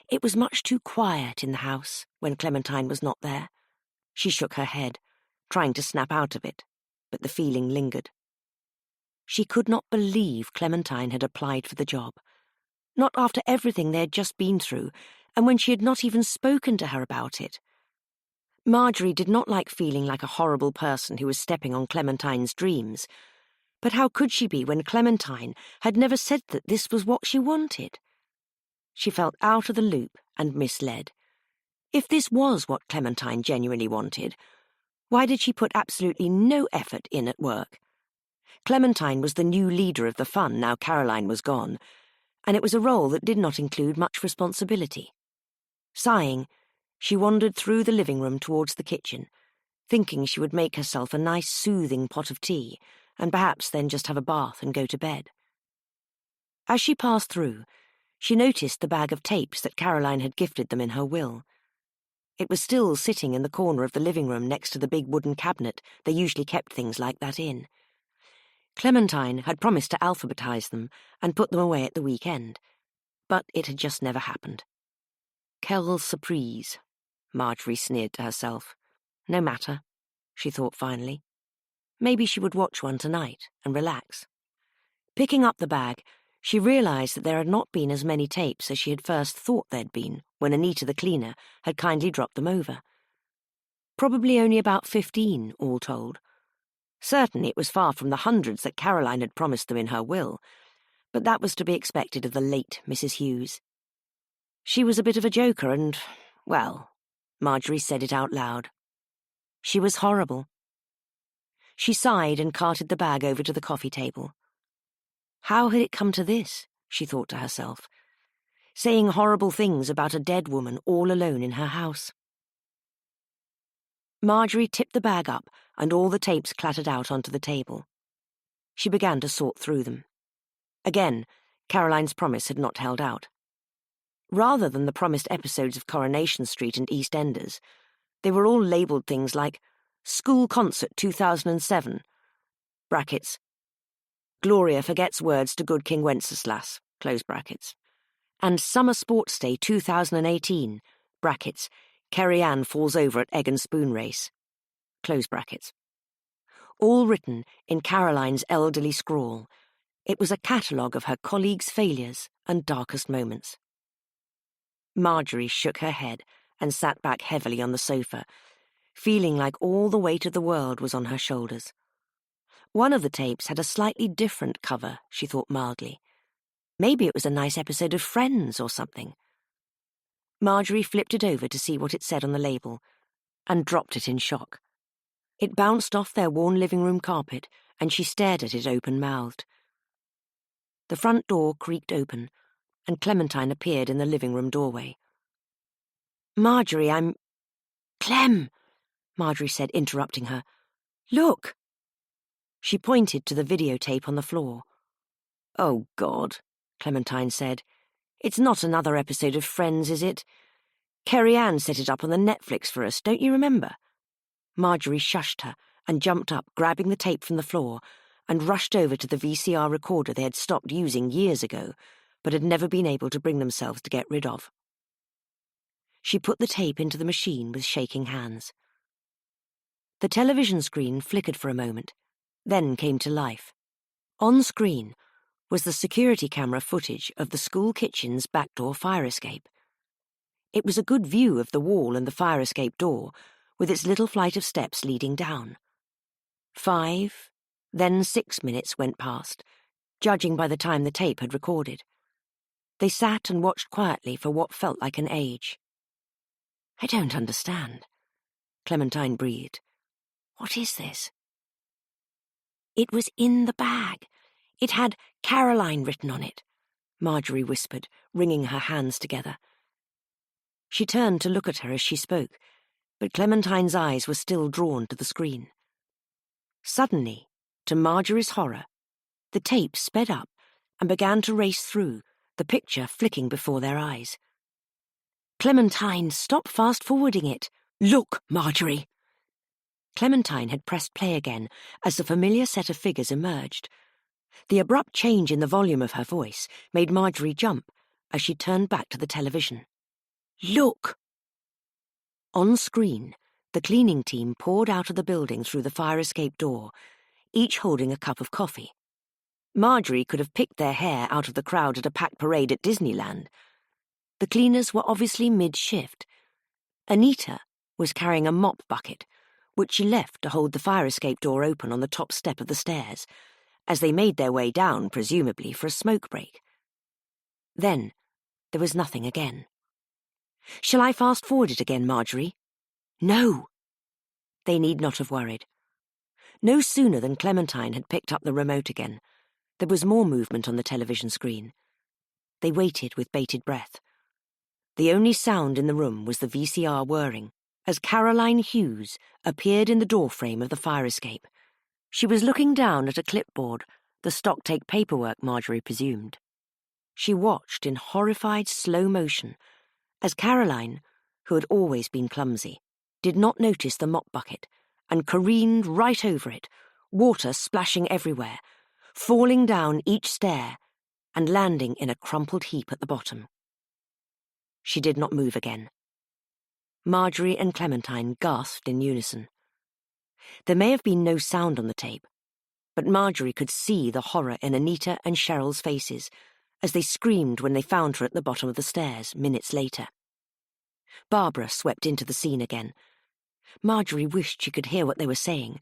It was much too quiet in the house when Clementine was not there. She shook her head, trying to snap out of it, but the feeling lingered. She could not believe Clementine had applied for the job. Not after everything they had just been through, and when she had not even spoken to her about it. Marjorie did not like feeling like a horrible person who was stepping on Clementine's dreams, but how could she be when Clementine had never said that this was what she wanted? She felt out of the loop and misled. If this was what Clementine genuinely wanted, why did she put absolutely no effort in at work? Clementine was the new leader of the fun now Caroline was gone, and it was a role that did not include much responsibility. Sighing, she wandered through the living room towards the kitchen, thinking she would make herself a nice soothing pot of tea, and perhaps then just have a bath and go to bed. As she passed through, she noticed the bag of tapes that Caroline had gifted them in her will. It was still sitting in the corner of the living room next to the big wooden cabinet they usually kept things like that in. Clementine had promised to alphabetize them and put them away at the weekend, but it had just never happened. Quelle surprise, Marjorie sneered to herself. No matter, she thought finally. Maybe she would watch one tonight and relax. Picking up the bag, she realized that there had not been as many tapes as she had first thought there'd been when Anita the cleaner had kindly dropped them over. Probably only about 15, all told. Certainly it was far from the hundreds that Caroline had promised them in her will, but that was to be expected of the late Mrs. Hughes. She was a bit of a joker and, well, Marjorie said it out loud. She was horrible. She sighed and carted the bag over to the coffee table. How had it come to this, she thought to herself, saying horrible things about a dead woman all alone in her house? Marjorie tipped the bag up and all the tapes clattered out onto the table. She began to sort through them. Again, Caroline's promise had not held out. Rather than the promised episodes of Coronation Street and EastEnders, they were all labelled things like School Concert 2007, brackets, Gloria Forgets Words to Good King Wenceslas, close brackets, and Summer Sports Day 2018, brackets, Kerry Ann Falls Over at Egg and Spoon Race, close brackets. All written in Caroline's elderly scrawl, it was a catalogue of her colleagues' failures and darkest moments. Marjorie shook her head and sat back heavily on the sofa, feeling like all the weight of the world was on her shoulders. One of the tapes had a slightly different cover, she thought mildly. Maybe it was a nice episode of Friends or something. Marjorie flipped it over to see what it said on the label, and dropped it in shock. It bounced off their worn living room carpet, and she stared at it open-mouthed. The front door creaked open, and Clementine appeared in the living room doorway. "Marjorie, I'm—" "Clem!" Marjorie said, interrupting her. "Look!" She pointed to the videotape on the floor. "Oh, God," Clementine said. "It's not another episode of Friends, is it? Kerry Ann set it up on the Netflix for us, don't you remember?" Marjorie shushed her and jumped up, grabbing the tape from the floor, and rushed over to the VCR recorder they had stopped using years ago, but had never been able to bring themselves to get rid of. She put the tape into the machine with shaking hands. The television screen flickered for a moment, then came to life. On screen was the security camera footage of the school kitchen's backdoor fire escape. It was a good view of the wall and the fire escape door, with its little flight of steps leading down. 5, then 6 minutes went past, judging by the time the tape had recorded. They sat and watched quietly for what felt like an age. "I don't understand," Clementine breathed. "What is this?" "It was in the bag. It had Caroline written on it," Marjorie whispered, wringing her hands together. She turned to look at her as she spoke, but Clementine's eyes were still drawn to the screen. Suddenly, to Marjorie's horror, the tape sped up and began to race through, the picture flicking before their eyes. "Clementine, stop fast-forwarding it. Look, Marjorie!" Clementine had pressed play again as the familiar set of figures emerged. The abrupt change in the volume of her voice made Marjorie jump as she turned back to the television. "Look!" On screen, the cleaning team poured out of the building through the fire escape door, each holding a cup of coffee. Marjorie could have picked their hair out of the crowd at a packed parade at Disneyland. The cleaners were obviously mid-shift. Anita was carrying a mop bucket, which she left to hold the fire escape door open on the top step of the stairs, as they made their way down, presumably for a smoke break. Then there was nothing again. "Shall I fast-forward it again, Marjorie?" "No." They need not have worried. No sooner than Clementine had picked up the remote again, there was more movement on the television screen. They waited with bated breath. The only sound in the room was the VCR whirring, as Caroline Hughes appeared in the doorframe of the fire escape. She was looking down at a clipboard, the stocktake paperwork, Marjorie presumed. She watched in horrified slow motion as Caroline, who had always been clumsy, did not notice the mop bucket and careened right over it, water splashing everywhere, falling down each stair and landing in a crumpled heap at the bottom. She did not move again. Marjorie and Clementine gasped in unison. There may have been no sound on the tape, but Marjorie could see the horror in Anita and Cheryl's faces as they screamed when they found her at the bottom of the stairs minutes later. Barbara swept into the scene again. Marjorie wished she could hear what they were saying,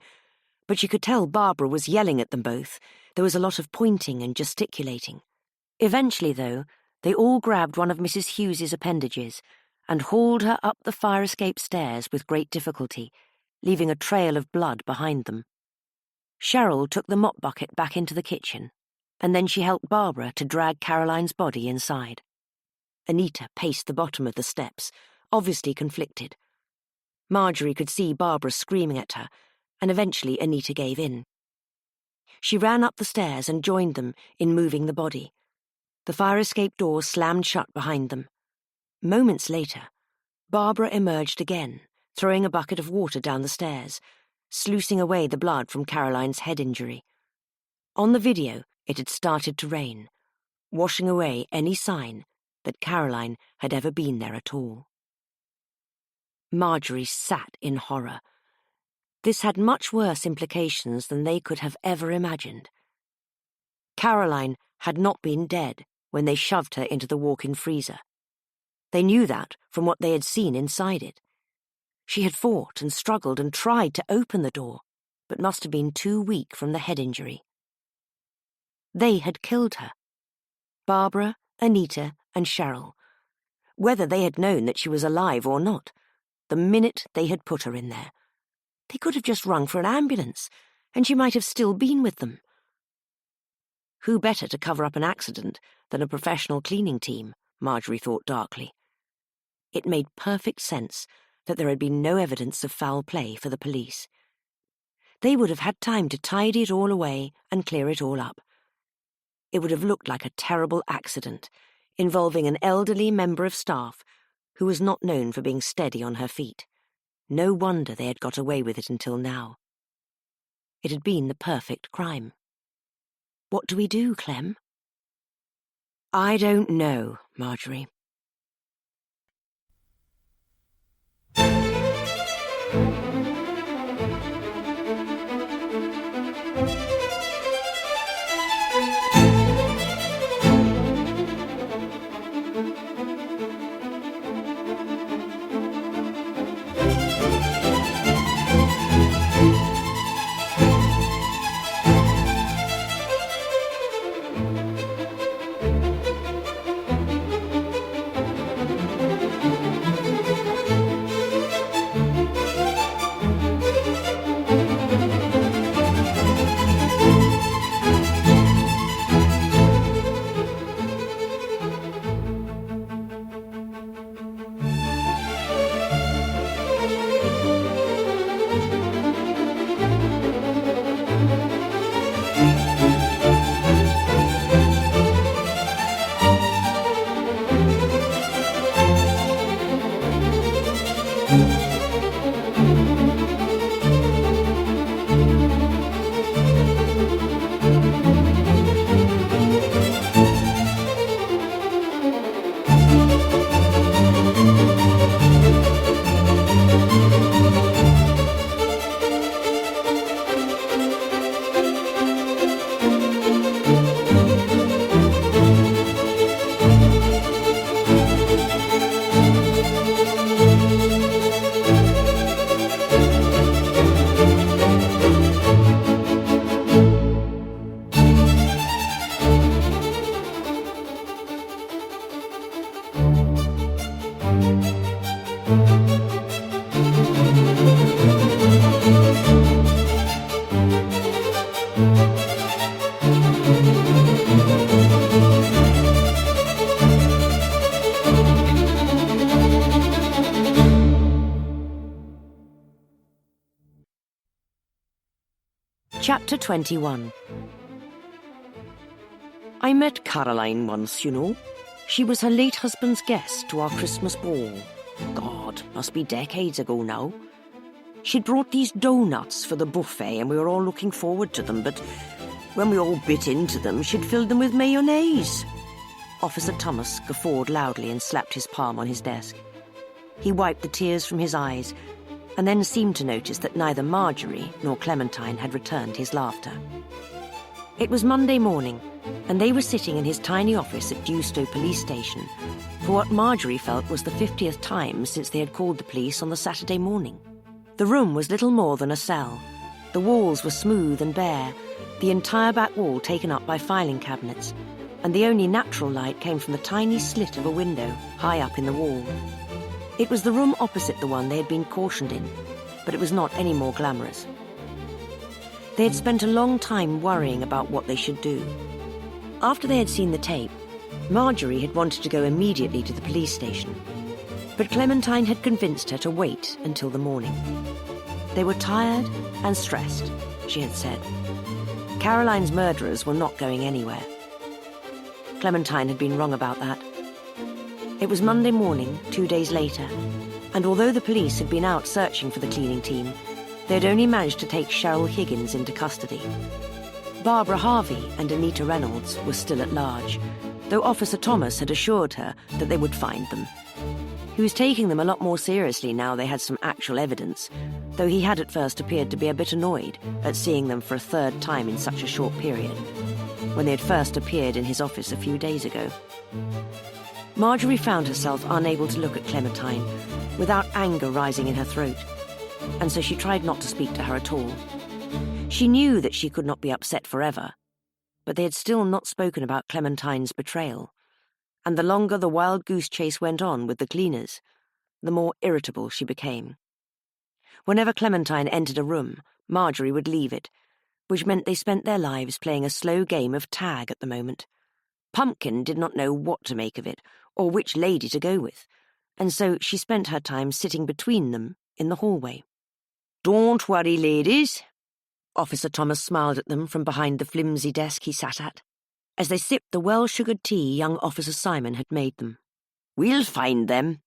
but she could tell Barbara was yelling at them both. There was a lot of pointing and gesticulating. Eventually, though, they all grabbed one of Mrs. Hughes's appendages and hauled her up the fire escape stairs with great difficulty, leaving a trail of blood behind them. Cheryl took the mop bucket back into the kitchen, and then she helped Barbara to drag Caroline's body inside. Anita paced the bottom of the steps, obviously conflicted. Marjorie could see Barbara screaming at her, and eventually Anita gave in. She ran up the stairs and joined them in moving the body. The fire escape door slammed shut behind them. Moments later, Barbara emerged again, throwing a bucket of water down the stairs, sluicing away the blood from Caroline's head injury. On the video, it had started to rain, washing away any sign that Caroline had ever been there at all. Marjorie sat in horror. This had much worse implications than they could have ever imagined. Caroline had not been dead when they shoved her into the walk-in freezer. They knew that from what they had seen inside it. She had fought and struggled and tried to open the door, but must have been too weak from the head injury. They had killed her. Barbara, Anita, and Cheryl, whether they had known that she was alive or not, the minute they had put her in there. They could have just rung for an ambulance, and she might have still been with them. Who better to cover up an accident than a professional cleaning team, Marjorie thought darkly. It made perfect sense that there had been no evidence of foul play for the police. They would have had time to tidy it all away and clear it all up. It would have looked like a terrible accident involving an elderly member of staff who was not known for being steady on her feet. No wonder they had got away with it until now. It had been the perfect crime. What do we do, Clem? I don't know, Marjorie. Chapter 21. I met Caroline once, you know. She was her late husband's guest to our Christmas ball. God, must be decades ago now. She'd brought these doughnuts for the buffet and we were all looking forward to them, but when we all bit into them, she'd filled them with mayonnaise. Officer Thomas guffawed loudly and slapped his palm on his desk. He wiped the tears from his eyes and then seemed to notice that neither Marjorie nor Clementine had returned his laughter. It was Monday morning, and they were sitting in his tiny office at Dewstowe Police Station for what Marjorie felt was the 50th time since they had called the police on the Saturday morning. The room was little more than a cell. The walls were smooth and bare, the entire back wall taken up by filing cabinets, and the only natural light came from the tiny slit of a window high up in the wall. It was the room opposite the one they had been cautioned in, but it was not any more glamorous. They had spent a long time worrying about what they should do. After they had seen the tape, Marjorie had wanted to go immediately to the police station, but Clementine had convinced her to wait until the morning. They were tired and stressed, she had said. Caroline's murderers were not going anywhere. Clementine had been wrong about that. It was Monday morning, 2 days later, and although the police had been out searching for the cleaning team, they had only managed to take Cheryl Higgins into custody. Barbara Harvey and Anita Reynolds were still at large, though Officer Thomas had assured her that they would find them. He was taking them a lot more seriously now they had some actual evidence, though he had at first appeared to be a bit annoyed at seeing them for a third time in such a short period, when they had first appeared in his office a few days ago. Marjorie found herself unable to look at Clementine without anger rising in her throat, and so she tried not to speak to her at all. She knew that she could not be upset forever, but they had still not spoken about Clementine's betrayal, and the longer the wild goose chase went on with the cleaners, the more irritable she became. Whenever Clementine entered a room, Marjorie would leave it, which meant they spent their lives playing a slow game of tag at the moment. Pumpkin did not know what to make of it, or which lady to go with, and so she spent her time sitting between them in the hallway. "Don't worry, ladies." Officer Thomas smiled at them from behind the flimsy desk he sat at, as they sipped the well-sugared tea young Officer Simon had made them. "We'll find them."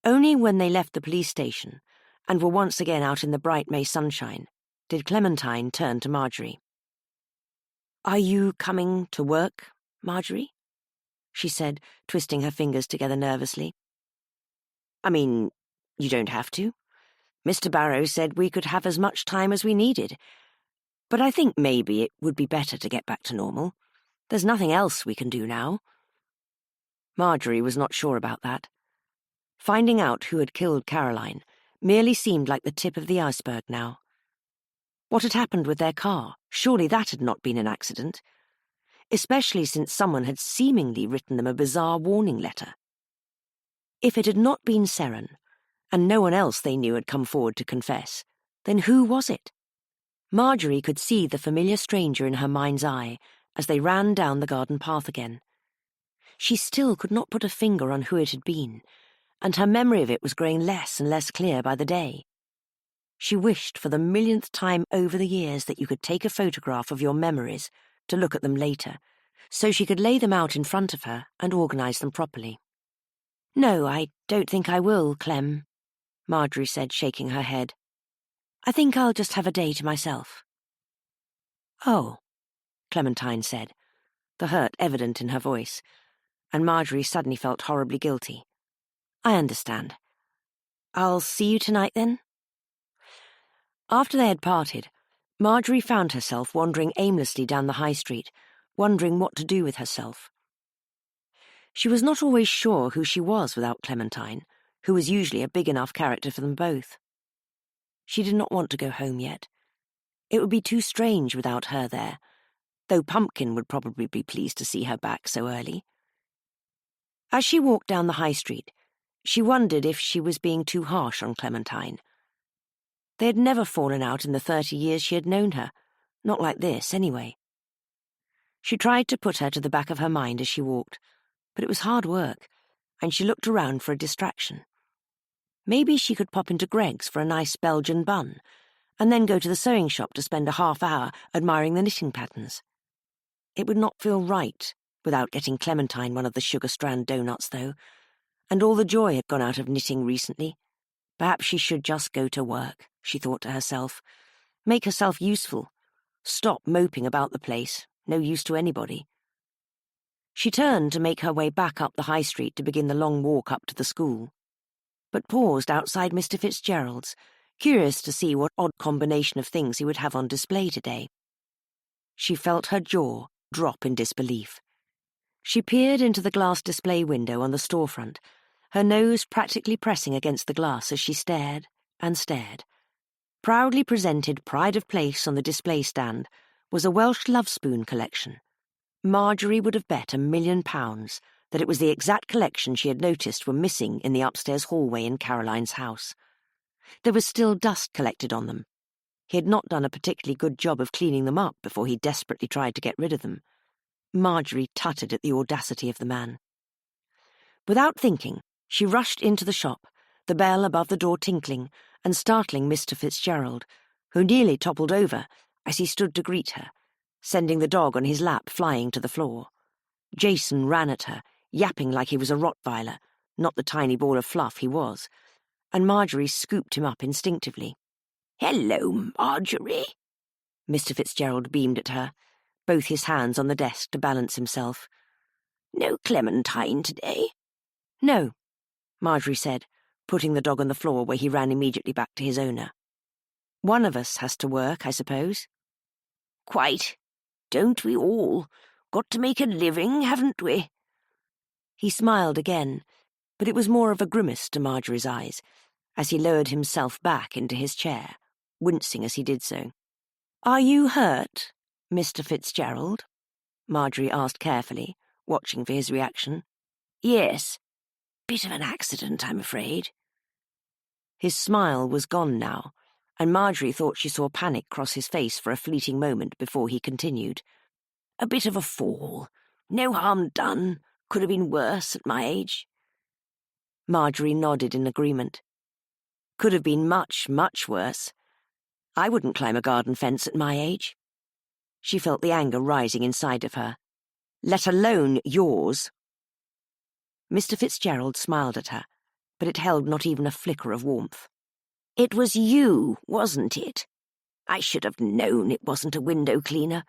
Only when they left the police station and were once again out in the bright May sunshine did Clementine turn to Marjorie. "Are you coming to work, Marjorie?" she said, twisting her fingers together nervously. "I mean, you don't have to. Mr. Barrow said we could have as much time as we needed. But I think maybe it would be better to get back to normal. There's nothing else we can do now." Marjorie was not sure about that. Finding out who had killed Caroline merely seemed like the tip of the iceberg now. What had happened with their car? Surely that had not been an accident, especially since someone had seemingly written them a bizarre warning letter. If it had not been Seren, and no one else they knew had come forward to confess, then who was it? Marjorie could see the familiar stranger in her mind's eye as they ran down the garden path again. She still could not put a finger on who it had been, and her memory of it was growing less and less clear by the day. She wished for the millionth time over the years that you could take a photograph of your memories to look at them later, so she could lay them out in front of her and organise them properly. "No, I don't think I will, Clem," Marjorie said, shaking her head. "I think I'll just have a day to myself." "Oh," Clementine said, the hurt evident in her voice, and Marjorie suddenly felt horribly guilty. "I understand. I'll see you tonight, then?" After they had parted, Marjorie found herself wandering aimlessly down the high street, wondering what to do with herself. She was not always sure who she was without Clementine, who was usually a big enough character for them both. She did not want to go home yet. It would be too strange without her there, though Pumpkin would probably be pleased to see her back so early. As she walked down the high street, she wondered if she was being too harsh on Clementine. They had never fallen out in the 30 years she had known her, not like this, anyway. She tried to put her to the back of her mind as she walked, but it was hard work, and she looked around for a distraction. Maybe she could pop into Greg's for a nice Belgian bun, and then go to the sewing shop to spend a half hour admiring the knitting patterns. It would not feel right without getting Clementine one of the sugar strand doughnuts, though, and all the joy had gone out of knitting recently. Perhaps she should just go to work, she thought to herself. Make herself useful. Stop moping about the place, no use to anybody. She turned to make her way back up the high street to begin the long walk up to the school, but paused outside Mr. Fitzgerald's, curious to see what odd combination of things he would have on display today. She felt her jaw drop in disbelief. She peered into the glass display window on the storefront, her nose practically pressing against the glass as she stared and stared. Proudly presented pride of place on the display stand was a Welsh love spoon collection. Marjorie would have bet £1,000,000 that it was the exact collection she had noticed were missing in the upstairs hallway in Caroline's house. There was still dust collected on them. He had not done a particularly good job of cleaning them up before he desperately tried to get rid of them. Marjorie tutted at the audacity of the man. Without thinking, she rushed into the shop, the bell above the door tinkling and startling Mr. Fitzgerald, who nearly toppled over as he stood to greet her, sending the dog on his lap flying to the floor. Jason ran at her, yapping like he was a Rottweiler, not the tiny ball of fluff he was, and Marjorie scooped him up instinctively. "Hello, Marjorie," Mr. Fitzgerald beamed at her, both his hands on the desk to balance himself. "No Clementine today?" "No," Marjorie said, putting the dog on the floor where he ran immediately back to his owner. "One of us has to work, I suppose." "Quite. Don't we all? Got to make a living, haven't we?" He smiled again, but it was more of a grimace to Marjorie's eyes, as he lowered himself back into his chair, wincing as he did so. "Are you hurt, Mr. Fitzgerald?" Marjorie asked carefully, watching for his reaction. "Yes. Bit of an accident, I'm afraid." His smile was gone now, and Marjorie thought she saw panic cross his face for a fleeting moment before he continued. "A bit of a fall. No harm done. Could have been worse at my age." Marjorie nodded in agreement. "Could have been much, much worse. I wouldn't climb a garden fence at my age." She felt the anger rising inside of her. "Let alone yours." Mr. Fitzgerald smiled at her, but it held not even a flicker of warmth. "It was you, wasn't it? I should have known it wasn't a window cleaner.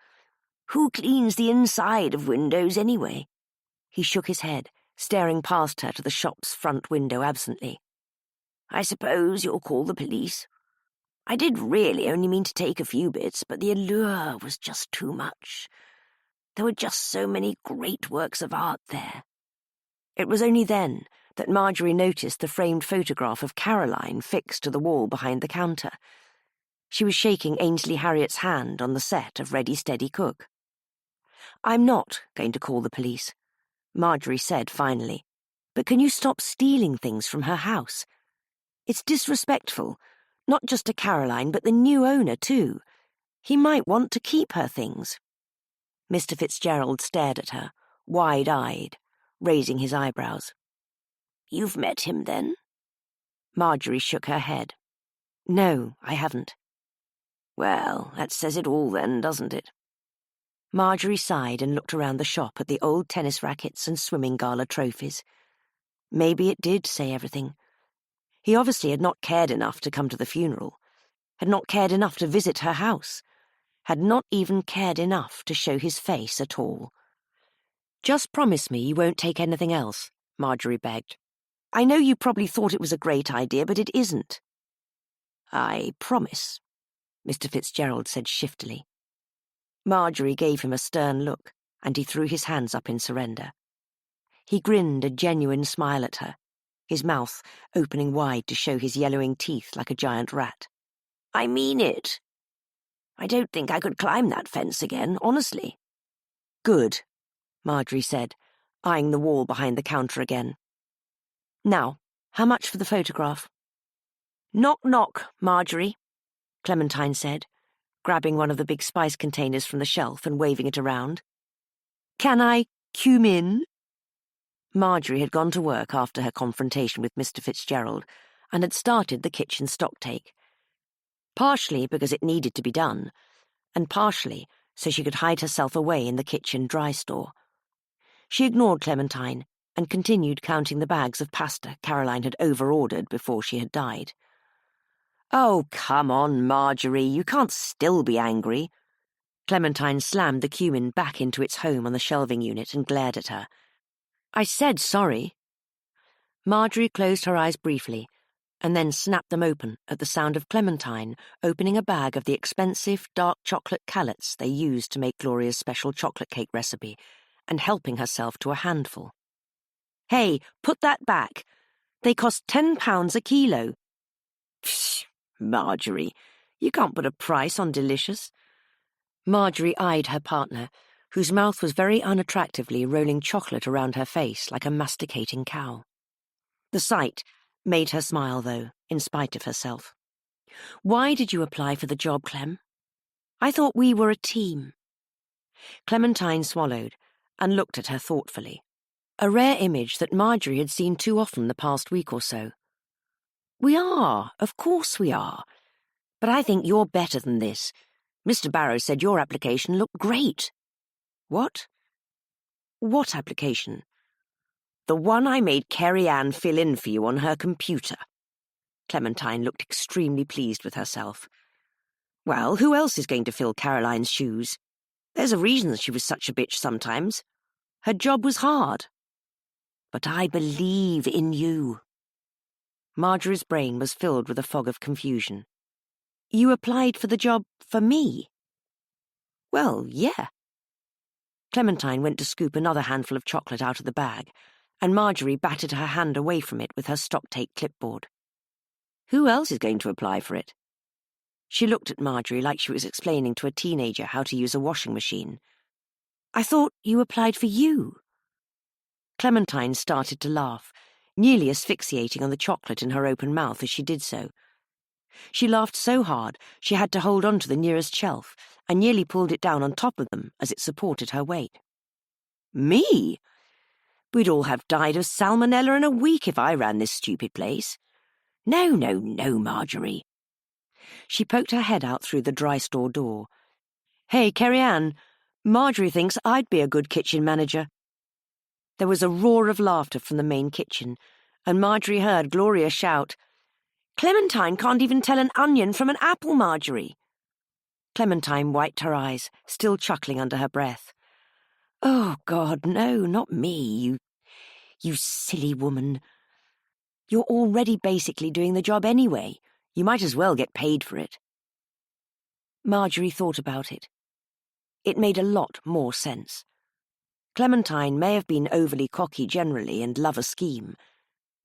Who cleans the inside of windows anyway?" He shook his head, staring past her to the shop's front window absently. "I suppose you'll call the police. I did really only mean to take a few bits, but the allure was just too much. There were just so many great works of art there." It was only then that Marjorie noticed the framed photograph of Caroline fixed to the wall behind the counter. She was shaking Ainsley Harriet's hand on the set of Ready Steady Cook. "I'm not going to call the police," Marjorie said finally. "But can you stop stealing things from her house? It's disrespectful, not just to Caroline, but the new owner too. He might want to keep her things." Mr. Fitzgerald stared at her, wide-eyed, raising his eyebrows. "You've met him, then?" Marjorie shook her head. "No, I haven't." "Well, that says it all then, doesn't it?" Marjorie sighed and looked around the shop at the old tennis rackets and swimming gala trophies. Maybe it did say everything. He obviously had not cared enough to come to the funeral, had not cared enough to visit her house, had not even cared enough to show his face at all. "Just promise me you won't take anything else," Marjorie begged. "I know you probably thought it was a great idea, but it isn't." "I promise," Mr. Fitzgerald said shiftily. Marjorie gave him a stern look, and he threw his hands up in surrender. He grinned a genuine smile at her, his mouth opening wide to show his yellowing teeth like a giant rat. "I mean it. I don't think I could climb that fence again, honestly." "Good," Marjorie said, eyeing the wall behind the counter again. "Now, how much for the photograph?" "Knock, knock, Marjorie," Clementine said, grabbing one of the big spice containers from the shelf and waving it around. "Can I come in?" Marjorie had gone to work after her confrontation with Mr. Fitzgerald and had started the kitchen stocktake. Partially because it needed to be done, and partially so she could hide herself away in the kitchen dry store. She ignored Clementine and continued counting the bags of pasta Caroline had over-ordered before she had died. "Oh, come on, Marjorie, you can't still be angry." Clementine slammed the cumin back into its home on the shelving unit and glared at her. "I said sorry." Marjorie closed her eyes briefly and then snapped them open at the sound of Clementine opening a bag of the expensive dark chocolate callets they used to make Gloria's special chocolate cake recipe and helping herself to a handful. "Hey, put that back. They cost £10 a kilo." "Psh, Marjorie, you can't put a price on delicious." Marjorie eyed her partner, whose mouth was very unattractively rolling chocolate around her face like a masticating cow. The sight made her smile, though, in spite of herself. "Why did you apply for the job, Clem? I thought we were a team." Clementine swallowed and looked at her thoughtfully, a rare image that Marjorie had seen too often the past week or so. "We are, of course we are. But I think you're better than this. Mr. Barrow said your application looked great." "What?" "What application?" "The one I made Kerry Ann fill in for you on her computer." Clementine looked extremely pleased with herself. "Well, who else is going to fill Caroline's shoes? There's a reason she was such a bitch sometimes. Her job was hard." "But I believe in you." Marjorie's brain was filled with a fog of confusion. "You applied for the job for me?" "Well, yeah." Clementine went to scoop another handful of chocolate out of the bag, and Marjorie batted her hand away from it with her stocktake clipboard. "Who else is going to apply for it?" She looked at Marjorie like she was explaining to a teenager how to use a washing machine. "I thought you applied for you." Clementine started to laugh, nearly asphyxiating on the chocolate in her open mouth as she did so. She laughed so hard she had to hold on to the nearest shelf and nearly pulled it down on top of them as it supported her weight. Me? We'd all have died of salmonella in a week if I ran this stupid place. No, no, no, Marjorie. She poked her head out through the dry store door. Hey, Kerry-Ann, Marjorie thinks I'd be a good kitchen manager. There was a roar of laughter from the main kitchen, and Marjorie heard Gloria shout, Clementine can't even tell an onion from an apple, Marjorie. Clementine wiped her eyes, still chuckling under her breath. Oh, God, no, not me, you silly woman. You're already basically doing the job anyway. You might as well get paid for it. Marjorie thought about it. It made a lot more sense. Clementine may have been overly cocky generally and love a scheme,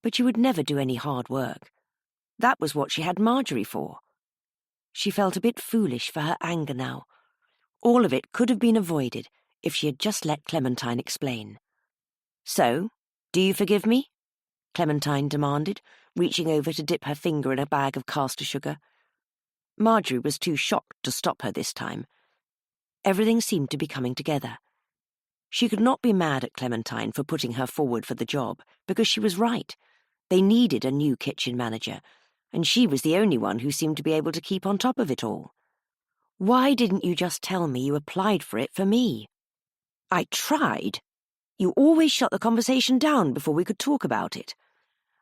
but she would never do any hard work. That was what she had Marjorie for. She felt a bit foolish for her anger now. All of it could have been avoided if she had just let Clementine explain. So, do you forgive me? Clementine demanded, reaching over to dip her finger in a bag of caster sugar. Marjorie was too shocked to stop her this time. Everything seemed to be coming together. She could not be mad at Clementine for putting her forward for the job, because she was right. They needed a new kitchen manager, and she was the only one who seemed to be able to keep on top of it all. Why didn't you just tell me you applied for it for me? I tried. You always shut the conversation down before we could talk about it.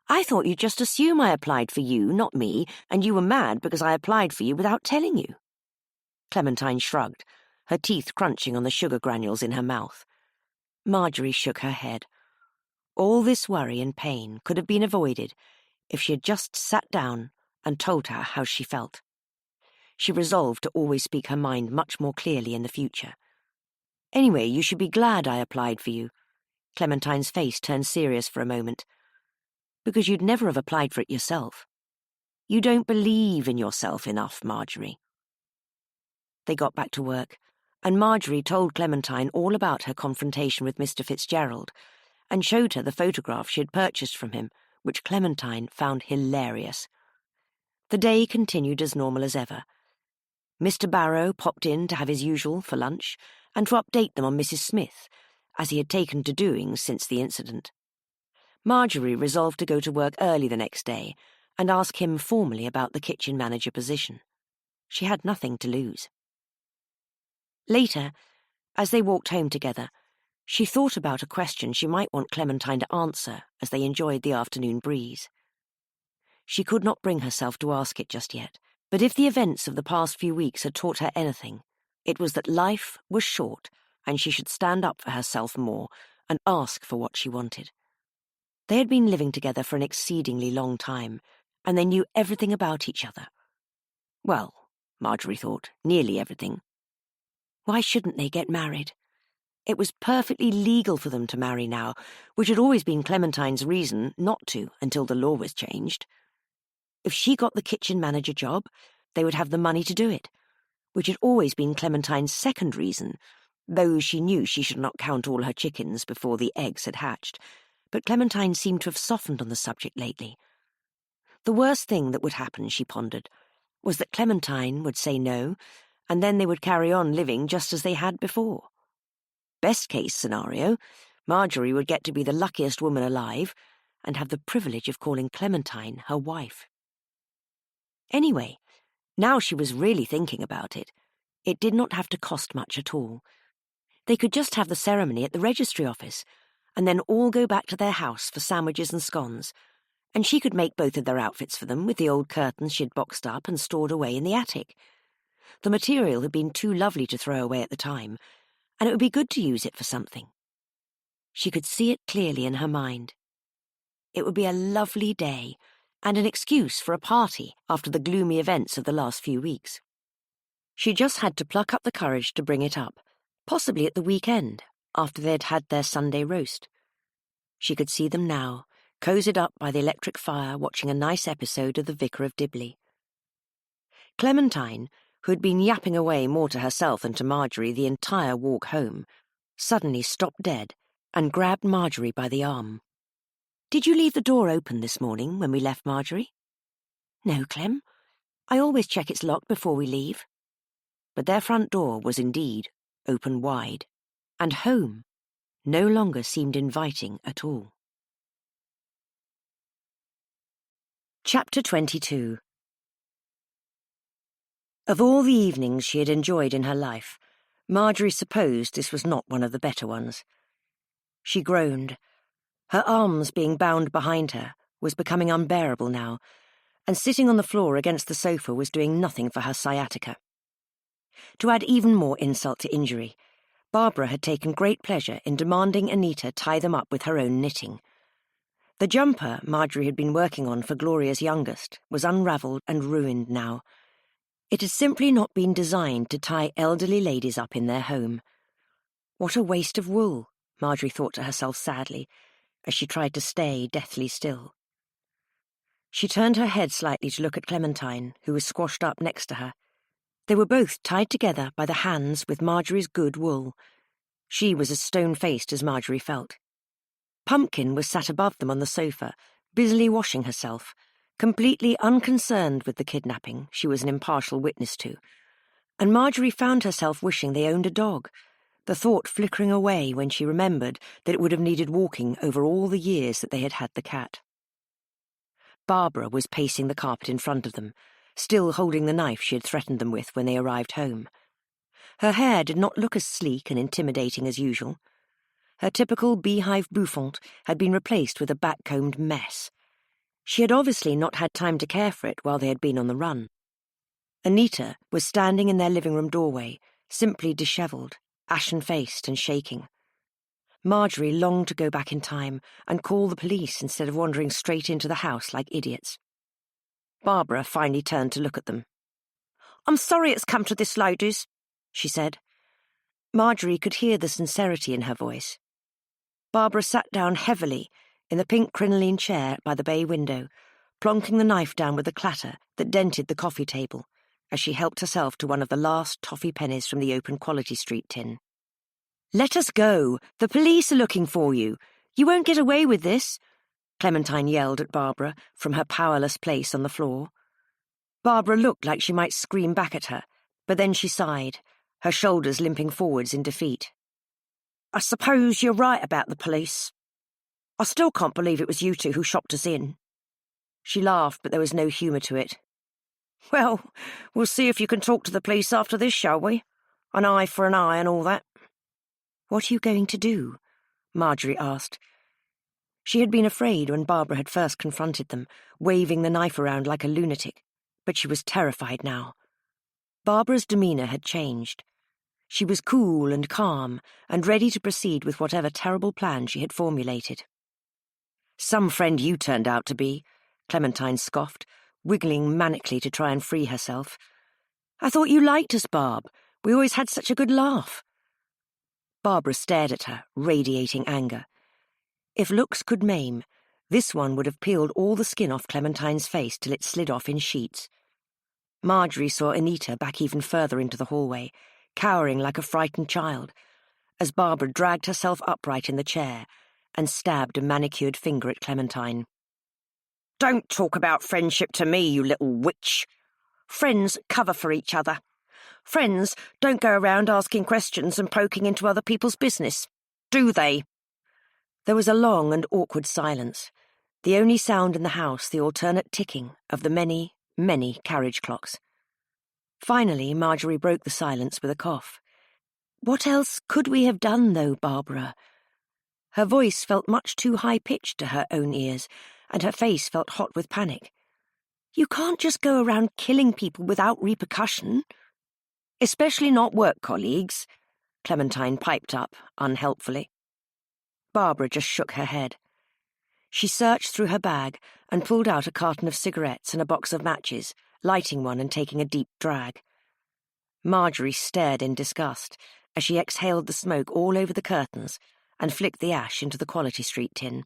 I thought you'd just assume I applied for you, not me, and you were mad because I applied for you without telling you. Clementine shrugged, her teeth crunching on the sugar granules in her mouth. Marjorie shook her head. All this worry and pain could have been avoided if she had just sat down and told her how she felt. She resolved to always speak her mind much more clearly in the future. Anyway, you should be glad I applied for you. Clementine's face turned serious for a moment. Because you'd never have applied for it yourself. You don't believe in yourself enough, Marjorie. They got back to work, and Marjorie told Clementine all about her confrontation with Mr. Fitzgerald, and showed her the photograph she had purchased from him, which Clementine found hilarious. The day continued as normal as ever. Mr. Barrow popped in to have his usual for lunch, and to update them on Mrs. Smith, as he had taken to doing since the incident. Marjorie resolved to go to work early the next day and ask him formally about the kitchen manager position. She had nothing to lose. Later, as they walked home together, she thought about a question she might want Clementine to answer as they enjoyed the afternoon breeze. She could not bring herself to ask it just yet, but if the events of the past few weeks had taught her anything, it was that life was short and she should stand up for herself more and ask for what she wanted. They had been living together for an exceedingly long time, and they knew everything about each other. Well, Marjorie thought, nearly everything. Why shouldn't they get married? It was perfectly legal for them to marry now, which had always been Clementine's reason not to until the law was changed. If she got the kitchen manager job, they would have the money to do it, which had always been Clementine's second reason, though she knew she should not count all her chickens before the eggs had hatched. But Clementine seemed to have softened on the subject lately. The worst thing that would happen, she pondered, was that Clementine would say no, and then they would carry on living just as they had before. Best case scenario, Marjorie would get to be the luckiest woman alive and have the privilege of calling Clementine her wife. Anyway, now she was really thinking about it, it did not have to cost much at all. They could just have the ceremony at the registry office, and then all go back to their house for sandwiches and scones, and she could make both of their outfits for them with the old curtains she'd boxed up and stored away in the attic. The material had been too lovely to throw away at the time, and it would be good to use it for something. She could see it clearly in her mind. It would be a lovely day, and an excuse for a party after the gloomy events of the last few weeks. She just had to pluck up the courage to bring it up, possibly at the weekend, after they'd had their Sunday roast. She could see them now, cosied up by the electric fire, watching a nice episode of The Vicar of Dibley. Clementine, who had been yapping away more to herself than to Marjorie the entire walk home, suddenly stopped dead and grabbed Marjorie by the arm. "Did you leave the door open this morning when we left, Marjorie?" "No, Clem. I always check it's locked before we leave." But their front door was indeed open wide, and home no longer seemed inviting at all. Chapter 22. Of all the evenings she had enjoyed in her life, Marjorie supposed this was not one of the better ones. She groaned. Her arms being bound behind her was becoming unbearable now, and sitting on the floor against the sofa was doing nothing for her sciatica. To add even more insult to injury, Barbara had taken great pleasure in demanding Anita tie them up with her own knitting. The jumper Marjorie had been working on for Gloria's youngest was unravelled and ruined now. It had simply not been designed to tie elderly ladies up in their home. What a waste of wool, Marjorie thought to herself sadly, as she tried to stay deathly still. She turned her head slightly to look at Clementine, who was squashed up next to her. They were both tied together by the hands with Marjorie's good wool. She was as stone-faced as Marjorie felt. Pumpkin was sat above them on the sofa, busily washing herself, completely unconcerned with the kidnapping she was an impartial witness to, and Marjorie found herself wishing they owned a dog, the thought flickering away when she remembered that it would have needed walking over all the years that they had had the cat. Barbara was pacing the carpet in front of them, still holding the knife she had threatened them with when they arrived home. Her hair did not look as sleek and intimidating as usual. Her typical beehive bouffant had been replaced with a back-combed mess. She had obviously not had time to care for it while they had been on the run. Anita was standing in their living room doorway, simply dishevelled, ashen-faced and shaking. Marjorie longed to go back in time and call the police instead of wandering straight into the house like idiots. Barbara finally turned to look at them. "I'm sorry it's come to this, ladies," she said. Marjorie could hear the sincerity in her voice. Barbara sat down heavily in the pink crinoline chair by the bay window, plonking the knife down with a clatter that dented the coffee table, as she helped herself to one of the last toffee pennies from the open Quality Street tin. "Let us go! The police are looking for you! You won't get away with this!" Clementine yelled at Barbara from her powerless place on the floor. Barbara looked like she might scream back at her, but then she sighed, her shoulders limping forwards in defeat. "I suppose you're right about the police. I still can't believe it was you two who shopped us in." She laughed, but there was no humour to it. "Well, we'll see if you can talk to the police after this, shall we? An eye for an eye and all that." "What are you going to do?" Marjorie asked. She had been afraid when Barbara had first confronted them, waving the knife around like a lunatic, but she was terrified now. Barbara's demeanour had changed. She was cool and calm and ready to proceed with whatever terrible plan she had formulated. "Some friend you turned out to be," Clementine scoffed, wiggling manically to try and free herself. "I thought you liked us, Barb. We always had such a good laugh." Barbara stared at her, radiating anger. If looks could maim, this one would have peeled all the skin off Clementine's face till it slid off in sheets. Marjorie saw Anita back even further into the hallway, cowering like a frightened child, as Barbara dragged herself upright in the chair and stabbed a manicured finger at Clementine. "Don't talk about friendship to me, you little witch. Friends cover for each other. Friends don't go around asking questions and poking into other people's business, do they?" There was a long and awkward silence, the only sound in the house the alternate ticking of the many, many carriage clocks. Finally, Marjorie broke the silence with a cough. "What else could we have done, though, Barbara?" Her voice felt much too high-pitched to her own ears, and her face felt hot with panic. "You can't just go around killing people without repercussion." "Especially not work colleagues," Clementine piped up, unhelpfully. Barbara just shook her head. She searched through her bag and pulled out a carton of cigarettes and a box of matches, lighting one and taking a deep drag. Marjorie stared in disgust as she exhaled the smoke all over the curtains and flicked the ash into the Quality Street tin.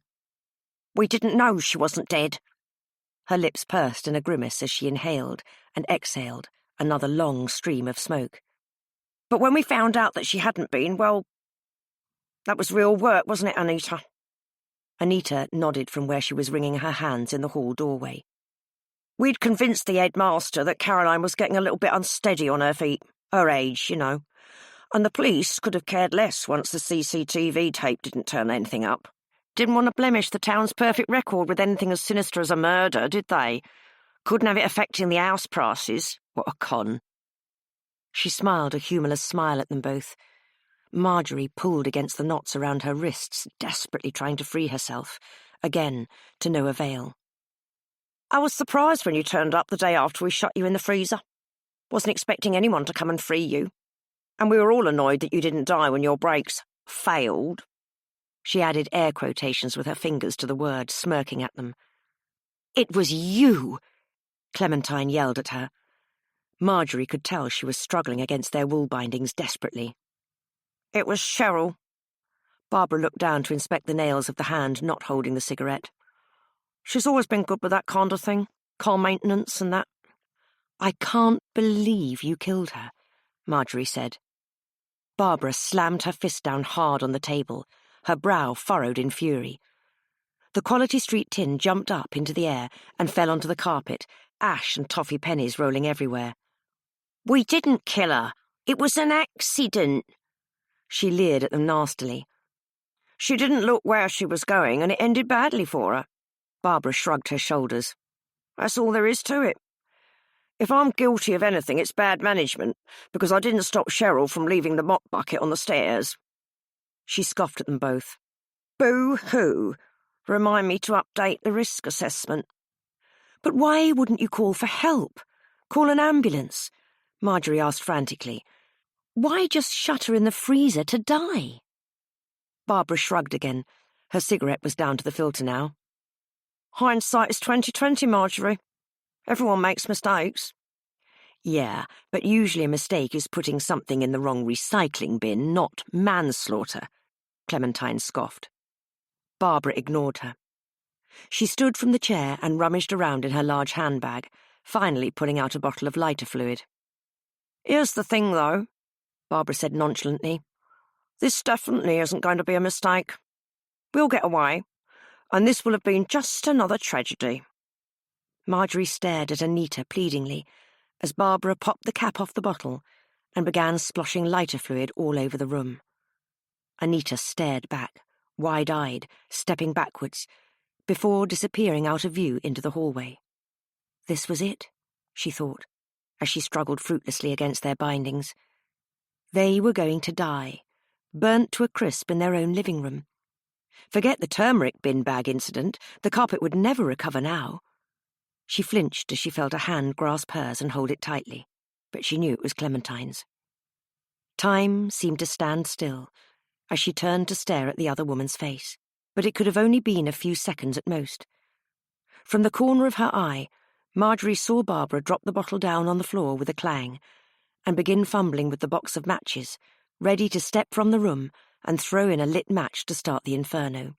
"We didn't know she wasn't dead." Her lips pursed in a grimace as she inhaled and exhaled another long stream of smoke. "But when we found out that she hadn't been, well, That was real work, wasn't it, Anita? Anita nodded from where she was wringing her hands in the hall doorway. We'd convinced the headmaster that Caroline was getting a little bit unsteady on her feet. Her age, you know. And the police could have cared less once the CCTV tape didn't turn anything up. Didn't want to blemish the town's perfect record with anything as sinister as a murder, did they? Couldn't have it affecting the house prices. What a con. She smiled a humorless smile at them both. Marjorie pulled against the knots around her wrists, desperately trying to free herself. Again, to no avail. I was surprised when you turned up the day after we shut you in the freezer. Wasn't expecting anyone to come and free you. And we were all annoyed that you didn't die when your brakes failed. She added air quotations with her fingers to the word, smirking at them. It was you! Clementine yelled at her. Marjorie could tell she was struggling against their wool bindings desperately. It was Cheryl. Barbara looked down to inspect the nails of the hand not holding the cigarette. She's always been good with that kind of thing, car maintenance and that. I can't believe you killed her, Marjorie said. Barbara slammed her fist down hard on the table, her brow furrowed in fury. The Quality Street tin jumped up into the air and fell onto the carpet, ash and toffee pennies rolling everywhere. We didn't kill her. It was an accident. She leered at them nastily. She didn't look where she was going, and it ended badly for her. Barbara shrugged her shoulders. That's all there is to it. If I'm guilty of anything, it's bad management, because I didn't stop Cheryl from leaving the mop bucket on the stairs. She scoffed at them both. Boo-hoo. Remind me to update the risk assessment. But why wouldn't you call for help? Call an ambulance? Marjorie asked frantically. Why just shut her in the freezer to die? Barbara shrugged again. Her cigarette was down to the filter now. Hindsight is 20/20, Marjorie. Everyone makes mistakes. Yeah, but usually a mistake is putting something in the wrong recycling bin, not manslaughter, Clementine scoffed. Barbara ignored her. She stood from the chair and rummaged around in her large handbag, finally pulling out a bottle of lighter fluid. Here's the thing, though, Barbara said nonchalantly. This definitely isn't going to be a mistake. We'll get away, and this will have been just another tragedy. Marjorie stared at Anita pleadingly as Barbara popped the cap off the bottle and began sploshing lighter fluid all over the room. Anita stared back, wide-eyed, stepping backwards, before disappearing out of view into the hallway. This was it, she thought, as she struggled fruitlessly against their bindings. They were going to die, burnt to a crisp in their own living room. Forget the turmeric bin bag incident, the carpet would never recover now. She flinched as she felt a hand grasp hers and hold it tightly, but she knew it was Clementine's. Time seemed to stand still as she turned to stare at the other woman's face, but it could have only been a few seconds at most. From the corner of her eye, Marjorie saw Barbara drop the bottle down on the floor with a clang and begin fumbling with the box of matches, ready to step from the room and throw in a lit match to start the inferno.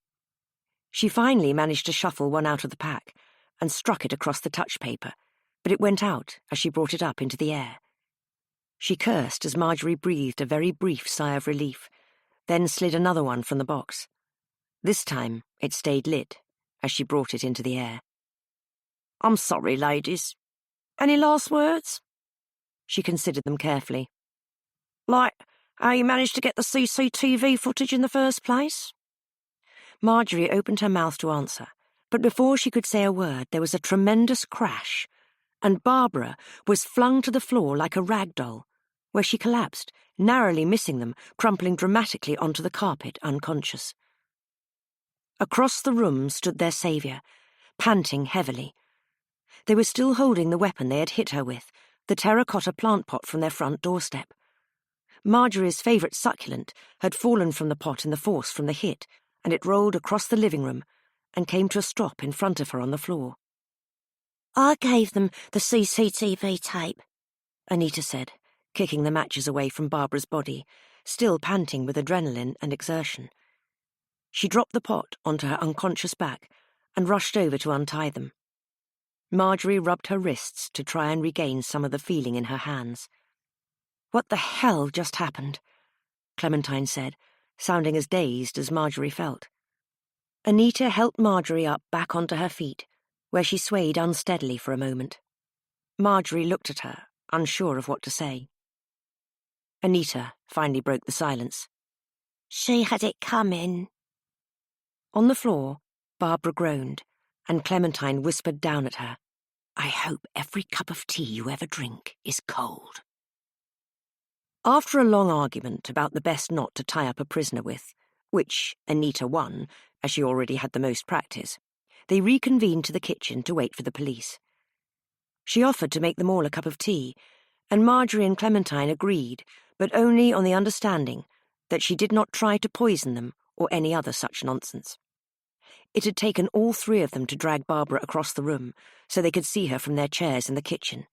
She finally managed to shuffle one out of the pack and struck it across the touch paper, but it went out as she brought it up into the air. She cursed as Marjorie breathed a very brief sigh of relief, then slid another one from the box. This time it stayed lit as she brought it into the air. I'm sorry, ladies. Any last words? She considered them carefully. Like how you managed to get the CCTV footage in the first place? Marjorie opened her mouth to answer, but before she could say a word there was a tremendous crash, and Barbara was flung to the floor like a rag doll, where she collapsed, narrowly missing them, crumpling dramatically onto the carpet, unconscious. Across the room stood their saviour, panting heavily. They were still holding the weapon they had hit her with, the terracotta plant pot from their front doorstep. Marjorie's favourite succulent had fallen from the pot in the force from the hit, and it rolled across the living room and came to a stop in front of her on the floor. I gave them the CCTV tape, Anita said, kicking the matches away from Barbara's body, still panting with adrenaline and exertion. She dropped the pot onto her unconscious back and rushed over to untie them. Marjorie rubbed her wrists to try and regain some of the feeling in her hands. "What the hell just happened?" Clementine said, sounding as dazed as Marjorie felt. Anita helped Marjorie up back onto her feet, where she swayed unsteadily for a moment. Marjorie looked at her, unsure of what to say. Anita finally broke the silence. She had it coming. On the floor, Barbara groaned, and Clementine whispered down at her, "I hope every cup of tea you ever drink is cold." After a long argument about the best knot to tie up a prisoner with, which Anita won, as she already had the most practice, they reconvened to the kitchen to wait for the police. She offered to make them all a cup of tea, and Marjorie and Clementine agreed, but only on the understanding that she did not try to poison them or any other such nonsense. It had taken all three of them to drag Barbara across the room so they could see her from their chairs in the kitchen.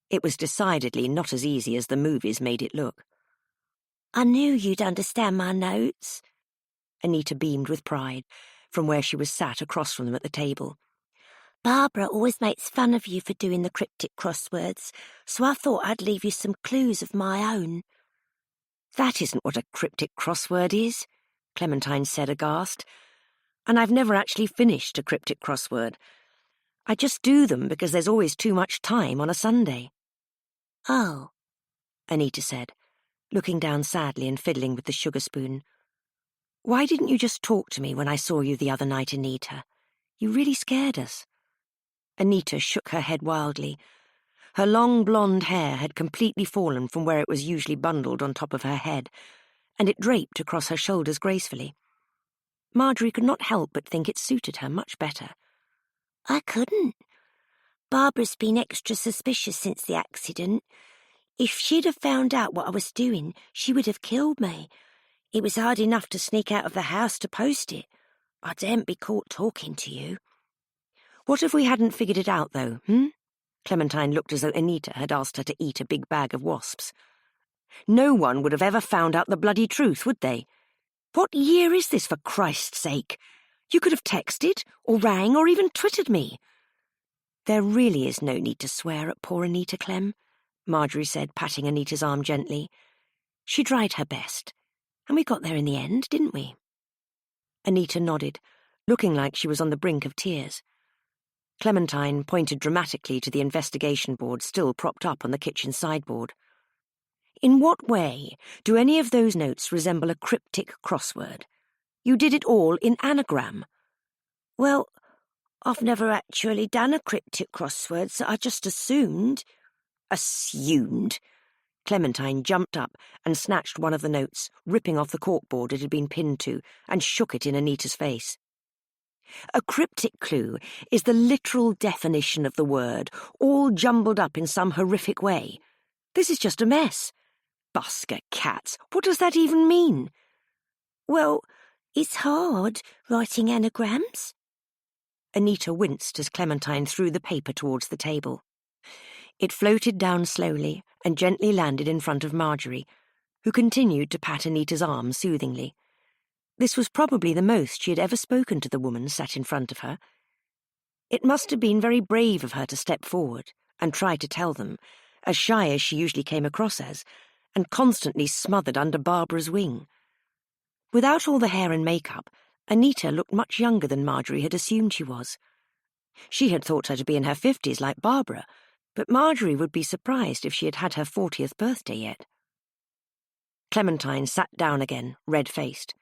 It was decidedly not as easy as the movies made it look. I knew you'd understand my notes. Anita beamed with pride from where she was sat across from them at the table. Barbara always makes fun of you for doing the cryptic crosswords, so I thought I'd leave you some clues of my own. That isn't what a cryptic crossword is, Clementine said aghast. And I've never actually finished a cryptic crossword. I just do them because there's always too much time on a Sunday. Oh, Anita said, looking down sadly and fiddling with the sugar spoon. Why didn't you just talk to me when I saw you the other night, Anita? You really scared us. Anita shook her head wildly. Her long blonde hair had completely fallen from where it was usually bundled on top of her head, and it draped across her shoulders gracefully. Marjorie could not help but think it suited her much better. I couldn't. Barbara's been extra suspicious since the accident. If she'd have found out what I was doing, she would have killed me. It was hard enough to sneak out of the house to post it. I daren't be caught talking to you. What if we hadn't figured it out, though, Clementine looked as though Anita had asked her to eat a big bag of wasps. No one would have ever found out the bloody truth, would they? What year is this, for Christ's sake? You could have texted, or rang, or even twittered me. There really is no need to swear at poor Anita, Clem, Marjorie said, patting Anita's arm gently. She tried her best, and we got there in the end, didn't we? Anita nodded, looking like she was on the brink of tears. Clementine pointed dramatically to the investigation board still propped up on the kitchen sideboard. In what way do any of those notes resemble a cryptic crossword? You did it all in anagram. Well, I've never actually done a cryptic crossword, so I just assumed. Assumed? Clementine jumped up and snatched one of the notes, ripping off the corkboard it had been pinned to, and shook it in Anita's face. A cryptic clue is the literal definition of the word, all jumbled up in some horrific way. This is just a mess. Busker cats, what does that even mean? Well, it's hard, writing anagrams. Anita winced as Clementine threw the paper towards the table. It floated down slowly and gently landed in front of Marjorie, who continued to pat Anita's arm soothingly. This was probably the most she had ever spoken to the woman sat in front of her. It must have been very brave of her to step forward and try to tell them, as shy as she usually came across as, and constantly smothered under Barbara's wing. Without all the hair and makeup, Anita looked much younger than Marjorie had assumed she was. She had thought her to be in her 50s like Barbara, but Marjorie would be surprised if she had had her 40th birthday yet. Clementine sat down again, red-faced.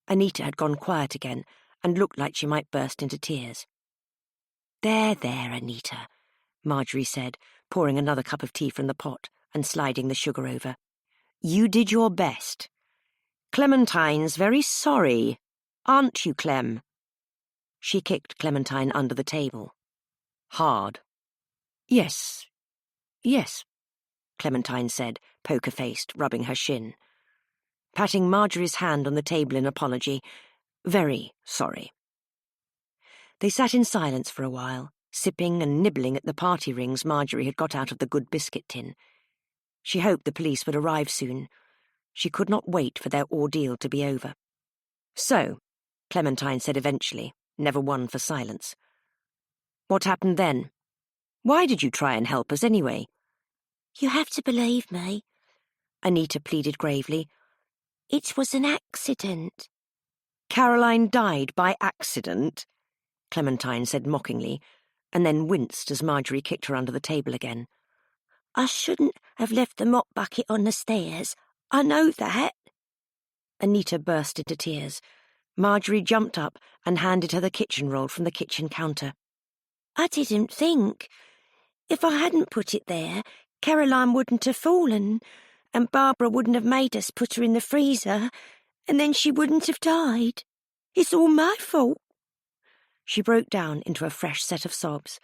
Anita had gone quiet again and looked like she might burst into tears. There, Anita, Marjorie said, pouring another cup of tea from the pot and sliding the sugar over. You did your best. Clementine's very sorry. Aren't you, Clem? She kicked Clementine under the table. Hard. Yes, Clementine said, poker-faced, rubbing her shin. Patting Marjorie's hand on the table in apology. Very sorry. They sat in silence for a while, sipping and nibbling at the party rings Marjorie had got out of the good biscuit tin. She hoped the police would arrive soon. She could not wait for their ordeal to be over. So, Clementine said eventually, never one for silence. What happened then? Why did you try and help us anyway? You have to believe me, Anita pleaded gravely. It was an accident. Caroline died by accident, Clementine said mockingly, and then winced as Marjorie kicked her under the table again. I shouldn't have left the mop bucket on the stairs. I know that. Anita burst into tears. Marjorie jumped up and handed her the kitchen roll from the kitchen counter. I didn't think. If I hadn't put it there, Caroline wouldn't have fallen, and Barbara wouldn't have made us put her in the freezer, and then she wouldn't have died. It's all my fault. She broke down into a fresh set of sobs,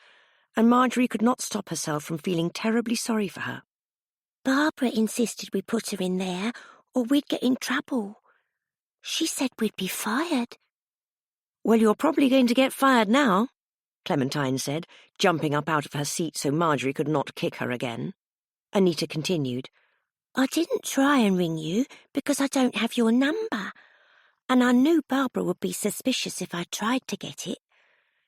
and Marjorie could not stop herself from feeling terribly sorry for her. Barbara insisted we put her in there, or we'd get in trouble. She said we'd be fired. Well, you're probably going to get fired now, Clementine said, jumping up out of her seat so Marjorie could not kick her again. Anita continued. I didn't try and ring you because I don't have your number, and I knew Barbara would be suspicious if I tried to get it.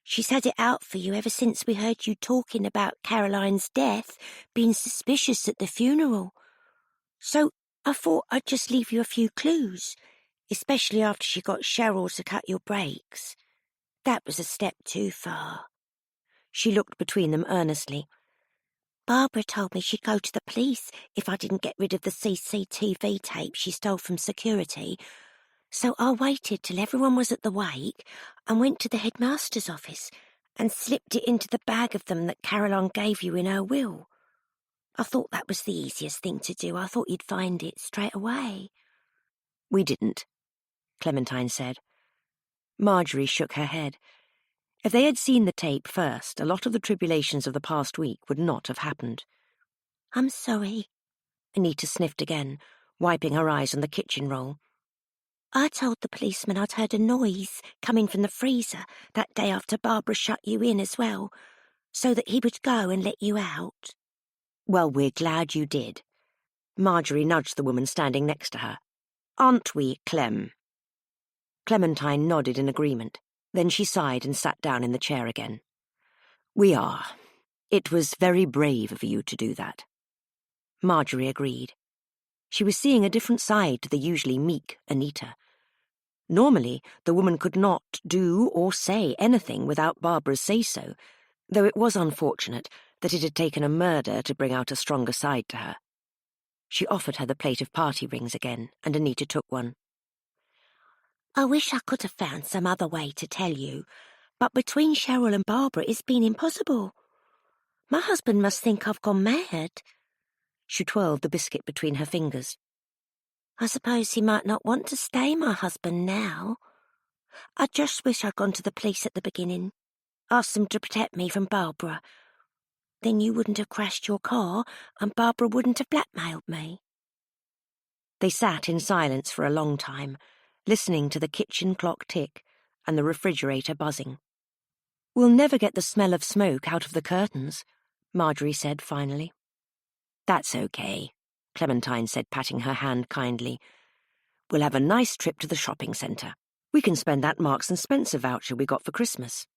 She's had it out for you ever since we heard you talking about Caroline's death, being suspicious at the funeral. So I thought I'd just leave you a few clues, especially after she got Cheryl to cut your brakes. That was a step too far. She looked between them earnestly. Barbara told me she'd go to the police if I didn't get rid of the CCTV tape she stole from security, so I waited till everyone was at the wake and went to the headmaster's office and slipped it into the bag of them that Caroline gave you in her will. I thought that was the easiest thing to do. I thought you'd find it straight away. We didn't, Clementine said. Marjorie shook her head. If they had seen the tape first, a lot of the tribulations of the past week would not have happened. I'm sorry. Anita sniffed again, wiping her eyes on the kitchen roll. I told the policeman I'd heard a noise coming from the freezer that day after Barbara shut you in as well, so that he would go and let you out. Well, we're glad you did. Marjorie nudged the woman standing next to her. Aren't we, Clem? Clementine nodded in agreement. Then she sighed and sat down in the chair again. We are. It was very brave of you to do that. Marjorie agreed. She was seeing a different side to the usually meek Anita. Normally, the woman could not do or say anything without Barbara's say-so, though it was unfortunate that it had taken a murder to bring out a stronger side to her. She offered her the plate of party rings again, and Anita took one. I wish I could have found some other way to tell you, but between Cheryl and Barbara it's been impossible. My husband must think I've gone mad. She twirled the biscuit between her fingers. I suppose he might not want to stay my husband now. I just wish I'd gone to the police at the beginning, asked them to protect me from Barbara. Then you wouldn't have crashed your car and Barbara wouldn't have blackmailed me. They sat in silence for a long time, listening to the kitchen clock tick and the refrigerator buzzing. We'll never get the smell of smoke out of the curtains, Marjorie said finally. That's okay, Clementine said, patting her hand kindly. We'll have a nice trip to the shopping centre. We can spend that Marks and Spencer voucher we got for Christmas.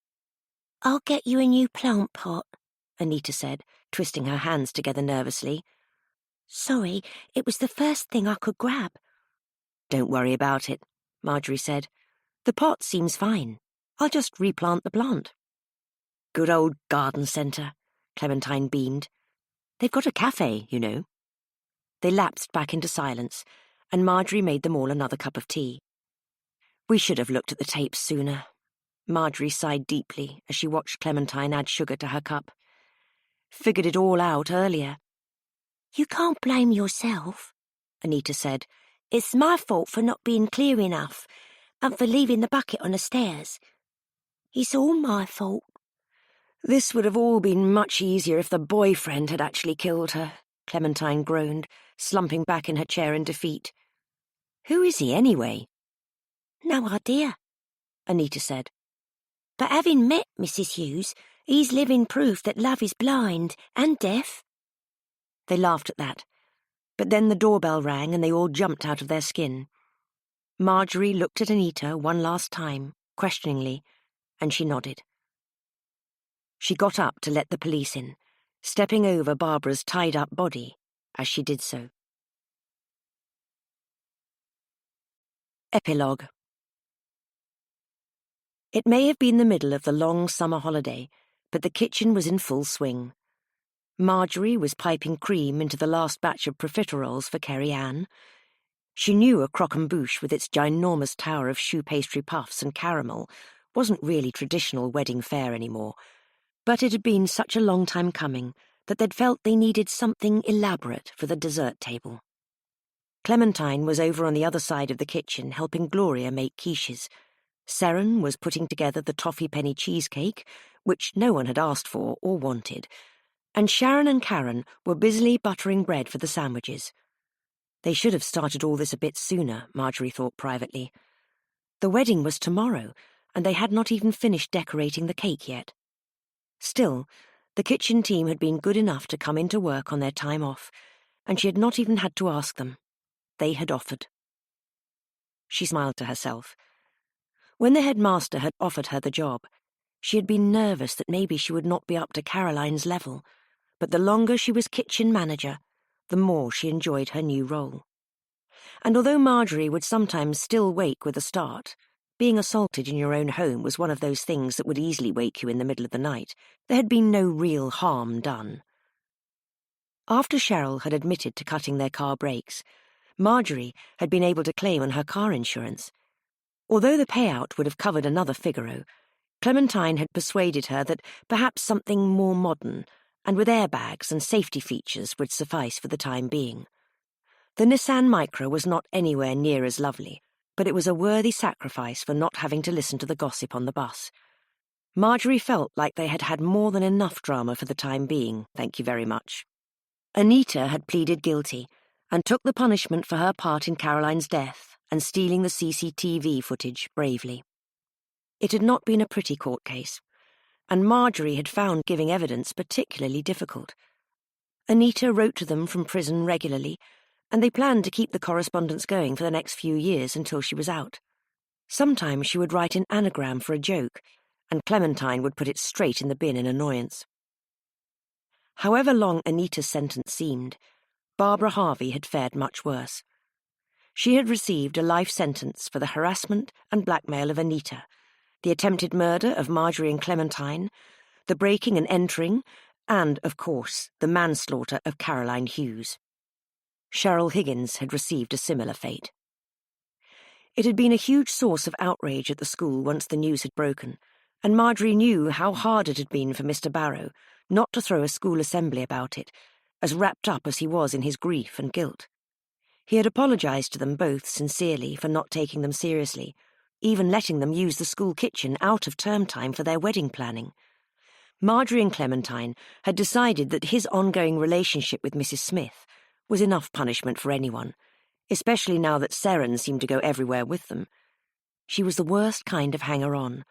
I'll get you a new plant pot, Anita said, twisting her hands together nervously. Sorry, it was the first thing I could grab. Don't worry about it, Marjorie said. The pot seems fine. I'll just replant the plant. Good old garden centre, Clementine beamed. They've got a cafe, you know. They lapsed back into silence, and Marjorie made them all another cup of tea. We should have looked at the tapes sooner. Marjorie sighed deeply as she watched Clementine add sugar to her cup. Figured it all out earlier. You can't blame yourself, Anita said. It's my fault for not being clear enough and for leaving the bucket on the stairs. It's all my fault. This would have all been much easier if the boyfriend had actually killed her, Clementine groaned, slumping back in her chair in defeat. Who is he anyway? No idea, Anita said. But having met Mrs. Hughes, he's living proof that love is blind and deaf. They laughed at that, but then the doorbell rang and they all jumped out of their skin. Marjorie looked at Anita one last time, questioningly, and she nodded. She got up to let the police in, stepping over Barbara's tied-up body as she did so. Epilogue. It may have been the middle of the long summer holiday, but the kitchen was in full swing. Marjorie was piping cream into the last batch of profiteroles for Kerry Ann. She knew a croquembouche with its ginormous tower of choux pastry puffs and caramel wasn't really traditional wedding fare anymore, but it had been such a long time coming that they'd felt they needed something elaborate for the dessert table. Clementine was over on the other side of the kitchen helping Gloria make quiches. Seren was putting together the toffee penny cheesecake, which no one had asked for or wanted, and Sharon and Karen were busily buttering bread for the sandwiches. They should have started all this a bit sooner, Marjorie thought privately. The wedding was tomorrow, and they had not even finished decorating the cake yet. Still, the kitchen team had been good enough to come into work on their time off, and she had not even had to ask them. They had offered. She smiled to herself. When the headmaster had offered her the job, she had been nervous that maybe she would not be up to Caroline's level, but the longer she was kitchen manager, the more she enjoyed her new role. And although Marjorie would sometimes still wake with a start, being assaulted in your own home was one of those things that would easily wake you in the middle of the night. There had been no real harm done. After Cheryl had admitted to cutting their car brakes, Marjorie had been able to claim on her car insurance. Although the payout would have covered another Figaro, Clementine had persuaded her that perhaps something more modern and with airbags and safety features would suffice for the time being. The Nissan Micra was not anywhere near as lovely, but it was a worthy sacrifice for not having to listen to the gossip on the bus. Marjorie felt like they had had more than enough drama for the time being, thank you very much. Anita had pleaded guilty and took the punishment for her part in Caroline's death and stealing the CCTV footage bravely. It had not been a pretty court case, and Marjorie had found giving evidence particularly difficult. Anita wrote to them from prison regularly, and they planned to keep the correspondence going for the next few years until she was out. Sometimes she would write an anagram for a joke, and Clementine would put it straight in the bin in annoyance. However long Anita's sentence seemed, Barbara Harvey had fared much worse. She had received a life sentence for the harassment and blackmail of Anita, the attempted murder of Marjorie and Clementine, the breaking and entering, and, of course, the manslaughter of Caroline Hughes. Cheryl Higgins had received a similar fate. It had been a huge source of outrage at the school once the news had broken, and Marjorie knew how hard it had been for Mr. Barrow not to throw a school assembly about it, as wrapped up as he was in his grief and guilt. He had apologised to them both sincerely for not taking them seriously, even letting them use the school kitchen out of term time for their wedding planning. Marjorie and Clementine had decided that his ongoing relationship with Mrs. Smith was enough punishment for anyone, especially now that Seren seemed to go everywhere with them. She was the worst kind of hanger-on,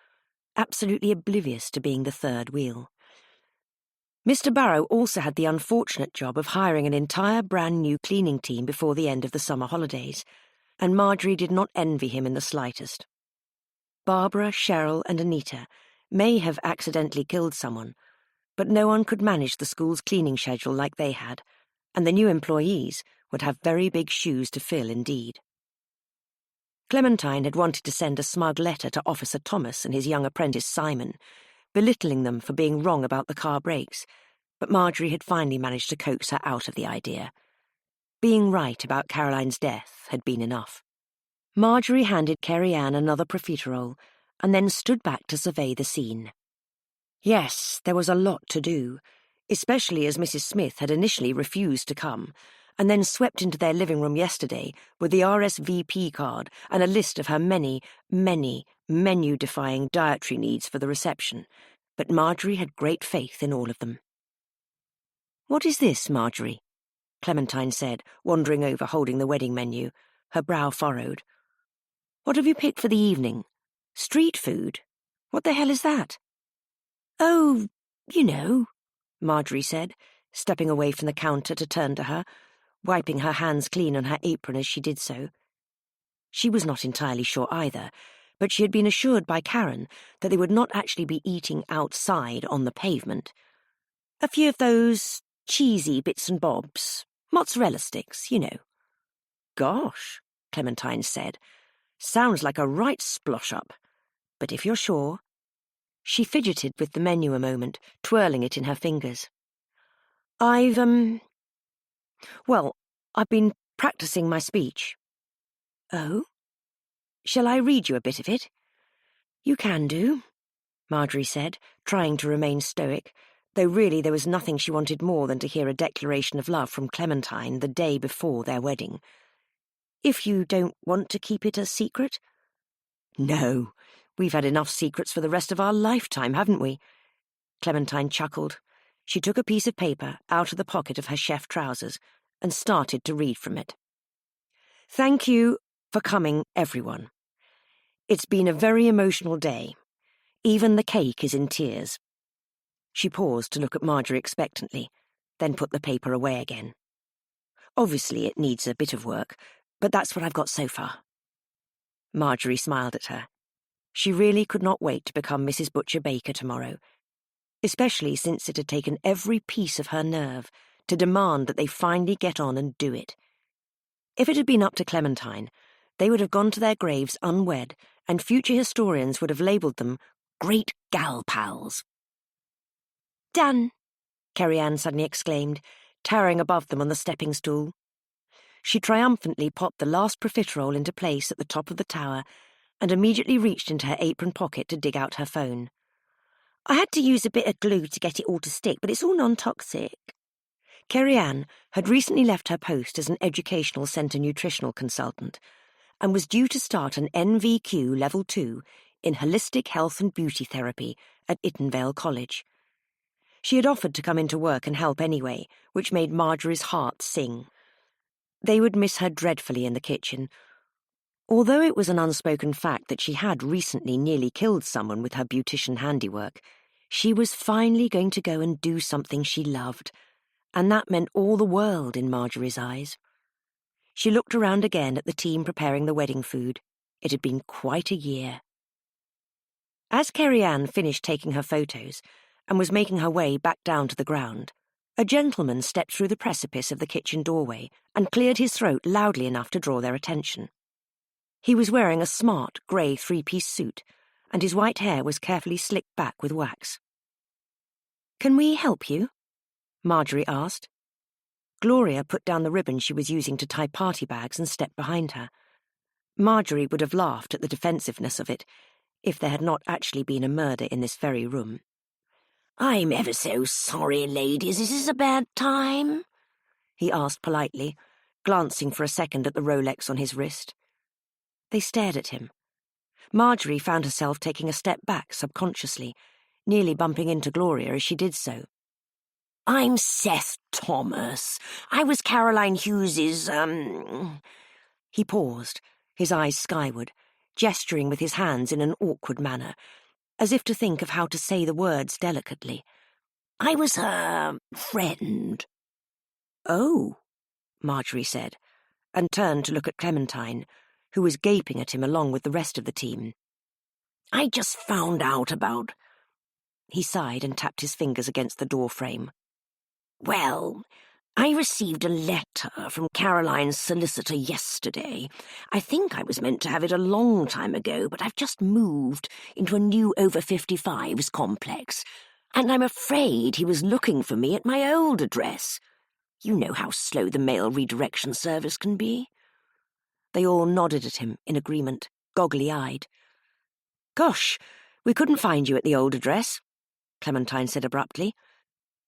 absolutely oblivious to being the third wheel. Mr. Barrow also had the unfortunate job of hiring an entire brand-new cleaning team before the end of the summer holidays, and Marjorie did not envy him in the slightest. Barbara, Cheryl, and Anita may have accidentally killed someone, but no one could manage the school's cleaning schedule like they had, and the new employees would have very big shoes to fill indeed. Clementine had wanted to send a smug letter to Officer Thomas and his young apprentice Simon, belittling them for being wrong about the car brakes, but Marjorie had finally managed to coax her out of the idea. Being right about Caroline's death had been enough. Marjorie handed Kerry Ann another profiterole and then stood back to survey the scene. Yes, there was a lot to do, especially as Mrs. Smith had initially refused to come, and then swept into their living room yesterday with the RSVP card and a list of her many, many menu-defying dietary needs for the reception, but Marjorie had great faith in all of them. "What is this, Marjorie?" Clementine said, wandering over holding the wedding menu, her brow furrowed. "What have you picked for the evening? Street food? What the hell is that?" "Oh, you know," Marjorie said, stepping away from the counter to turn to her, wiping her hands clean on her apron as she did so. She was not entirely sure either, but she had been assured by Karen that they would not actually be eating outside on the pavement. "A few of those cheesy bits and bobs, mozzarella sticks, you know." "Gosh," Clementine said, Sounds like a right splosh-up. But if you're sure... She fidgeted with the menu a moment, twirling it in her fingers. I've been practicing my speech. Oh? Shall I read you a bit of it? You can do, Marjorie said, trying to remain stoic, though really there was nothing she wanted more than to hear a declaration of love from Clementine the day before their wedding. If you don't want to keep it a secret? No, we've had enough secrets for the rest of our lifetime, haven't we? Clementine chuckled. She took a piece of paper out of the pocket of her chef trousers and started to read from it. Thank you for coming, everyone. It's been a very emotional day. Even the cake is in tears. She paused to look at Marjorie expectantly, then put the paper away again. Obviously it needs a bit of work, but that's what I've got so far. Marjorie smiled at her. She really could not wait to become Mrs. Butcher Baker tomorrow, especially since it had taken every piece of her nerve to demand that they finally get on and do it. If it had been up to Clementine, they would have gone to their graves unwed, and future historians would have labelled them great gal pals. Done, Kerry-Ann suddenly exclaimed, towering above them on the stepping stool. She triumphantly popped the last profiterole into place at the top of the tower and immediately reached into her apron pocket to dig out her phone. I had to use a bit of glue to get it all to stick, but it's all non-toxic. Kerry-Ann had recently left her post as an educational centre nutritional consultant and was due to start an NVQ Level 2 in Holistic Health and Beauty Therapy at Ittenvale College. She had offered to come into work and help anyway, which made Marjorie's heart sing. They would miss her dreadfully in the kitchen. Although it was an unspoken fact that she had recently nearly killed someone with her beautician handiwork, she was finally going to go and do something she loved, and that meant all the world in Marjorie's eyes. She looked around again at the team preparing the wedding food. It had been quite a year. As Kerry-Ann finished taking her photos and was making her way back down to the ground, a gentleman stepped through the precipice of the kitchen doorway and cleared his throat loudly enough to draw their attention. He was wearing a smart, grey three-piece suit, and his white hair was carefully slicked back with wax. "Can we help you?" Marjorie asked. Gloria put down the ribbon she was using to tie party bags and stepped behind her. Marjorie would have laughed at the defensiveness of it if there had not actually been a murder in this very room. "I'm ever so sorry, ladies. Is this a bad time?" he asked politely, glancing for a second at the Rolex on his wrist. They stared at him. Marjorie found herself taking a step back subconsciously, nearly bumping into Gloria as she did so. "I'm Seth Thomas. I was Caroline Hughes's, He paused, his eyes skyward, gesturing with his hands in an awkward manner, as if to think of how to say the words delicately. "I was her friend." "Oh," Marjorie said, and turned to look at Clementine, who was gaping at him along with the rest of the team. "I just found out about—" He sighed and tapped his fingers against the door frame. "Well, I received a letter from Caroline's solicitor yesterday. I think I was meant to have it a long time ago, but I've just moved into a new over-55s complex, and I'm afraid he was looking for me at my old address. You know how slow the mail redirection service can be." They all nodded at him in agreement, goggly-eyed. "Gosh, we couldn't find you at the old address," Clementine said abruptly.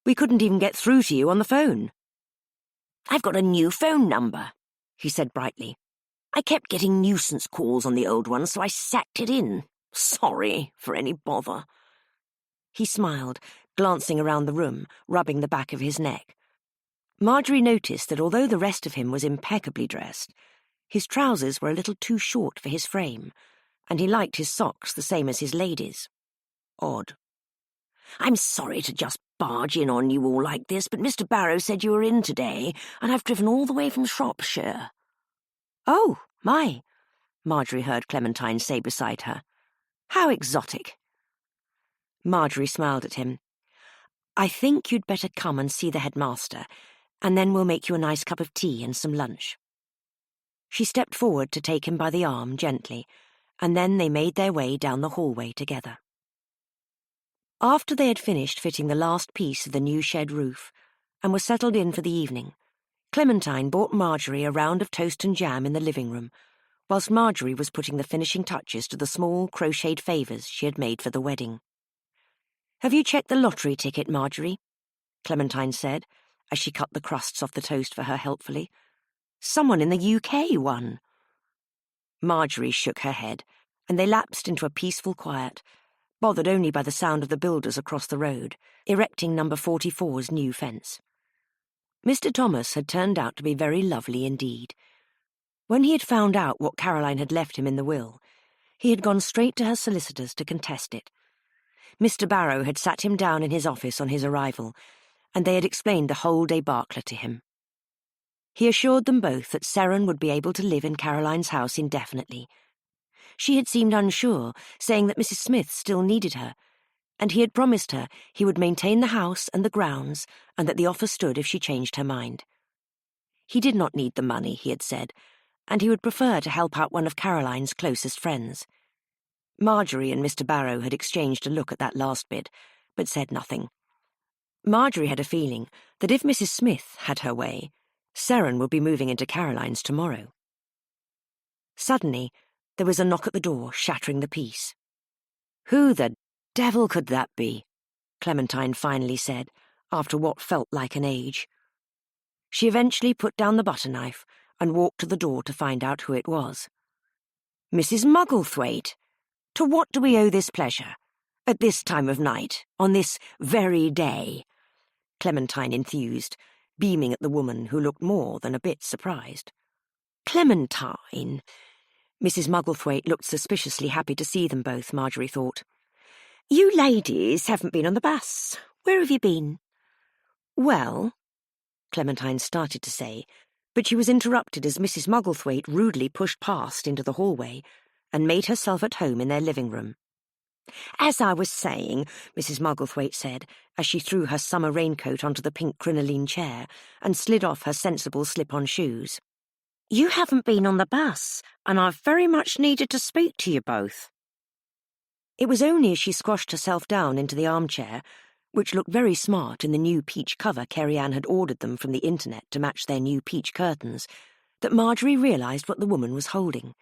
"We couldn't even get through to you on the phone." "I've got a new phone number," he said brightly. "I kept getting nuisance calls on the old one, so I sacked it in. Sorry for any bother." He smiled, glancing around the room, rubbing the back of his neck. Marjorie noticed that although the rest of him was impeccably dressed, his trousers were a little too short for his frame, and he liked his socks the same as his ladies. Odd. "I'm sorry to just barge in on you all like this, but Mr. Barrow said you were in today, and I've driven all the way from Shropshire." "Oh, my," Marjorie heard Clementine say beside her. "How exotic." Marjorie smiled at him. "I think you'd better come and see the headmaster, and then we'll make you a nice cup of tea and some lunch." She She stepped forward to take him by the arm gently, and then they made their way down the hallway together. After they had finished fitting the last piece of the new shed roof and were settled in for the evening, Clementine bought Marjorie a round of toast and jam in the living room, whilst Marjorie was putting the finishing touches to the small crocheted favours she had made for the wedding. "Have you checked the lottery ticket, Marjorie?" Clementine said, as she cut the crusts off the toast for her helpfully. "Someone in the UK won." Marjorie shook her head, and they lapsed into a peaceful quiet, bothered only by the sound of the builders across the road, erecting number 44's new fence. Mr. Thomas had turned out to be very lovely indeed. When he had found out what Caroline had left him in the will, he had gone straight to her solicitors to contest it. Mr. Barrow had sat him down in his office on his arrival, and they had explained the whole debacle to him. He assured them both that Seren would be able to live in Caroline's house indefinitely. She had seemed unsure, saying that Mrs. Smith still needed her, and he had promised her he would maintain the house and the grounds, and that the offer stood if she changed her mind. He did not need the money, he had said, and he would prefer to help out one of Caroline's closest friends. Marjorie and Mr. Barrow had exchanged a look at that last bit, but said nothing. Marjorie had a feeling that if Mrs. Smith had her way, Seren would be moving into Caroline's tomorrow. Suddenly, there was a knock at the door, shattering the peace. "Who the devil could that be?" Clementine finally said, after what felt like an age. She eventually put down the butter knife and walked to the door to find out who it was. "Mrs. Mugglethwaite, to what do we owe this pleasure? At this time of night, on this very day?" Clementine enthused, beaming at the woman who looked more than a bit surprised. "Clementine!" Mrs. Mugglethwaite looked suspiciously happy to see them both, Marjorie thought. "You ladies haven't been on the bus. Where have you been?" "Well," Clementine started to say, but she was interrupted as Mrs. Mugglethwaite rudely pushed past into the hallway and made herself at home in their living room. "As I was saying," Mrs. Mugglethwaite said, as she threw her summer raincoat onto the pink crinoline chair and slid off her sensible slip-on shoes, "you haven't been on the bus, and I've very much needed to speak to you both." It was only as she squashed herself down into the armchair, which looked very smart in the new peach cover Carrie-Anne had ordered them from the internet to match their new peach curtains, that Marjorie realised what the woman was holding.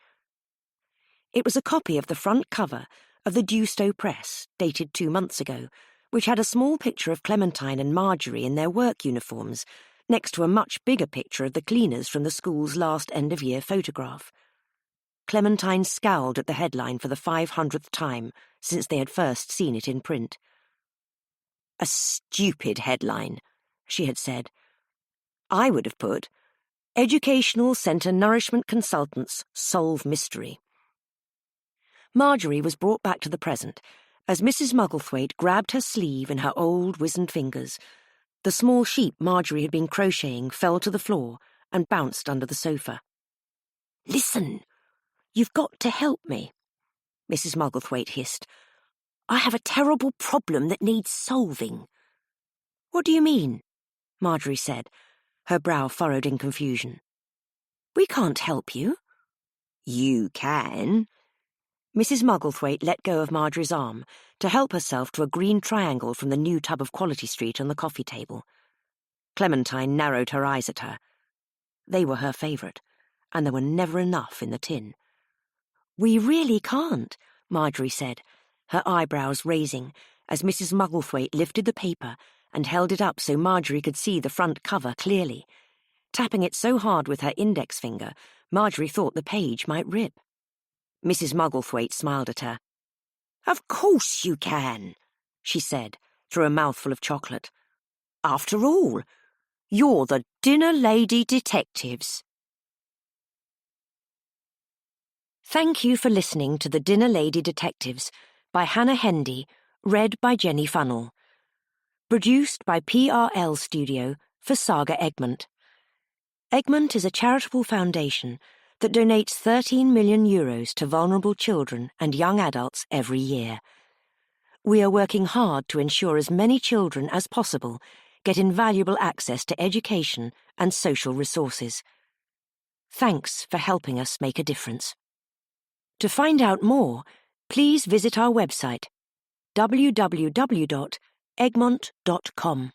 It was a copy of the front cover of the Dewstow Press, dated 2 months ago, which had a small picture of Clementine and Marjorie in their work uniforms, next to a much bigger picture of the cleaners from the school's last end-of-year photograph. Clementine scowled at the headline for the 500th time since they had first seen it in print. "A stupid headline," she had said. "I would have put, 'Educational Centre Nourishment Consultants Solve Mystery.'" Marjorie was brought back to the present as Mrs. Mugglethwaite grabbed her sleeve in her old, wizened fingers. The small sheep Marjorie had been crocheting fell to the floor and bounced under the sofa. "Listen, you've got to help me," Mrs. Mugglethwaite hissed. "I have a terrible problem that needs solving." "What do you mean?" Marjorie said, her brow furrowed in confusion. "We can't help you." "You can." Mrs. Mugglethwaite let go of Marjorie's arm to help herself to a green triangle from the new tub of Quality Street on the coffee table. Clementine narrowed her eyes at her. They were her favourite, and there were never enough in the tin. "We really can't," Marjorie said, her eyebrows raising as Mrs. Mugglethwaite lifted the paper and held it up so Marjorie could see the front cover clearly. Tapping it so hard with her index finger, Marjorie thought the page might rip. Mrs. Mugglethwaite smiled at her. "Of course you can," she said, through a mouthful of chocolate. "After all, you're the Dinner Lady Detectives." Thank you for listening to The Dinner Lady Detectives by Hannah Hendy, read by Jenny Funnell. Produced by PRL Studio for Saga Egmont. Egmont is a charitable foundation that donates €13 million to vulnerable children and young adults every year. We are working hard to ensure as many children as possible get invaluable access to education and social resources. Thanks for helping us make a difference. To find out more, please visit our website, www.egmont.com.